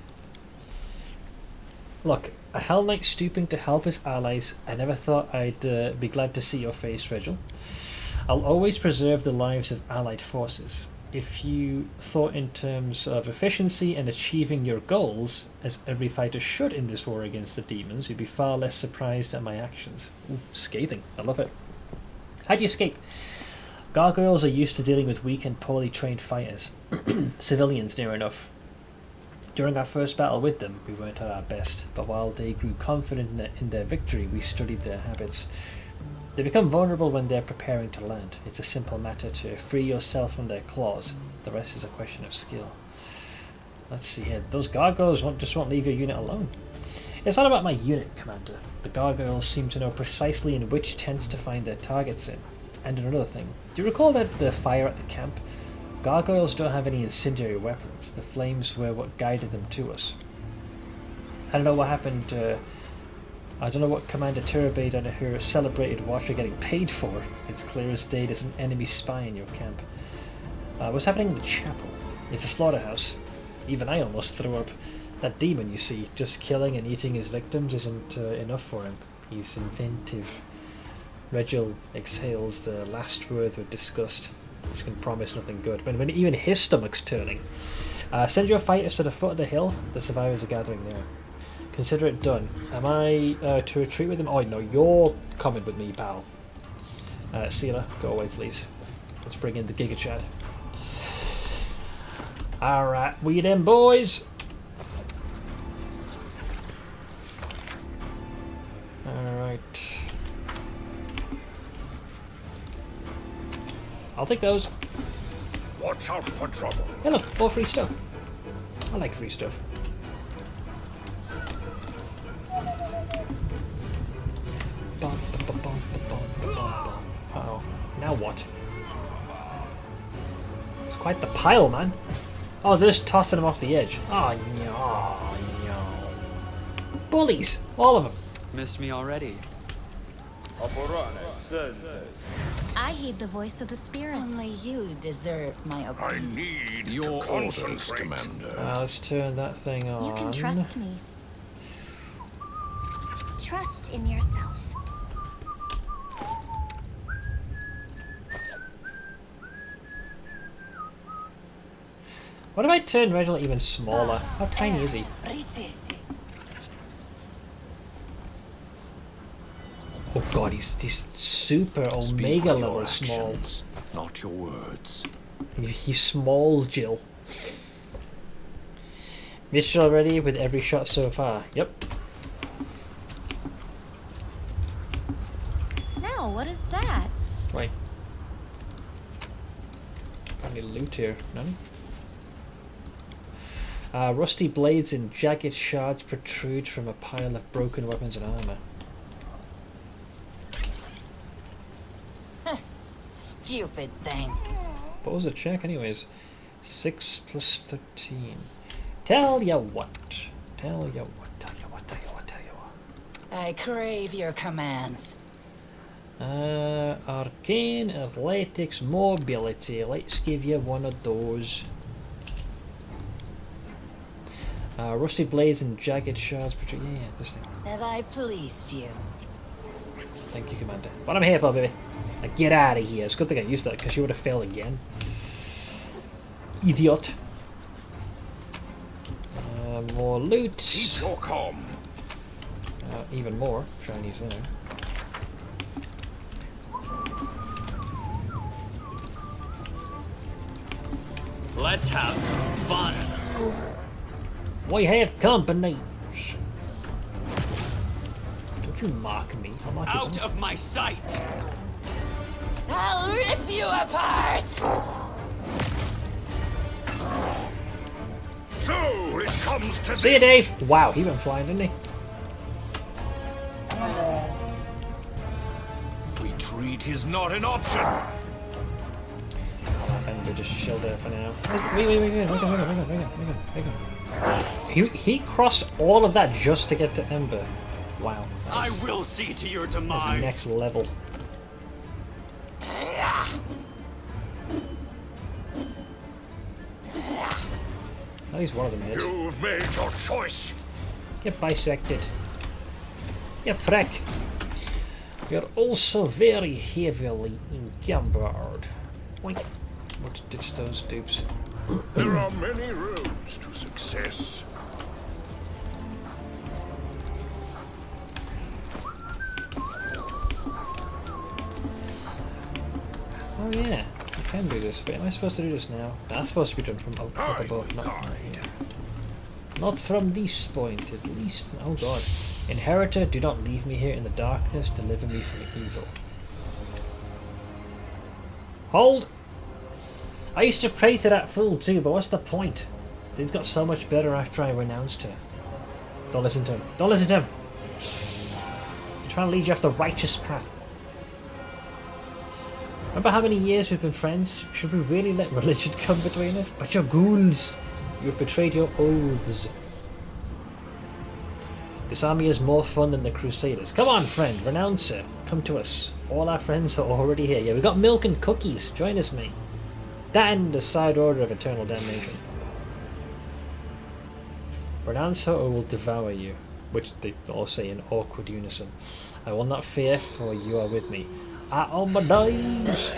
Look, a Hell Knight stooping to help his allies. I never thought I'd be glad to see your face, Rigel. I'll always preserve the lives of allied forces. If you thought in terms of efficiency and achieving your goals, as every fighter should in this war against the demons, you'd be far less surprised at my actions. Ooh, scathing. I love it. How'd you escape? Gargoyles are used to dealing with weak and poorly trained fighters. Civilians, near enough. During our first battle with them, we weren't at our best, but while they grew confident in their victory, we studied their habits. They become vulnerable when they're preparing to land. It's a simple matter to free yourself from their claws. The rest is a question of skill. Let's see here. Those gargoyles just won't leave your unit alone. It's not about my unit, Commander. The gargoyles seem to know precisely in which tents to find their targets in. And another thing. Do you recall that the fire at the camp? Gargoyles don't have any incendiary weapons. The flames were what guided them to us. I don't know what happened. I don't know what Commander Turbade and her celebrated watch are getting paid for. It's clear as day there's an enemy spy in your camp. What's happening in the chapel? It's a slaughterhouse. Even I almost threw up. That demon, you see, just killing and eating his victims isn't enough for him. He's inventive. Regil exhales the last word with disgust. This can promise nothing good. When even his stomach's turning. Send your fighters to the foot of the hill. The survivors are gathering there. Consider it done. Am I to retreat with them? Oh no, you're coming with me, pal. Sealer, go away please. Let's bring in the Giga Chad. Alright, we them boys. Alright. I'll take those. Watch out for trouble. Hey look, more free stuff. I like free stuff. Uh-oh. Now what? It's quite the pile, man. Oh, they're just tossing them off the edge. Oh, no. Oh, no. Bullies! All of them. Missed me already. I heed the voice of the spirits. Only you deserve my I opinion. need Your to orders, concentrate. Commander. Let's turn that thing on. You can trust me. Trust in yourself. What if I turn Reginald even smaller? How tiny is he? Oh god, he's super omega level small. Not your words. He's small, Jill. Missed it already with every shot so far. Yep. Now, what is that? Wait. Any loot here? None? Rusty blades and jagged shards protrude from a pile of broken weapons and armor. Stupid thing. What was the check anyways? 6 plus 13. Tell ya what. Tell ya what. Tell ya what. Tell ya what. Tell ya what. I crave your commands. Arcane Athletics Mobility. Let's give you one of those. Rusty blades and jagged shards. Yeah, this thing. Have I pleased you? Thank you, Commander. What I'm here for, baby. Now get out of here. It's a good thing I used that because you would have failed again. Idiot. More loot. Keep your calm. Even more shinies there. Let's have some fun. We have company. Don't Don't you mark me. I'll mark you. Out of my sight! I'll rip you apart! So it comes to See you, this. Dave! Wow, he went flying, didn't he? Retreat is not an option. And we just chill there for now. Wait on. He crossed all of that just to get to Ember. Wow. I will see to your That's demise. next level. At least one of them hit. You've made your choice. Get bisected. You prick. You're also very heavily encumbered. Oink. Let's ditch those dupes. There are many roads to success. Oh yeah, I can do this. But am I supposed to do this now? That's supposed to be done from up above, not from here. Not from this point, at least. Oh god. Inheritor, do not leave me here in the darkness. Deliver me from evil. Hold! I used to pray to that fool too, but what's the point? Things got so much better after I renounced her. Don't listen to him. Don't listen to him! I'm trying to lead you off the righteous path. Remember how many years we've been friends? Should we really let religion come between us? But you're ghouls! You've betrayed your oaths. This army is more fun than the Crusaders. Come on, friend, renounce it. Come to us. All our friends are already here. Yeah, we got milk and cookies. Join us, mate. That and the side order of eternal damnation. Renounce her or we'll devour you. Which they all say in awkward unison. I will not fear, for you are with me. Days.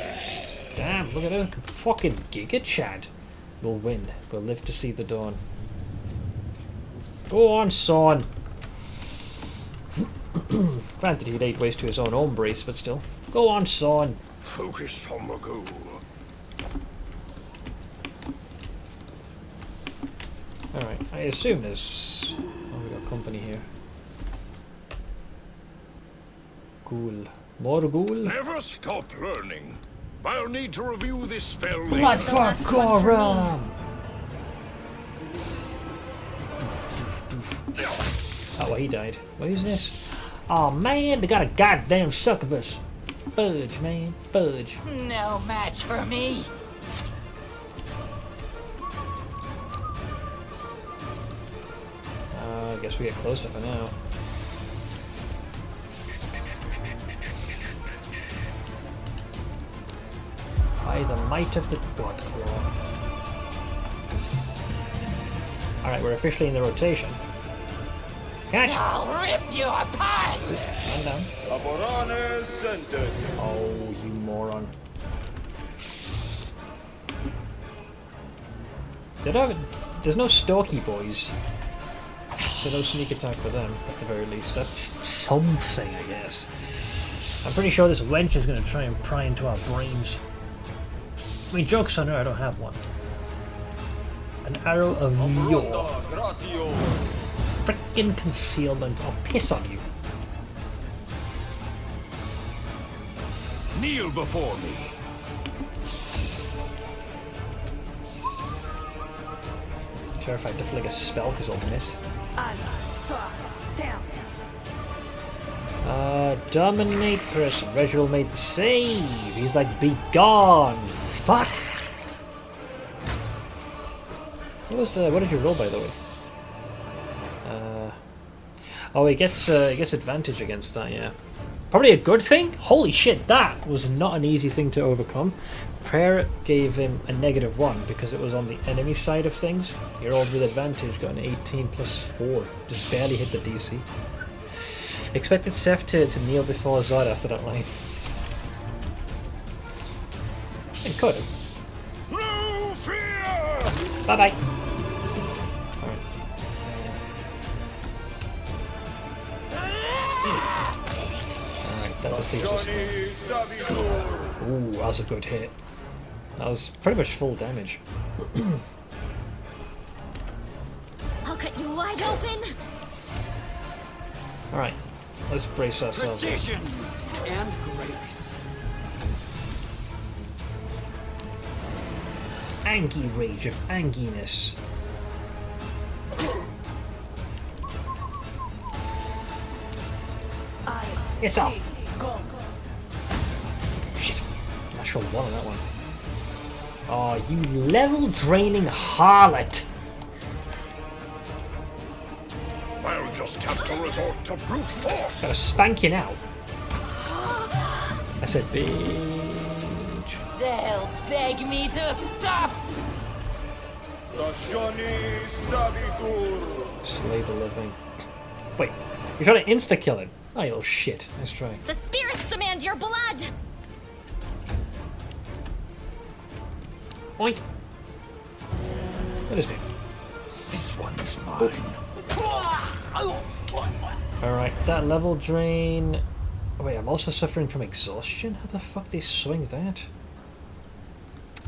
Damn, look at this fucking Giga Chad. We'll win. We'll live to see the dawn. Go on, son. Granted, he laid waste to his own brace, but still. Go on, son. Focus on the goal. Alright, I assume there's... Oh, we got company here. Ghoul. More ghoul? Never stop learning. I'll need to review this spell later. Blood for Gorum! Oh, well, he died. What is this? Oh man, they got a goddamn succubus. Fudge, man, fudge. No match for me. I guess we get closer for now. By the might of the God Claw. Alright, we're officially in the rotation. Catch! I'll rip you apart! One down. Oh, you moron. There's no Stalky boys. So no sneak attack for them, at the very least. That's something, I guess. I'm pretty sure this wench is going to try and pry into our brains. I mean, joke's on her, I don't have one. An arrow of Yor. Frickin' concealment. I'll piss on you. Kneel before me. Terrified to flick a spell because I'll miss. Dominate person. Reginald made the save. He's like, be gone. What? What did you roll, by the way? Oh, he gets advantage against that, yeah. Probably a good thing? Holy shit, that was not an easy thing to overcome. Prayer gave him a -1 because it was on the enemy side of things. He rolled with advantage, got an 18 plus 4. Just barely hit the DC. Expected Seth to kneel before Zod after that line. It could have. No fear! Bye-bye. Alright, that just leaves us. Ooh, that was a good hit. That was pretty much full damage. I'll cut you wide open. Alright. Let's brace ourselves. Precision and grace. Angie rage of anginess. It's off. Shit. Natural 1 on that one. Oh, you level draining harlot. I'll just have to resort to brute force. Gotta spank you now. I said, bitch. They'll beg me to stop. Slay the living. Wait, you're trying to insta-kill him? Oh, you little shit. Nice try. The spirits demand your blood! Oink. That is me. This one's mine. Alright, that level drain... Oh, wait, I'm also suffering from exhaustion? How the fuck do they swing that?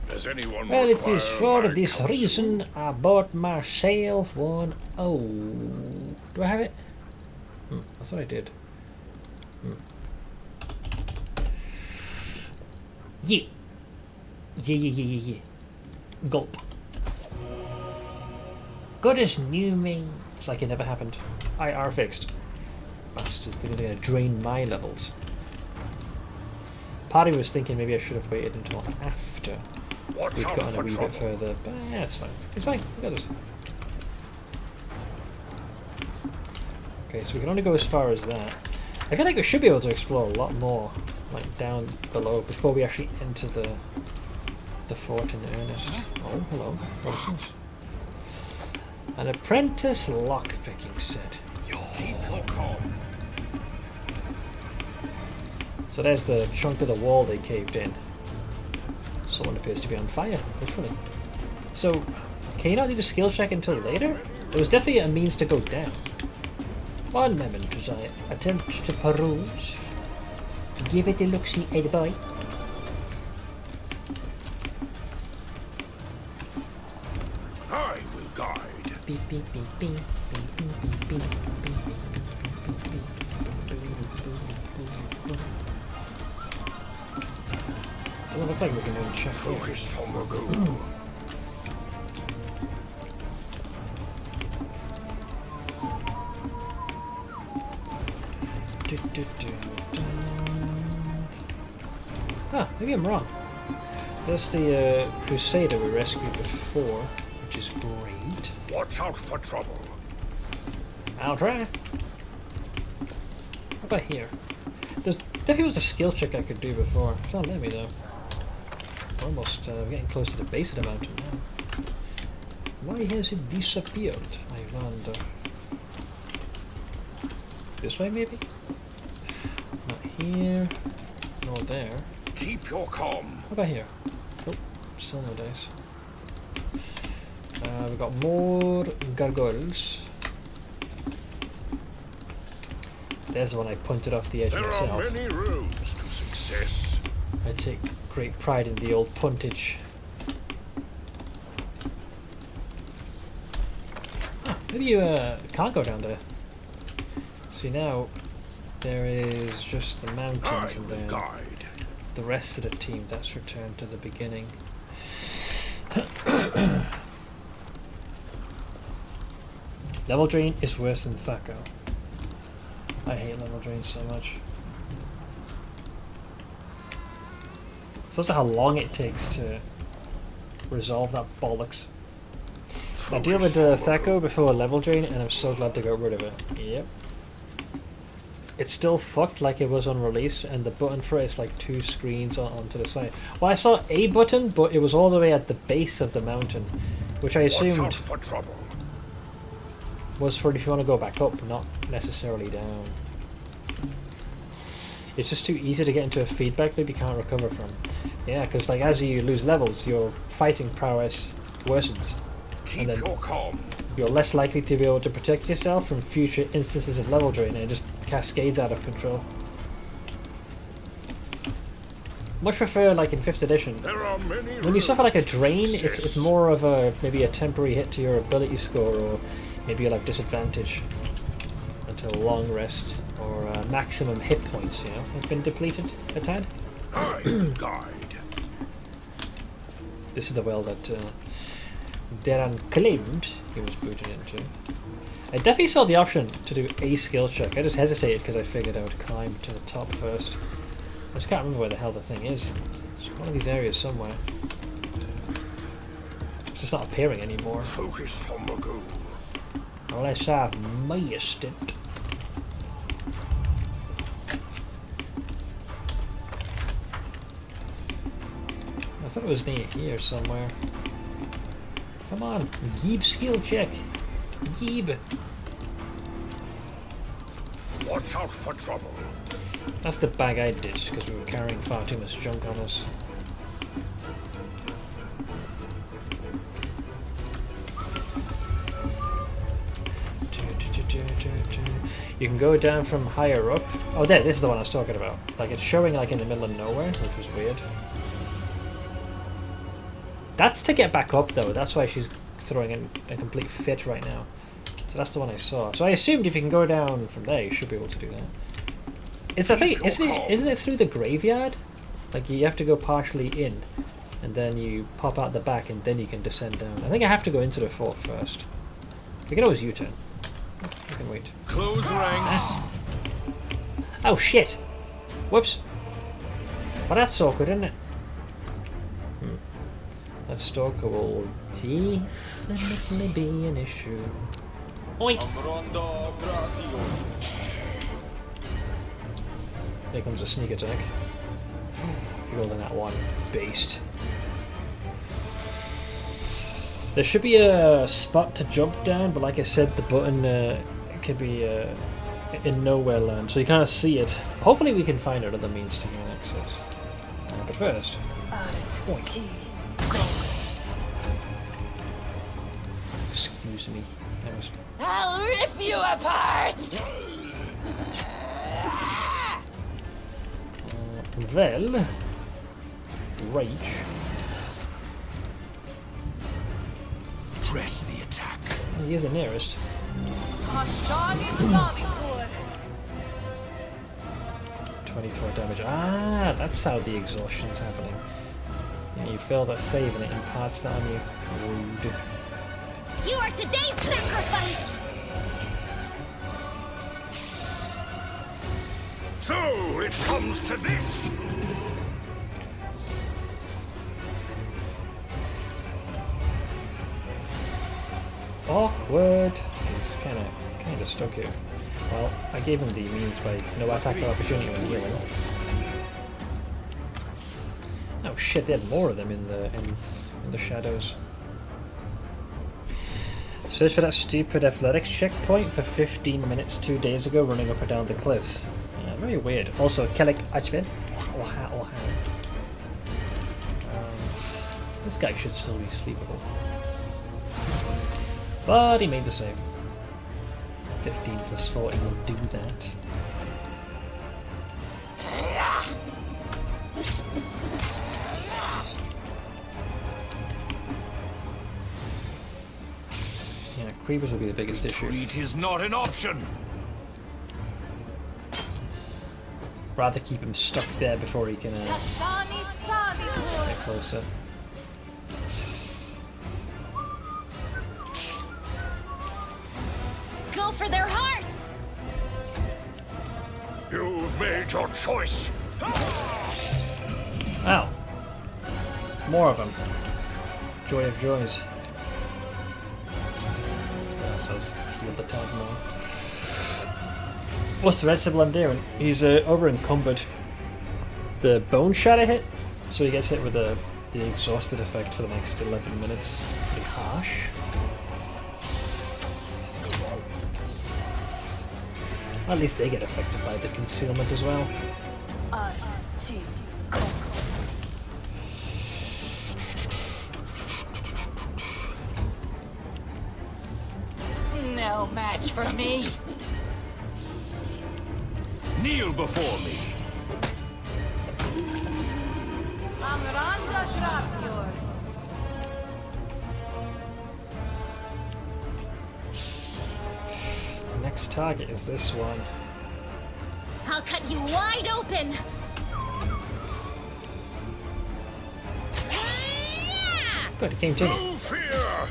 Does anyone Well, it is for require my this counsel? reason I bought myself one. Oh, do I have it? I thought I did. Yeah. Yeah. Gulp. Good as new me. It's like it never happened. IR fixed. Bastards, they're gonna drain my levels. Part of me was thinking maybe I should have waited until after Watch we'd out gotten a for wee trouble. bit further, but yeah, it's fine. It's fine. We got this. Okay, so we can only go as far as that. I feel like we should be able to explore a lot more, like down below, before we actually enter the fort in earnest. Oh, hello. What's an apprentice lockpicking set. Keep your calm. So there's the chunk of the wall they caved in. Someone appears to be on fire, literally. So, can you not do the skill check until later? There was definitely a means to go down. One moment as I attempt to peruse. Give it a look-see, Ed boy. I will guide. Beep beep beep beep beep beep beep beep doesn't look like we can even check here. Focus on the goal. Huh, maybe I'm wrong. That's the Crusader we rescued before, which is great. Watch out for trouble. I'll try. How about here? There definitely was a skill check I could do before. It's not letting me though. We're almost getting close to the base of the mountain now. Why has it disappeared, I wonder? This way maybe? Not here, nor there. Keep your calm. How about here? Oh, still no dice. We've got more gargoyles. There's the one I pointed off the edge There myself. are many roads to success. I take great pride in the old puntage. Ah, maybe you can't go down there. See now, there is just the mountains and then Guide. the rest of the team that's returned to the beginning. Level drain is worse than Thaco. I hate level drain so much. It's also how long it takes to resolve that bollocks. I deal with Thaco before level drain and I'm so glad to get rid of it. Yep. It's still fucked like it was on release and the button for it is like 2 screens onto the side. Well, I saw a button but it was all the way at the base of the mountain, which I assumed Watch out for trouble. was for if you want to go back up, not necessarily down. It's just too easy to get into a feedback loop you can't recover from. Yeah, because like as you lose levels, your fighting prowess worsens. Keep and then your calm. you're less likely to be able to protect yourself from future instances of level drain, and it just cascades out of control. Much prefer like in 5th edition. There are many When you suffer like a roads to drain, success. it's more of a maybe a temporary hit to your ability score, or maybe you're like disadvantage until to long rest or maximum hit points, you know, have been depleted a tad. Guide. This is the well that acclaimed he was booted into. I definitely saw the option to do a skill check. I just hesitated because I figured I would climb to the top first. I just can't remember where the hell the thing is. It's one of these areas somewhere. It's just not appearing anymore. Focus on the goal. Unless I've missed it. I thought it was near here somewhere. Come on, Geeb skill check. Geeb. Watch out for trouble. That's the bag I ditched because we were carrying far too much junk on us. You can go down from higher up. Oh, there, this is the one I was talking about. Like, it's showing like in the middle of nowhere, which was weird. That's to get back up, though. That's why she's throwing in a complete fit right now. So that's the one I saw. So I assumed if you can go down from there, you should be able to do that. It's I think isn't it through the graveyard? Like you have to go partially in, and then you pop out the back, and then you can descend down. I think I have to go into the fort first. We can always U-turn. We can wait. Close ranks. Oh shit! Whoops. Well, that's awkward, isn't it? That stalker will definitely be an issue. Oink! Here comes a sneak attack. Rolling that one. Beast. There should be a spot to jump down, but like I said, the button could be in nowhere land, so you can't see it. Hopefully we can find another means to gain access. But first... Oink. Excuse me. That was... I'll rip you apart! Well... Rage. Press the attack. He is the nearest. 24 damage. Ah, that's how the exhaustion's happening. Yeah, you fail that save and it imparts that on you. Rude. You are today's sacrifice! So it comes to this. Awkward. He's kind of stuck here. Well, I gave him the means by no attack of opportunity when healing. Oh shit! They had more of them in the shadows. Search for that stupid athletics checkpoint for 15 minutes 2 days ago, running up and down the cliffs. Yeah, very weird. Also, Kellic Achved. This guy should still be sleepable. But he made the save. 15 plus 40 will do that. Yeah, creepers will be the biggest issue. Retreat is not an option. Rather keep him stuck there before he can get closer. Go for their hearts! You've made your choice. Ow. More of them. Joy of joys. Let's get ourselves healed a tad more. What's the red symbol I'm doing? He's over encumbered. The bone shatter hit, so he gets hit with the exhausted effect for the next 11 minutes. It's pretty harsh. At least they get affected by the concealment as well. No match for me. Kneel before me. Next target is this one. I'll cut you wide open. Good, he came to me. No fear.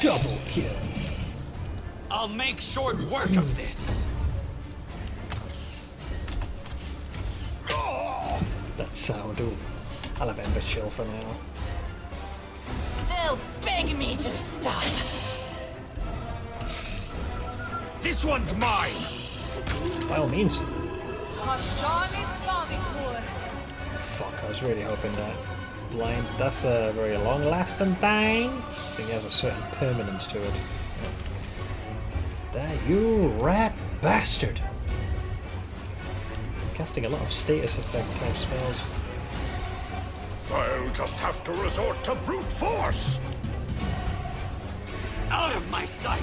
Double kill. I'll make short work of this. That sourdough. I'll have Ember chill for now. They'll beg me to stop. This one's mine. By all means. Hashani Savitur. Fuck, I was really hoping that blind. That's a very long-lasting thing. I think it has a certain permanence to it. There, you rat bastard! Casting a lot of status effect type spells. I'll just have to resort to brute force. Out of my sight.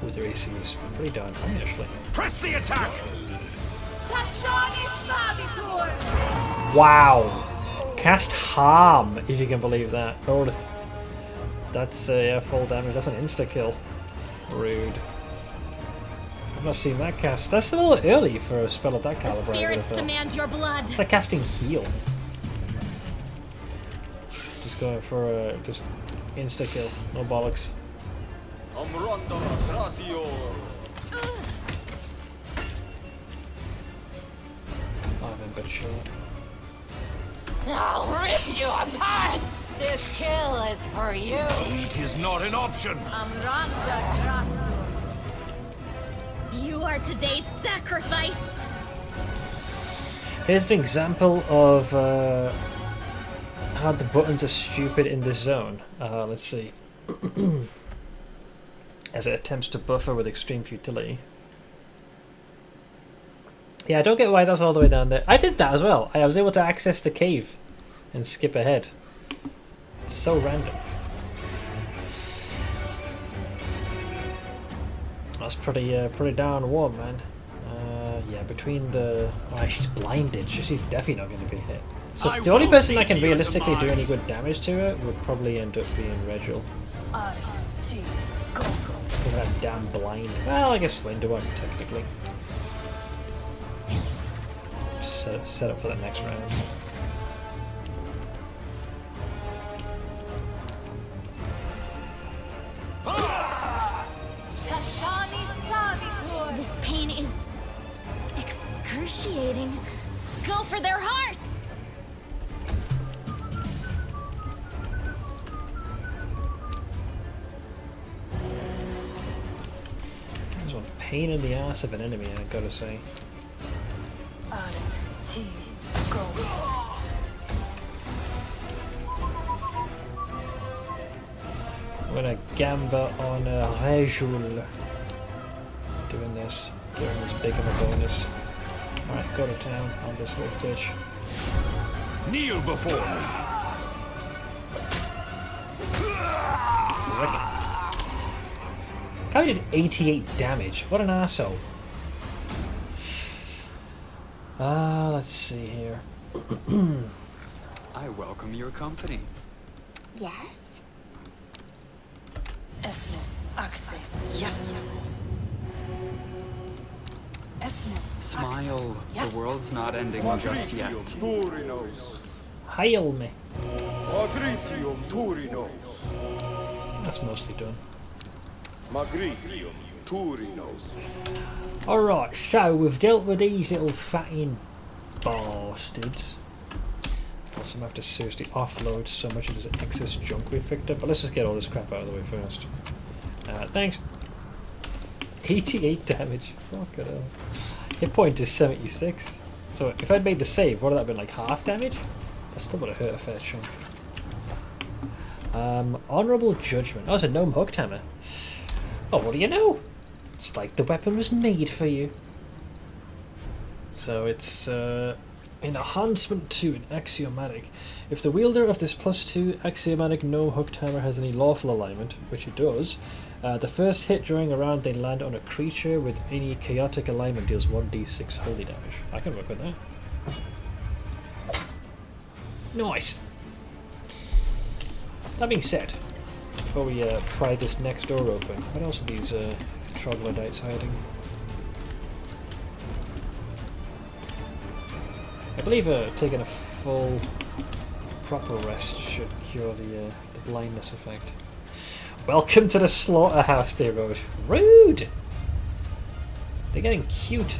With their AC is pretty darn high actually. Press the attack. Tashani Savitur. Wow! Cast harm, if you can believe that. Oh, that's yeah, full damage. That's an insta kill. Rude. I've not seen that cast. That's a little early for a spell of that caliber. I Spirits would've thought. demand your blood. It's like casting heal. Just going for a just insta kill. No bollocks. I've been bit short. I'll rip you apart. This kill is for you. It is not an option. Amranda Gratu. You are today's sacrifice. Here's an example of how the buttons are stupid in this zone. Let's see. As it attempts to buffer with extreme futility. Yeah, I don't get why that's all the way down there. I did that as well. I was able to access the cave and skip ahead. It's so random. That's pretty darn warm, man. Yeah, between the... Oh, she's blinded. She's definitely not going to be hit. So the only person that can realistically do any good damage to her would probably end up being Regil. Because of that damn blind. Well, I guess Linda won't, technically. Set up for the next round. Tashani Savitur. This pain is excruciating. Go for their hearts! There's one pain in the ass of an enemy, I gotta say. I'm gonna gamba on Regil. Doing this, giving this big of a bonus. Alright, go to town on this little bitch. Kneel before me. Rick. How did 88 damage? What an arsehole. Let's see here. I welcome your company. Yes? Esmith, Axe, yes. Esmith, Smile. Yes. The world's not ending just yet. Hail me. That's mostly done. Alright, so we've dealt with these little fatting bastards. Plus I'm gonna have to seriously offload so much of this excess junk we picked up, but let's just get all this crap out of the way first. Thanks. 88 damage. Fuck it up. Hit point is 76. So if I'd made the save, what would that have been, like half damage? That still would have hurt a fair chunk. Honourable Judgment. Oh, it's a gnome hooked hammer. Oh, what do you know? It's like the weapon was made for you. So it's Enhancement 2 in Axiomatic. If the wielder of this +2 Axiomatic no-hooked hammer has any lawful alignment, which it does, the first hit during a round they land on a creature with any chaotic alignment deals 1d6 holy damage. I can work with that. Nice! That being said, before we pry this next door open, what else are these troglodytes hiding? I believe taking a full, proper rest should cure the blindness effect. Welcome to the slaughterhouse, they wrote. Rude! They're getting cute.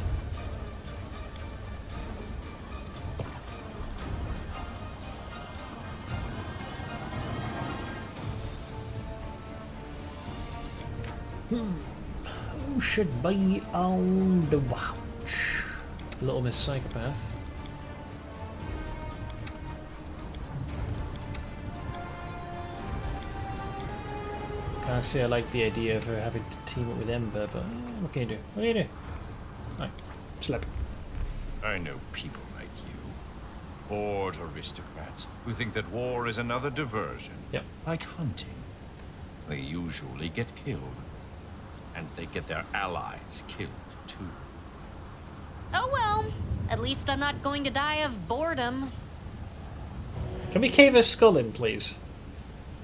Who should be on the watch? Little Miss Psychopath. Can't say I like the idea of her having to team up with Ember, but what can you do? What do you do? Right, slap. I know people like you. Bored aristocrats who think that war is another diversion. Yep. Like hunting. They usually get killed. And they get their allies killed, too. Oh well, at least I'm not going to die of boredom. Can we cave his skull in, please?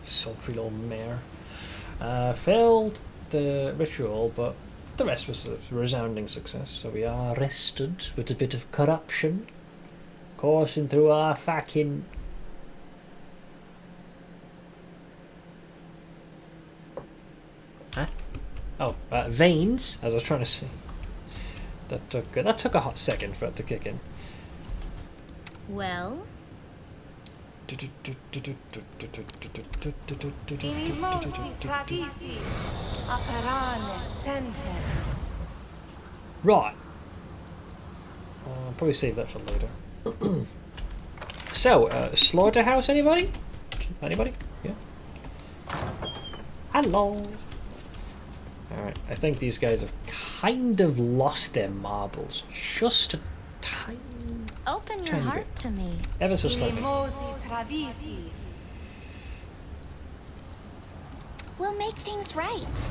Sultry little mare. Failed the ritual, but the rest was a resounding success. So we are rested with a bit of corruption coursing through our fucking... Huh? Oh, veins, as I was trying to say. That took a hot second for it to kick in. Well? Right. I'll probably save that for later. So, slaughterhouse, anybody? Anybody? Yeah. Hello. Alright, I think these guys have kind of lost their marbles. Just a tiny... Open your heart bit. to me. Ever so slightly. We'll make things right.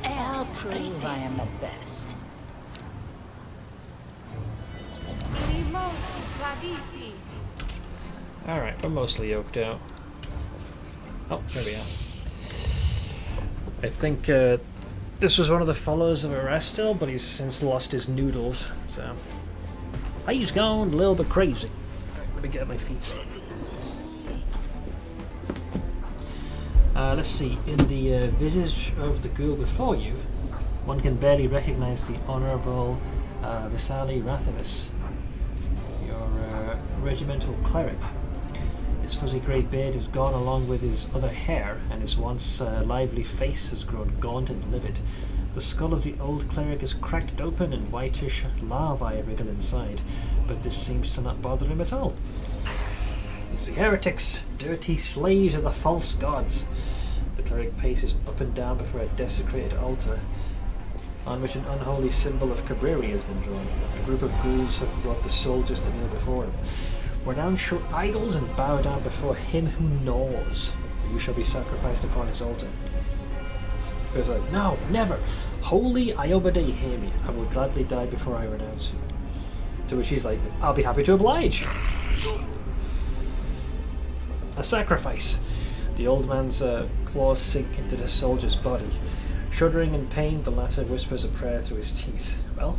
I'll prove I am the best. Alright, we're mostly yoked out. Oh, there we are. I think this was one of the followers of Arestil, but he's since lost his noodles, so... He's gone a little bit crazy. Right, let me get my feet set. Let's see, in the visage of the ghoul before you, one can barely recognize the Honourable Visali Rathavis, your regimental cleric. His fuzzy grey beard is gone along with his other hair, and his once lively face has grown gaunt and livid. The skull of the old cleric is cracked open and whitish larvae wriggle inside, but this seems to not bother him at all. It's the heretics, dirty slaves of the false gods. The cleric paces up and down before a desecrated altar, on which an unholy symbol of Cabreri has been drawn. A group of ghouls have brought the soldiers to kneel before him. Renounce your idols and bow down before him who gnaws. You shall be sacrificed upon his altar. First like, no, never. Holy Iobade, hear me. I will gladly die before I renounce you. To which he's like, I'll be happy to oblige. A sacrifice. The old man's claws sink into the soldier's body. Shuddering in pain, the latter whispers a prayer through his teeth. Well,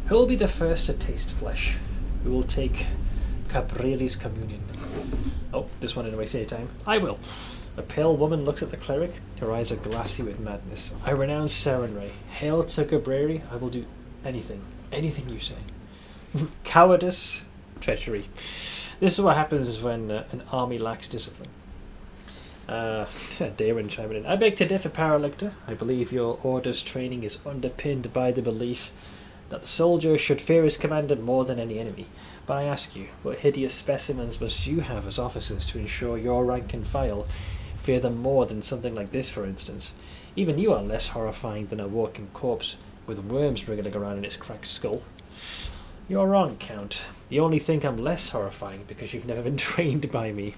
who will be the first to taste flesh? Who will take Cabreri's communion? Oh, this one in wasted time. I will. A pale woman looks at the cleric. Her eyes are glassy with madness. I renounce Sarenrae. Hail to Cabreri. I will do anything. Anything you say. Cowardice. Treachery. This is what happens when an army lacks discipline. Darren chiming in. I beg to differ, Paralector. I believe your order's training is underpinned by the belief that the soldier should fear his commander more than any enemy. But I ask you, what hideous specimens must you have as officers to ensure your rank and file fear them more than something like this, for instance. Even you are less horrifying than a walking corpse with worms wriggling around in its cracked skull. You're wrong, Count. You only think I'm less horrifying because you've never been trained by me.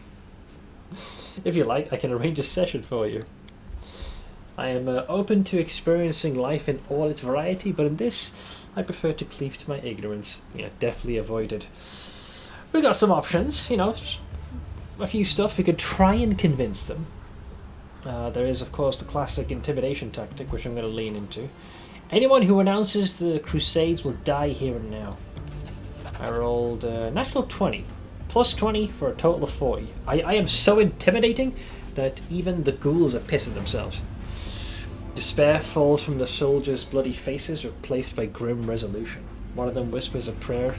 If you like, I can arrange a session for you. I am open to experiencing life in all its variety, but in this, I prefer to cleave to my ignorance. Yeah, definitely avoid it. We got some options, you know, a few stuff. We could try and convince them. There is, of course, the classic intimidation tactic, which I'm going to lean into. Anyone who announces the Crusades will die here and now. I rolled natural 20, plus 20 for a total of 40. I am so intimidating that even the ghouls are pissing themselves. Despair falls from the soldiers' bloody faces, replaced by grim resolution. One of them whispers a prayer,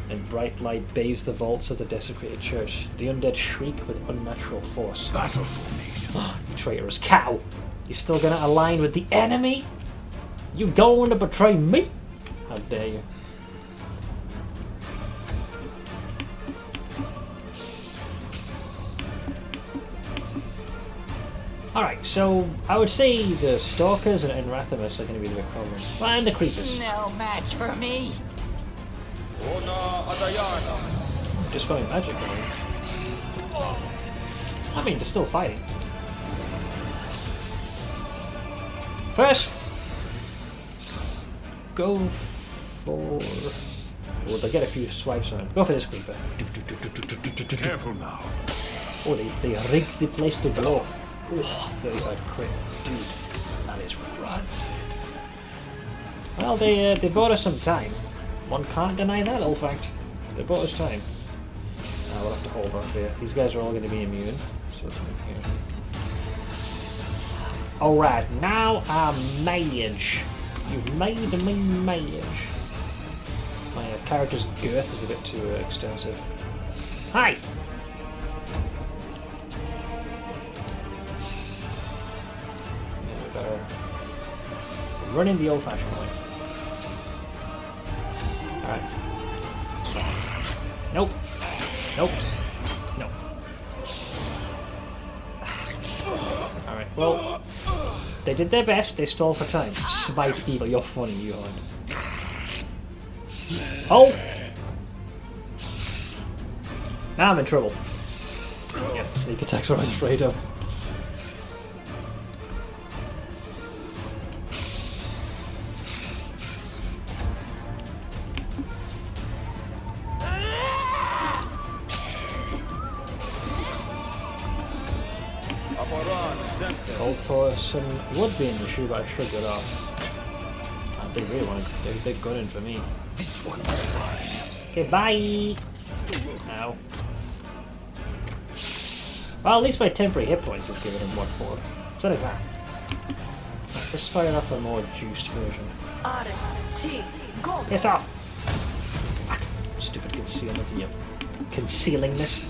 and bright light bathes the vaults of the desecrated church. The undead shriek with unnatural force. Battle formation. You traitorous cow! You still gonna align with the enemy? You going to betray me? How dare you? Alright, so I would say the Stalkers and Rathamus are going to be the big problem. And the Creepers. No match for me. Just going magic, I mean, they're still fighting. First, go for... Oh, they'll get a few swipes on it. Go for this Creeper. Careful now. Oh, they rigged the place to blow. Oh, 35 crit. Dude, that is rancid. Well, they bought us some time. One can't deny that little fact. They bought us time. We'll have to hold off here. These guys are all going to be immune. So it's here. Alright, now I'm mage. You've made me mage. My character's girth is a bit too extensive. Hi! Running the old-fashioned way. Alright. Nope. Nope. Nope. Alright, well, they did their best, they stole for time. Smite evil, you're funny, you are. Hold! Now I'm in trouble. Yeah, sneak attacks what I was afraid of. Old person would be an issue, but I shrugged it off. They really want to. They're gunning for me. This one is mine. Okay, bye. Ow. Well, at least my temporary hit points is giving him what for. So there's that. Right, let's fire up a more juiced version. Piss off! Fuck. Stupid concealment and your concealingness.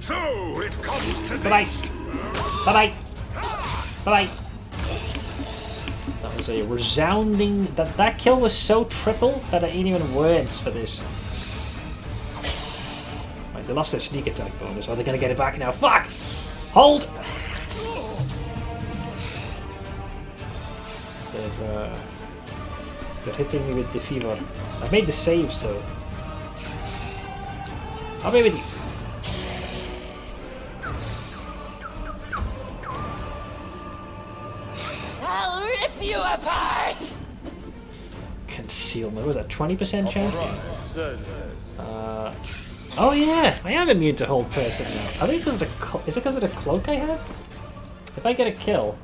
So it comes to Bye bye. this. Bye bye. Bye bye. That was a resounding. That kill was so triple that I ain't even words for this. Right, they lost their sneak attack bonus. Are they gonna get it back now? Fuck! Hold! They're hitting me with the fever. I've made the saves though. I'll be with you. I'll rip you apart! Concealment. What was that? 20% chance? Oh yeah, I am immune to hold person now. I think it's because of the is it because of the cloak I have? If I get a kill,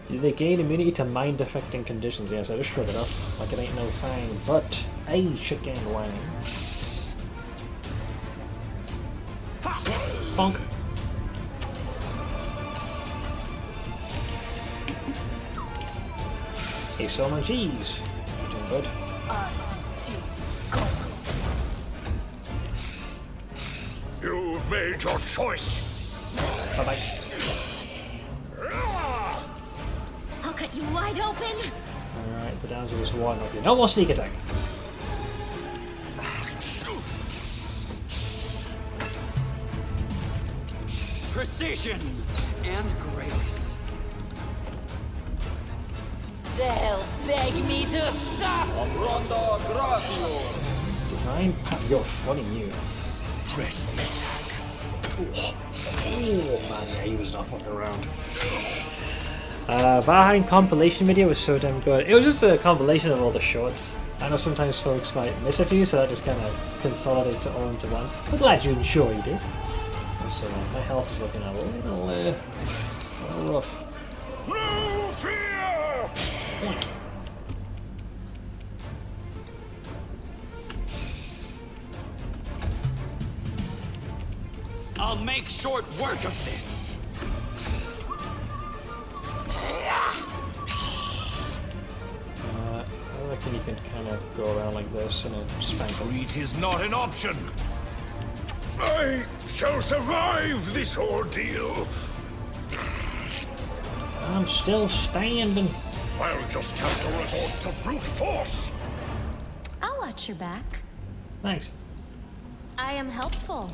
they gain immunity to mind affecting conditions. Yes, I just shrug it off like it ain't no thing. But I should gain wang. Bonk. Hey, so much ease. You're doing good. You've made your choice. Bye bye. I'll cut you wide open. Alright, the downs was one. Okay, no more sneak attack. Precision and grace. They'll beg me to stop! Divine Power. You're funny, you. Press the attack. Oh man, yeah, he was not fucking around. Valheim compilation video was so damn good. It was just a compilation of all the shorts. I know sometimes folks might miss a few, so that just kind of consolidates it all into one. I'm glad you enjoyed it. So my health is looking a little rough. No fear! I'll make short work of this. I reckon you can kind of go around like this and then spank them. Retreat is not an option. I shall survive this ordeal. I'm still standing. I'll just have to resort to brute force. I'll watch your back. Thanks. I am helpful.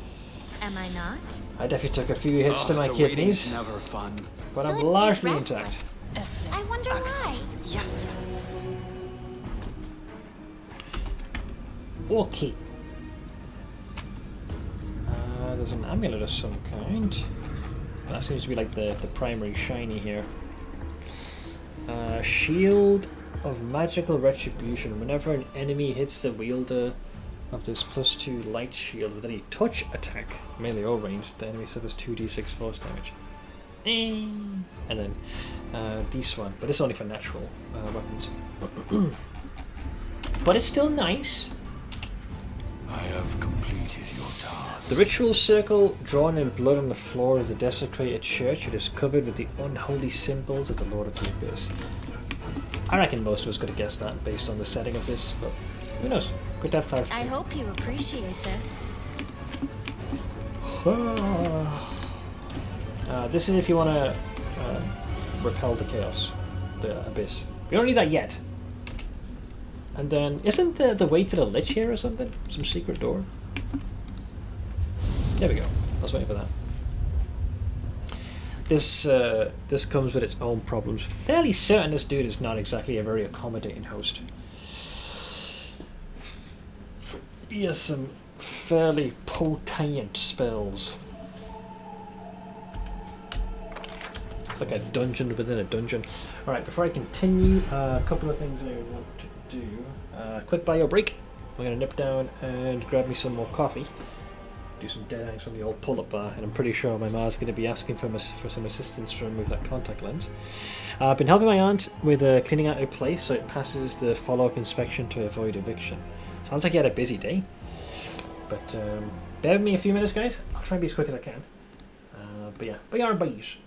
Am I not? I definitely took a few hits to my The kidneys, waiting's never fun. but I'm Soot is largely restless. intact. I wonder why. Yes. Okay. There's an amulet of some kind. That seems to be like the primary shiny here. Shield of Magical Retribution. Whenever an enemy hits the wielder of this +2 light shield with any touch attack, melee or ranged, the enemy suffers 2d6 force damage. And then this one, but it's only for natural weapons. But it's still nice. I have completed your task. The ritual circle drawn in blood on the floor of the desecrated church. It is covered with the unholy symbols of the Lord of the Abyss. I reckon most of us could have guessed that based on the setting of this, but who knows? Good to have clarification. I hope you appreciate this. This is if you want to repel the chaos, the abyss. We don't need that yet. And then, isn't the way to the Lich here or something? Some secret door? There we go. I was waiting for that. This comes with its own problems. Fairly certain this dude is not exactly a very accommodating host. He has some fairly potent spells. It's like a dungeon within a dungeon. Alright, before I continue, a couple of things I want to do. Quick bio break. I'm going to nip down and grab me some more coffee. Do some dead hangs from the old pull-up bar, and I'm pretty sure my ma's going to be asking for some assistance to remove that contact lens. I've been helping my aunt with cleaning out her place so it passes the follow-up inspection to avoid eviction. Sounds like you had a busy day. But bear with me a few minutes, guys. I'll try and be as quick as I can. But yeah, we are boys.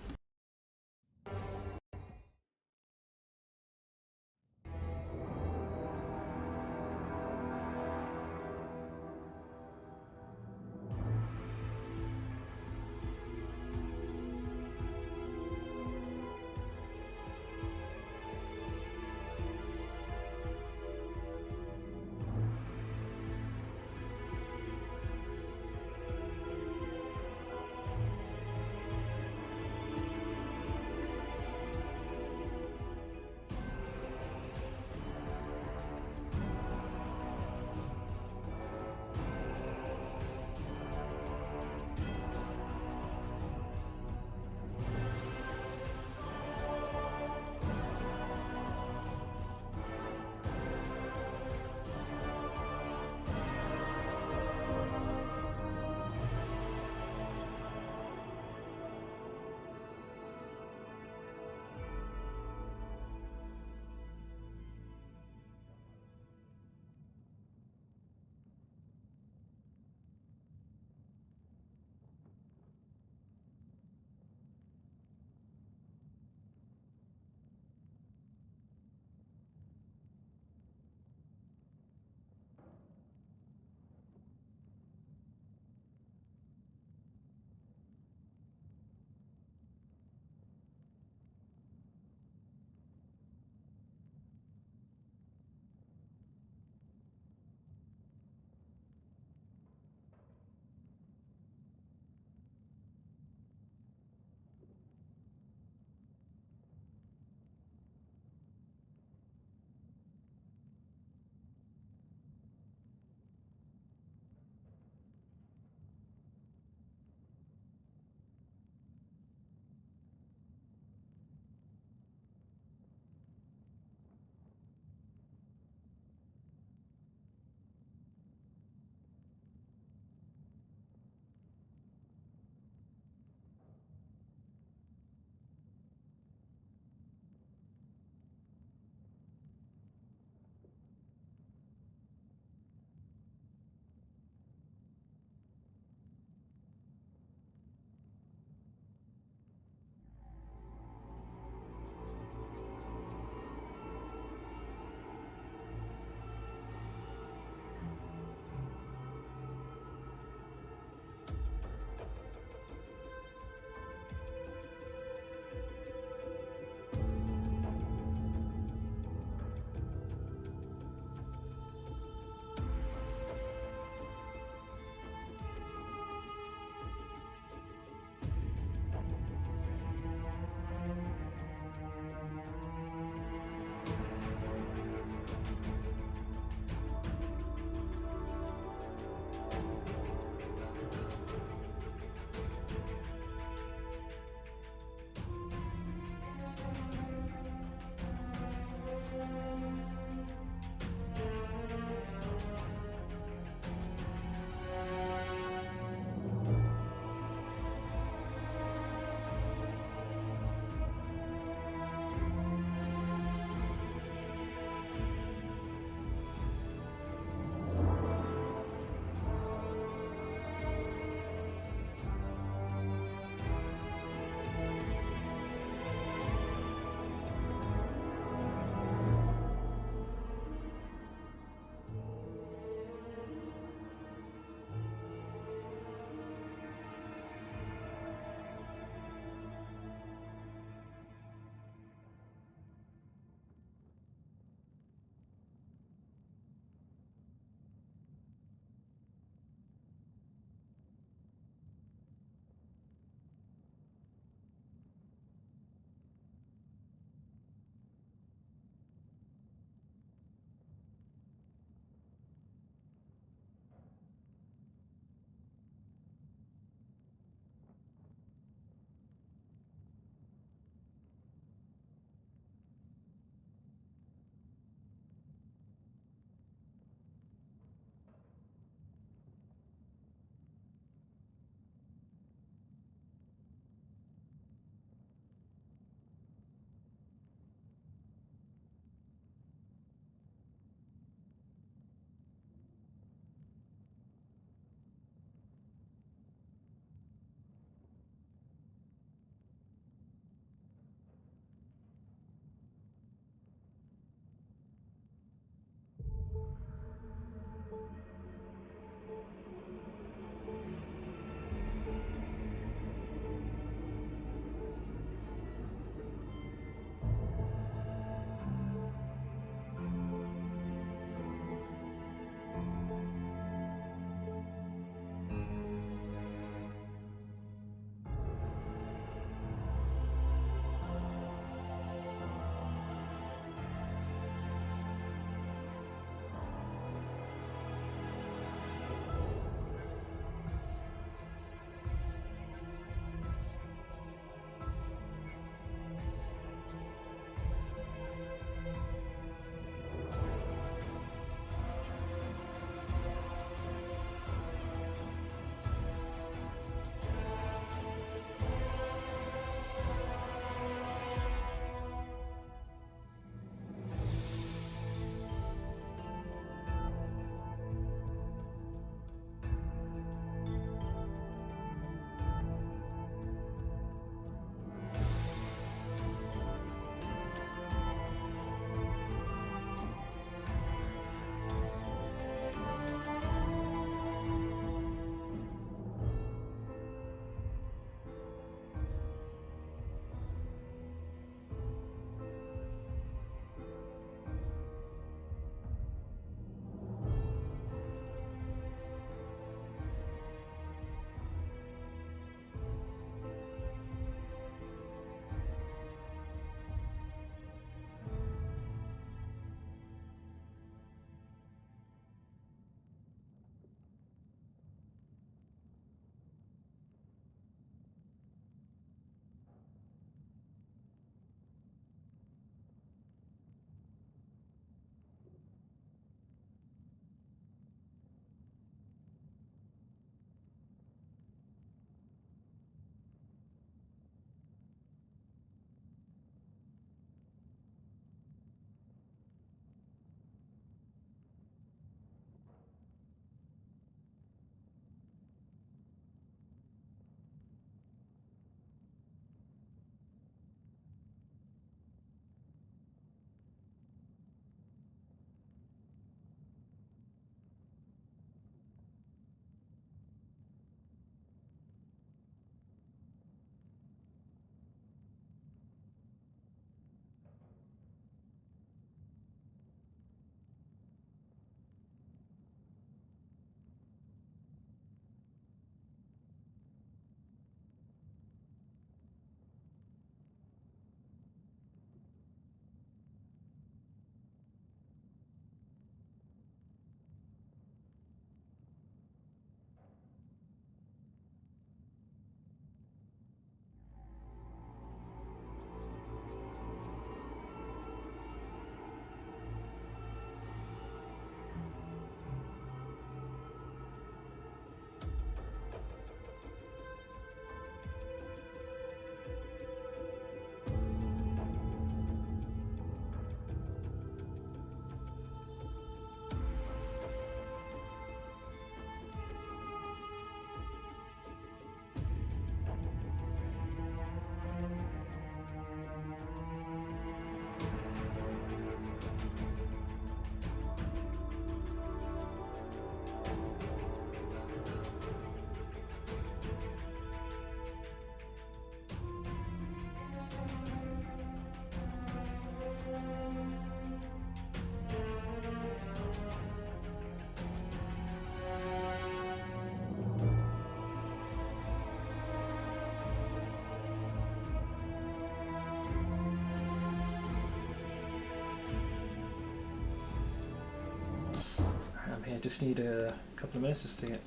I just need a couple of minutes just to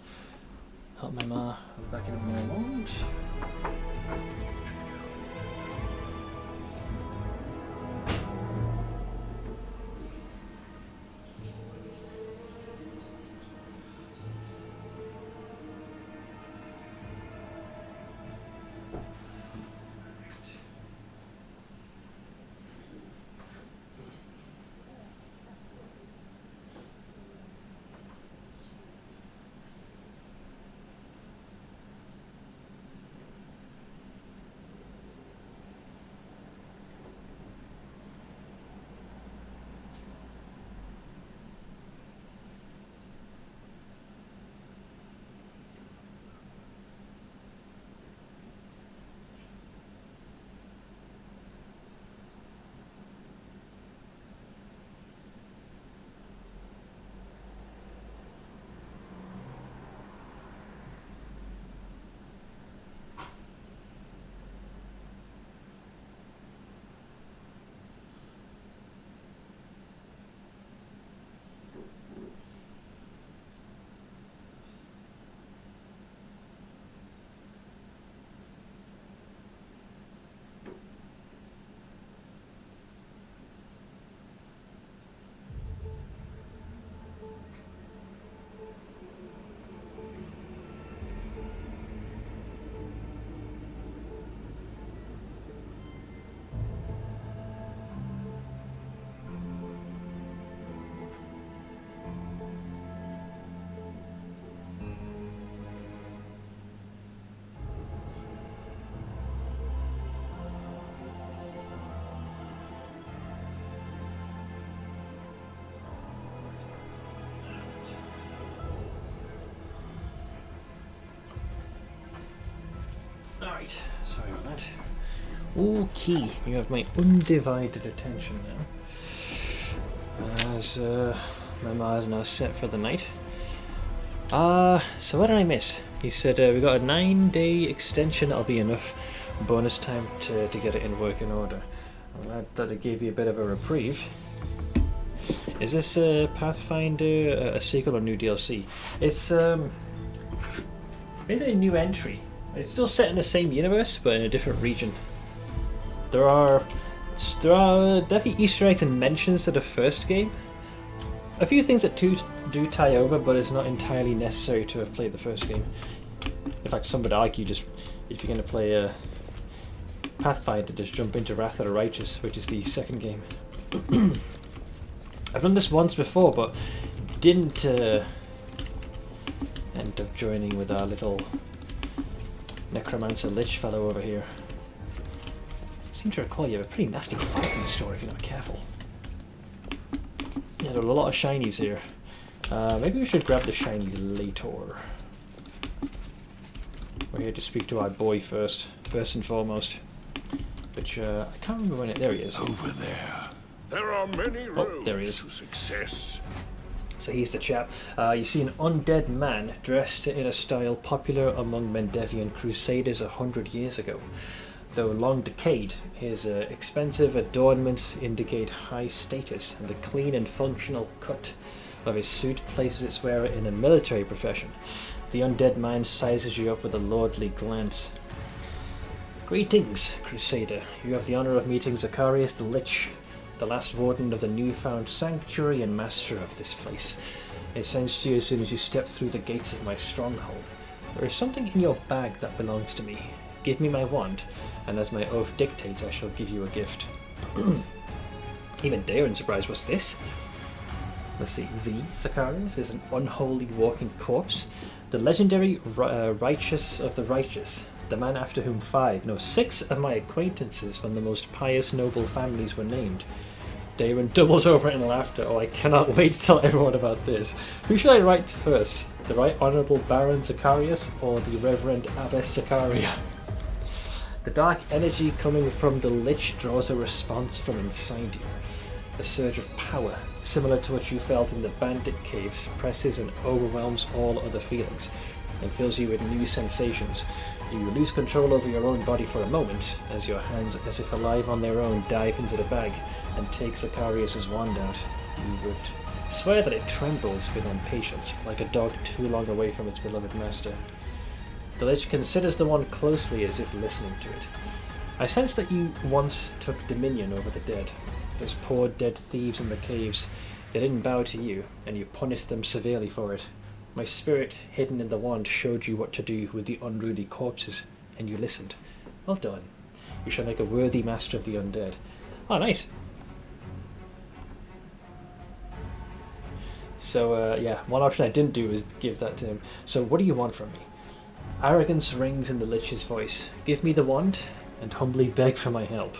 help my ma back in my wand. Alright, sorry about that. Okay, you have my undivided attention now. As my ma is now set for the night. So what did I miss? He said we got a 9-day extension, that'll be enough bonus time to get it in working order. I'm glad that it gave you a bit of a reprieve. Is this Pathfinder a sequel or new DLC? It's basically a new entry. It's still set in the same universe, but in a different region. There are definitely Easter eggs and mentions to the first game. A few things that do tie over, but it's not entirely necessary to have played the first game. In fact, some would argue just if you're going to play Pathfinder, just jump into Wrath of the Righteous, which is the second game. I've done this once before, but didn't end up joining with our little Necromancer Lich fellow over here. I seem to recall you have a pretty nasty fight in the story if you're not careful. Yeah, there are a lot of shinies here. Maybe we should grab the shinies later. We're here to speak to our boy first and foremost. Which, I can't remember when there he is. Over there. There are many roads there he is. to success. So he's the chap. You see an undead man dressed in a style popular among Mendevian crusaders 100 years ago. Though long decayed, his expensive adornments indicate high status, and the clean and functional cut of his suit places its wearer in a military profession. The undead man sizes you up with a lordly glance. Greetings, Crusader. You have the honor of meeting Zacharias the Lich, the last warden of the newfound sanctuary and master of this place. It sends to you as soon as you step through the gates of my stronghold. There is something in your bag that belongs to me. Give me my wand, and as my oath dictates, I shall give you a gift. Even Darren's surprised. What's this? Let's see. The Zacharias is an unholy walking corpse. The legendary righteous of the righteous. The man after whom 6 of my acquaintances from the most pious noble families were named. Darren doubles over in laughter. Oh, I cannot wait to tell everyone about this. Who should I write to first? The Right Honourable Baron Zacharias or the Reverend Abbess Zacharia? The dark energy coming from the Lich draws a response from inside you. A surge of power, similar to what you felt in the bandit cave, suppresses and overwhelms all other feelings, and fills you with new sensations. You lose control over your own body for a moment, as your hands, as if alive on their own, dive into the bag and take Zacharias' wand out. You would Swear that it trembles with impatience, like a dog too long away from its beloved master. The Lich considers the wand closely as if listening to it. I sense that you once took dominion over the dead. Those poor dead thieves in the caves. They didn't bow to you, and you punished them severely for it. My spirit, hidden in the wand, showed you what to do with the unruly corpses, and you listened. Well done. You shall make a worthy master of the undead. Oh, nice. So, yeah, one option I didn't do is give that to him. So, what do you want from me? Arrogance rings in the Lich's voice. Give me the wand, and humbly beg for my help.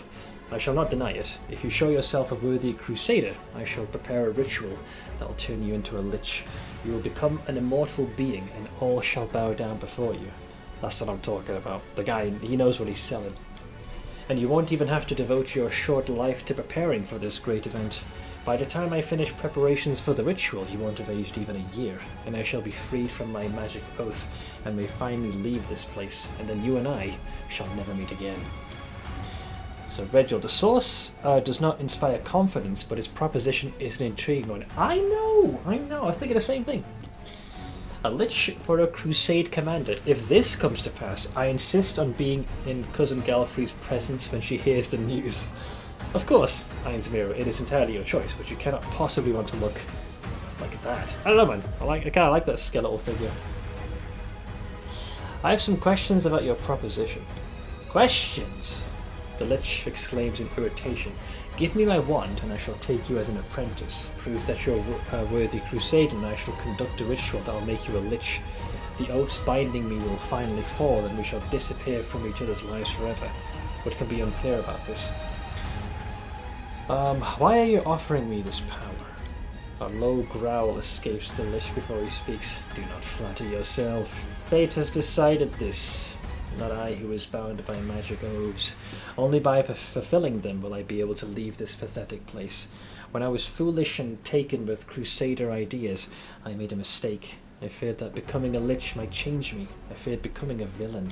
I shall not deny it. If you show yourself a worthy crusader, I shall prepare a ritual that will turn you into a Lich. You will become an immortal being, and all shall bow down before you. That's what I'm talking about. The guy, he knows what he's selling. And you won't even have to devote your short life to preparing for this great event. By the time I finish preparations for the ritual, you won't have aged even a year, and I shall be freed from my magic oath, and may finally leave this place, and then you and I shall never meet again. So, Reginald, the source does not inspire confidence, but his proposition is an intriguing one. I know, I was thinking the same thing. A Lich for a crusade commander. If this comes to pass, I insist on being in Cousin Galfrey's presence when she hears the news. Of course, Iron's Mirror, it is entirely your choice, but you cannot possibly want to look like that. I don't know, man. I kind of like that skeletal figure. I have some questions about your proposition. Questions? The Lich exclaims in irritation. Give me my wand, and I shall take you as an apprentice. Prove that you're a worthy crusader, and I shall conduct a ritual that will make you a Lich. The oaths binding me will finally fall, and we shall disappear from each other's lives forever. What can be unclear about this? Why are you offering me this power? A low growl escapes the Lich before he speaks. Do not flatter yourself. Fate has decided this. Not I who is bound by magic oaths. Only by fulfilling them will I be able to leave this pathetic place. When I was foolish and taken with crusader ideas, I made a mistake. I feared that becoming a Lich might change me. I feared becoming a villain.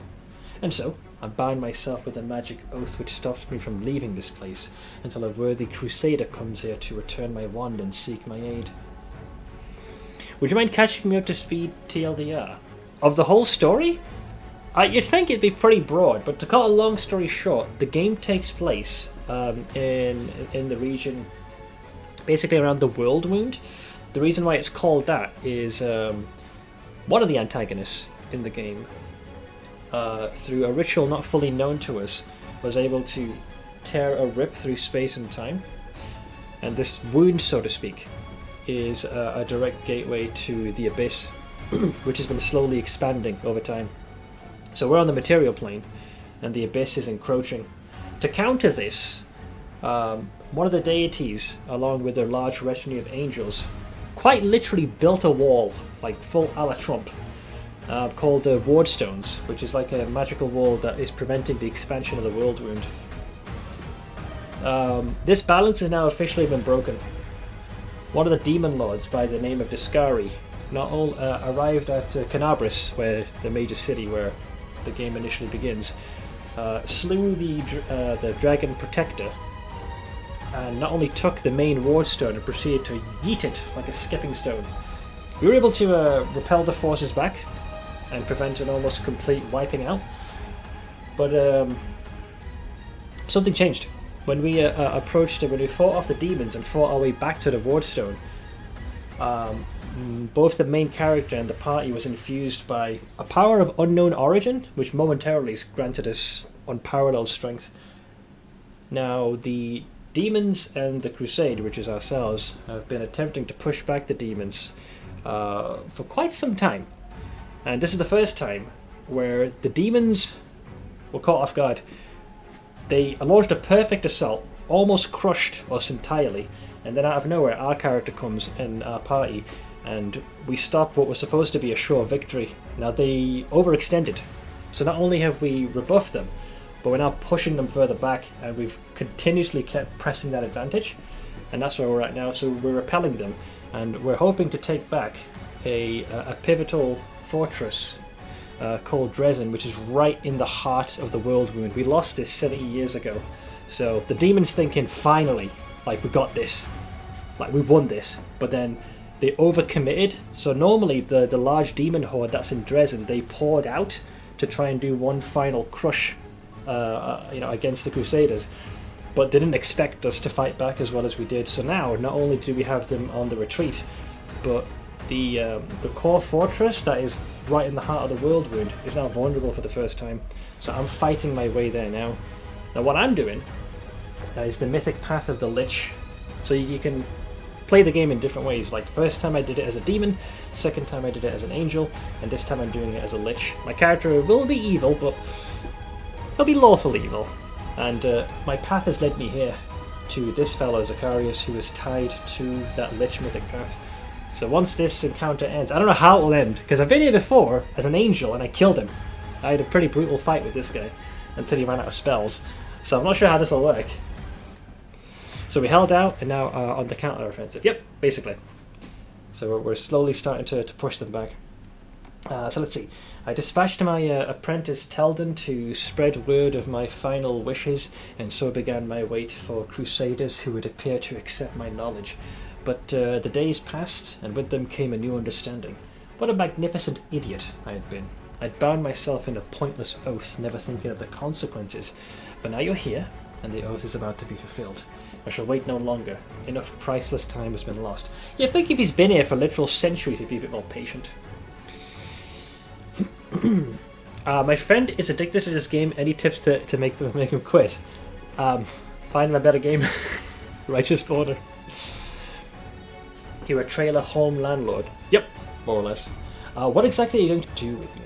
And so, I bound myself with a magic oath which stops me from leaving this place until a worthy crusader comes here to return my wand and seek my aid. Would you mind catching me up to speed, TLDR? Of the whole story? You'd think it'd be pretty broad, but to cut a long story short, the game takes place in the region, basically around the World Wound. The reason why it's called that is one of the antagonists in the game, through a ritual not fully known to us, was able to tear a rip through space and time. And this wound, so to speak, is a direct gateway to the Abyss, which has been slowly expanding over time. So we're on the material plane, and the Abyss is encroaching. To counter this, one of the deities, along with their large retinue of angels, quite literally built a wall, like full a la Trump, called Ward Stones, which is like a magical wall that is preventing the expansion of the World Wound. This balance has now officially been broken. One of the demon lords by the name of Discari arrived at Canabris, where the major city where the game initially begins, slew the dragon protector, and not only took the main ward stone and proceeded to yeet it like a skipping stone. We were able to repel the forces back and prevent an almost complete wiping out, but something changed. When we when we fought off the demons and fought our way back to the ward stone, both the main character and the party was infused by a power of unknown origin, which momentarily granted us unparalleled strength. Now, the demons and the crusade, which is ourselves, have been attempting to push back the demons for quite some time. And this is the first time where the demons were caught off guard. They launched a perfect assault, almost crushed us entirely, and then out of nowhere our character comes in our party, and we stop what was supposed to be a sure victory. Now they overextended, so not only have we rebuffed them, but we're now pushing them further back, and we've continuously kept pressing that advantage, and that's where we're at now. So we're repelling them, and we're hoping to take back a pivotal fortress called Dresden, which is right in the heart of the World Wound. We lost this 70 years ago, so the demon's thinking, finally, like, we got this. like we've won this, but then they overcommitted. So normally the large demon horde that's in Dresden, they poured out to try and do one final crush, against the Crusaders, but they didn't expect us to fight back as well as we did. So now, not only do we have them on the retreat, but the core fortress that is right in the heart of the world wound is now vulnerable for the first time. So I'm fighting my way there now. Now what I'm doing is the mythic path of the Lich. So you can play the game in different ways. Like first time I did it as a demon, second time I did it as an angel, and this time I'm doing it as a Lich. My character will be evil, but he'll be lawful evil. And my path has led me here to this fellow Zacharias, who is tied to that Lich mythic path. So once this encounter ends, I don't know how it will end, because I've been here before as an angel and I killed him. I had a pretty brutal fight with this guy until he ran out of spells. So I'm not sure how this will work. So we held out and now are on the counter offensive. Yep, basically. So we're slowly starting to push them back. So let's see. I dispatched my apprentice Teldon to spread word of my final wishes, and so began my wait for crusaders who would appear to accept my knowledge. But the days passed, and with them came a new understanding. What a magnificent idiot I had been. I'd bound myself in a pointless oath, never thinking of the consequences. But now you're here, and the oath is about to be fulfilled. I shall wait no longer. Enough priceless time has been lost. You'd think if he's been here for literal centuries, he'd be a bit more patient. My friend is addicted to this game. Any tips to make him quit? Find him a better game. Righteous Border. You're a trailer home landlord. Yep, more or less. What exactly are you going to do with me?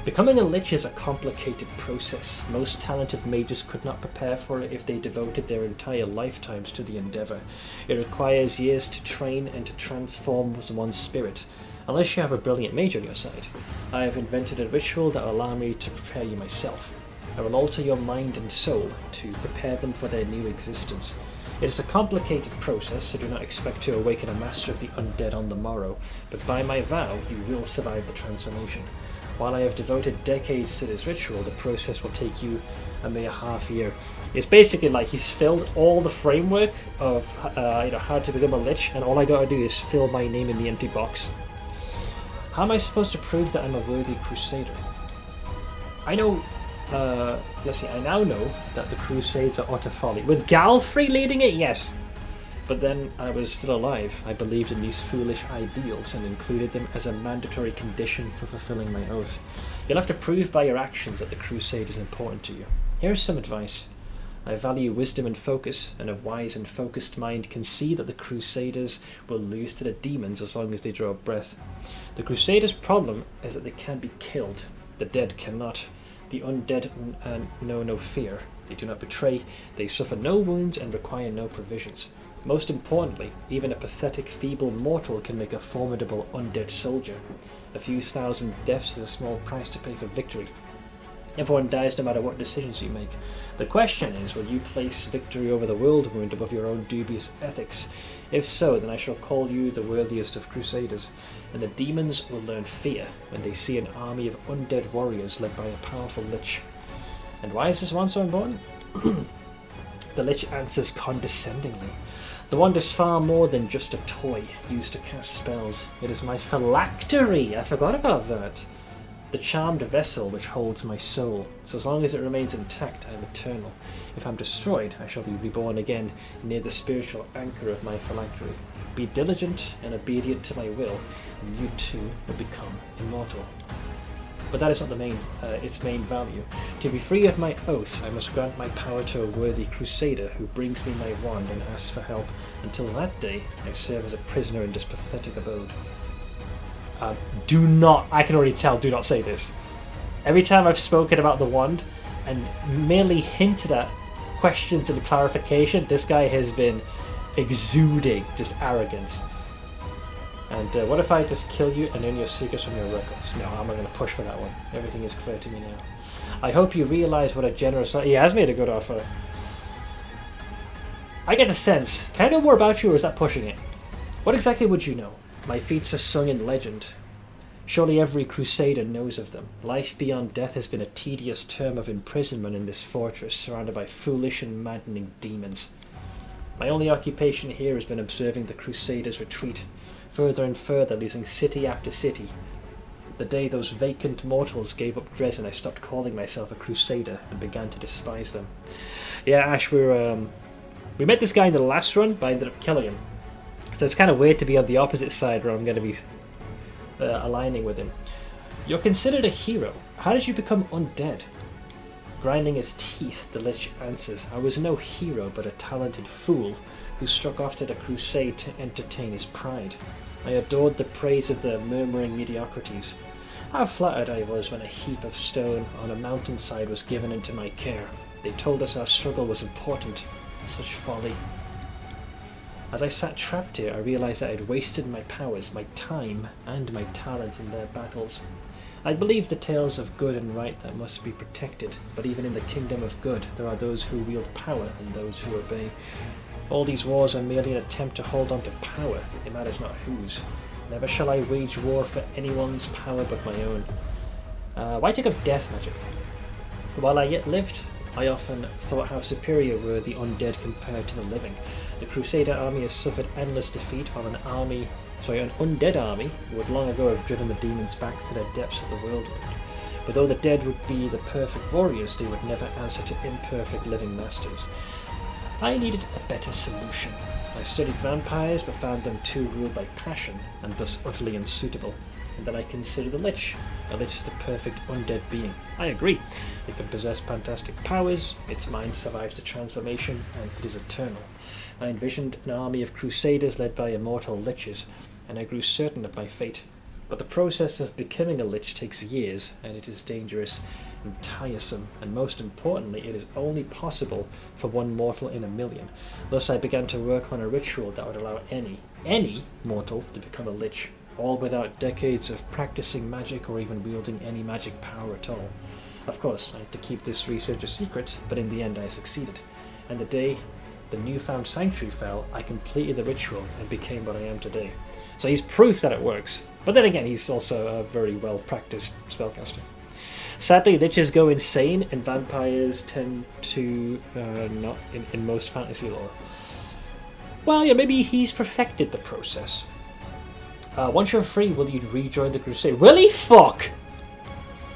Becoming a Lich is a complicated process. Most talented mages could not prepare for it if they devoted their entire lifetimes to the endeavour. It requires years to train and to transform one's spirit, unless you have a brilliant mage on your side. I have invented a ritual that will allow me to prepare you myself. I will alter your mind and soul to prepare them for their new existence. It is a complicated process, so do not expect to awaken a master of the undead on the morrow, but by my vow, you will survive the transformation. While I have devoted decades to this ritual, the process will take you a mere half year. It's basically like he's filled all the framework of how to become a Lich, and all I gotta do is fill my name in the empty box. How am I supposed to prove that I'm a worthy crusader? I know, I now know that the crusades are utter folly. With Galfrey leading it, yes. But then I was still alive. I believed in these foolish ideals and included them as a mandatory condition for fulfilling my oath. You'll have to prove by your actions that the crusade is important to you. Here's some advice. I value wisdom and focus, and a wise and focused mind can see that the crusaders will lose to the demons as long as they draw breath. The crusaders' problem is that they can't be killed. The dead cannot. The undead know no fear. They do not betray. They suffer no wounds and require no provisions. Most importantly, even a pathetic, feeble mortal can make a formidable undead soldier. A few thousand deaths is a small price to pay for victory. Everyone dies no matter what decisions you make. The question is, will you place victory over the world wound above your own dubious ethics? If so, then I shall call you the worthiest of crusaders, and the demons will learn fear when they see an army of undead warriors led by a powerful Lich. And why is this one so important? The Lich answers condescendingly. The wand is far more than just a toy used to cast spells. It is my phylactery. I forgot about that. The charmed vessel which holds my soul. So as long as it remains intact, I am eternal. If I'm destroyed, I shall be reborn again near the spiritual anchor of my phylactery. Be diligent and obedient to my will, and you too will become immortal. But that is not its main value. To be free of my oath, I must grant my power to a worthy crusader who brings me my wand and asks for help. Until that day, I serve as a prisoner in this pathetic abode. I can already tell, do not say this. Every time I've spoken about the wand and merely hinted at questions and clarification, this guy has been exuding just arrogance. And what if I just kill you and earn your secrets from your records? No, I'm not going to push for that one. Everything is clear to me now. I hope you realise what a generous... He has made a good offer. I get the sense. Can I know more about you, or is that pushing it? What exactly would you know? My feats are sung in legend. Surely every crusader knows of them. Life beyond death has been a tedious term of imprisonment in this fortress, surrounded by foolish and maddening demons. My only occupation here has been observing the Crusaders retreat, further and further, losing city after city. The day those vacant mortals gave up Dresden, I stopped calling myself a Crusader and began to despise them. Yeah, Ash, we met this guy in the last run, but I ended up killing him. So it's kind of weird to be on the opposite side where I'm going to be aligning with him. You're considered a hero. How did you become undead? Grinding his teeth, the Lich answers, I was no hero but a talented fool who struck off to the crusade to entertain his pride. I adored the praise of the murmuring mediocrities. How flattered I was when a heap of stone on a mountainside was given into my care. They told us our struggle was important. Such folly. As I sat trapped here, I realized that I had wasted my powers, my time, and my talent in their battles. I believe the tales of good and right that must be protected, but even in the kingdom of good, there are those who wield power and those who obey. All these wars are merely an attempt to hold on to power, it matters not whose. Never shall I wage war for anyone's power but my own. Why take up death magic? While I yet lived, I often thought how superior were the undead compared to the living. The Crusader army has suffered endless defeat, while an undead army would long ago have driven the demons back to the depths of the world. But though the dead would be the perfect warriors, they would never answer to imperfect living masters. I needed a better solution. I studied vampires, but found them too ruled by passion, and thus utterly unsuitable. And then I considered the Lich. A Lich is the perfect undead being. I agree. It can possess fantastic powers, its mind survives the transformation, and it is eternal. I envisioned an army of crusaders led by immortal Liches, and I grew certain of my fate. But the process of becoming a Lich takes years, and it is dangerous and tiresome, and most importantly, it is only possible for one mortal in a million. Thus I began to work on a ritual that would allow any mortal to become a Lich, all without decades of practicing magic or even wielding any magic power at all. Of course, I had to keep this research a secret, but in the end I succeeded. And the day the newfound sanctuary fell, I completed the ritual and became what I am today. So he's proof that it works. But then again, he's also a very well-practiced spellcaster. Sadly, Liches go insane, and vampires tend to not in most fantasy lore. Well, yeah, maybe he's perfected the process. Once you're free, will you rejoin the crusade? Will he fuck?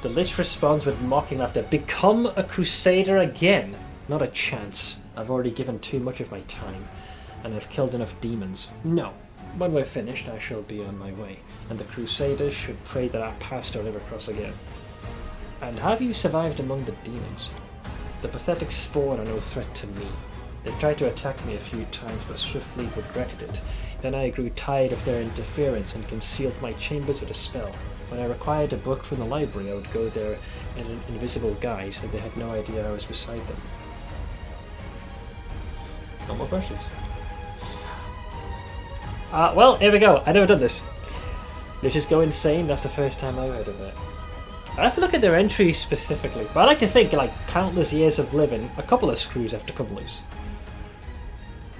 The Lich responds with mocking laughter. Become a crusader again? Not a chance. I've already given too much of my time, and I've killed enough demons. No. When we're finished, I shall be on my way, and the crusaders should pray that our paths don't ever cross again. And have you survived among the demons? The pathetic spawn are no threat to me. They tried to attack me a few times, but swiftly regretted it. Then I grew tired of their interference and concealed my chambers with a spell. When I required a book from the library, I would go there in an invisible guise, and they had no idea I was beside them. No more questions. Well, here we go. I've never done this. They just go insane. That's the first time I've heard of it. I have to look at their entries specifically, but I like to think, like, countless years of living, a couple of screws have to come loose.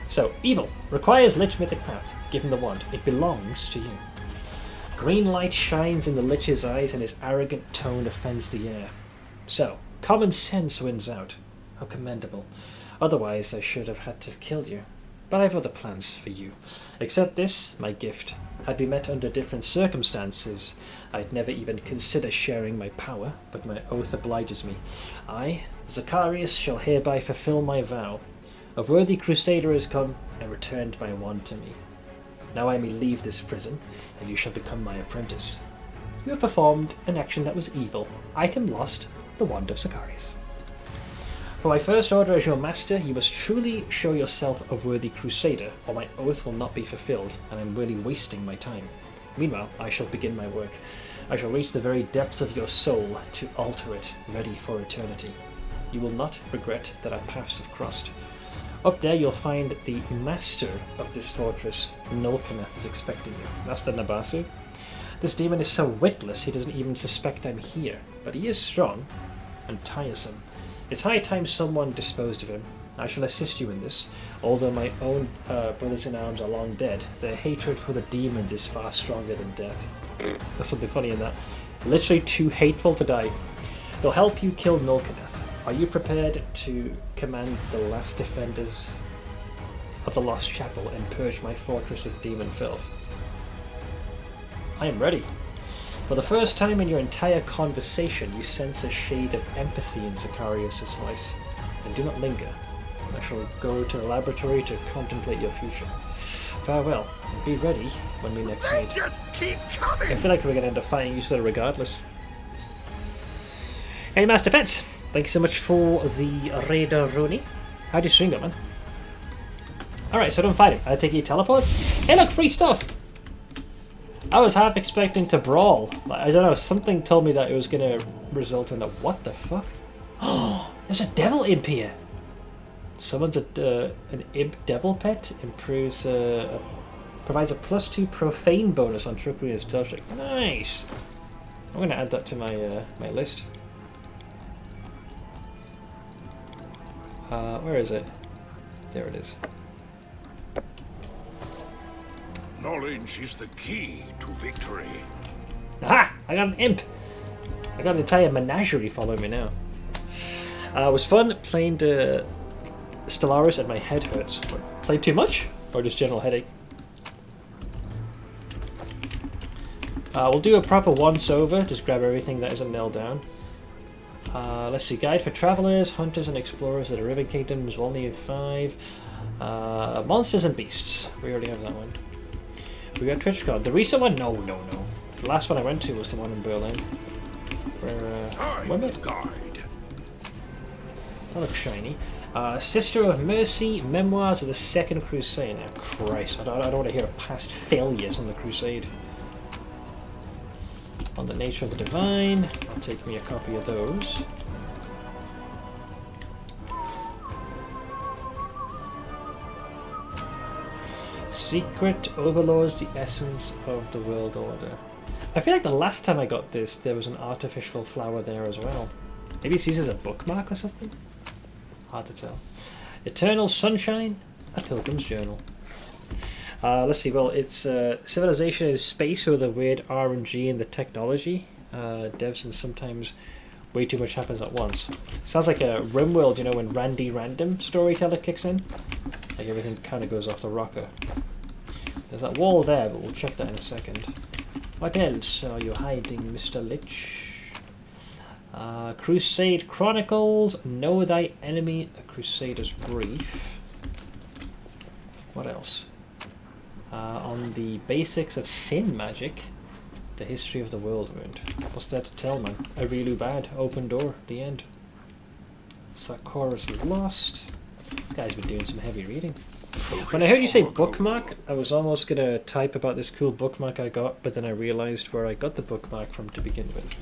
So, evil. Requires Lich Mythic Path. Given the wand. It belongs to you. Green light shines in the Lich's eyes and his arrogant tone offends the air. So, common sense wins out. How commendable. Otherwise, I should have had to have killed you. But I have other plans for you. Accept this, my gift. Had we met under different circumstances, I'd never even consider sharing my power, but my oath obliges me. I, Zacharias, shall hereby fulfill my vow. A worthy crusader has come and returned my wand to me. Now I may leave this prison, and you shall become my apprentice. You have performed an action that was evil. Item lost, the wand of Zacharias. For my first order as your master, you must truly show yourself a worthy crusader, or my oath will not be fulfilled, and I'm really wasting my time. Meanwhile, I shall begin my work. I shall reach the very depths of your soul to alter it, ready for eternity. You will not regret that our paths have crossed. Up there you'll find the master of this fortress, Nulkaneth, is expecting you. That's the Nabasu. This demon is so witless he doesn't even suspect I'm here, but he is strong and tiresome. It's high time someone disposed of him. I shall assist you in this. Although my own brothers-in-arms are long dead, their hatred for the demons is far stronger than death. There's something funny in that. Literally too hateful to die. They'll help you kill Nulkaneth. Are you prepared to command the last defenders of the Lost Chapel and purge my fortress of demon filth. I am ready. For the first time in your entire conversation, you sense a shade of empathy in Zacharias' voice. And do not linger. I shall go to the laboratory to contemplate your future. Farewell, and be ready when we next meet. Just keep coming! I feel like we're going to end up fighting each other regardless. Hey, Master Pets! Thanks so much for the Raider Rooney. How'd you string up, man? Alright, so don't fight him. I take he teleports. Hey, look, free stuff! I was half expecting to brawl. I don't know, something told me that it was going to result in a... What the fuck? Oh, there's a devil imp here! Summons an imp devil pet, provides a +2 profane bonus on trickery and stealth check. Nice! I'm going to add that to my my list. Where is it? There it is. Knowledge is the key to victory. Aha! I got an imp! I got an entire menagerie following me now. It was fun playing the Stellaris and my head hurts. Played too much? Or just general headache? We'll do a proper once-over, just grab everything that isn't nailed down. Let's see, Guide for Travelers, Hunters and Explorers of the Riven Kingdoms, Volume 5. Monsters and Beasts, we already have that one. We got TwitchCon. The recent one? No. The last one I went to was the one in Berlin. Where Guide. That looks shiny. Sister of Mercy, Memoirs of the Second Crusade. Oh, Christ, I don't want to hear of past failures on the Crusade. On the Nature of the Divine. I'll take me a copy of those. Secret overlords the essence of the world order. I feel like the last time I got this, there was an artificial flower there as well. Maybe it's used as a bookmark or something? Hard to tell. Eternal Sunshine, a Pilgrim's Journal. Let's see, well, it's Civilization is space with a weird RNG in the technology. Devs and sometimes way too much happens at once. Sounds like a RimWorld, you know, when Randy Random storyteller kicks in. Like everything kind of goes off the rocker. There's that wall there, but we'll check that in a second. What else are you hiding, Mr. Lich? Crusade Chronicles, Know Thy Enemy, A Crusader's Brief. What else? On the basics of sin magic, the history of the world wound. What's there to tell, man? A really bad open door, the end. Sakura's Lost. This guy's been doing some heavy reading. When I heard you say bookmark, I was almost gonna type about this cool bookmark I got, but then I realized where I got the bookmark from to begin with.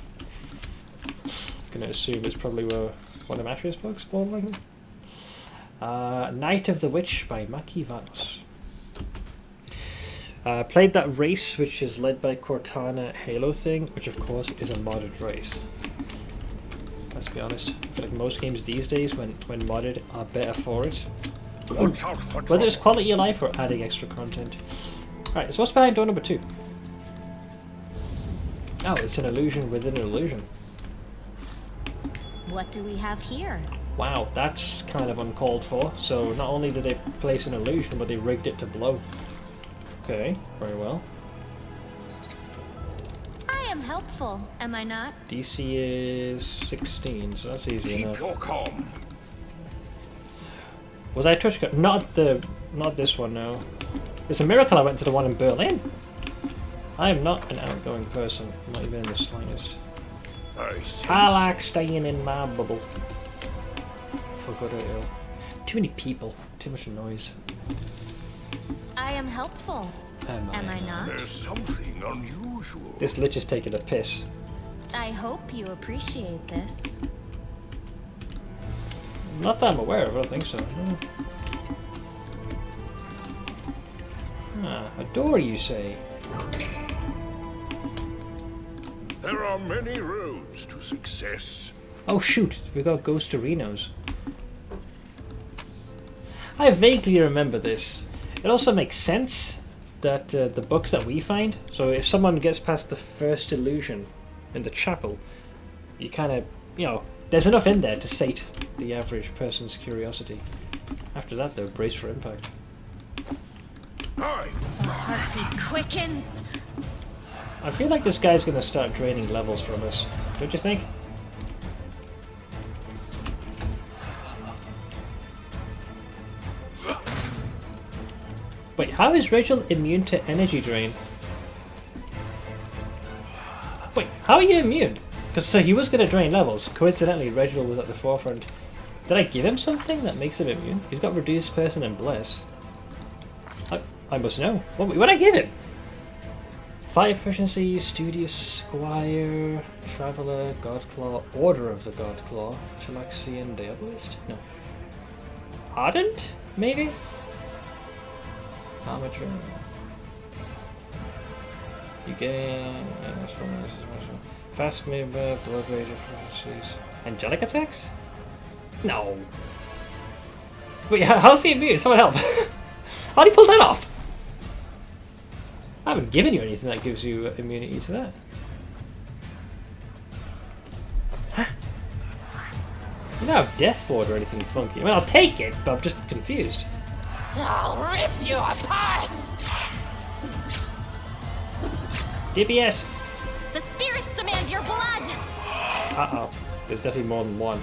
Gonna assume it's probably where one of Asher's books, probably. Night of the Witch by Maki Vanos. Played that race, which is led by Cortana Halo thing, which of course is a modded race. Let's be honest. I feel like most games these days, when modded, are better for it. Whether it's quality of life or adding extra content. Alright, so what's behind door number 2? Oh, it's an illusion within an illusion. What do we have here? Wow, that's kind of uncalled for. So not only did they place an illusion, but they rigged it to blow. Okay, very well. I am helpful, am I not? DC is 16, so that's easy enough. Keep your calm. Was I a Twitch? Not this one, no. It's a miracle I went to the one in Berlin. I am not an outgoing person, not even in the slightest. I like staying in my bubble. For good or ill. Too many people, too much noise. I am helpful. Am I not? There's something unusual. This Lich is taking a piss. I hope you appreciate this. Not that I'm aware of, I don't think so. No. Ah, a door, you say? There are many roads to success. Oh shoot, we got Ghost Arenos. I vaguely remember this. It also makes sense that the books that we find, so if someone gets past the first illusion in the chapel, you kind of, you know, there's enough in there to sate the average person's curiosity. After that though, brace for impact. Aye. The heartbeat quickens. I feel like this guy's gonna start draining levels from us. Don't you think? Wait, how is Rachel immune to energy drain? Wait, how are you immune? Because so he was going to drain levels. Coincidentally, Reginald was at the forefront. Did I give him something that makes him immune? He's got reduced person and bless. I must know. What did I give him? Fire proficiency, studious squire, traveller, godclaw, order of the godclaw, Chilaxian diabolist? No. Ardent? Maybe? Armature. You gain fast movement, blood rage proficiencies, angelic attacks? No. Wait, how's he immune? Someone help! How do you pull that off? I haven't given you anything that gives you immunity to that. Huh? You don't have Death Ward or anything funky. I mean, I'll take it, but I'm just confused. I'll rip you apart! DPS! The spirits demand your blood! Uh-oh. There's definitely more than one.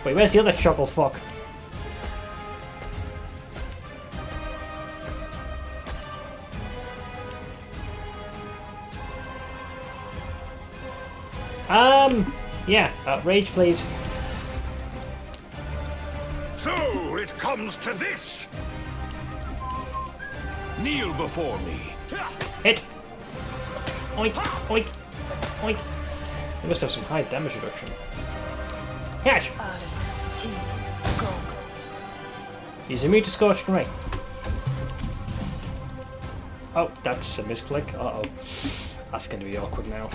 Wait, where's the other chuckle fuck? Yeah, rage please. So it comes to this. Kneel before me. Hit! Oink, oink, oink. They must have some high damage reduction. Catch! He's immune to Scorching Ray. Oh, that's a misclick. Uh-oh. That's going to be awkward now.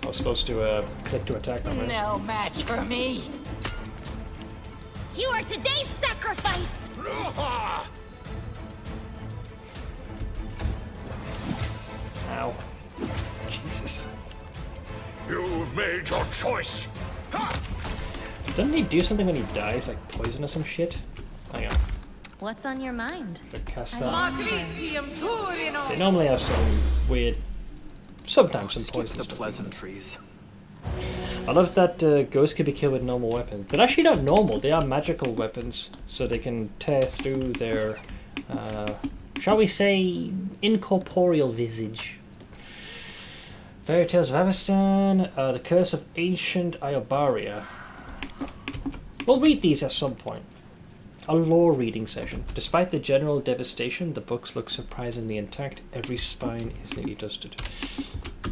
I was supposed to click to attack them, right? No match for me. You are today's sacrifice! Ow. Jesus. You've made your choice. Doesn't he do something when he dies, like poison or some shit? Hang on. What's on your mind? Should cast that. They normally have some weird, sometimes some poison the stuff. pleasantries. I love that ghosts can be killed with normal weapons. They're actually not normal, they are magical weapons, so they can tear through their, shall we say, incorporeal visage. Fairy Tales of Avestan, The Curse of Ancient Iobaria. We'll read these at some point. A lore reading session. Despite the general devastation, the books look surprisingly intact. Every spine is neatly dusted.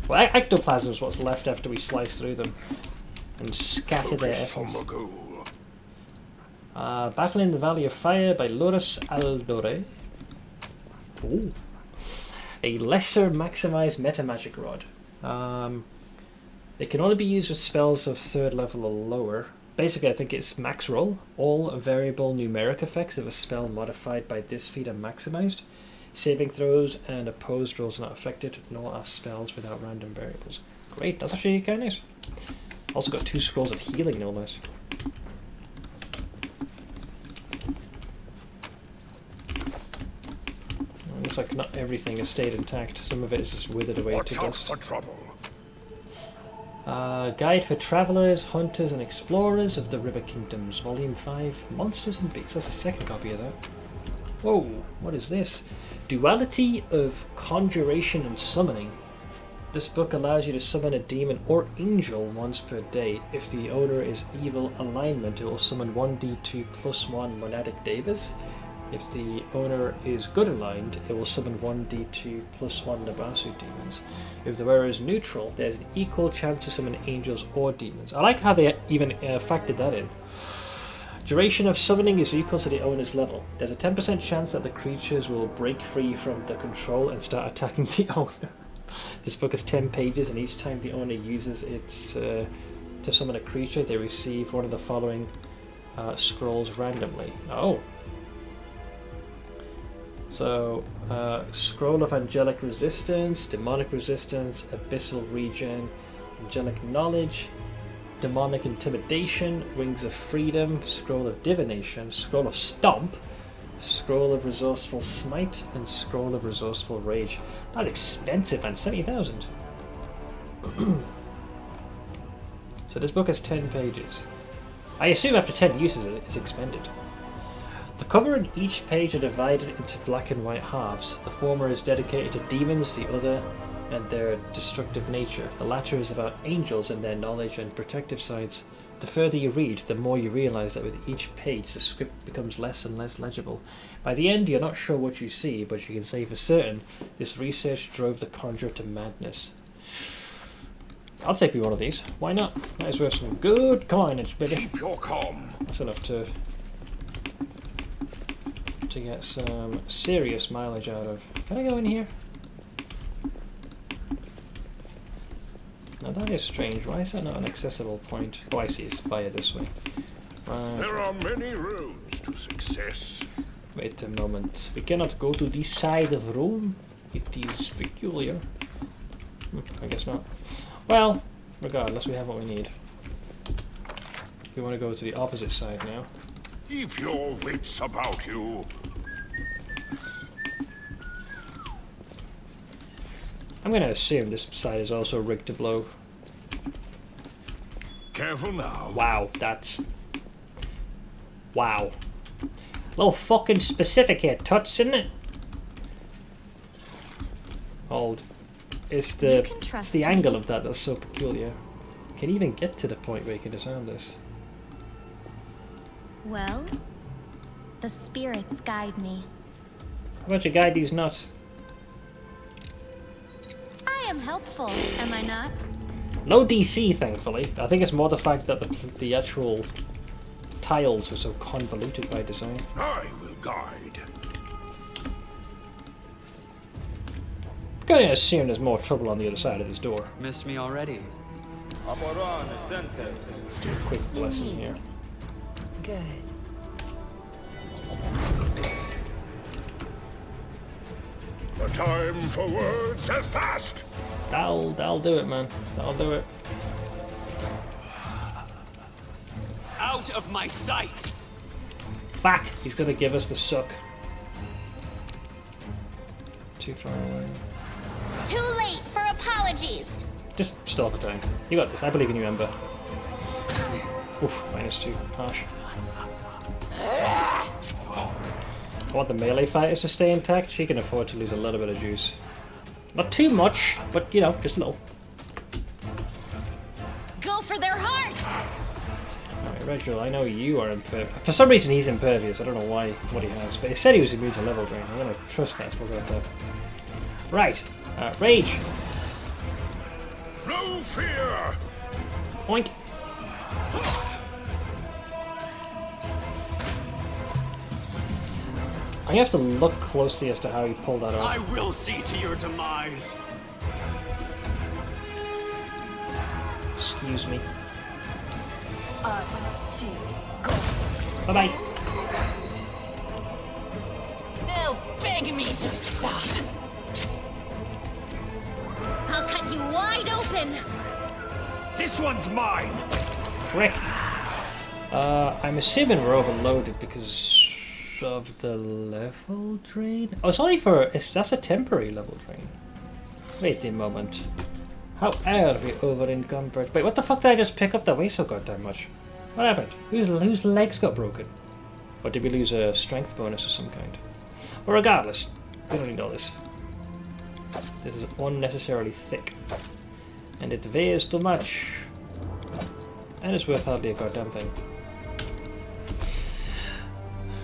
Well, ectoplasm is what's left after we slice through them and scatter their essence. Battle in the Valley of Fire by Loris Aldore. Ooh. A lesser maximized metamagic rod. It can only be used with spells of 3rd level or lower. Basically, I think it's max roll. All variable numeric effects of a spell modified by this feat are maximized. Saving throws and opposed rolls are not affected, nor are spells without random variables. Great, that's actually kind of nice. Also got 2 scrolls of healing, no less. Looks like not everything has stayed intact. Some of it is just withered away to dust. For trouble. Guide for Travelers, Hunters and Explorers of the River Kingdoms, Volume 5, Monsters and Beasts. That's the second copy of that. Whoa, what is this? Duality of Conjuration and Summoning. This book allows you to summon a demon or angel once per day. If the owner is evil alignment, it will summon 1d2 + 1 monadic devas. If the owner is good aligned, it will summon 1d2 + 1 Nabasu demons. If the wearer is neutral, there's an equal chance to summon angels or demons. I like how they even factored that in. Duration of summoning is equal to the owner's level. There's a 10% chance that the creatures will break free from the control and start attacking the owner. This book is 10 pages, and each time the owner uses it to summon a creature, they receive one of the following scrolls randomly. Oh. So, Scroll of Angelic Resistance, Demonic Resistance, Abyssal Region, Angelic Knowledge, Demonic Intimidation, Wings of Freedom, Scroll of Divination, Scroll of Stomp, Scroll of Resourceful Smite and Scroll of Resourceful Rage. That's expensive, man. 70,000. So this book has 10 pages. I assume after 10 uses it's expended. The cover and each page are divided into black and white halves. The former is dedicated to demons, the other and their destructive nature. The latter is about angels and their knowledge and protective sides. The further you read, the more you realise that with each page the script becomes less and less legible. By the end you're not sure what you see, but you can say for certain this research drove the conjurer to madness. I'll take me one of these. Why not? That is worth some good coinage, baby. Keep your calm. That's enough to get some serious mileage out of. Can I go in here? Now that is strange. Why is that not an accessible point? Oh, I see. It's via this way. Right. There are many roads to success. Wait a moment. We cannot go to this side of Rome. It is peculiar. I guess not. Well, regardless, we have what we need. We want to go to the opposite side now. Keep your wits about you. I'm going to assume this side is also rigged to blow. Careful now. Wow, that's... Wow. A little fucking specific here, Tuts, isn't it? Hold. It's the angle of that that's so peculiar. Can you even get to the point where you can disarm this? Well, the spirits guide me. How about you guide these nuts? I am helpful, am I not? No DC, thankfully. I think it's more the fact that the actual tiles are so convoluted by design. I will guide. I'm going to assume there's more trouble on the other side of this door. Missed me already. Let's do a quick blessing here. Good. The time for words has passed. That'll do it, man. That'll do it. Out of my sight! Fuck! He's gonna give us the suck. Too far away. Too late for apologies. Just stop a time. You got this. I believe in you, Ember. Oof, -2. Harsh. I want the melee fighters to stay intact. She can afford to lose a little bit of juice. Not too much, but you know, just a little. Go for their hearts! Alright, Reginald, I know you are impervious. For some reason he's impervious. I don't know why, what he has. But he said he was immune to level drain. I'm gonna trust that. So look at that. Right. Rage. No fear. Oink. I have to look closely as to how he pulled that off. I will see to your demise. Excuse me. Go. Bye-bye. They'll beg me to stop. I'll cut you wide open. This one's mine. Frick. I'm assuming we're overloaded because of the level drain. Oh, it's only for... that's a temporary level drain. Wait a moment. How are we over encumbered? Wait, what the fuck did I just pick up that weighs so goddamn much? What happened? Whose legs got broken? Or did we lose a strength bonus of some kind? Well, regardless, we don't need all this. This is unnecessarily thick. And it weighs too much. And it's worth hardly a goddamn thing.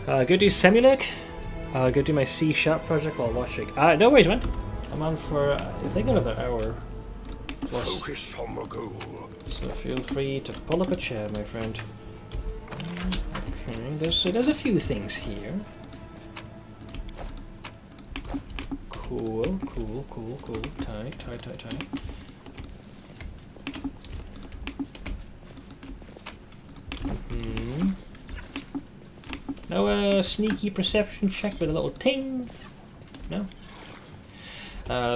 Go do Semulek. Go do my C# project while watching. No worries, man. I'm on for, I think, another hour plus. Focus on the goal. So feel free to pull up a chair, my friend. Okay, there's a few things here. Cool. Tight. No sneaky perception check with a little ting. No.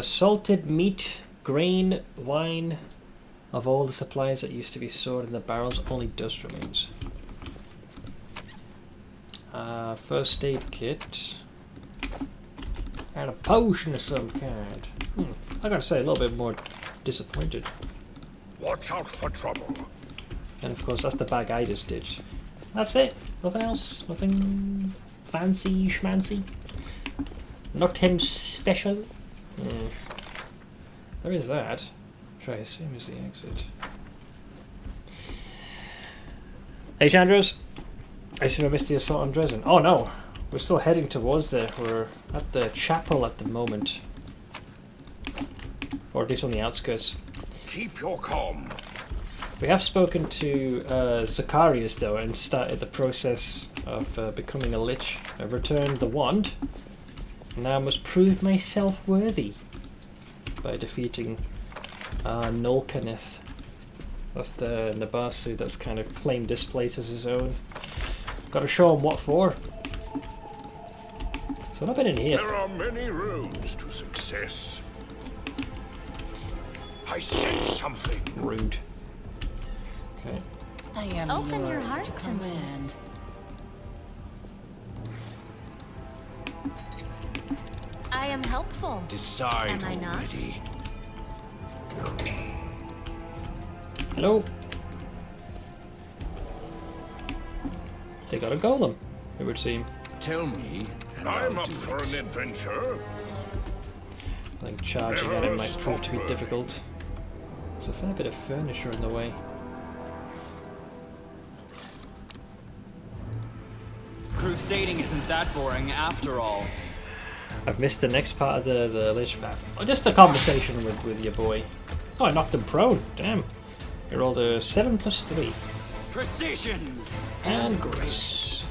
Salted meat, grain, wine. Of all the supplies that used to be stored in the barrels, only dust remains. First aid kit. And a potion of some kind. I gotta say, a little bit more disappointed. Watch out for trouble. And of course, that's the bag I just ditched. That's it. Nothing else. Nothing fancy schmancy. Nothing special. There is that. Which I assume is the exit. Hey, Chandros. I assume I missed the assault on Dresden. Oh no, we're still heading towards there. We're at the chapel at the moment. Or at least on the outskirts. Keep your calm. We have spoken to Zacharias though and started the process of becoming a Lich. I've returned the wand. Now I must prove myself worthy by defeating Nulkanith. That's the Nabasu that's kind of claimed this place as his own. Gotta show him what for. So I've been in here. There are many roads to success. I sense something. Rude. Okay. I am Open your yours heart to to me. command. I am helpful. Decide Am I not? already. Hello. They got a golem, it would seem. Tell me, and I'm I'll up do for it. an adventure. I think charging at it might prove to be difficult. There's a fair bit of furniture in the way. Crusading isn't that boring after all. I've missed the next part of the Lich path. Oh, just a conversation with your boy. Oh, I knocked him prone. Damn. You rolled a 7 plus 3. Precision! And grace.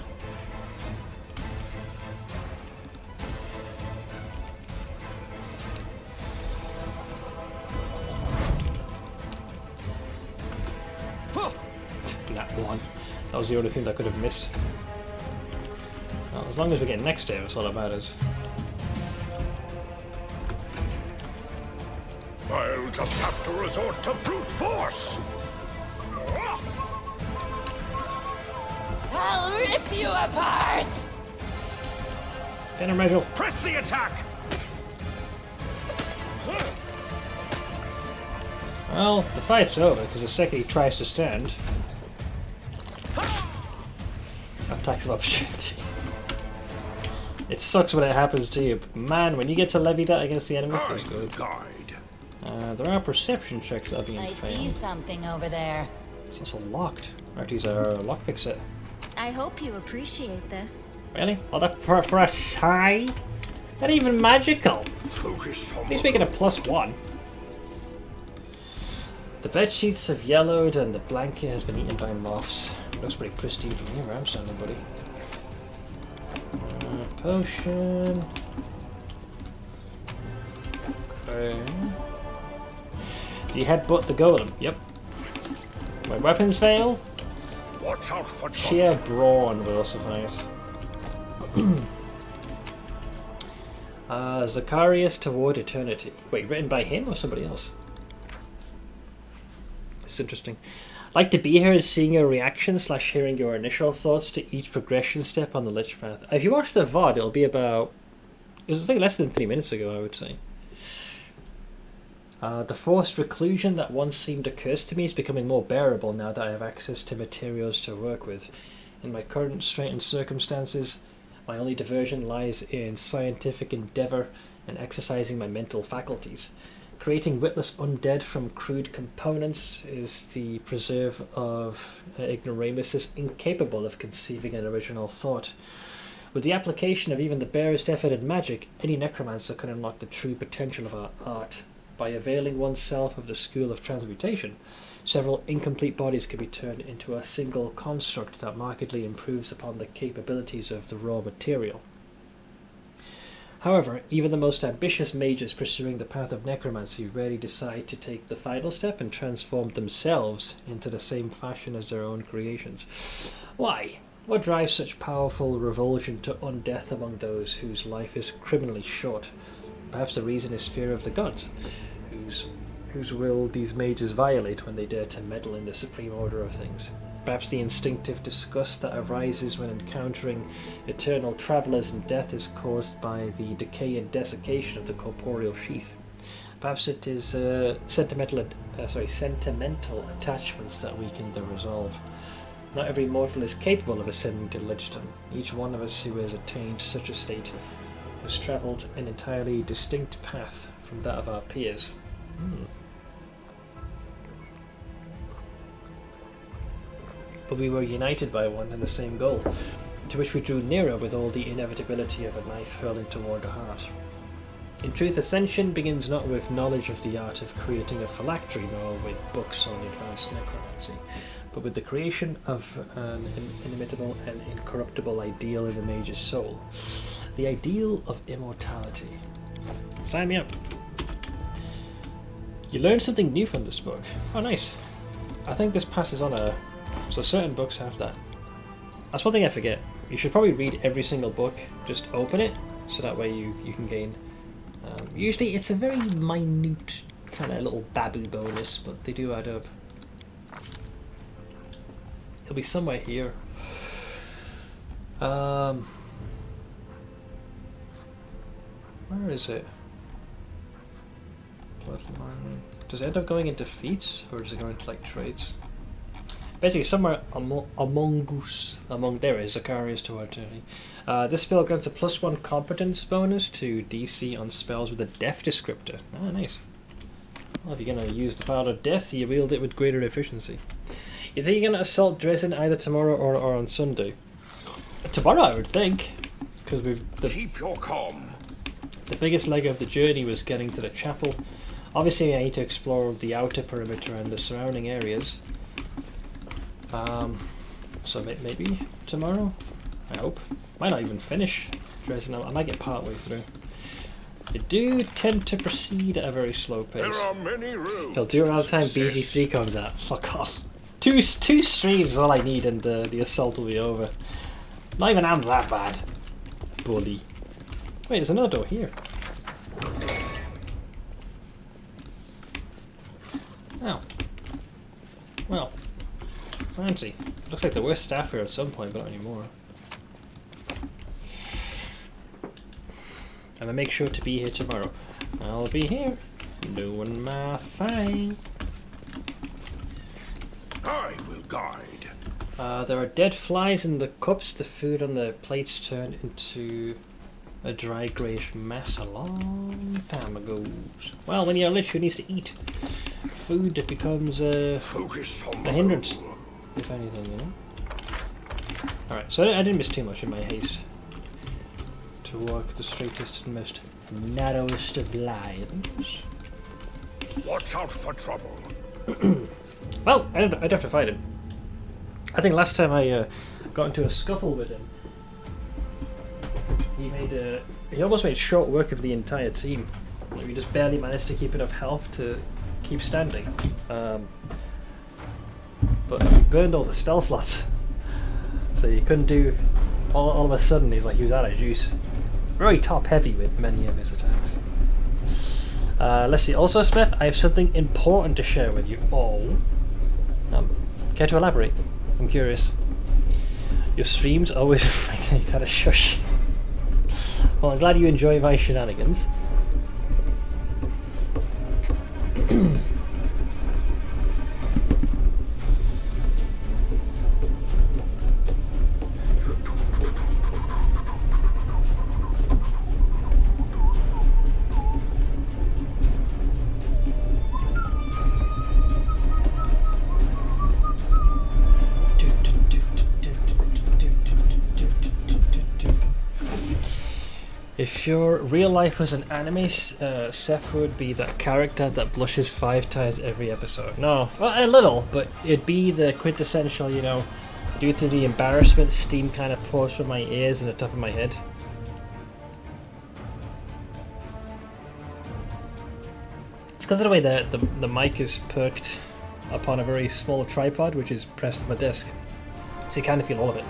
That one. That was the only thing that could have missed. Well, as long as we get next to him, that's all that matters. I'll just have to resort to brute force. I'll rip you apart! Get him, Rachel. Press the attack. Well, the fight's over because the second he tries to stand, attacks of opportunity. It sucks when it happens to you, but man, when you get to levy that against the enemy, it feels good. Guide. There are perception checks that are being I failed. see something over there. It's also locked. Right, these are lockpick set. I hope you appreciate this. Really? Oh, that for a sigh? Not even magical. Focus on He's making a +1. The bed sheets have yellowed and the blanket has been eaten by moths. Looks pretty pristine from here, I'm standing, buddy. Potion. Okay. Do you headbutt the golem? Yep. My weapons fail? Watch out for Sheer brawn will suffice. Zacharias Toward Eternity. Wait, written by him or somebody else? It's interesting. Like to be here and seeing your reaction / hearing your initial thoughts to each progression step on the Lich path. If you watch the VOD, it'll be about... It was like less than 3 minutes ago, I would say. The forced reclusion that once seemed a curse to me is becoming more bearable now that I have access to materials to work with. In my current straitened circumstances, my only diversion lies in scientific endeavour and exercising my mental faculties. Creating witless undead from crude components is the preserve of ignoramuses incapable of conceiving an original thought. With the application of even the barest effort in magic, any necromancer can unlock the true potential of our art. By availing oneself of the school of transmutation, several incomplete bodies can be turned into a single construct that markedly improves upon the capabilities of the raw material. However, even the most ambitious mages pursuing the path of necromancy rarely decide to take the final step and transform themselves into the same fashion as their own creations. Why? What drives such powerful revulsion to undeath among those whose life is criminally short? Perhaps the reason is fear of the gods, whose will these mages violate when they dare to meddle in the supreme order of things. Perhaps the instinctive disgust that arises when encountering eternal travellers in death is caused by the decay and desiccation of the corporeal sheath. Perhaps it is sentimental attachments that weaken the resolve. Not every mortal is capable of ascending to lichdom. Each one of us who has attained such a state has travelled an entirely distinct path from that of our peers. But we were united by one and the same goal, to which we drew nearer with all the inevitability of a knife hurling toward a heart. In truth, ascension begins not with knowledge of the art of creating a phylactery, nor with books on advanced necromancy, but with the creation of an inimitable and incorruptible ideal in the mage's soul. The ideal of immortality. Sign me up. You learn something new from this book. Oh, nice. I think this passes on a... So certain books have that. That's one thing I forget. You should probably read every single book. Just open it, so that way you can gain... usually it's a very minute kind of little babu bonus, but they do add up. It'll be somewhere here. Where is it? Bloodline. Does it end up going into feats, or does it go into like traits? Basically, somewhere among there is Zacharias to eternity. This spell grants a +1 competence bonus to DC on spells with a death descriptor. Ah, nice. Well, if you're going to use the power of death, you wield it with greater efficiency. You think you're going to assault Dresden either tomorrow or on Sunday? Tomorrow, I would think, because keep your calm. The biggest leg of the journey was getting to the chapel. Obviously, I need to explore the outer perimeter and the surrounding areas. So maybe tomorrow? I hope. Might not even finish Dresden. I might get part way through. They do tend to proceed at a very slow pace. There are many roads. They'll do it around the time BG3 comes out. Fuck off. Two streams is all I need and the assault will be over. Not even I'm that bad. Bully. Wait, there's another door here. Oh. Well. Fancy. Looks like there were staff here at some point, but not anymore. I'm gonna make sure to be here tomorrow. I'll be here, doing my thing. I will guide. There are dead flies in the cups. The food on the plates turned into a dry greyish mess a long time ago. Well, when you're a lich who needs to eat, food becomes a hindrance. If anything, you know. Alright, so I didn't miss too much in my haste to walk the straightest and most narrowest of lines. Watch out for trouble. Well, I'd have to fight him. I think last time I got into a scuffle with him, he almost made short work of the entire team. We just barely managed to keep enough health to keep standing. But he burned all the spell slots, so you couldn't do. All of a sudden, he was out of juice. Very top heavy with many of his attacks. Let's see. Also, Smith, I have something important to share with you all. Care to elaborate? I'm curious. Your streams always make me had a shush. Well, I'm glad you enjoy my shenanigans. If your real life was an anime, Seth would be that character that blushes 5 times every episode. No, well, a little, but it'd be the quintessential, you know, due to the embarrassment, steam kind of pours from my ears and the top of my head. It's because of the way the mic is perked upon a very small tripod, which is pressed on the desk. So you kind of feel all of it.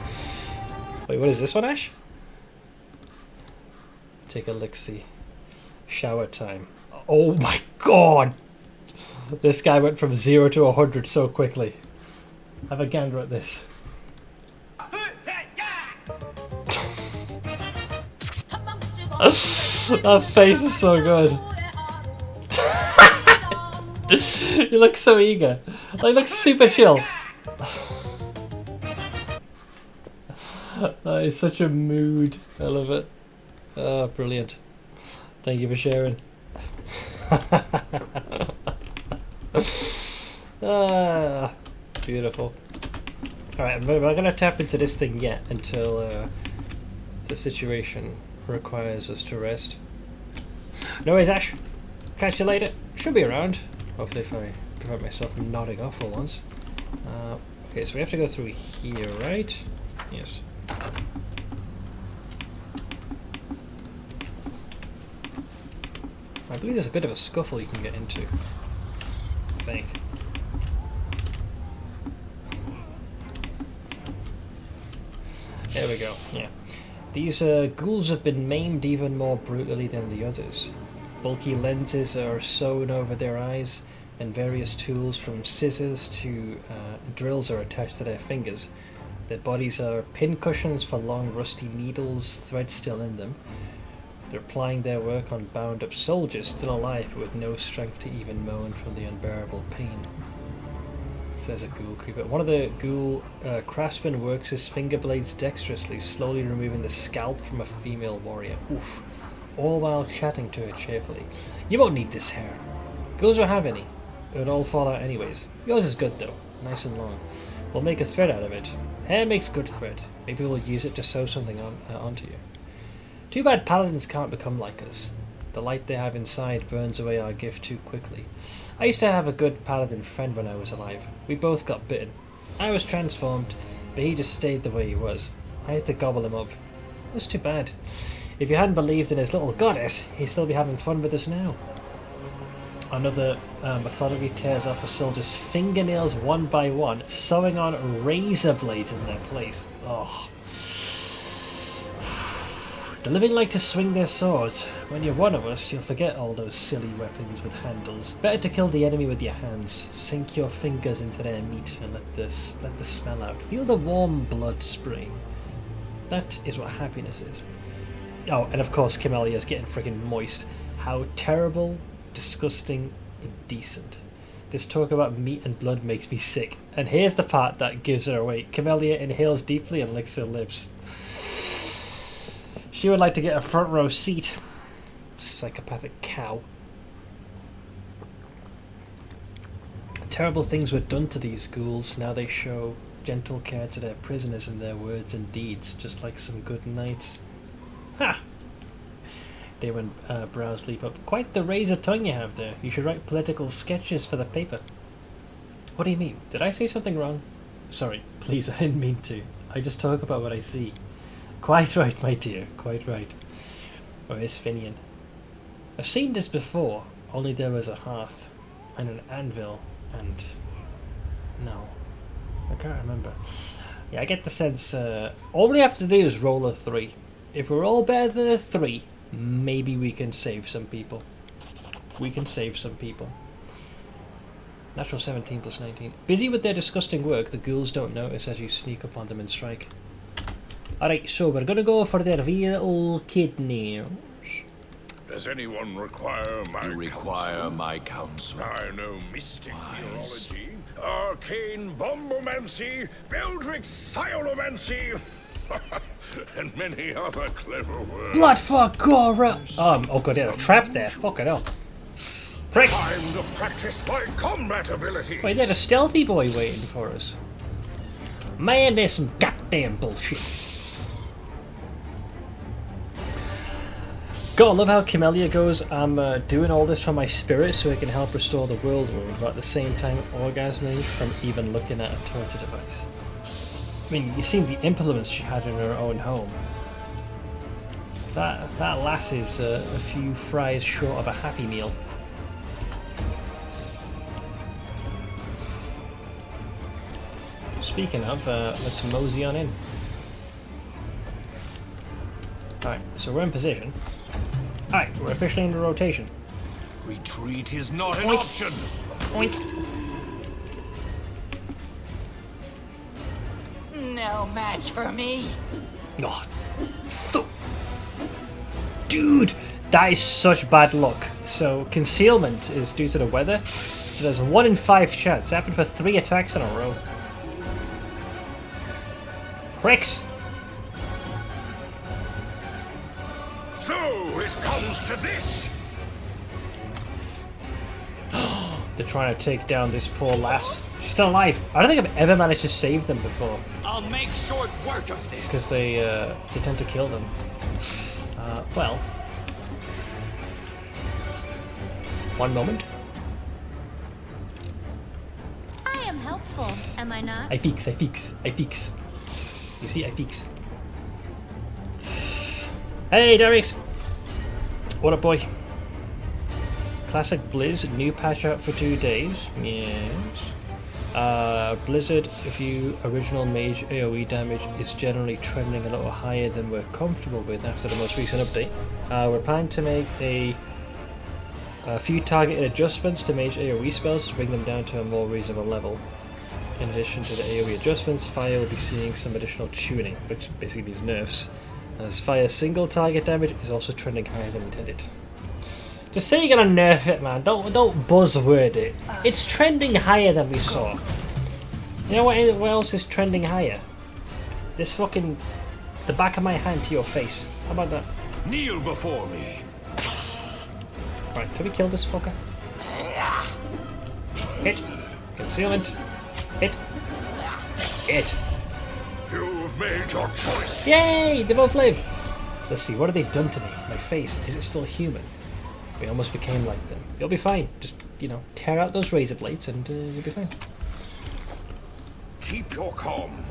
Wait, what is this one, Ash? Take a look-see. Shower time. Oh my god! This guy went from 0 to 100 so quickly. Have a gander at this. That face is so good. You look so eager. He looks super chill. That is such a mood. I love it. Oh, brilliant. Thank you for sharing. Ah, beautiful. Alright, we're not going to tap into this thing yet until the situation requires us to rest. No worries, Ash. Catch you later. Should be around. Hopefully if I prevent myself from nodding off for once. Okay, so we have to go through here, right? Yes. I believe there's a bit of a scuffle you can get into. I think. There we go, yeah. These ghouls have been maimed even more brutally than the others. Bulky lenses are sewn over their eyes, and various tools from scissors to drills are attached to their fingers. Their bodies are pincushions for long rusty needles, thread still in them. They're plying their work on bound-up soldiers still alive but with no strength to even moan from the unbearable pain. Says a ghoul creeper. One of the ghoul craftsmen works his finger blades dexterously, slowly removing the scalp from a female warrior. Oof. All while chatting to her cheerfully. You won't need this hair. Ghouls don't have any. It would all fall out anyways. Yours is good though. Nice and long. We'll make a thread out of it. Hair makes good thread. Maybe we'll use it to sew something onto you. Too bad paladins can't become like us. The light they have inside burns away our gift too quickly. I used to have a good paladin friend when I was alive. We both got bitten. I was transformed, but he just stayed the way he was. I had to gobble him up. That's too bad. If you hadn't believed in his little goddess, he'd still be having fun with us now. Another methodically tears off a soldier's fingernails one by one, sewing on razor blades in their place. Oh. The living like to swing their swords. When you're one of us, you'll forget all those silly weapons with handles. Better to kill the enemy with your hands. Sink your fingers into their meat and let the smell out. Feel the warm blood spring. That is what happiness is. Oh, and of course Camelia's getting friggin' moist. How terrible, disgusting, indecent. This talk about meat and blood makes me sick. And here's the part that gives her away. Camellia inhales deeply and licks her lips. She would like to get a front row seat. Psychopathic cow. Terrible things were done to these ghouls. Now they show gentle care to their prisoners in their words and deeds, just like some good knights. Ha! Daywin brows leap up. Quite the razor tongue you have there. You should write political sketches for the paper. What do you mean? Did I say something wrong? Sorry, please, I didn't mean to. I just talk about what I see. Quite right, my dear, quite right. Where's Finian? I've seen this before, only there was a hearth, and an anvil, and... no. I can't remember. Yeah, I get the sense, all we have to do is roll a 3. If we're all better than a 3, maybe we can save some people. We can save some people. Natural 17 plus 19. Busy with their disgusting work, the ghouls don't notice as you sneak up on them and strike. Alright, so we're gonna go for their wee little kidneys. Does anyone require my You require my counsel. I know mystic theology, arcane bombomancy, Beldrick sciomancy, and many other clever words. Blood for Gora! Oh god, there's a trap there. Fuck it up. Prick! Time to practice my combat abilities. Wait, there's a stealthy boy waiting for us. Man, there's some goddamn bullshit. God, I love how Camellia goes, I'm doing all this for my spirit so it can help restore the world wound, but at the same time orgasming from even looking at a torture device. I mean, you've seen the implements she had in her own home. That lass is a few fries short of a happy meal. Speaking of, let's mosey on in. Alright, so we're in position. Alright, we're officially in the rotation. Retreat is not an Oink. option. Oink. no match for me. Oh, dude, that is such bad luck. So concealment is due to the weather. So there's 1 in 5 chance. It happened for 3 attacks in a row. Pricks. So it comes to this. They're trying to take down this poor lass. She's still alive. I don't think I've ever managed to save them before. I'll make short work of this. Because they tend to kill them. Well. One moment. I am helpful, am I not? I fix. You see, I fix. Hey, Darius! What up, boy? Classic Blizz, new patch out for 2 days. Yes. Blizzard, if you original mage AoE damage is generally trending a little higher than we're comfortable with after the most recent update. We're planning to make a few targeted adjustments to mage AoE spells to bring them down to a more reasonable level. In addition to the AoE adjustments, Fire will be seeing some additional tuning, which basically means nerfs, as Fire's single target damage is also trending higher than intended. Just say you're gonna nerf it, man. Don't buzzword it. It's trending higher than we saw. You know what else is trending higher? This fucking... the back of my hand to your face. How about that? Kneel before me. Right, can we kill this fucker? Hit. Concealment. Hit. Hit. You've made your choice. Yay! They both live! Let's see, what have they done to me? My face, is it still human? We almost became like them. You'll be fine. Just, you know, tear out those razor blades and you'll be fine. Keep your calm.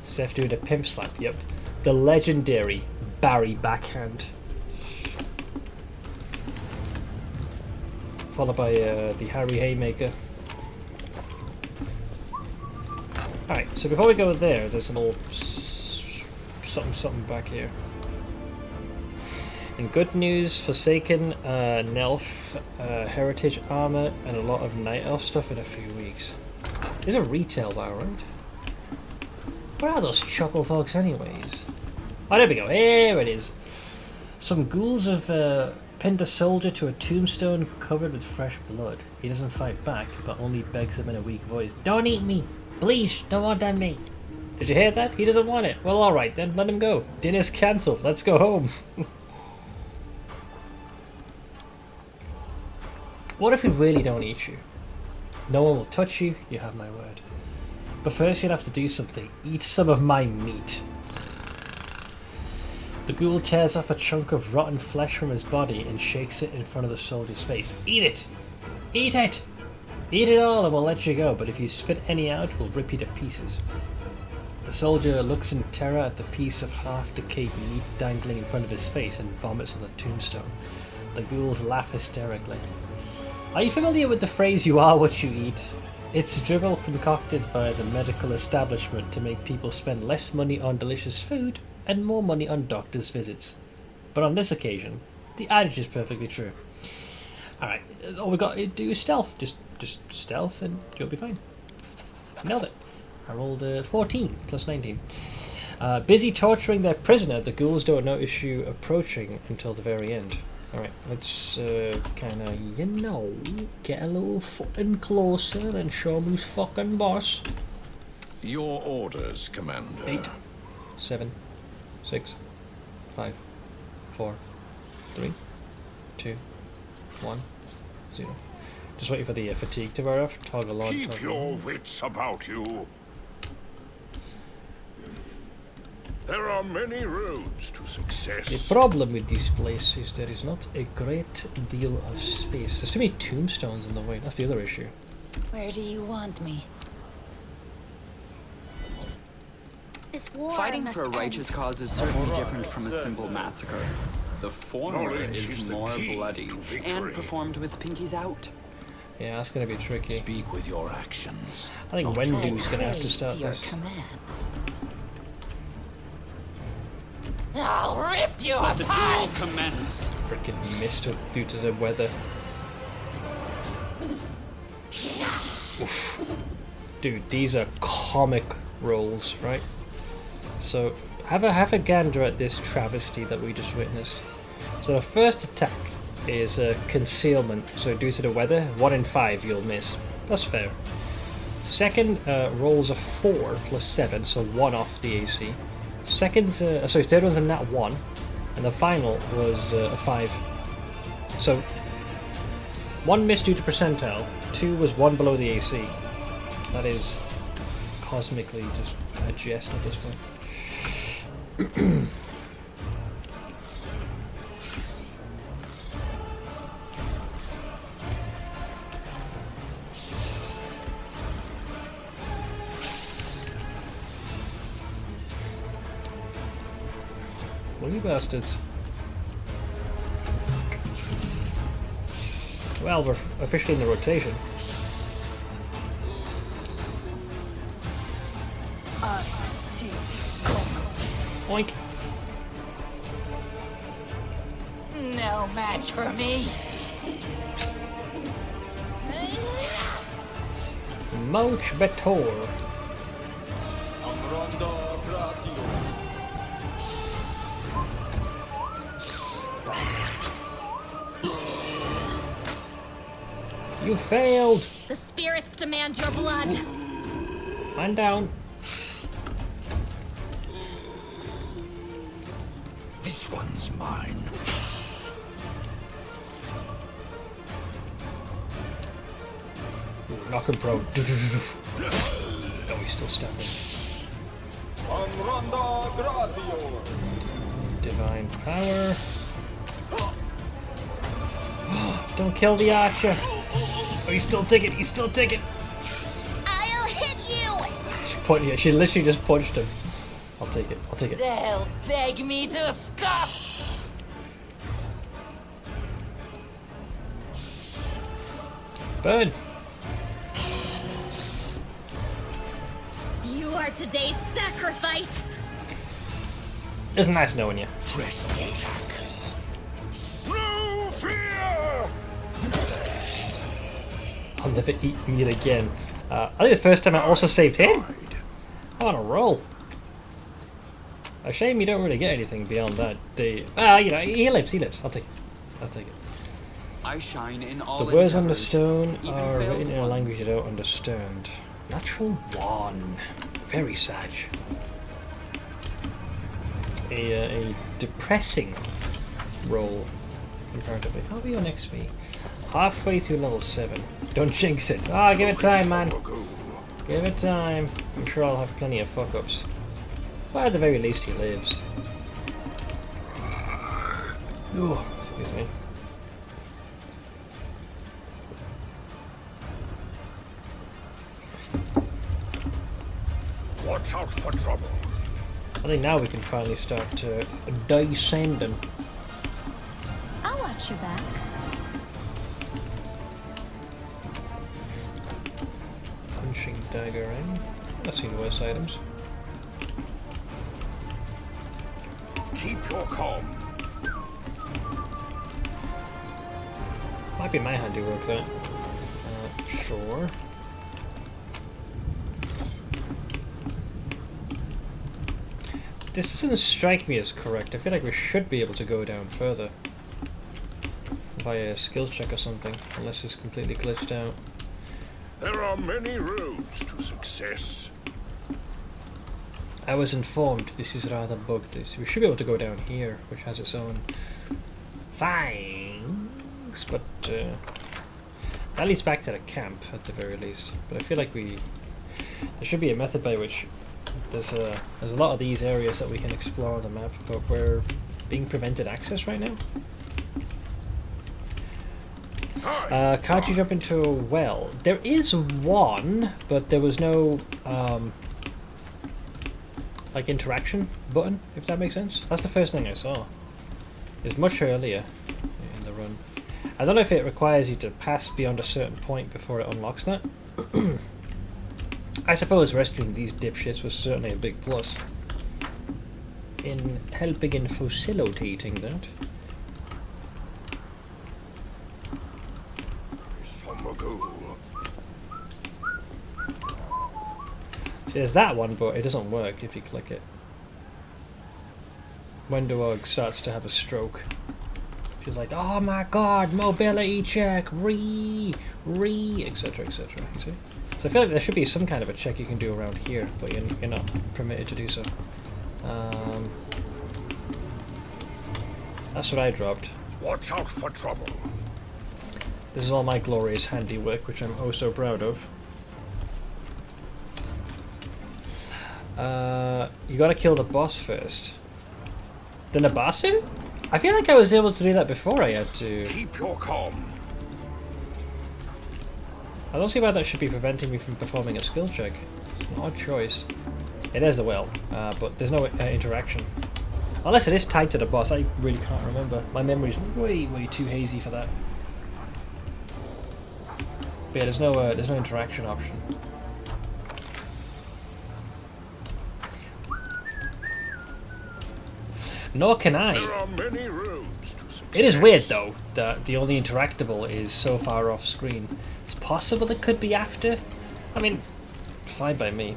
Seth doing a pimp slap, yep. The legendary Barry backhand. Followed by the Harry Haymaker. Alright, so before we go there, there's a little something back here. And good news, Forsaken, Nelf, Heritage Armor, and a lot of Night Elf stuff in a few weeks. There's a retail bar, right? Where are those chuckle folks anyways? Oh, there we go, here it is. Some ghouls have pinned a soldier to a tombstone covered with fresh blood. He doesn't fight back, but only begs them in a weak voice. Don't eat me! Please, don't want that meat! Did you hear that? He doesn't want it. Well, alright then, let him go. Dinner's cancelled, let's go home. What if we really don't eat you? No one will touch you, you have my word. But first you'll have to do something. Eat some of my meat. The ghoul tears off a chunk of rotten flesh from his body and shakes it in front of the soldier's face. Eat it! Eat it! Eat it all and we'll let you go, but if you spit any out, we'll rip you to pieces. The soldier looks in terror at the piece of half-decayed meat dangling in front of his face and vomits on the tombstone. The ghouls laugh hysterically. Are you familiar with the phrase, you are what you eat? It's dribble concocted by the medical establishment to make people spend less money on delicious food and more money on doctor's visits. But on this occasion, the adage is perfectly true. Alright, all we got to do is stealth. Just stealth and you'll be fine. Nailed it. I rolled 14 plus 19. Busy torturing their prisoner, the ghouls don't notice you approaching until the very end. Alright, let's kinda, you know, get a little fucking closer and show me who's fucking boss. Your orders, Commander. 8, 7, 6, 5, 4, 3, 2, 1, 0. Just waiting for the fatigue to wear off. Toggle on. Keep your wits about you. There are many roads to success. The problem with this place is there is not a great deal of space. There's too many tombstones in the way. That's the other issue. Where do you want me? This war Fighting must for a end. righteous cause is certainly different from a simple massacre. The former Knowledge is is the more key bloody to victory. and performed with pinkies out. Yeah, that's going to be tricky. Speak with your actions. I think Wendu's going to have to start Your this. commands. I'll rip you Let the duel apart! commence. Freaking missed it due to the weather. Oof. dude, these are comic rolls, right? So have a gander at this travesty that we just witnessed. So the first attack is concealment. So due to the weather, 1 in 5 you'll miss. That's fair. Second rolls a 4 plus 7, so 1 off the AC. Third one's a nat 1, and the final was a 5. So 1 missed due to percentile, 2 was 1 below the AC. That is cosmically just a jest at this point. Well, you bastards. Well, we're officially in the rotation. Oink. No match for me. Mouch Betor. You failed! The spirits demand your blood. Man down. This one's mine. Knock him prone. Oh, he's still standing. Divine power. Don't kill the archer. Oh, he's still ticking. He's still ticking. I'll hit you. She literally just punched him. I'll take it. I'll take it. They'll beg me to stop. Burn. You are today's sacrifice. It's nice knowing you. Press the attack. No fear! I'll never eat meat again. I think the first time I also saved him. I'm on a roll. A shame you don't really get anything beyond that. You know, he lives. I'll take it. I'll take it. I shine in all The words on the endeavors, stone even are failed written in a ones. language you don't understand. Natural 1. Very sad. A depressing roll, comparatively. How are you on XP? Halfway through level 7. Don't jinx it. Ah, give it time, man. Give it time. I'm sure I'll have plenty of fuck-ups. But at the very least, he lives. Ooh, excuse me. Watch out for trouble. I think now we can finally start descending. I'll watch your back. Punching dagger in. I've seen worse items. Keep your calm. Might be my handiwork, that. Sure. This doesn't strike me as correct. I feel like we should be able to go down further. Via a skill check or something. Unless it's completely glitched out. There are many roads to success. I was informed this is rather bugged. We should be able to go down here, which has its own things, but that leads back to the camp at the very least. But I feel like there should be a method by which there's a lot of these areas that we can explore on the map, but we're being prevented access right now. Can't you jump into a well? There is one, but there was no like interaction button, if that makes sense. That's the first thing I saw. It's much earlier in the run. I don't know if it requires you to pass beyond a certain point before it unlocks that. I suppose rescuing these dipshits was certainly a big plus in helping and facilitating that. See, there's that one, but it doesn't work if you click it. Wendoog starts to have a stroke. She's like, oh my god, mobility check, etc, etc. You see? So I feel like there should be some kind of a check you can do around here, but you're not permitted to do so. That's what I dropped. Watch out for trouble. This is all my glorious handiwork, which I'm oh so proud of. You gotta kill the boss first. The Nabasu? I feel like I was able to do that before I had to. Keep your calm. I don't see why that should be preventing me from performing a skill check. It's an odd choice. It is the will, but there's no interaction. Unless it is tied to the boss, I really can't remember. My memory's way, way too hazy for that. But yeah, there's no interaction option. Nor can I. There are many roads to success. It is weird though that the only interactable is so far off screen. It's possible it could be after. I mean, fine by me.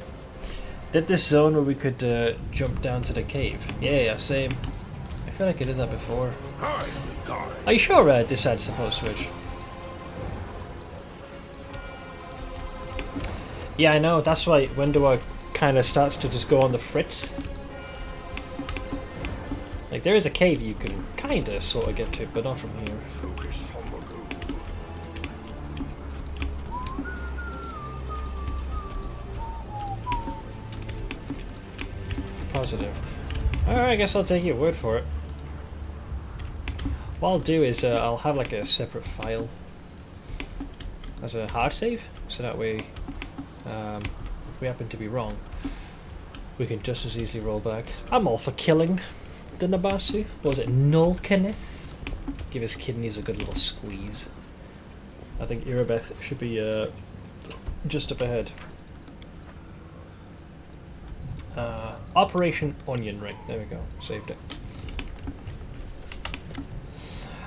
Did this zone where we could jump down to the cave? Yeah, same. I feel like I did that before. Are you sure this ad's supposed to switch? Yeah, I know. That's why Wendoog kind of starts to just go on the fritz. Like, there is a cave you can kind of sort of get to, but not from here. Focus on the goal. Positive. Alright, I guess I'll take your word for it. What I'll do is I'll have like a separate file as a hard save, so that way if we happen to be wrong, we can just as easily roll back. I'm all for killing the Nabasu. What was it, Nulcanith? Give his kidneys a good little squeeze. I think Irabeth should be just up ahead. Operation Onion Ring. There we go. Saved it.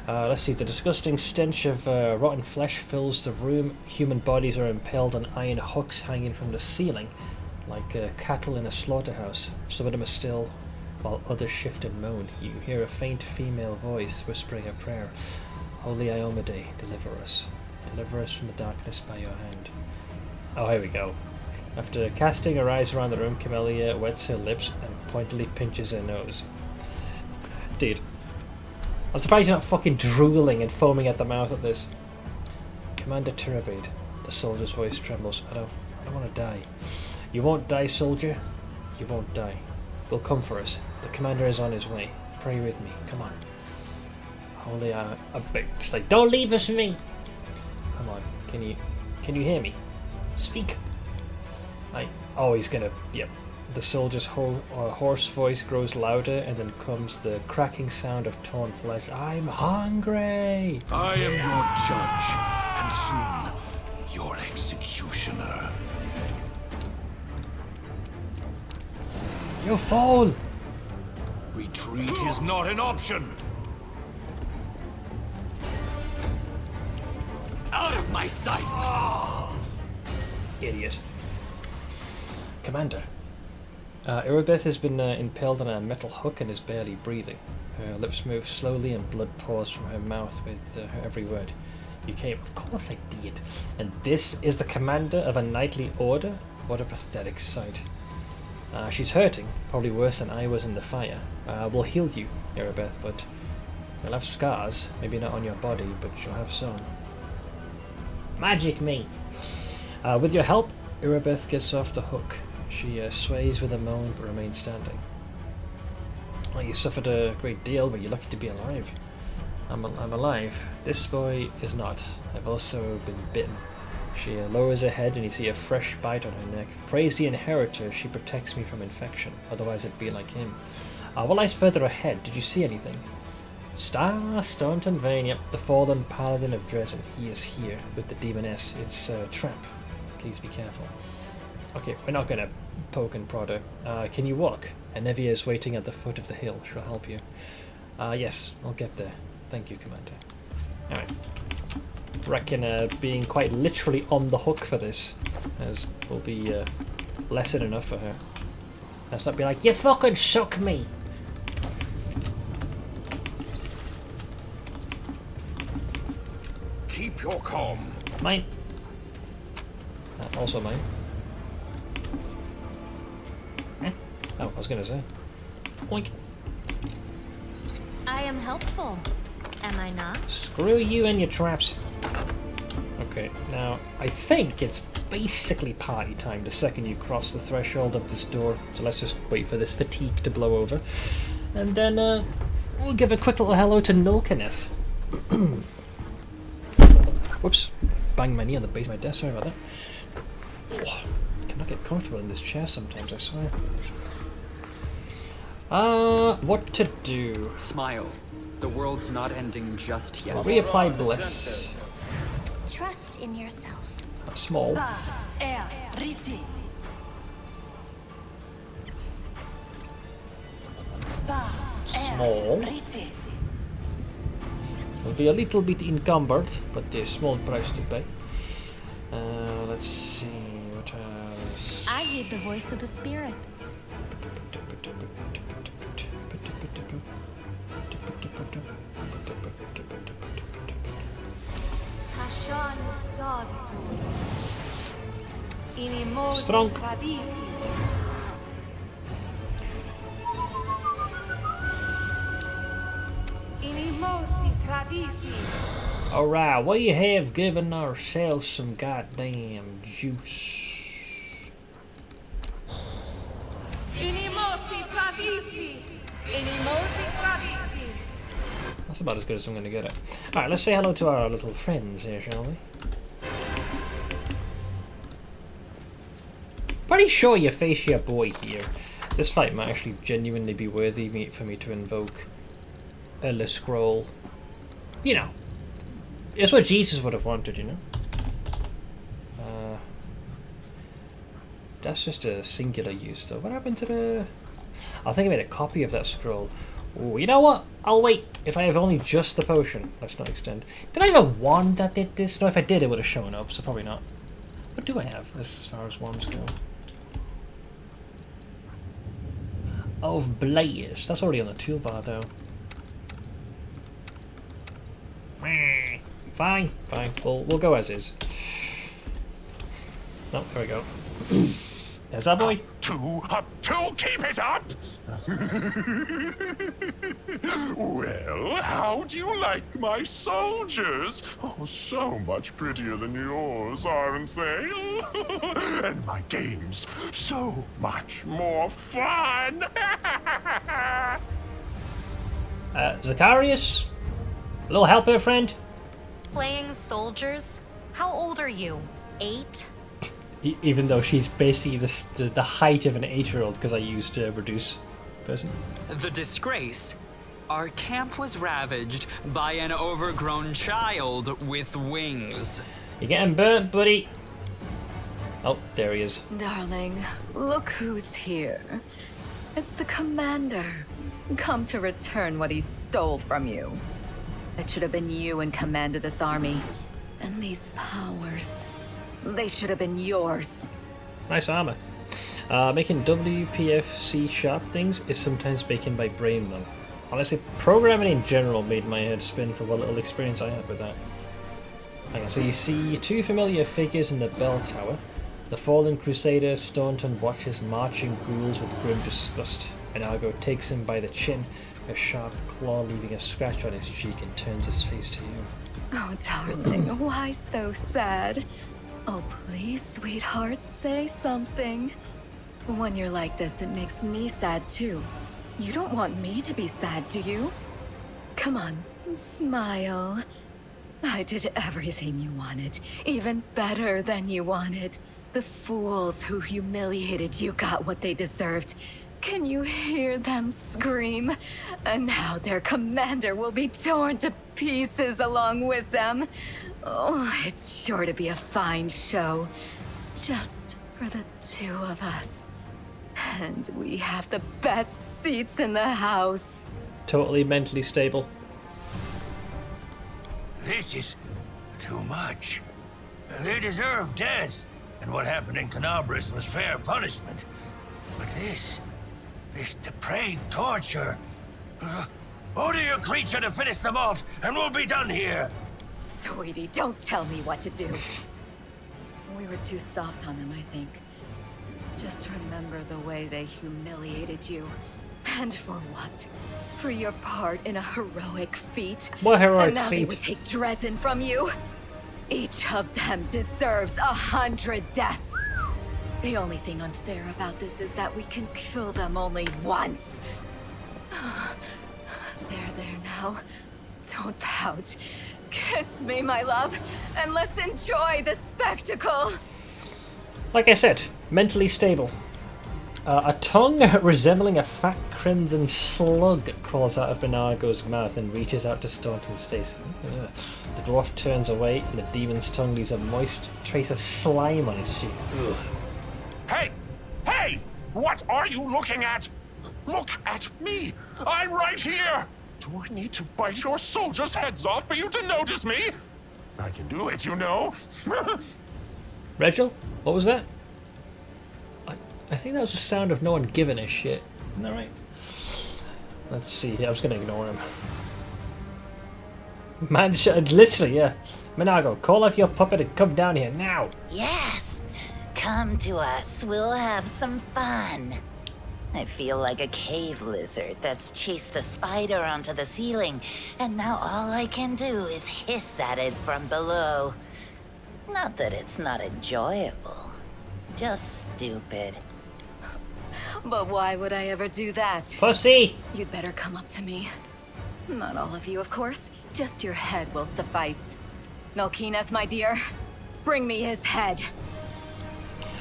Let's see. The disgusting stench of rotten flesh fills the room. Human bodies are impaled on iron hooks hanging from the ceiling, like cattle in a slaughterhouse. Some of them are still, while others shift and moan. You hear a faint female voice whispering a prayer. Holy Iomade, deliver us. Deliver us from the darkness by your hand. Oh, here we go. After casting her eyes around the room, Camellia wets her lips and pointedly pinches her nose. Dude, I'm surprised you're not fucking drooling and foaming at the mouth at this. Commander Tirabade, the soldier's voice trembles. I don't want to die. You won't die, soldier. You won't die. They'll come for us. The commander is on his way. Pray with me. Come on. Holy, a bit. Just like, don't leave us, me. Come on. Can you hear me? Speak. Oh, he's gonna. Yep. The soldier's hoarse voice grows louder, and then comes the cracking sound of torn flesh. I'm hungry. I am your judge, and soon your executioner. You fool! Retreat is not an option. Out of my sight! Idiot. Commander. Irabeth has been impaled on a metal hook and is barely breathing. Her lips move slowly and blood pours from her mouth with her every word. You came. Of course I did. And this is the commander of a knightly order? What a pathetic sight. She's hurting, probably worse than I was in the fire. We'll heal you, Irabeth, but you'll have scars. Maybe not on your body, but you'll have some. Magic me! With your help, Irabeth gets off the hook. She sways with a moan but remains standing. Well, you suffered a great deal, but you're lucky to be alive. I'm alive. This boy is not. I've also been bitten. She lowers her head and you see a fresh bite on her neck. Praise the inheritor, she protects me from infection. Otherwise I'd be like him. What lies further ahead? Did you see anything? Star, Staunton Vane, yep, the fallen paladin of Dresden. He is here with the demoness. It's a trap. Please be careful. Okay, we're not gonna poke and prod her. Can you walk? Anevia is waiting at the foot of the hill. She'll help you. Yes, I'll get there. Thank you, Commander. Alright. Reckon being quite literally on the hook for this, as we'll be lesson enough for her. Let's not be like, you fucking suck me. Keep your calm. Mine. Also mine. Oh, I was gonna say. Oink. I am helpful, am I not? Screw you and your traps. Okay, now I think it's basically party time the second you cross the threshold of this door. So let's just wait for this fatigue to blow over. And then we'll give a quick little hello to Nulkineth. Whoops. Banged my knee on the base of my desk, sorry about that. Oh, I cannot get comfortable in this chair sometimes, I swear. What to do? Smile. The world's not ending just yet. Reapply Bliss. Trust in yourself. Small. Small. Will be a little bit encumbered, but a small price to pay. Let's see what else. I heed the voice of the spirits. Strong. Alright, we have given ourselves some goddamn juice. That's about as good as I'm going to get it. Alright, let's say hello to our little friends here, shall we? Pretty sure you face your boy here. This fight might actually genuinely be worthy for me to invoke a scroll. You know, it's what Jesus would have wanted, you know? That's just a singular use, though. What happened to the... I think I made a copy of that scroll. Ooh, you know what? I'll wait. If I have only just the potion, let's not extend. Did I have a wand that did this? No, if I did, it would have shown up, so probably not. What do I have as far as wands go? Of Blaze. That's already on the toolbar, though. Fine, fine. We'll go as is. No, there we go. There's our boy. Up two, keep it up! Well, how do you like my soldiers? Oh, so much prettier than yours, aren't they? And my games, so much more fun! Zacharias? A little help here, friend? Playing soldiers? How old are you? 8? Even though she's basically the height of an 8-year-old, because I used to reduce person. The disgrace. Our camp was ravaged by an overgrown child with wings. You're getting burnt, buddy. Oh, there he is. Darling, look who's here. It's the commander, come to return what he stole from you. It should have been you in command of this army. And these powers, they should have been yours. Nice armor. Making WPFC sharp things is sometimes making my brain though. Honestly, programming in general made my head spin for what little experience I had with that. Hang on, so you see two familiar figures in the bell tower. The fallen crusader Staunton watches marching ghouls with grim disgust. And Argo takes him by the chin, a sharp claw leaving a scratch on his cheek, and turns his face to you. Oh, darling, why so sad? Oh, please, sweetheart, say something. When you're like this, it makes me sad too. You don't want me to be sad, do you? Come on, smile. I did everything you wanted, even better than you wanted. The fools who humiliated you got what they deserved. Can you hear them scream? And now their commander will be torn to pieces along with them. Oh, it's sure to be a fine show. Just for the two of us. And we have the best seats in the house. Totally mentally stable. This is too much. They deserve death. and what happened in Canabris was fair punishment. But this depraved torture... order your creature to finish them off, and we'll be done here! Sweetie, don't tell me what to do. We were too soft on them, I think. Just remember the way they humiliated you. And for what? For your part in a heroic feat? What heroic and now feat? They would take Dresden from you? Each of them deserves 100 deaths. The only thing unfair about this is that we can kill them only once. There now. Don't pout. Kiss me, my love, and let's enjoy the spectacle. Like I said, mentally stable. A tongue resembling a fat crimson slug crawls out of Bernardo's mouth and reaches out to Staunton's face. The dwarf turns away, and the demon's tongue leaves a moist trace of slime on his cheek. Ugh. Hey! Hey! What are you looking at? Look at me! I'm right here! Do I need to bite your soldiers' heads off for you to notice me? I can do it, you know. Regil, what was that? I think that was the sound of no one giving a shit. Isn't that right? Let's see. I was going to ignore him. Man, literally, yeah. Minago, call off your puppet and come down here now. Yes. Come to us. We'll have some fun. I feel like a cave lizard that's chased a spider onto the ceiling, and now all I can do is hiss at it from below. Not that it's not enjoyable. Just stupid. But why would I ever do that? Pussy! You'd better come up to me. Not all of you, of course. Just your head will suffice. Nolkeeneth, my dear, bring me his head.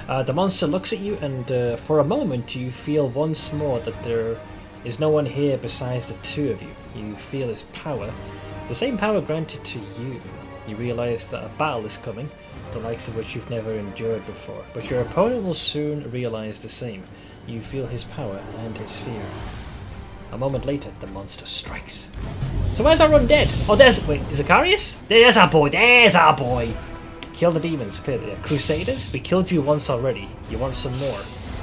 The monster looks at you, and for a moment you feel once more that there is no one here besides the two of you. You feel his power, the same power granted to you. You realize that a battle is coming, the likes of which you've never endured before, but your opponent will soon realize the same. You feel his power and his fear. A moment later, the monster strikes. So where's our undead? Oh, there's... Wait, is it Carius? There's our boy! There's our boy! Kill the demons. Clearly, Crusaders? We killed you once already. You want some more?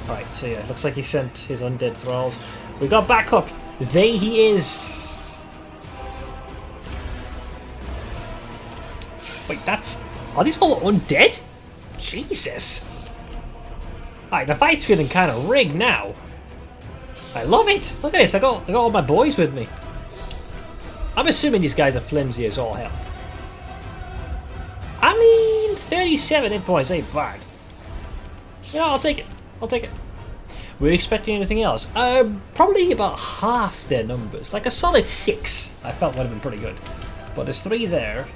Alright, so yeah, looks like he sent his undead thralls. We got backup! There he is! Wait, that's... Are these all undead? Jesus! Alright, the fight's feeling kind of rigged now. I love it! Look at this, I got all my boys with me. I'm assuming these guys are flimsy as all hell. I mean, 37 hit points ain't bad. Yeah, I'll take it. I'll take it. Were you expecting anything else? Probably about half their numbers. Like a solid 6, I felt would have been pretty good. But there's 3 there.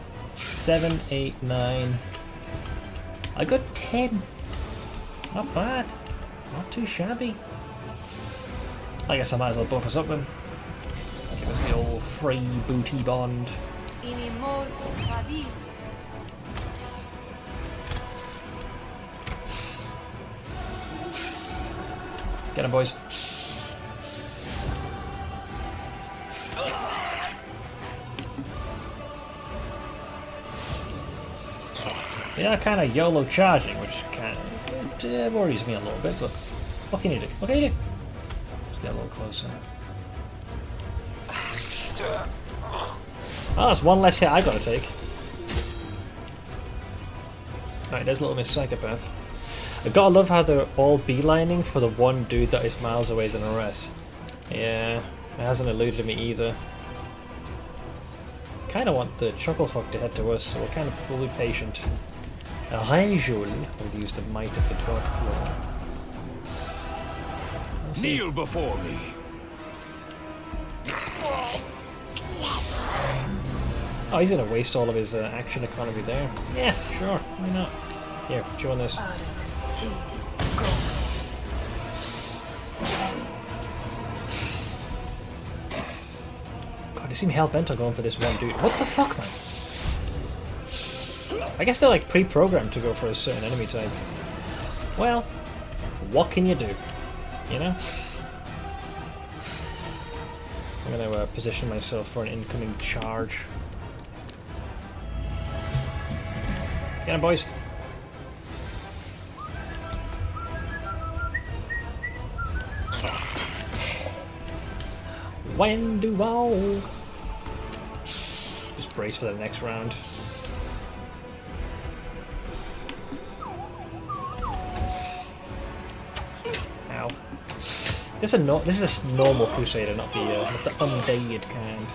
7, 8, 9. I got 10. Not bad. Not too shabby. I guess I might as well buff us up then. Give us the old free booty bond. Get him, boys. They are kind of YOLO charging, which kind of worries me a little bit, but what can you do? What can you do? Let's get a little closer. Oh, that's one less hit I gotta take. Alright, there's Little Miss Psychopath. I gotta love how they're all beelining for the one dude that is miles away than the rest. Yeah, it hasn't eluded me either. Kinda want the Chucklefuck to head to us, so we'll be patient. Regil will use the might of the Dark Claw. Kneel before me. Oh, he's gonna waste all of his action economy there. Yeah, sure, why not? Here, join this. God, they seem hell-bent on going for this one dude. What the fuck, man? I guess they're like pre-programmed to go for a certain enemy type. Well, what can you do? You know? I'm gonna position myself for an incoming charge. Get him, boys. When do all? Just brace for the next round. Ow. This is a normal Crusader, not the undead kind.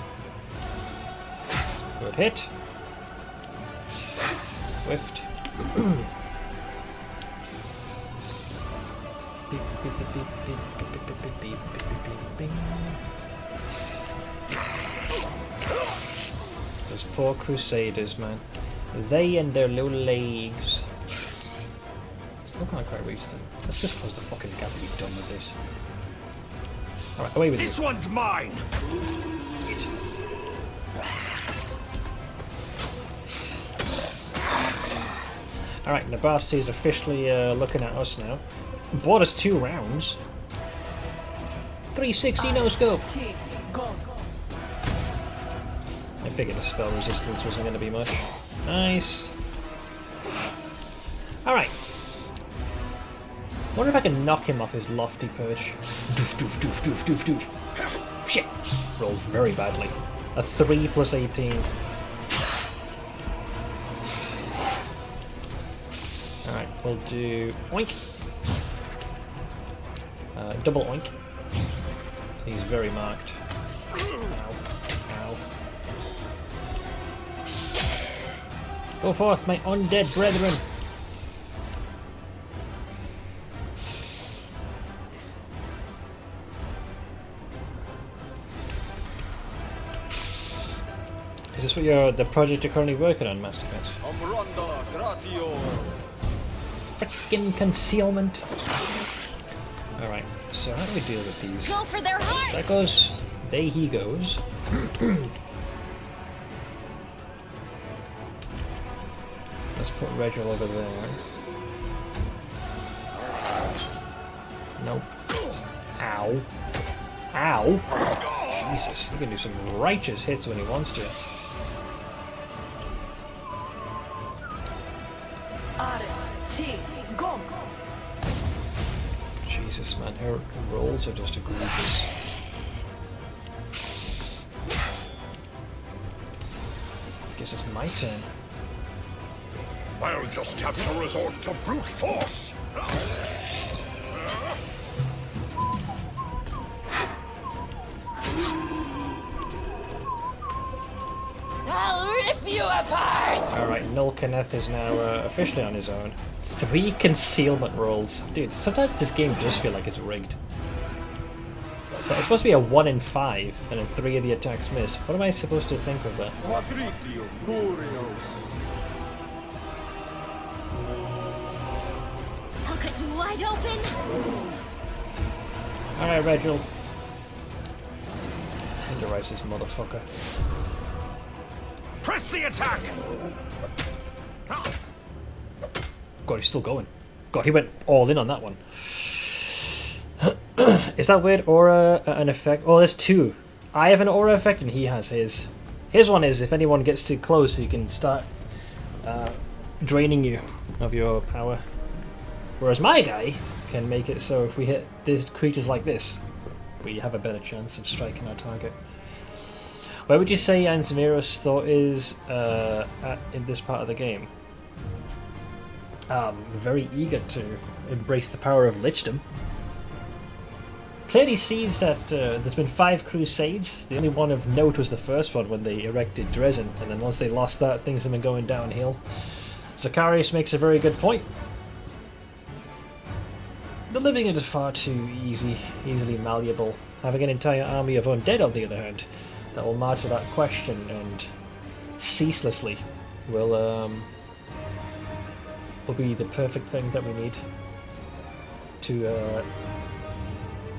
Good hit. Whiffed. Those poor Crusaders, man. They and their little legs. Still can't quite reach them. Let's just close the fucking gap and be done with this. Alright, away with this you. One's mine! Shit. Alright, Nabasi is officially looking at us now. Bought us 2 rounds. 360 no scope. I figured the spell resistance wasn't going to be much. Nice. Alright. Wonder if I can knock him off his lofty perch. Doof, doof, doof, doof, doof, doof. Shit! Rolled very badly. A 3 plus 18. Alright, we'll do oink. Double oink. So he's very marked. Ow. Ow. Go forth, my undead brethren! Is this what the project you're currently working on, Master Pets? Frickin' concealment! Alright, so how do we deal with these? Go for their heart! That goes. There he goes. Let's put Regal over there. Nope. Ow. Ow! Jesus, he can do some righteous hits when he wants to. Jesus, man, her rolls are just egregious. Guess it's my turn. I'll just have to resort to brute force. I'll rip you apart! Alright, Nulkaneth is now officially on his own. 3 concealment rolls. Dude, sometimes this game does feel like it's rigged. So it's supposed to be a 1 in 5, and then 3 of the attacks miss. What am I supposed to think of that? I'll cut you wide open! Alright, Reginald. Tenderize this motherfucker. Press the attack! God, he's still going. God, he went all in on that one. Is that weird aura an effect? Oh, there's 2. I have an aura effect and he has his. His one is if anyone gets too close, you can start draining you of your power. Whereas my guy can make it so if we hit these creatures like this, we have a better chance of striking our target. Where would you say Anzamiros' thought is in this part of the game? Very eager to embrace the power of lichdom. Clearly sees that there's been 5 crusades. The only one of note was the first one when they erected Dresden, and then once they lost that, things have been going downhill. Zacharias makes a very good point. The living is far too easily malleable. Having an entire army of undead, on the other hand, that will march without question and ceaselessly will be the perfect thing that we need to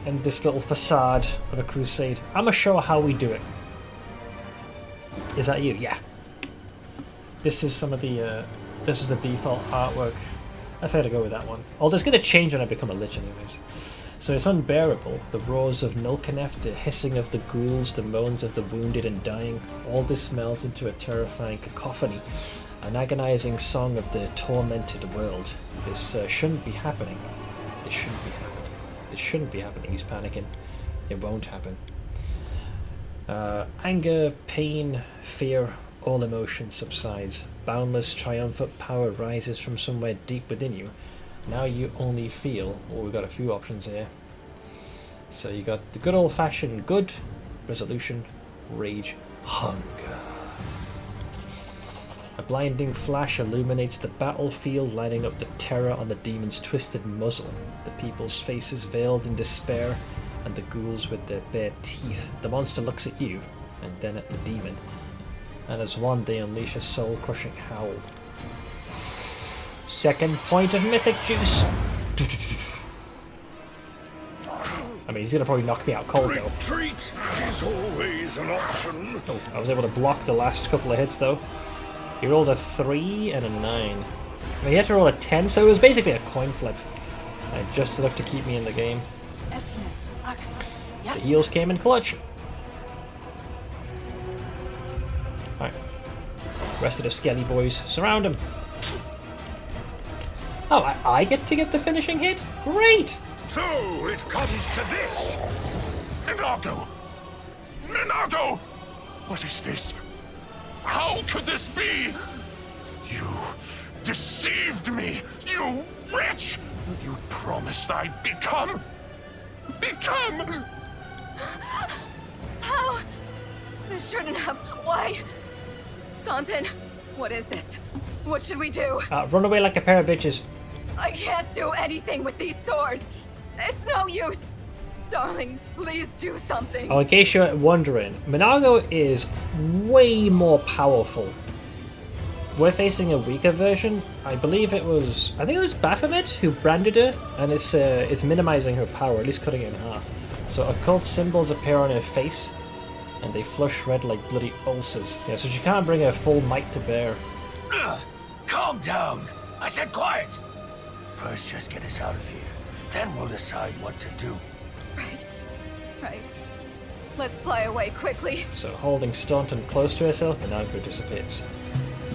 end this little facade of a crusade. I'm gonna show how we do it. Is that you? Yeah. This is some of the this is the default artwork. I fair to go with that one. Although it's gonna change when I become a Lich anyways. So it's unbearable. The roars of Nulkaneth, the hissing of the ghouls, the moans of the wounded and dying, all this melds into a terrifying cacophony. An agonizing song of the tormented world. This shouldn't be happening. This shouldn't be happening. This shouldn't be happening. He's panicking. It won't happen. Anger, pain, fear, all emotion subsides. Boundless, triumphant power rises from somewhere deep within you. Now you only feel... Oh, we've got a few options here. So you got the good old-fashioned good, resolution, rage, hunger. A blinding flash illuminates the battlefield, lighting up the terror on the demon's twisted muzzle. The people's faces veiled in despair, and the ghouls with their bare teeth. The monster looks at you, and then at the demon. And as one, they unleash a soul-crushing howl. Second point of mythic juice. I mean, he's gonna probably knock me out cold though. Retreat is always an option. Oh, I was able to block the last couple of hits though. He rolled a 3 and a 9. I mean, he had to roll a 10, so it was basically a coin flip. Just enough to keep me in the game. The heals came in clutch. Alright. Rest of the skelly boys, surround him. Oh, I get to get the finishing hit? Great! So it comes to this! Minago! Minago! What is this? How could this be? You deceived me, you wretch! You promised I'd become... How? This shouldn't have... Why? Staunton, what is this? What should we do? Run away like a pair of bitches. I can't do anything with these swords. It's no use. Darling, please do something. Oh, in case you're wondering, Minago is way more powerful. We're facing a weaker version. I think it was Baphomet who branded her, and it's minimizing her power, at least cutting it in half. So occult symbols appear on her face, and they flush red like bloody ulcers. Yeah, so she can't bring her full might to bear. Calm down. I said quiet. First, just get us out of here. Then we'll decide what to do. Right. Let's fly away quickly. So holding Staunton close to herself, Minago disappears.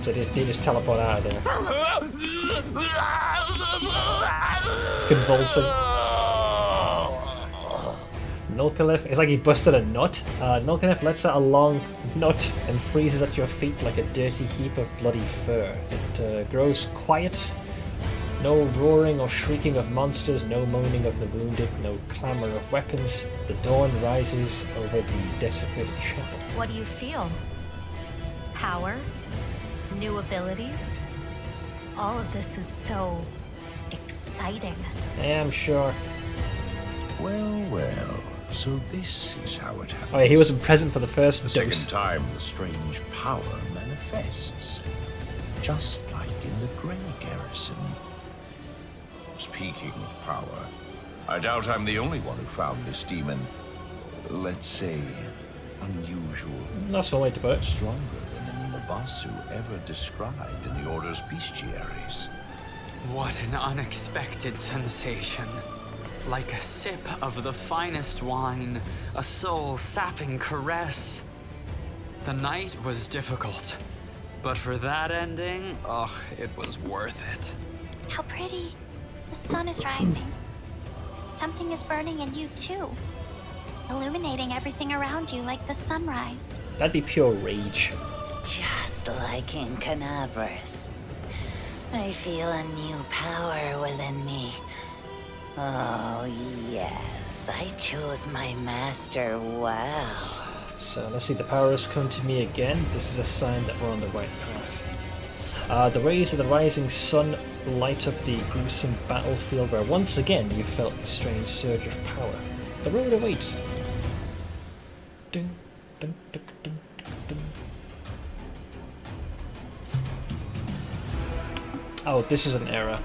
So they just teleport out of there. It's convulsing. Nulkalif, it's like he busted a nut. Nulkalif lets out a long nut and freezes at your feet like a dirty heap of bloody fur. It grows quiet. No roaring or shrieking of monsters, no moaning of the wounded, no clamour of weapons. The dawn rises over the desecrated chapel. What do you feel? Power? New abilities? All of this is so exciting. Yeah, I'm sure. Well, so this is how it happens. Oh yeah, he wasn't present for the first The dose. second time the strange power manifests. Just like in the Grey Garrison. Speaking of power, I doubt I'm the only one who found this demon, let's say, unusual. That's one way to put it. Stronger than any Mabasu ever described in the Order's bestiaries. What an unexpected sensation. Like a sip of the finest wine, a soul-sapping caress. The night was difficult, but for that ending, it was worth it. How pretty. The sun is rising. Something is burning in you too. Illuminating everything around you like the sunrise. That'd be pure rage. Just like in Canabras. I feel a new power within me. Oh, yes. I chose my master well. So let's see, the power has come to me again. This is a sign that we're on the right path. The rays of the rising sun light up the gruesome battlefield where once again you felt the strange surge of power. The road awaits. Dun, dun, dun, dun, dun, dun. Oh, this is an error.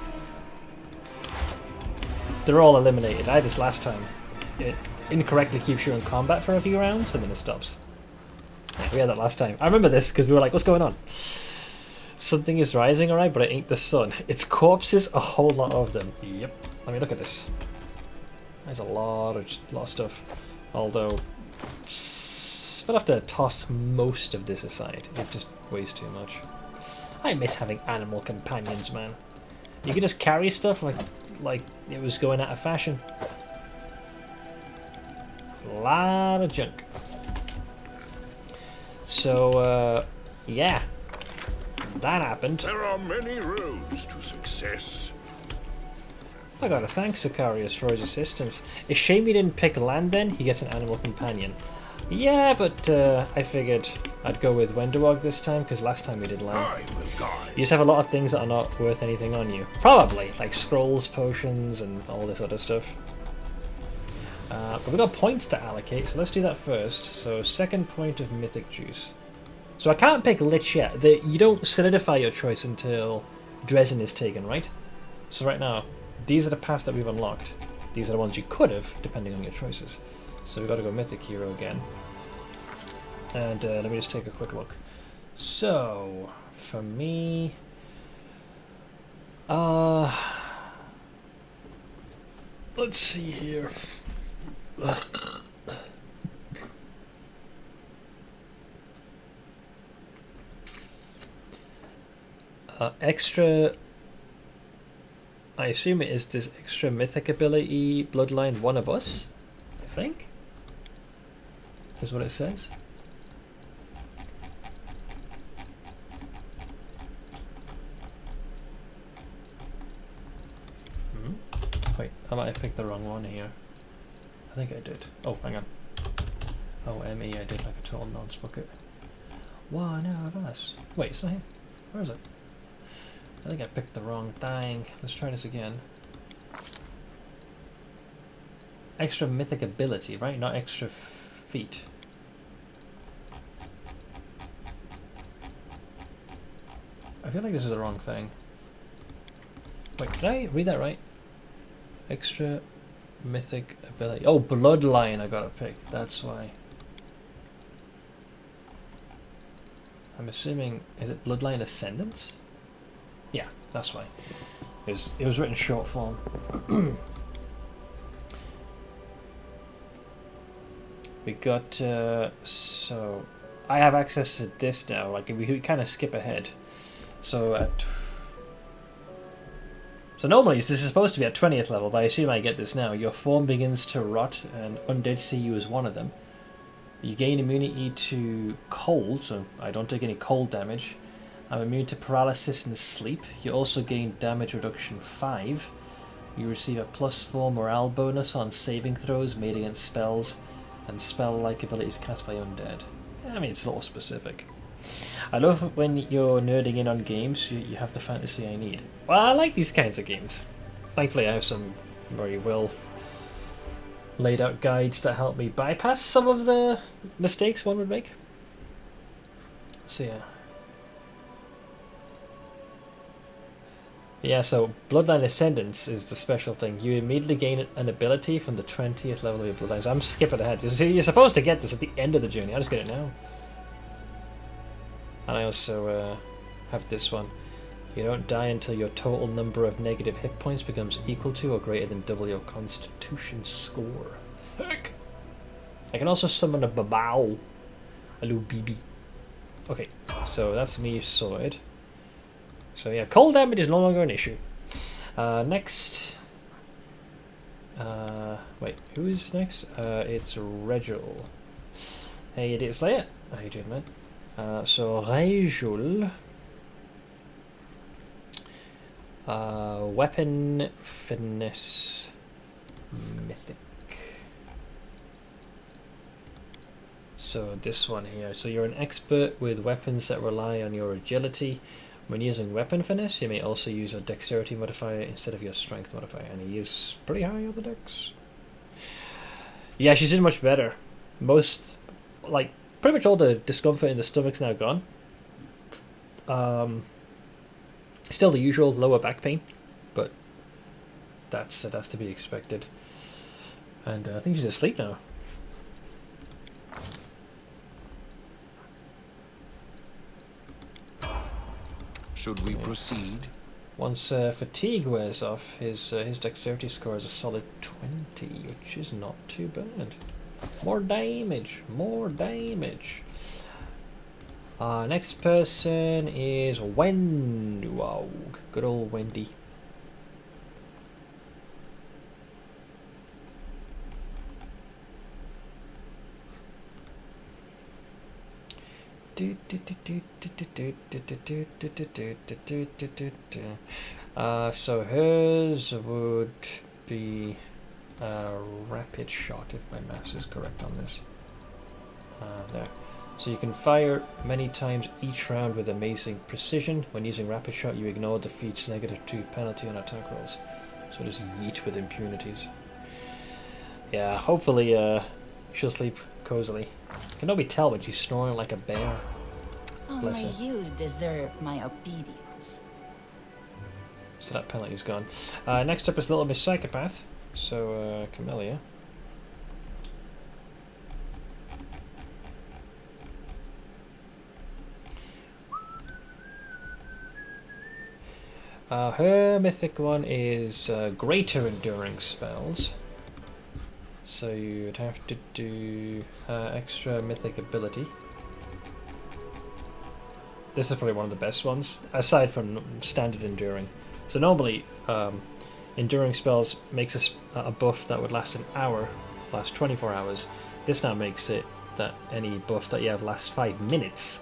They're all eliminated. I had this last time. It incorrectly keeps you in combat for a few rounds and then it stops. Yeah, we had that last time. I remember this because we were like, what's going on? Something is rising, alright, but it ain't the sun. It's corpses, a whole lot of them. Yep. Let me look at this. There's a lot of stuff. Although, I'll have to toss most of this aside. It just weighs too much. I miss having animal companions, man. You could just carry stuff like it was going out of fashion. It's a lot of junk. So, yeah. That happened. There are many roads to success. I gotta thank Sicarius for his assistance. It's a shame he didn't pick land then, he gets an animal companion. Yeah, but I figured I'd go with Wenderwog this time, because last time we did land. You just have a lot of things that are not worth anything on you. Probably, like scrolls, potions, and all this other stuff. But we've got points to allocate, so let's do that first. So, second point of Mythic Juice. So I can't pick Lich yet. You don't solidify your choice until Dresden is taken, right? So right now, these are the paths that we've unlocked. These are the ones you could have, depending on your choices. So we've got to go Mythic Hero again. And let me just take a quick look. So, for me... let's see here. Extra... I assume it is this extra mythic ability, Bloodline One of Us, I think? Is what it says. Wait, I might have picked the wrong one here. I think I did. Oh, hang on. Oh, ME, I did like a total nonce bucket. One of us. Wait, it's not here. Where is it? I think I picked the wrong thing. Let's try this again. Extra mythic ability, right? Not extra feat. I feel like this is the wrong thing. Wait, did I read that right? Extra mythic ability. Oh, bloodline I gotta pick. That's why. I'm assuming, is it Bloodline Ascendance? Yeah, that's why. It was written short form. We got, so, I have access to this now, like we kind of skip ahead. So normally this is supposed to be at 20th level, but I assume I get this now. Your form begins to rot and undead see you as one of them. You gain immunity to cold, so I don't take any cold damage. I'm immune to paralysis and sleep. You also gain damage reduction 5. You receive a +4 morale bonus on saving throws made against spells and spell-like abilities cast by undead. I mean, it's a little specific. I love when you're nerding in on games, you have the fantasy I need. Well, I like these kinds of games. Thankfully I have some very well laid out guides that help me bypass some of the mistakes one would make. So yeah. Yeah, so Bloodline Ascendance is the special thing. You immediately gain an ability from the 20th level of your Bloodline. So I'm skipping ahead. You're supposed to get this at the end of the journey. I'll just get it now. And I also have this one. You don't die until your total number of negative hit points becomes equal to or greater than double your constitution score. Heck! I can also summon a Babao. A little BB. Okay, so that's me sorted. So yeah, cold damage is no longer an issue. Next. Wait, who is next? It's Regul. Hey, it is Slayer. How you doing, man? So Regul. Weapon finesse mythic. So this one here. So you're an expert with weapons that rely on your agility. When using weapon finesse, you may also use a dexterity modifier instead of your strength modifier, and he is pretty high on the dex. Yeah, she's in much better. Most, like, pretty much all the discomfort in the stomach's now gone. Still the usual lower back pain, but that's to be expected. And I think she's asleep now. Should we proceed? Once fatigue wears off, his dexterity score is a solid 20, which is not too bad. More damage, more damage. Next person is Wendy. Wow, good old Wendy. So hers would be a rapid shot, if my maths is correct on this. There. So you can fire many times each round with amazing precision. When using rapid shot, you ignore defeat's -2 penalty on attack rolls. So just yeet with impunities. Yeah, hopefully she'll sleep cozily. Can nobody tell when she's snoring like a bear? Bless Only her. you deserve my obedience. So that penalty's gone. Next up is Little Miss Psychopath. So, Camellia. Her mythic one is greater enduring spells. So you'd have to do extra mythic ability. This is probably one of the best ones, aside from standard enduring. So normally, enduring spells makes a buff that would last an hour, last 24 hours. This now makes it that any buff that you have lasts 5 minutes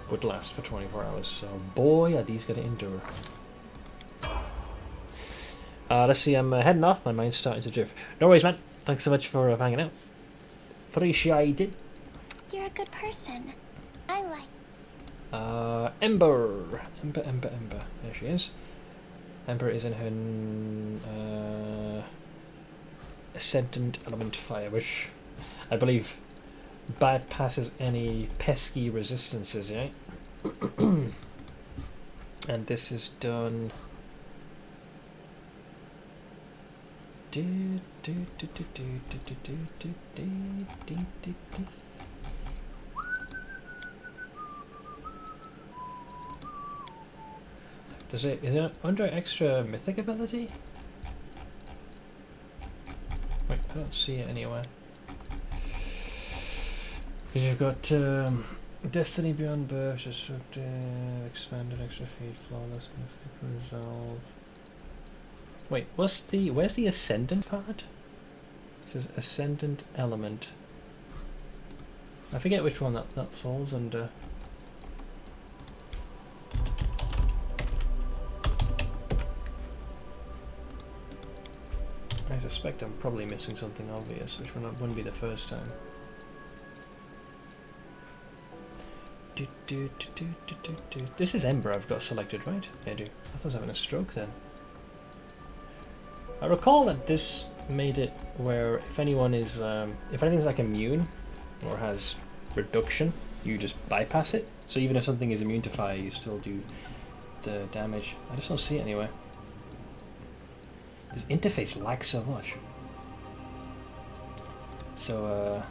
would last for 24 hours. So boy, are these going to endure. Let's see, I'm heading off. My mind's starting to drift. No worries, man. Thanks so much for hanging out. Appreciate it. You're a good person. I like. Ember. Ember. There she is. Ember is in her Ascendant Element Fire, which I believe bypasses any pesky resistances, yeah? And this is done... Is it under extra mythic ability? Wait, I don't see it anywhere. Because you've got Destiny Beyond Birth, Disruptive, Expanded Extra Feet, Flawless, Mystic Resolve. Wait, where's the Ascendant part? It says Ascendant Element. I forget which one that falls under. I suspect I'm probably missing something obvious, which wouldn't be the first time. This is Ember I've got selected, right? Yeah, I do. I thought I was having a stroke then. I recall that this made it where if anything's like immune or has reduction, you just bypass it. So even if something is immune to fire, you still do the damage. I just don't see it anywhere. This interface lags so much. So,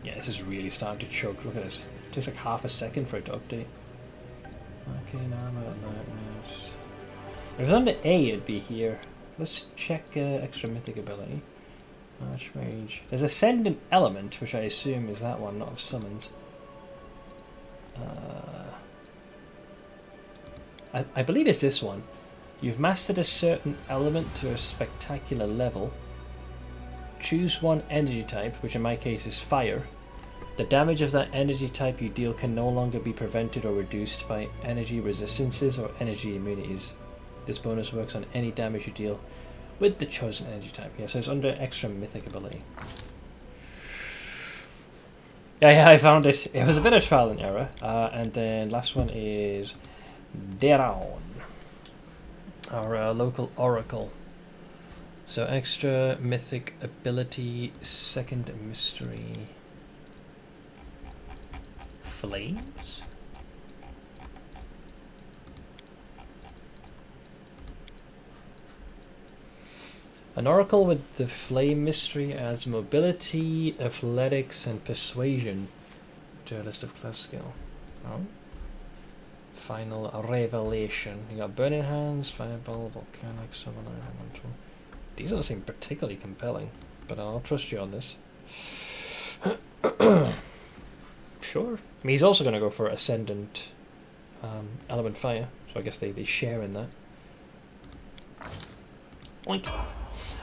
yeah, this is really starting to choke. Look at this. It takes like half a second for it to update. Okay, now I'm at madness. If it was under A, it'd be here. Let's check extra mythic ability. Archmage. There's Ascendant Element, which I assume is that one, not summons. I believe it's this one. You've mastered a certain element to a spectacular level. Choose one energy type, which in my case is fire. The damage of that energy type you deal can no longer be prevented or reduced by energy resistances or energy immunities. This bonus works on any damage you deal with the chosen energy type. Yeah, so it's under extra mythic ability. Yeah, I found it. It was a bit of trial and error. And then last one is Deron, our local oracle. So extra mythic ability, second mystery, flames. An oracle with the flame mystery adds mobility, athletics, and persuasion to a list of class skill. Oh. Final revelation. You got burning hands, fireball, volcanic, summoner, elemental. These don't seem particularly compelling, but I'll trust you on this. Sure. I mean, he's also going to go for Ascendant Element Fire, so I guess they share in that. Oink.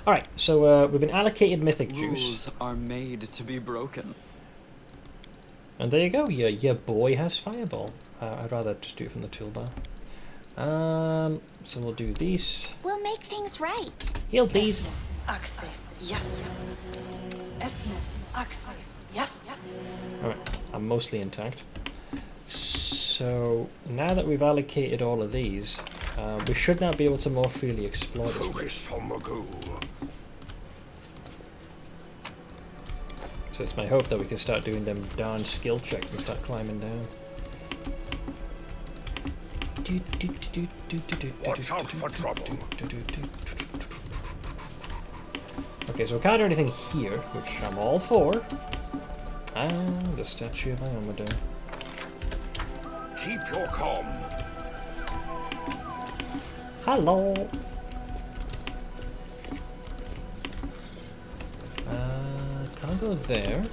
Alright, so we've been allocated Mythic Juice. Rules are made to be broken. And there you go, your boy has Fireball. I'd rather just do it from the toolbar. So we'll do these. We'll make things right. Heal, please. Access. Yes. Esmith. Access. Yes. Alright, I'm mostly intact. So now that we've allocated all of these, we should now be able to more freely explore this place. So it's my hope that we can start doing them darn skill checks and start climbing down. Watch out for trouble. Okay, so we can't do anything here, which I'm all for. And the statue of Iomador. Keep your calm. Hello. Can't go there.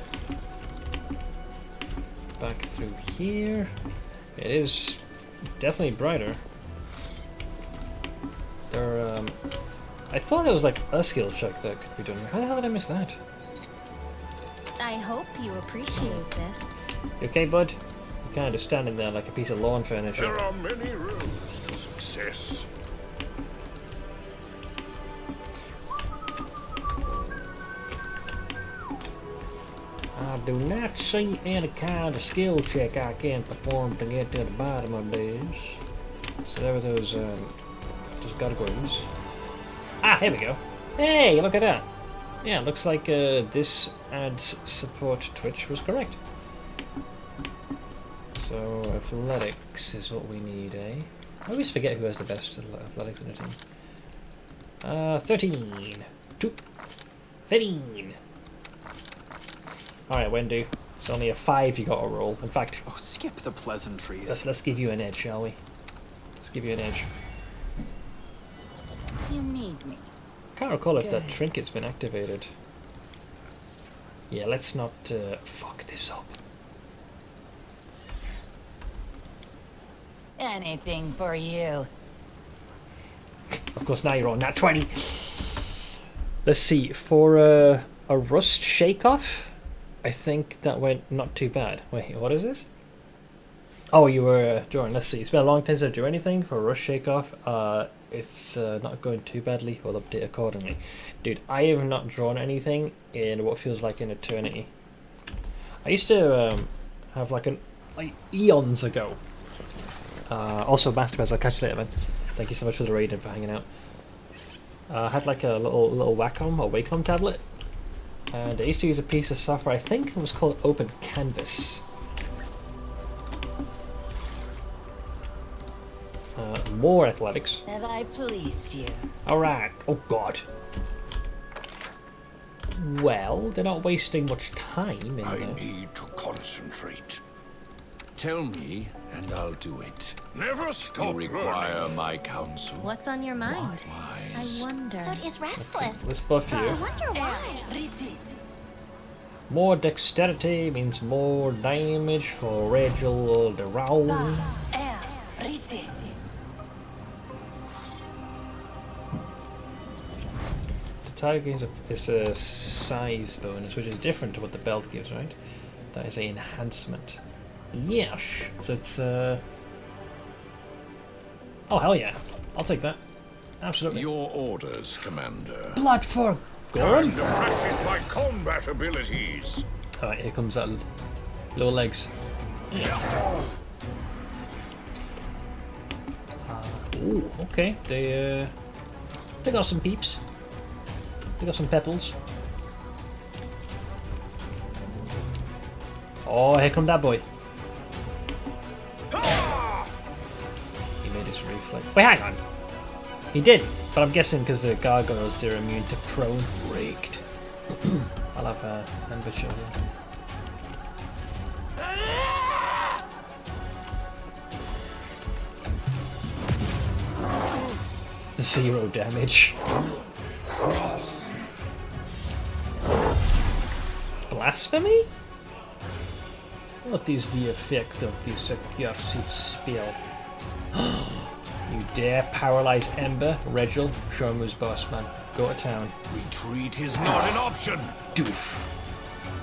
Back through here. It is definitely brighter. There, I thought there was like a skill check that could be done here. How the hell did I miss that? I hope you appreciate this. You okay, bud? You're kind of standing there like a piece of lawn furniture. There are many roads to success. I do not see any kind of skill check I can perform to get to the bottom of this. So there were those gargoyles. Ah, here we go. Hey, look at that. Yeah, looks like this adds support Twitch was correct. So athletics is what we need, eh? I always forget who has the best athletics in the team. 13. 2. 15. Alright, Wendu. It's only a 5 you gotta roll. In fact, skip the pleasantries. Let's give you an edge, shall we? Let's give you an edge. You need me. Can't recall if that trinket's been activated. Yeah, let's not fuck this up. Anything for you. Of course, now you're on nat 20. Let's see, for a rust shake-off, I think that went not too bad. Wait, what is this? Oh, you were drawing. Let's see. It's been a long time since I drew anything for a rush shake-off. It's not going too badly. We'll update accordingly. Dude, I have not drawn anything in what feels like an eternity. I used to have like eons ago. Also, Masterpass, I'll catch you later, man. Thank you so much for the raid and for hanging out. I had like a little Wacom or Wacom tablet. And I used to use a piece of software, I think it was called Open Canvas. More athletics. Have I pleased you? Alright. Oh god. Well, they're not wasting much time in I there. need to concentrate. Tell me, and I'll do it. Never stop You require my counsel. What's on your mind? I wonder. So is restless. Let's buff you. I wonder why. More dexterity means more damage for Rachel the round. The target gains a size bonus, which is different to what the belt gives, right? That is an enhancement. Yes. So it's oh hell yeah. I'll take that. Absolutely. Your orders, Commander. Blood for Time to practice my combat abilities. Alright, here comes that little legs. Ooh, okay. They got some peeps. They got some pebbles. Oh, here come that boy. He made his reflex. Wait, hang on. He did, but I'm guessing because the gargoyles, they're immune to prone. Rigged. I'll have Ember show here. Zero damage. Blasphemy? What is the effect of this accursed spell? You dare paralyze Ember? Regil, show him who's boss, man. Go to town. Retreat is not an option. Doof.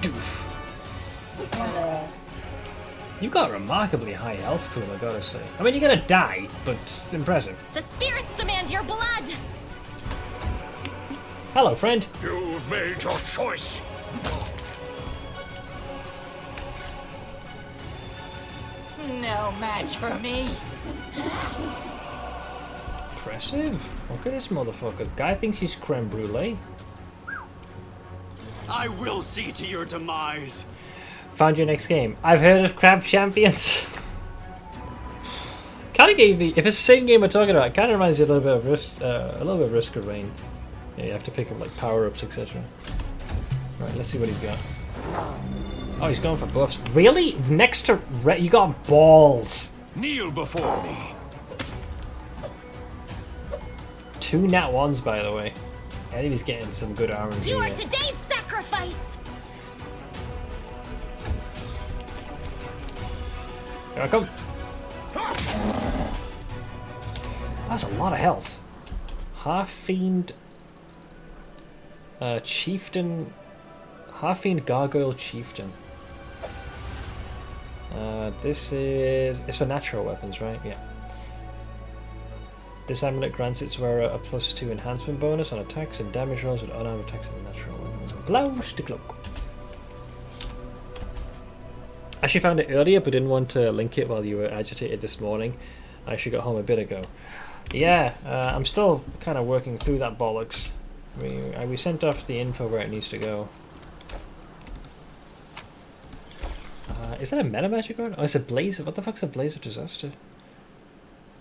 Doof. You've got a remarkably high health pool, I gotta say. I mean, you're gonna die, but it's impressive. The spirits demand your blood! Hello, friend. You've made your choice. No match for me. Impressive. Look at this motherfucker. The guy thinks he's creme brulee. I will see to your demise. Found your next game. I've heard of crab champions. Kind of gave me, if it's the same game we're talking about, it kind of reminds you a little bit of Risk of Rain. Yeah, you have to pick up like power ups, etc. Right, let's see what he's got. Oh, he's going for buffs. Really? Next to you got balls. Kneel before me. 2 nat 1s, by the way. I think he's getting some good RNG. You are today's sacrifice. Here I come. That's a lot of health. Half Fiend Chieftain. Half Fiend Gargoyle Chieftain. It's for natural weapons, right? Yeah. This amulet grants its wearer a +2 enhancement bonus on attacks and damage rolls with unarmed attacks and natural weapons. Blouse the cloak. Actually found it earlier but didn't want to link it while you were agitated this morning. I actually got home a bit ago. Yeah, I'm still kind of working through that bollocks. We sent off the info where it needs to go. Is that a meta magic card? Oh, it's a blaze. What the fuck's a blaze of disaster?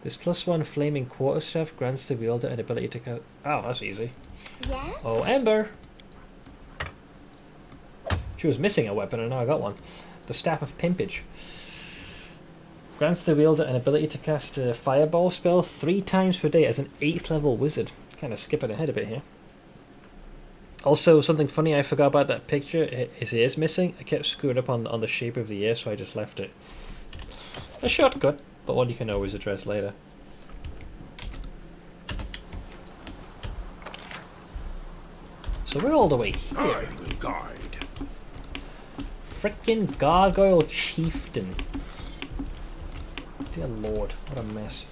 This +1 flaming quarterstaff grants the wielder an ability to cast. Oh, that's easy. Yes? Oh, Ember! She was missing a weapon and now I got one. The Staff of Pimpage. Grants the wielder an ability to cast a fireball spell 3 times per day as an 8th level wizard. Kind of skipping ahead a bit here. Also, something funny I forgot about that picture. His ear's missing. I kept screwing up on the shape of the ear, so I just left it. A shortcut, but one you can always address later. So we're all the way here. I will guide. Frickin' Gargoyle Chieftain. Dear Lord, what a mess.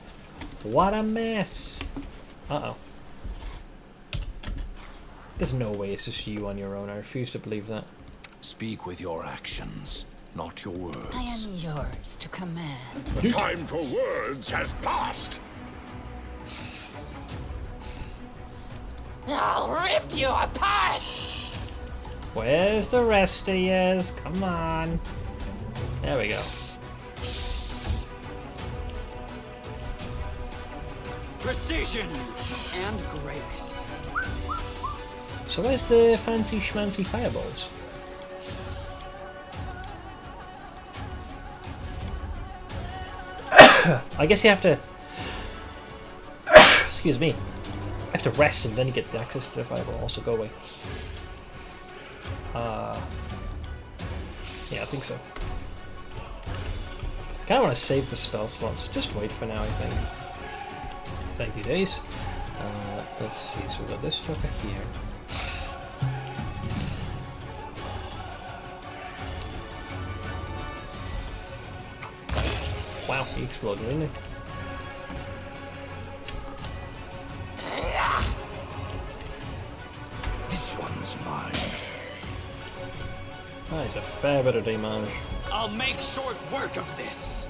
What a mess! Uh-oh. There's no way it's just you on your own. I refuse to believe that. Speak with your actions, not your words. I am yours to command. The time for words has passed. I'll rip you apart! Where's the rest of yous? Come on. There we go. Precision and grace. So where's the fancy schmancy fireballs? I guess you have to... Excuse me. You have to rest and then you get the access to the fireball. Also go away. Yeah, I think so. Kind of want to save the spell slots. Just wait for now, I think. Thank you, Days. Let's see. So we've got this fucker here. Wow, he exploded, didn't he? This one's mine. That is a fair bit of damage. I'll make short work of this.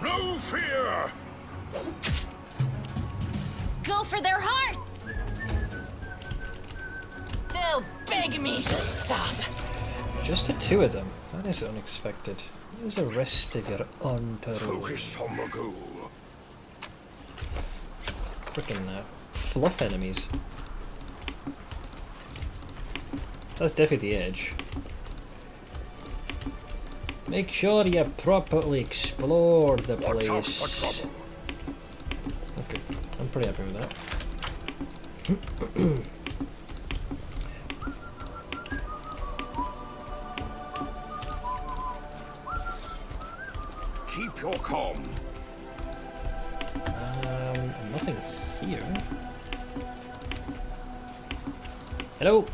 No fear! Go for their hearts! They'll beg me to stop. Just the 2 of them. That is unexpected. Where's the rest of your entourage? Focus on the goal. Freaking fluff enemies. That's definitely the edge. Make sure you properly explore the Watch out place. for trouble. Okay, I'm pretty happy with that. Keep your calm. Nothing here. Hello.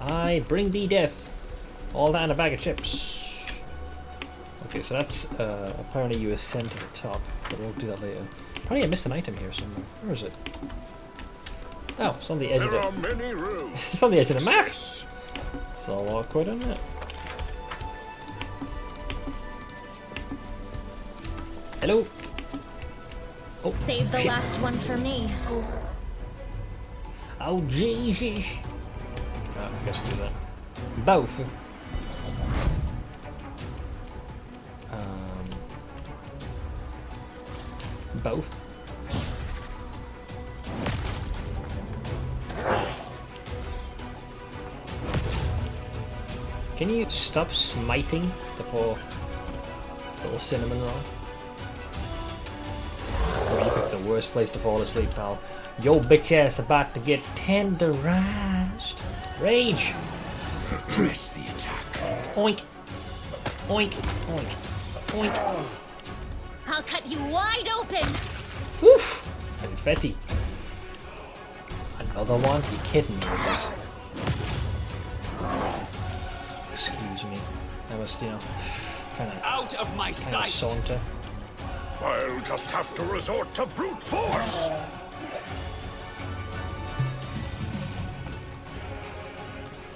I bring thee death. All that in a bag of chips. Okay, so that's apparently you ascend to the top, but we'll do that later. Probably I missed an item here somewhere. Where is it? Oh, it's on the edge of There it. are many rooms. It's on the edge of the map. It's all awkward, isn't it? Hello. Oh, Save the shit. last one for me. Oh Jesus! Oh, I guess I'll do that. Both. Both. Can you stop smiting the poor little cinnamon roll? Oh, you picked the worst place to fall asleep, pal. Your bitch ass about to get tenderized. Rage! Press the attack. Oink! Oink! Oink! Oink! I'll cut you wide open. Woof! Confetti. Another one? You kidding me with this? Excuse me. I must, you know, Out of my sight. saunter. I'll just have to resort to brute force.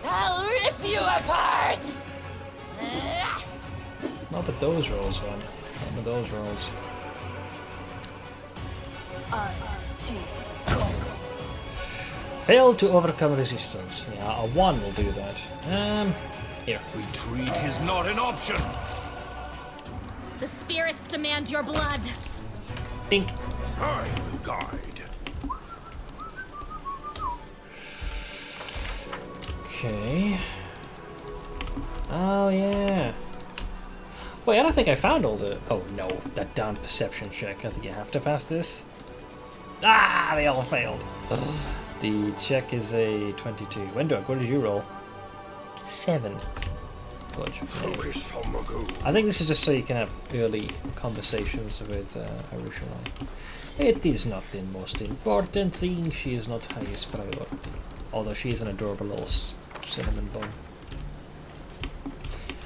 I'll rip you apart! Not with those rolls, man. Not with those rolls. Failed to overcome resistance. Yeah, a 1 will do that. Here. Retreat is not an option. The spirits demand your blood. Think. I will guide. Okay. Oh, yeah. Wait, I don't think I found all the... Oh, no. That damn perception check. I think you have to pass this. Ah, they all failed. The check is a 22. Wendork, what did you roll? 7. Good. Focus on the goal. I think this is just so you can have early conversations with Arushalai. It is not the most important thing. She is not highest priority. Although she is an adorable little cinnamon bun.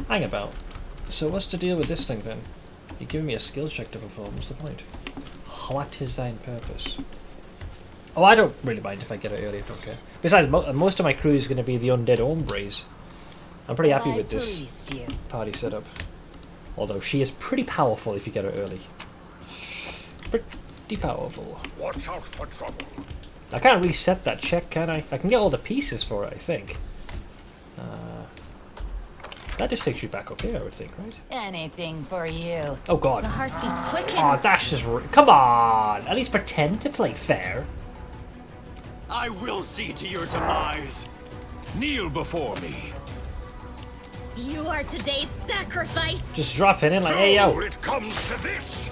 Hang about. So what's the deal with this thing then? You're giving me a skill check to perform. What's the point? What is thine purpose? Oh, I don't really mind if I get it early. I don't care. Besides, most of my crew is going to be the undead hombres. I'm pretty happy with this party setup. Although she is pretty powerful if you get her early. Pretty powerful. Watch out for trouble. I can't reset that check, can I? I can get all the pieces for it, I think. That just takes you back okay, I would think, right? Anything for you. Oh god. The heartbeat quickens. Oh, that's just... Come on! At least pretend to play fair. I will see to your demise. Kneel before me. You are today's sacrifice. Just drop it in like, hey yo. It comes to this.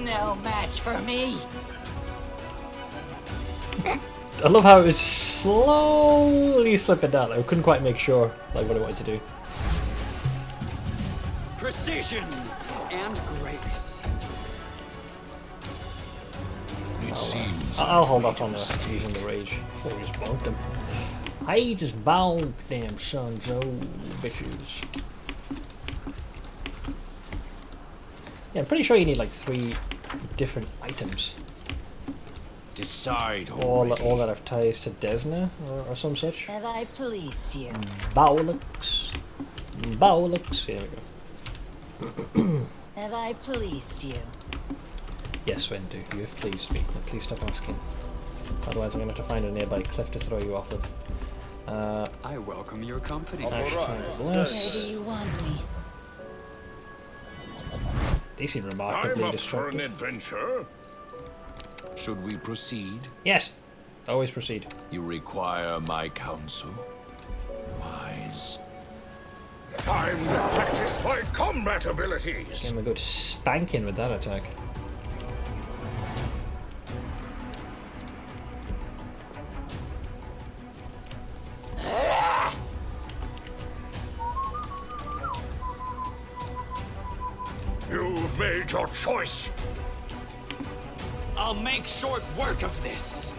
No match for me. I love how it was slowly slipping down. I couldn't quite make sure like what I wanted to do. Precision and grace. It seems I'll hold off on using the rage. I just bonked them. I just bonked them sons of bitches. Yeah, I'm pretty sure you need like 3 different items. decide All that have ties to Desna or some such. Have I pleased you? Bowlux. Bowlux. Here we go. Have I pleased you? Yes, Wendu, you have pleased me. Now please stop asking. Otherwise I'm going to have to find a nearby cliff to throw you off of. I welcome your company. Where do you want me? They seem remarkably I'm up for an destructive. adventure. Should we proceed? Yes. Always proceed. You require my counsel? Wise. Time to practice my combat abilities. Give him a good spanking with that attack. You've made your choice. I'll make short work of this.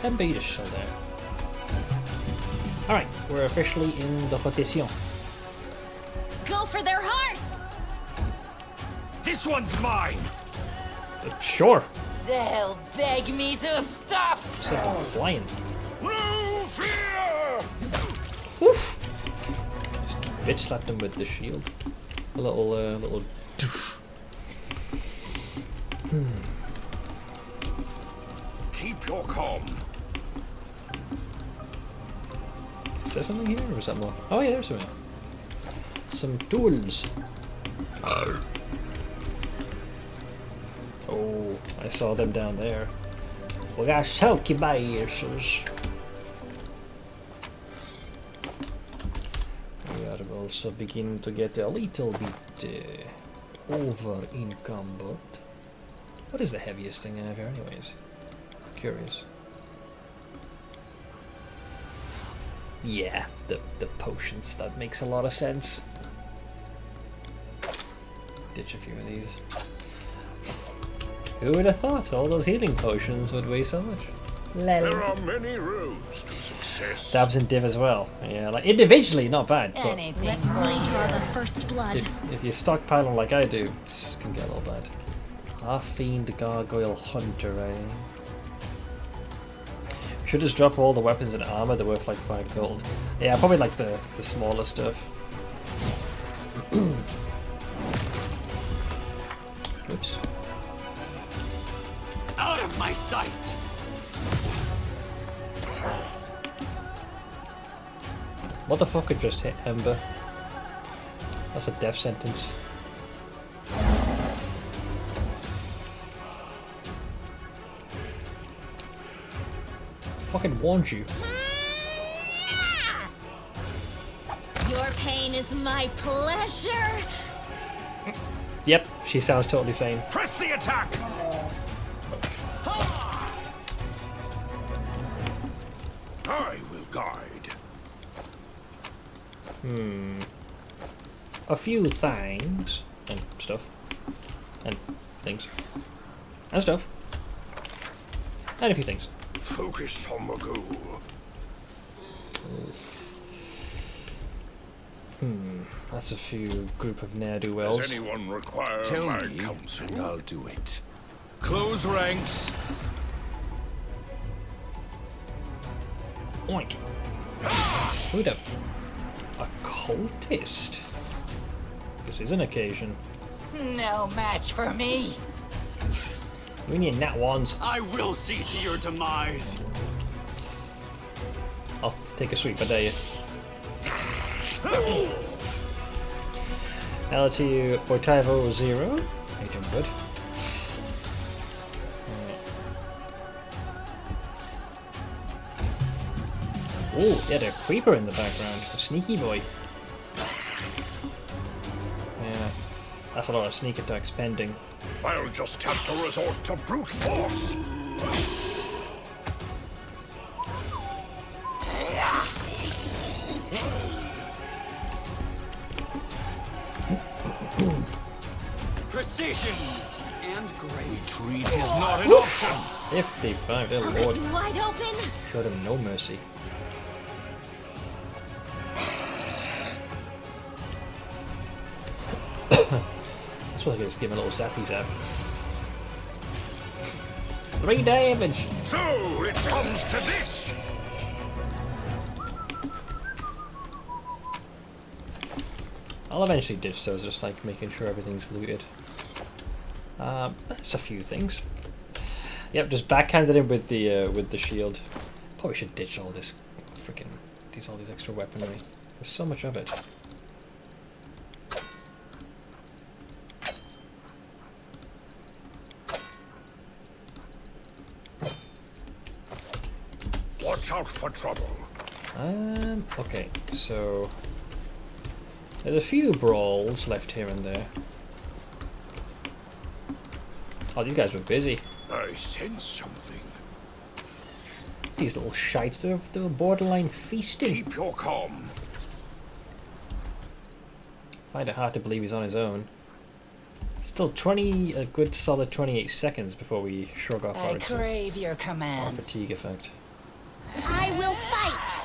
Embark is still there. Alright, we're officially in the rotation. Go for their hearts! This one's mine! Sure. They'll beg me to stop! Looks like I'm flying. No fear! Oof! Just bitch slapped him with the shield. A little Keep your calm. Is there something here, or is that more? Oh yeah, there's something. Some tools. Oh, I saw them down there. We got silky biases. We are also beginning to get a little bit over encumbered. What is the heaviest thing I have here, anyways? Curious. Yeah, the potions. That makes a lot of sense. Ditch a few of these. Who would have thought all those healing potions would weigh so much? There are many roads to success. Dabs and div as well. Yeah, like individually not bad, but Let me draw the first blood. if you stockpile them like I do, it can get a little bad. Fiend Gargoyle Hunter, eh? Should just drop all the weapons and armor. They're worth like 5 gold. Yeah, probably like the smaller stuff. Oops. Out of my sight! Motherfucker just hit Ember. That's a death sentence. Fucking warned you. Your pain is my pleasure. Yep, she sounds totally sane. Press the attack! I will guide. A few things and stuff. And things. And stuff. And a few things. Focus on the goal. That's a few group of ne'er-do-wells. Does anyone require Tell my me, counsel? and I'll do it. Close ranks. Oink. Who the? A cultist? This is an occasion. No match for me. We need nat ones. I will see to your demise. I'll take a sweep, I dare you. Hello to you, Boitivo 0. How you doing, bud? Oh, he had a creeper in the background. A sneaky boy. Yeah, that's a lot of sneak attacks pending. I'll just have to resort to brute force. Precision and great. Retreat is not an option. 55, dear I'll lord. let you wide open. Showed him no mercy. That's what I just give him a little zappy zap. 3 damage! So it comes to this. I'll eventually ditch those, just like making sure everything's looted. That's a few things. Yep, just backhanded him with the shield. Probably should ditch all this freaking all these extra weaponry. There's so much of it. Watch out for trouble. Okay, so there's a few brawls left here and there. Oh, these guys were busy. I sense something. These little shites, they were borderline feasting. Keep your calm. Find it hard to believe he's on his own. Still a good solid 28 seconds before we shrug off I crave your our commands. fatigue effect. I will fight.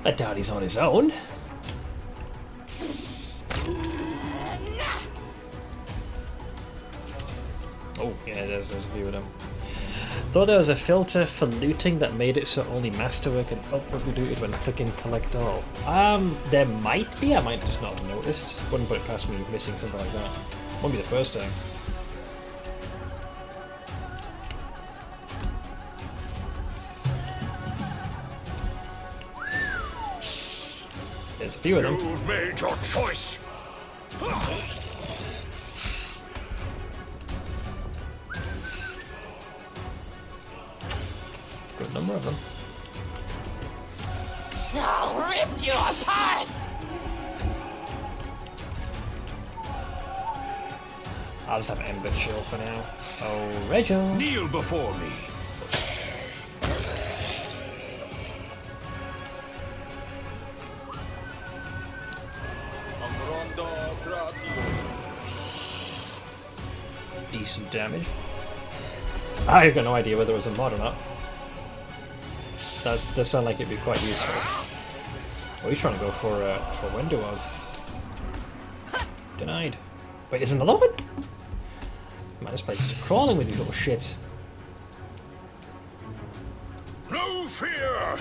I doubt he's on his own. Oh, yeah, there's a few of them. Thought there was a filter for looting that made it so only masterwork and upward looted when clicking collect all. There might be, I might just not have noticed. Wouldn't put it past me missing something like that. Won't be the first time. There's a few of them. You've made your choice. Good number of them. I'll rip you apart! I'll just have Ember Chill for now. Oh, Rachel! Kneel before me. Decent damage. I've got no idea whether it was a mod or not. That does sound like it'd be quite useful. Oh, he's trying to go for Wendigo. Denied. Wait, there's another one? Man, this place is crawling with these little shits. No fear.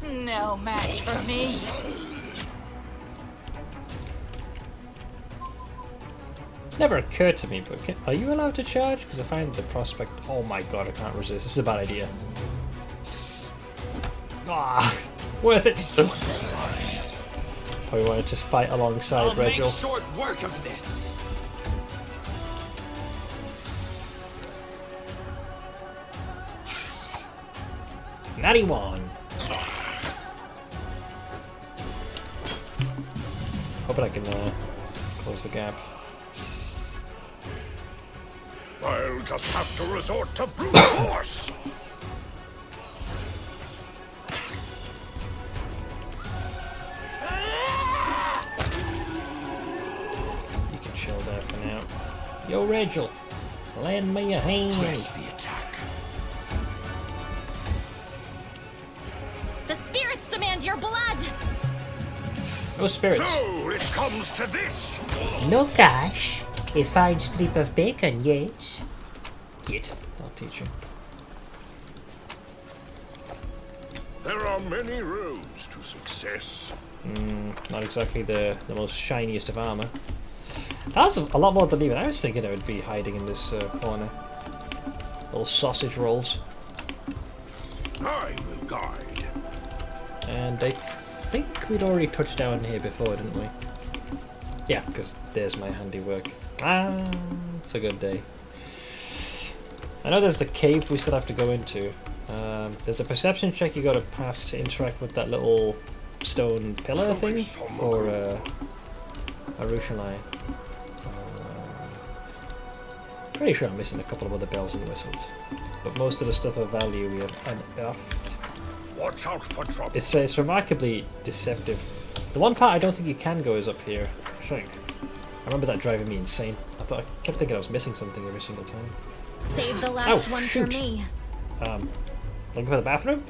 No match for me. Never occurred to me, but are you allowed to charge? Because I find the prospect... Oh my god, I can't resist. This is a bad idea. Ah, worth it. Probably wanted to fight alongside Regal. I'll make short work of this. Natty one. Hoping I can close the gap. I'll just have to resort to brute force. You can chill there for now. Yo, Rachel, lend me a hand. Press the attack. The spirits demand your blood! No spirits. So it comes to this. No cash. A fine strip of bacon, yes. Git. I'll teach you. There are many roads to success. Not exactly the most shiniest of armor. That's a lot more than even I was thinking it would be hiding in this corner. Little sausage rolls. I will guide. And I think we'd already touched down here before, didn't we? Yeah, because there's my handiwork. Ah, it's a good day. I know there's the cave we still have to go into. There's a perception check you got to pass to interact with that little stone pillar thing for Arushalai. Pretty sure I'm missing a couple of other bells and whistles, but most of the stuff of value we have unearthed. Watch out for trouble. It's remarkably deceptive. The one part I don't think you can go is up here. I think. I remember that driving me insane. I kept thinking I was missing something every single time. Save the last one shoot. for me. Looking for the bathroom?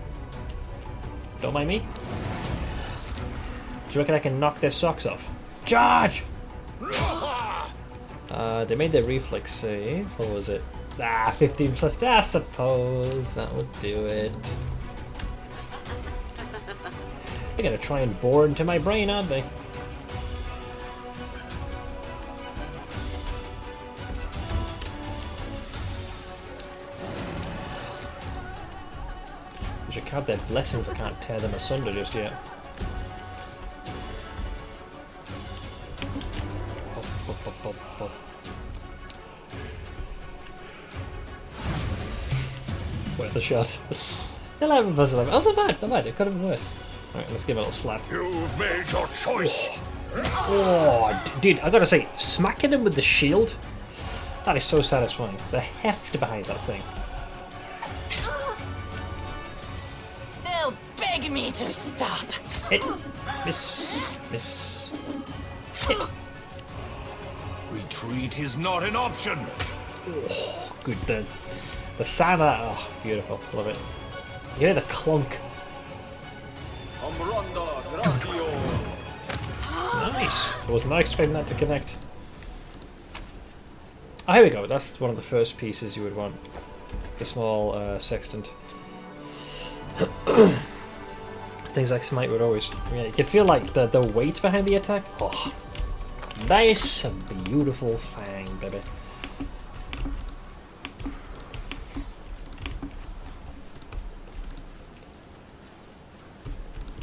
Don't mind me. Do you reckon I can knock their socks off? Charge! They made their reflex save. What was it? 15 plus. I suppose that would do it. They're gonna try and bore into my brain, aren't they? I should count their blessings. I can't tear them asunder just yet. Worth a shot. 11 plus 11. Oh, not bad, not bad. It could have been worse. Alright, let's give it a little slap. You've made your choice. Oh, dude, I gotta say, smacking him with the shield, that is so satisfying. The heft behind that thing. They'll beg me to stop. Hit. Miss. Miss. Hit. Retreat is not an option. Oh, good. The sound of that. Oh, beautiful. Love it. You hear the clunk. Nice. I was not expecting that to connect. Oh, here we go. That's one of the first pieces you would want. The small sextant. Things like Smite would always... Yeah, you can feel like the weight behind the attack. Oh, nice and beautiful fang, baby.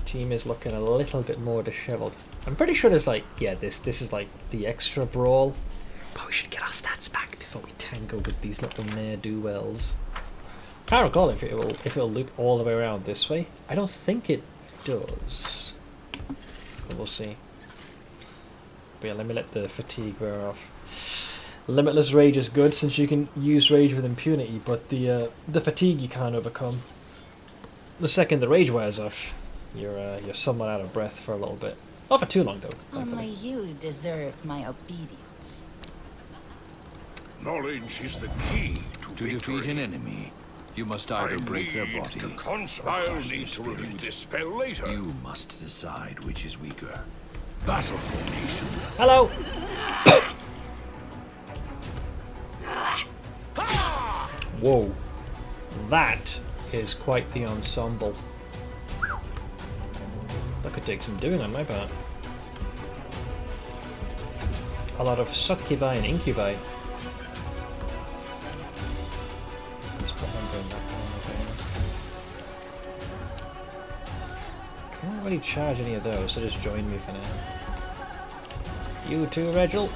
Team is looking a little bit more disheveled. I'm pretty sure there's like... Yeah, this is like the extra brawl. But we should get our stats back before we tango with these little ne'er-do-wells. I can't recall if it'll loop all the way around this way. I don't think it does. But we'll see. But yeah, let me let the fatigue wear off. Limitless rage is good since you can use rage with impunity, but the fatigue you can't overcome. The second the rage wears off, you're somewhat out of breath for a little bit. Not for too long though. Only you deserve my obedience. Knowledge is the key to defeat an enemy, you must either break their body I'll need to review this spell later. You must decide which is weaker. Battle formation. Hello! Whoa. That is quite the ensemble. That could take some doing on my part. A lot of succubi and incubi. Can't really charge any of those, so just join me for now. You too, Regil.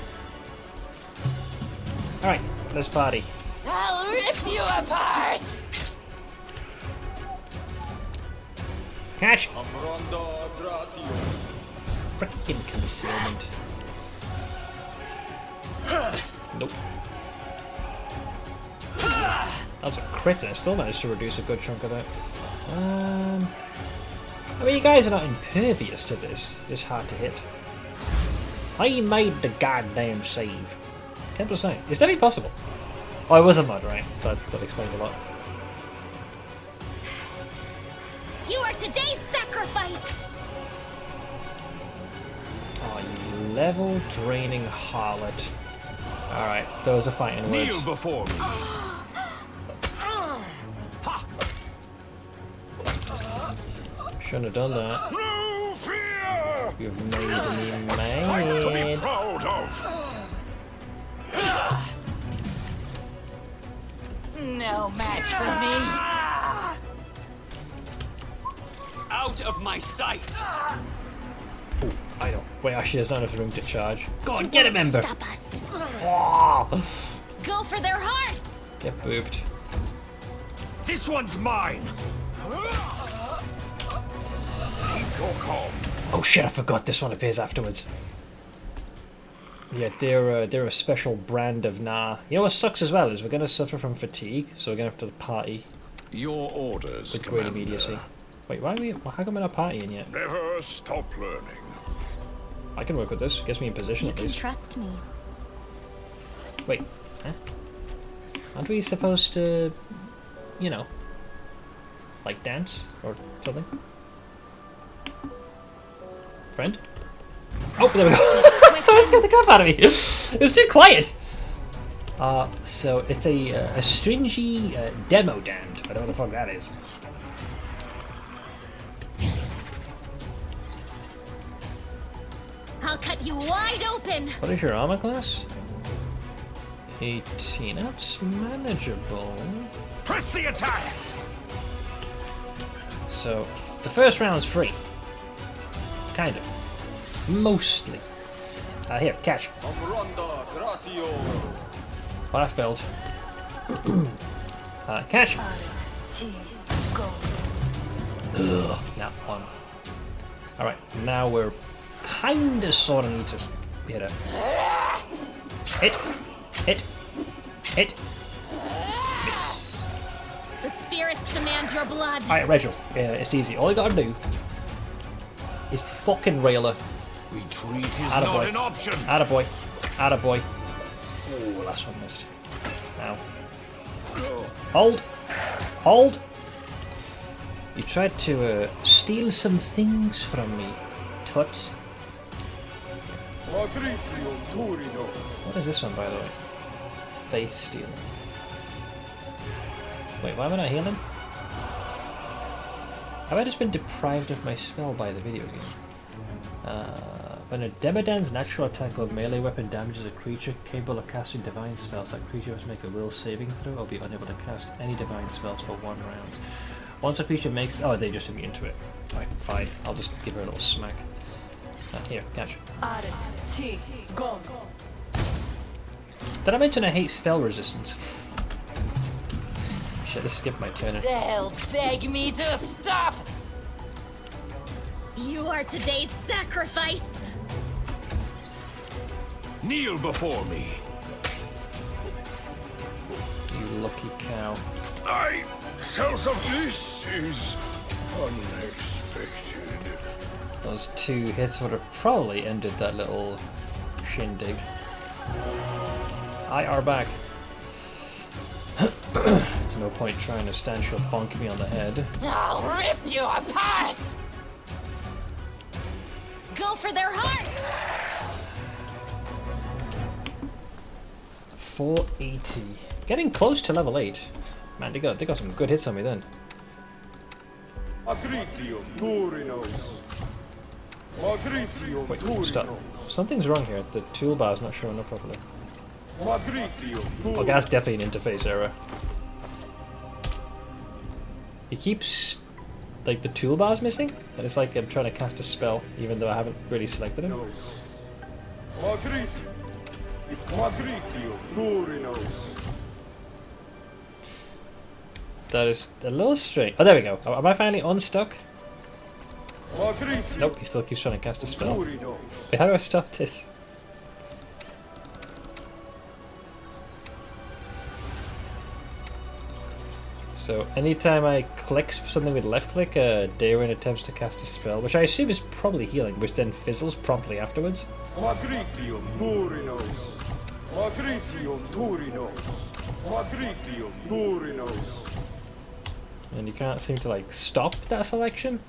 Alright, let's party. I'll rip you apart! Catch! Frickin' concealment. Nope. That was a crit, I still managed to reduce a good chunk of that. I mean, you guys are not impervious to this. It's hard to hit. I made the goddamn save. 10%. Is that even possible? Oh, it was a mod, right? That explains a lot. You are today's sacrifice! Oh, you level draining harlot. Alright, those are fighting words. Kneel before me. Shouldn't have done that. No fear! You've made me Fight to be mad. proud of. No match for me. Out of my sight! Oh, I don't. Wait, actually, there's not enough room to charge. Go on, get him, Ember! Stop us. Oh, Go for their hearts! get booped. This one's mine. Keep your calm. Oh shit, I forgot this one appears afterwards. Yeah, they're a special brand of nah. You know what sucks as well is we're going to suffer from fatigue, so we're going to have to party. Your orders, with great Commander. immediacy. Wait, how come we're not partying yet? Never stop learning. I can work with this. Gets me in position You at can least. trust me. Wait, huh? Aren't we supposed to, you know, like dance or something? Friend? Oh, there we go. Someone scared the crap out of me. It was too quiet. So it's a stringy demo damned. I don't know what the fuck that is. I'll cut you wide open! What is your armor class? 18. That's manageable. Press the attack. So the first round's free. Kind of. Mostly. Here, catch. Oh, I failed. Catch. Ugh, not one. Alright, now we're kinda sorta need to hit her. Hit. Hit. Hit. Miss. The spirits demand your blood. Alright, Regil. It's easy. All you gotta do is fucking rail her. Retreat is Attaboy. not an option. Attaboy. Attaboy. Oh, last one missed. Ow. Hold! Hold! You tried to steal some things from me, Tuts. What is this one, by the way? Faith Steal. Wait, why am I not healing? Have I just been deprived of my spell by the video game? When a Demodan's natural attack or melee weapon damages a creature capable of casting divine spells, that creature must make a will saving throw or be unable to cast any divine spells for 1 round. Once a creature makes... Oh, they just immune to it. Right, fine. I'll just give her a little smack. Here, catch. Did I mention I hate spell resistance? Shit, just skip my turn. They'll beg me to stop! You are today's sacrifice! Kneel before me. You lucky cow. Cells of this is unexpected. Those 2 hits would have probably ended that little shindig. I are back. There's no point trying to stand she'll bonk me on the head. I'll rip you apart! Go for their heart! 480. Getting close to level 8. Man, they got some good hits on me then. Wait, stop. Something's wrong here. The toolbar's not showing up properly. Okay, that's definitely an interface error. He keeps... like, the toolbar's missing? And it's like I'm trying to cast a spell, even though I haven't really selected him. That is a little strange. Oh, there we go. Am I finally unstuck? Nope, he still keeps trying to cast a spell. Wait, how do I stop this? So, anytime I click something with left click, Darren attempts to cast a spell, which I assume is probably healing, which then fizzles promptly afterwards. And you can't seem to, like, stop that selection.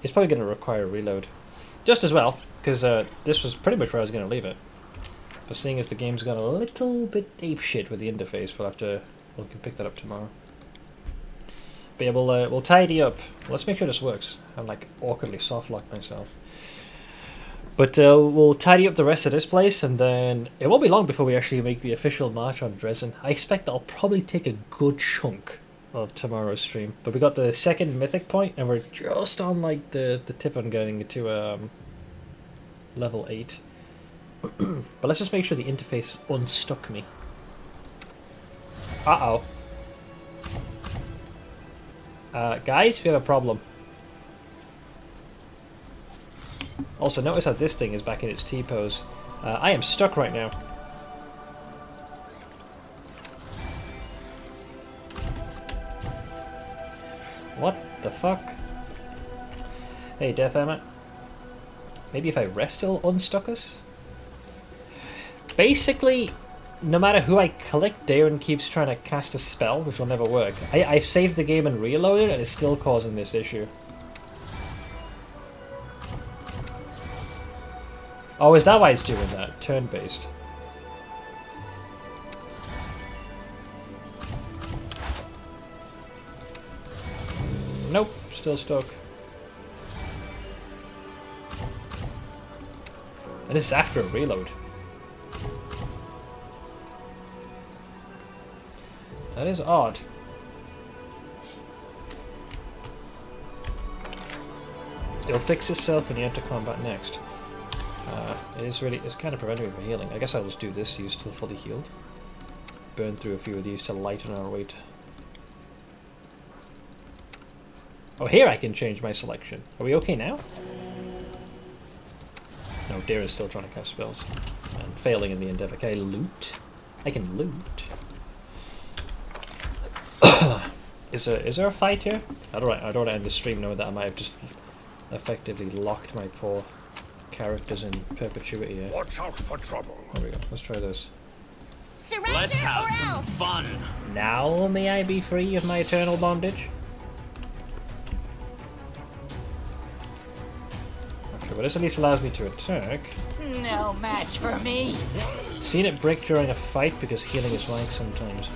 It's probably going to require a reload. Just as well, because this was pretty much where I was going to leave it. But seeing as the game's gone a little bit apeshit with the interface, we can pick that up tomorrow. But yeah, we'll tidy up. Let's make sure this works. I'm like awkwardly soft-locked myself. But we'll tidy up the rest of this place, and then it won't be long before we actually make the official march on Dresden. I expect that'll probably take a good chunk of tomorrow's stream. But we got the 2nd mythic point, and we're just on like the tip on getting to level 8. But let's just make sure the interface unstuck me. Uh-oh. Guys, we have a problem. Also, notice how this thing is back in its T-pose. I am stuck right now. What the fuck? Hey, Death Hammer. Maybe if I rest it'll unstuck us? Basically, no matter who I click, Darren keeps trying to cast a spell, which will never work. I saved the game and reloaded, and it's still causing this issue. Oh, is that why it's doing that? Turn-based. Nope, still stuck. And this is after a reload. That is odd. It'll fix itself when you enter combat next. It's kind of preventing me from healing. I guess I'll just do this, use till fully healed. Burn through a few of these to lighten our weight. Oh, here I can change my selection. Are we okay now? No, Darren's still trying to cast spells. And failing in the endeavor. Can I loot? I can loot. Is there a fight here? I don't want to end the stream knowing that I might have just effectively locked my poor characters in perpetuity here. Watch out for trouble. There we go. Let's try this. Surrender Let's have or some else. fun. Now may I be free of my eternal bondage? Okay, well this at least allows me to attack. No match for me. Seen it break during a fight because healing is rank sometimes.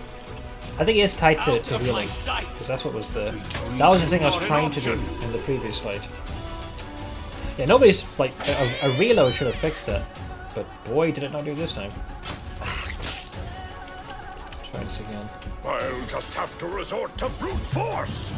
I think it is tied to healing, because that's what was the... That was the thing I was trying to do in the previous fight. Yeah, nobody's, like, a reload should have fixed that, but boy did it not do this time. Try this again. I'll just have to resort to brute force.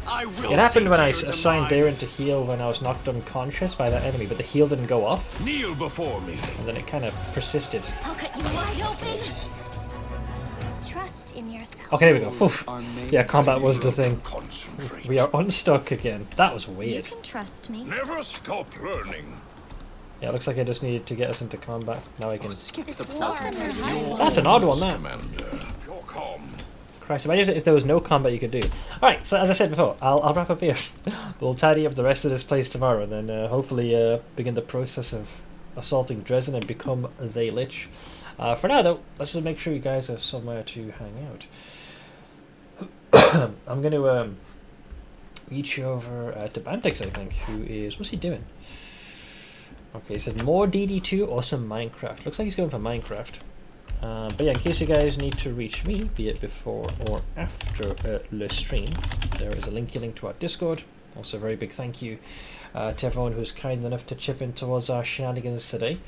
I will It happened when I see to your assigned demise. Darren to heal when I was knocked unconscious by that enemy, but the heal didn't go off, Kneel before me. and then it kind of persisted. I'll cut you wide open. Trust in yourself. Okay, there we go. Oof. Yeah, combat was the thing. We are unstuck again. That was You weird. can trust me. Never stop learning. Yeah, it looks like I just needed to get us into combat. Now I can... This war is hard. That's an odd one, that. You're calm. Christ, imagine if there was no combat you could do. Alright, so as I said before, I'll wrap up here. We'll tidy up the rest of this place tomorrow, and then hopefully begin the process of assaulting Dresden and become the Lich. For now, though, let's just make sure you guys have somewhere to hang out. I'm going to reach over to Bantix, I think, who is... What's he doing? Okay, he said more DD2 or some Minecraft. Looks like he's going for Minecraft. But yeah, in case you guys need to reach me, be it before or after the stream, there is a link to our Discord. Also, a very big thank you to everyone who's kind enough to chip in towards our shenanigans today.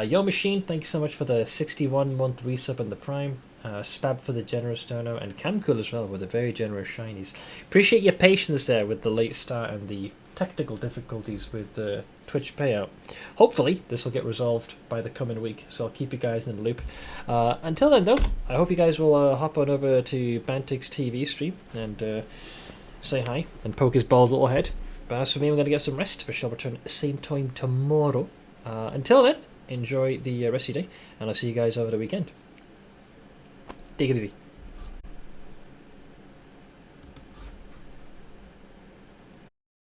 Yo Machine, thank you so much for the 61-month resub and the Prime. Spab for the generous dono, and Camcool as well with the very generous shinies. Appreciate your patience there with the late start and the technical difficulties with the Twitch payout. Hopefully this will get resolved by the coming week, so I'll keep you guys in the loop. Until then though, I hope you guys will hop on over to Bantix TV stream and say hi and poke his bald little head. But as for me, I'm going to get some rest. I shall return at the same time tomorrow. Until then, enjoy the rest of your day, and I'll see you guys over the weekend. Take it easy.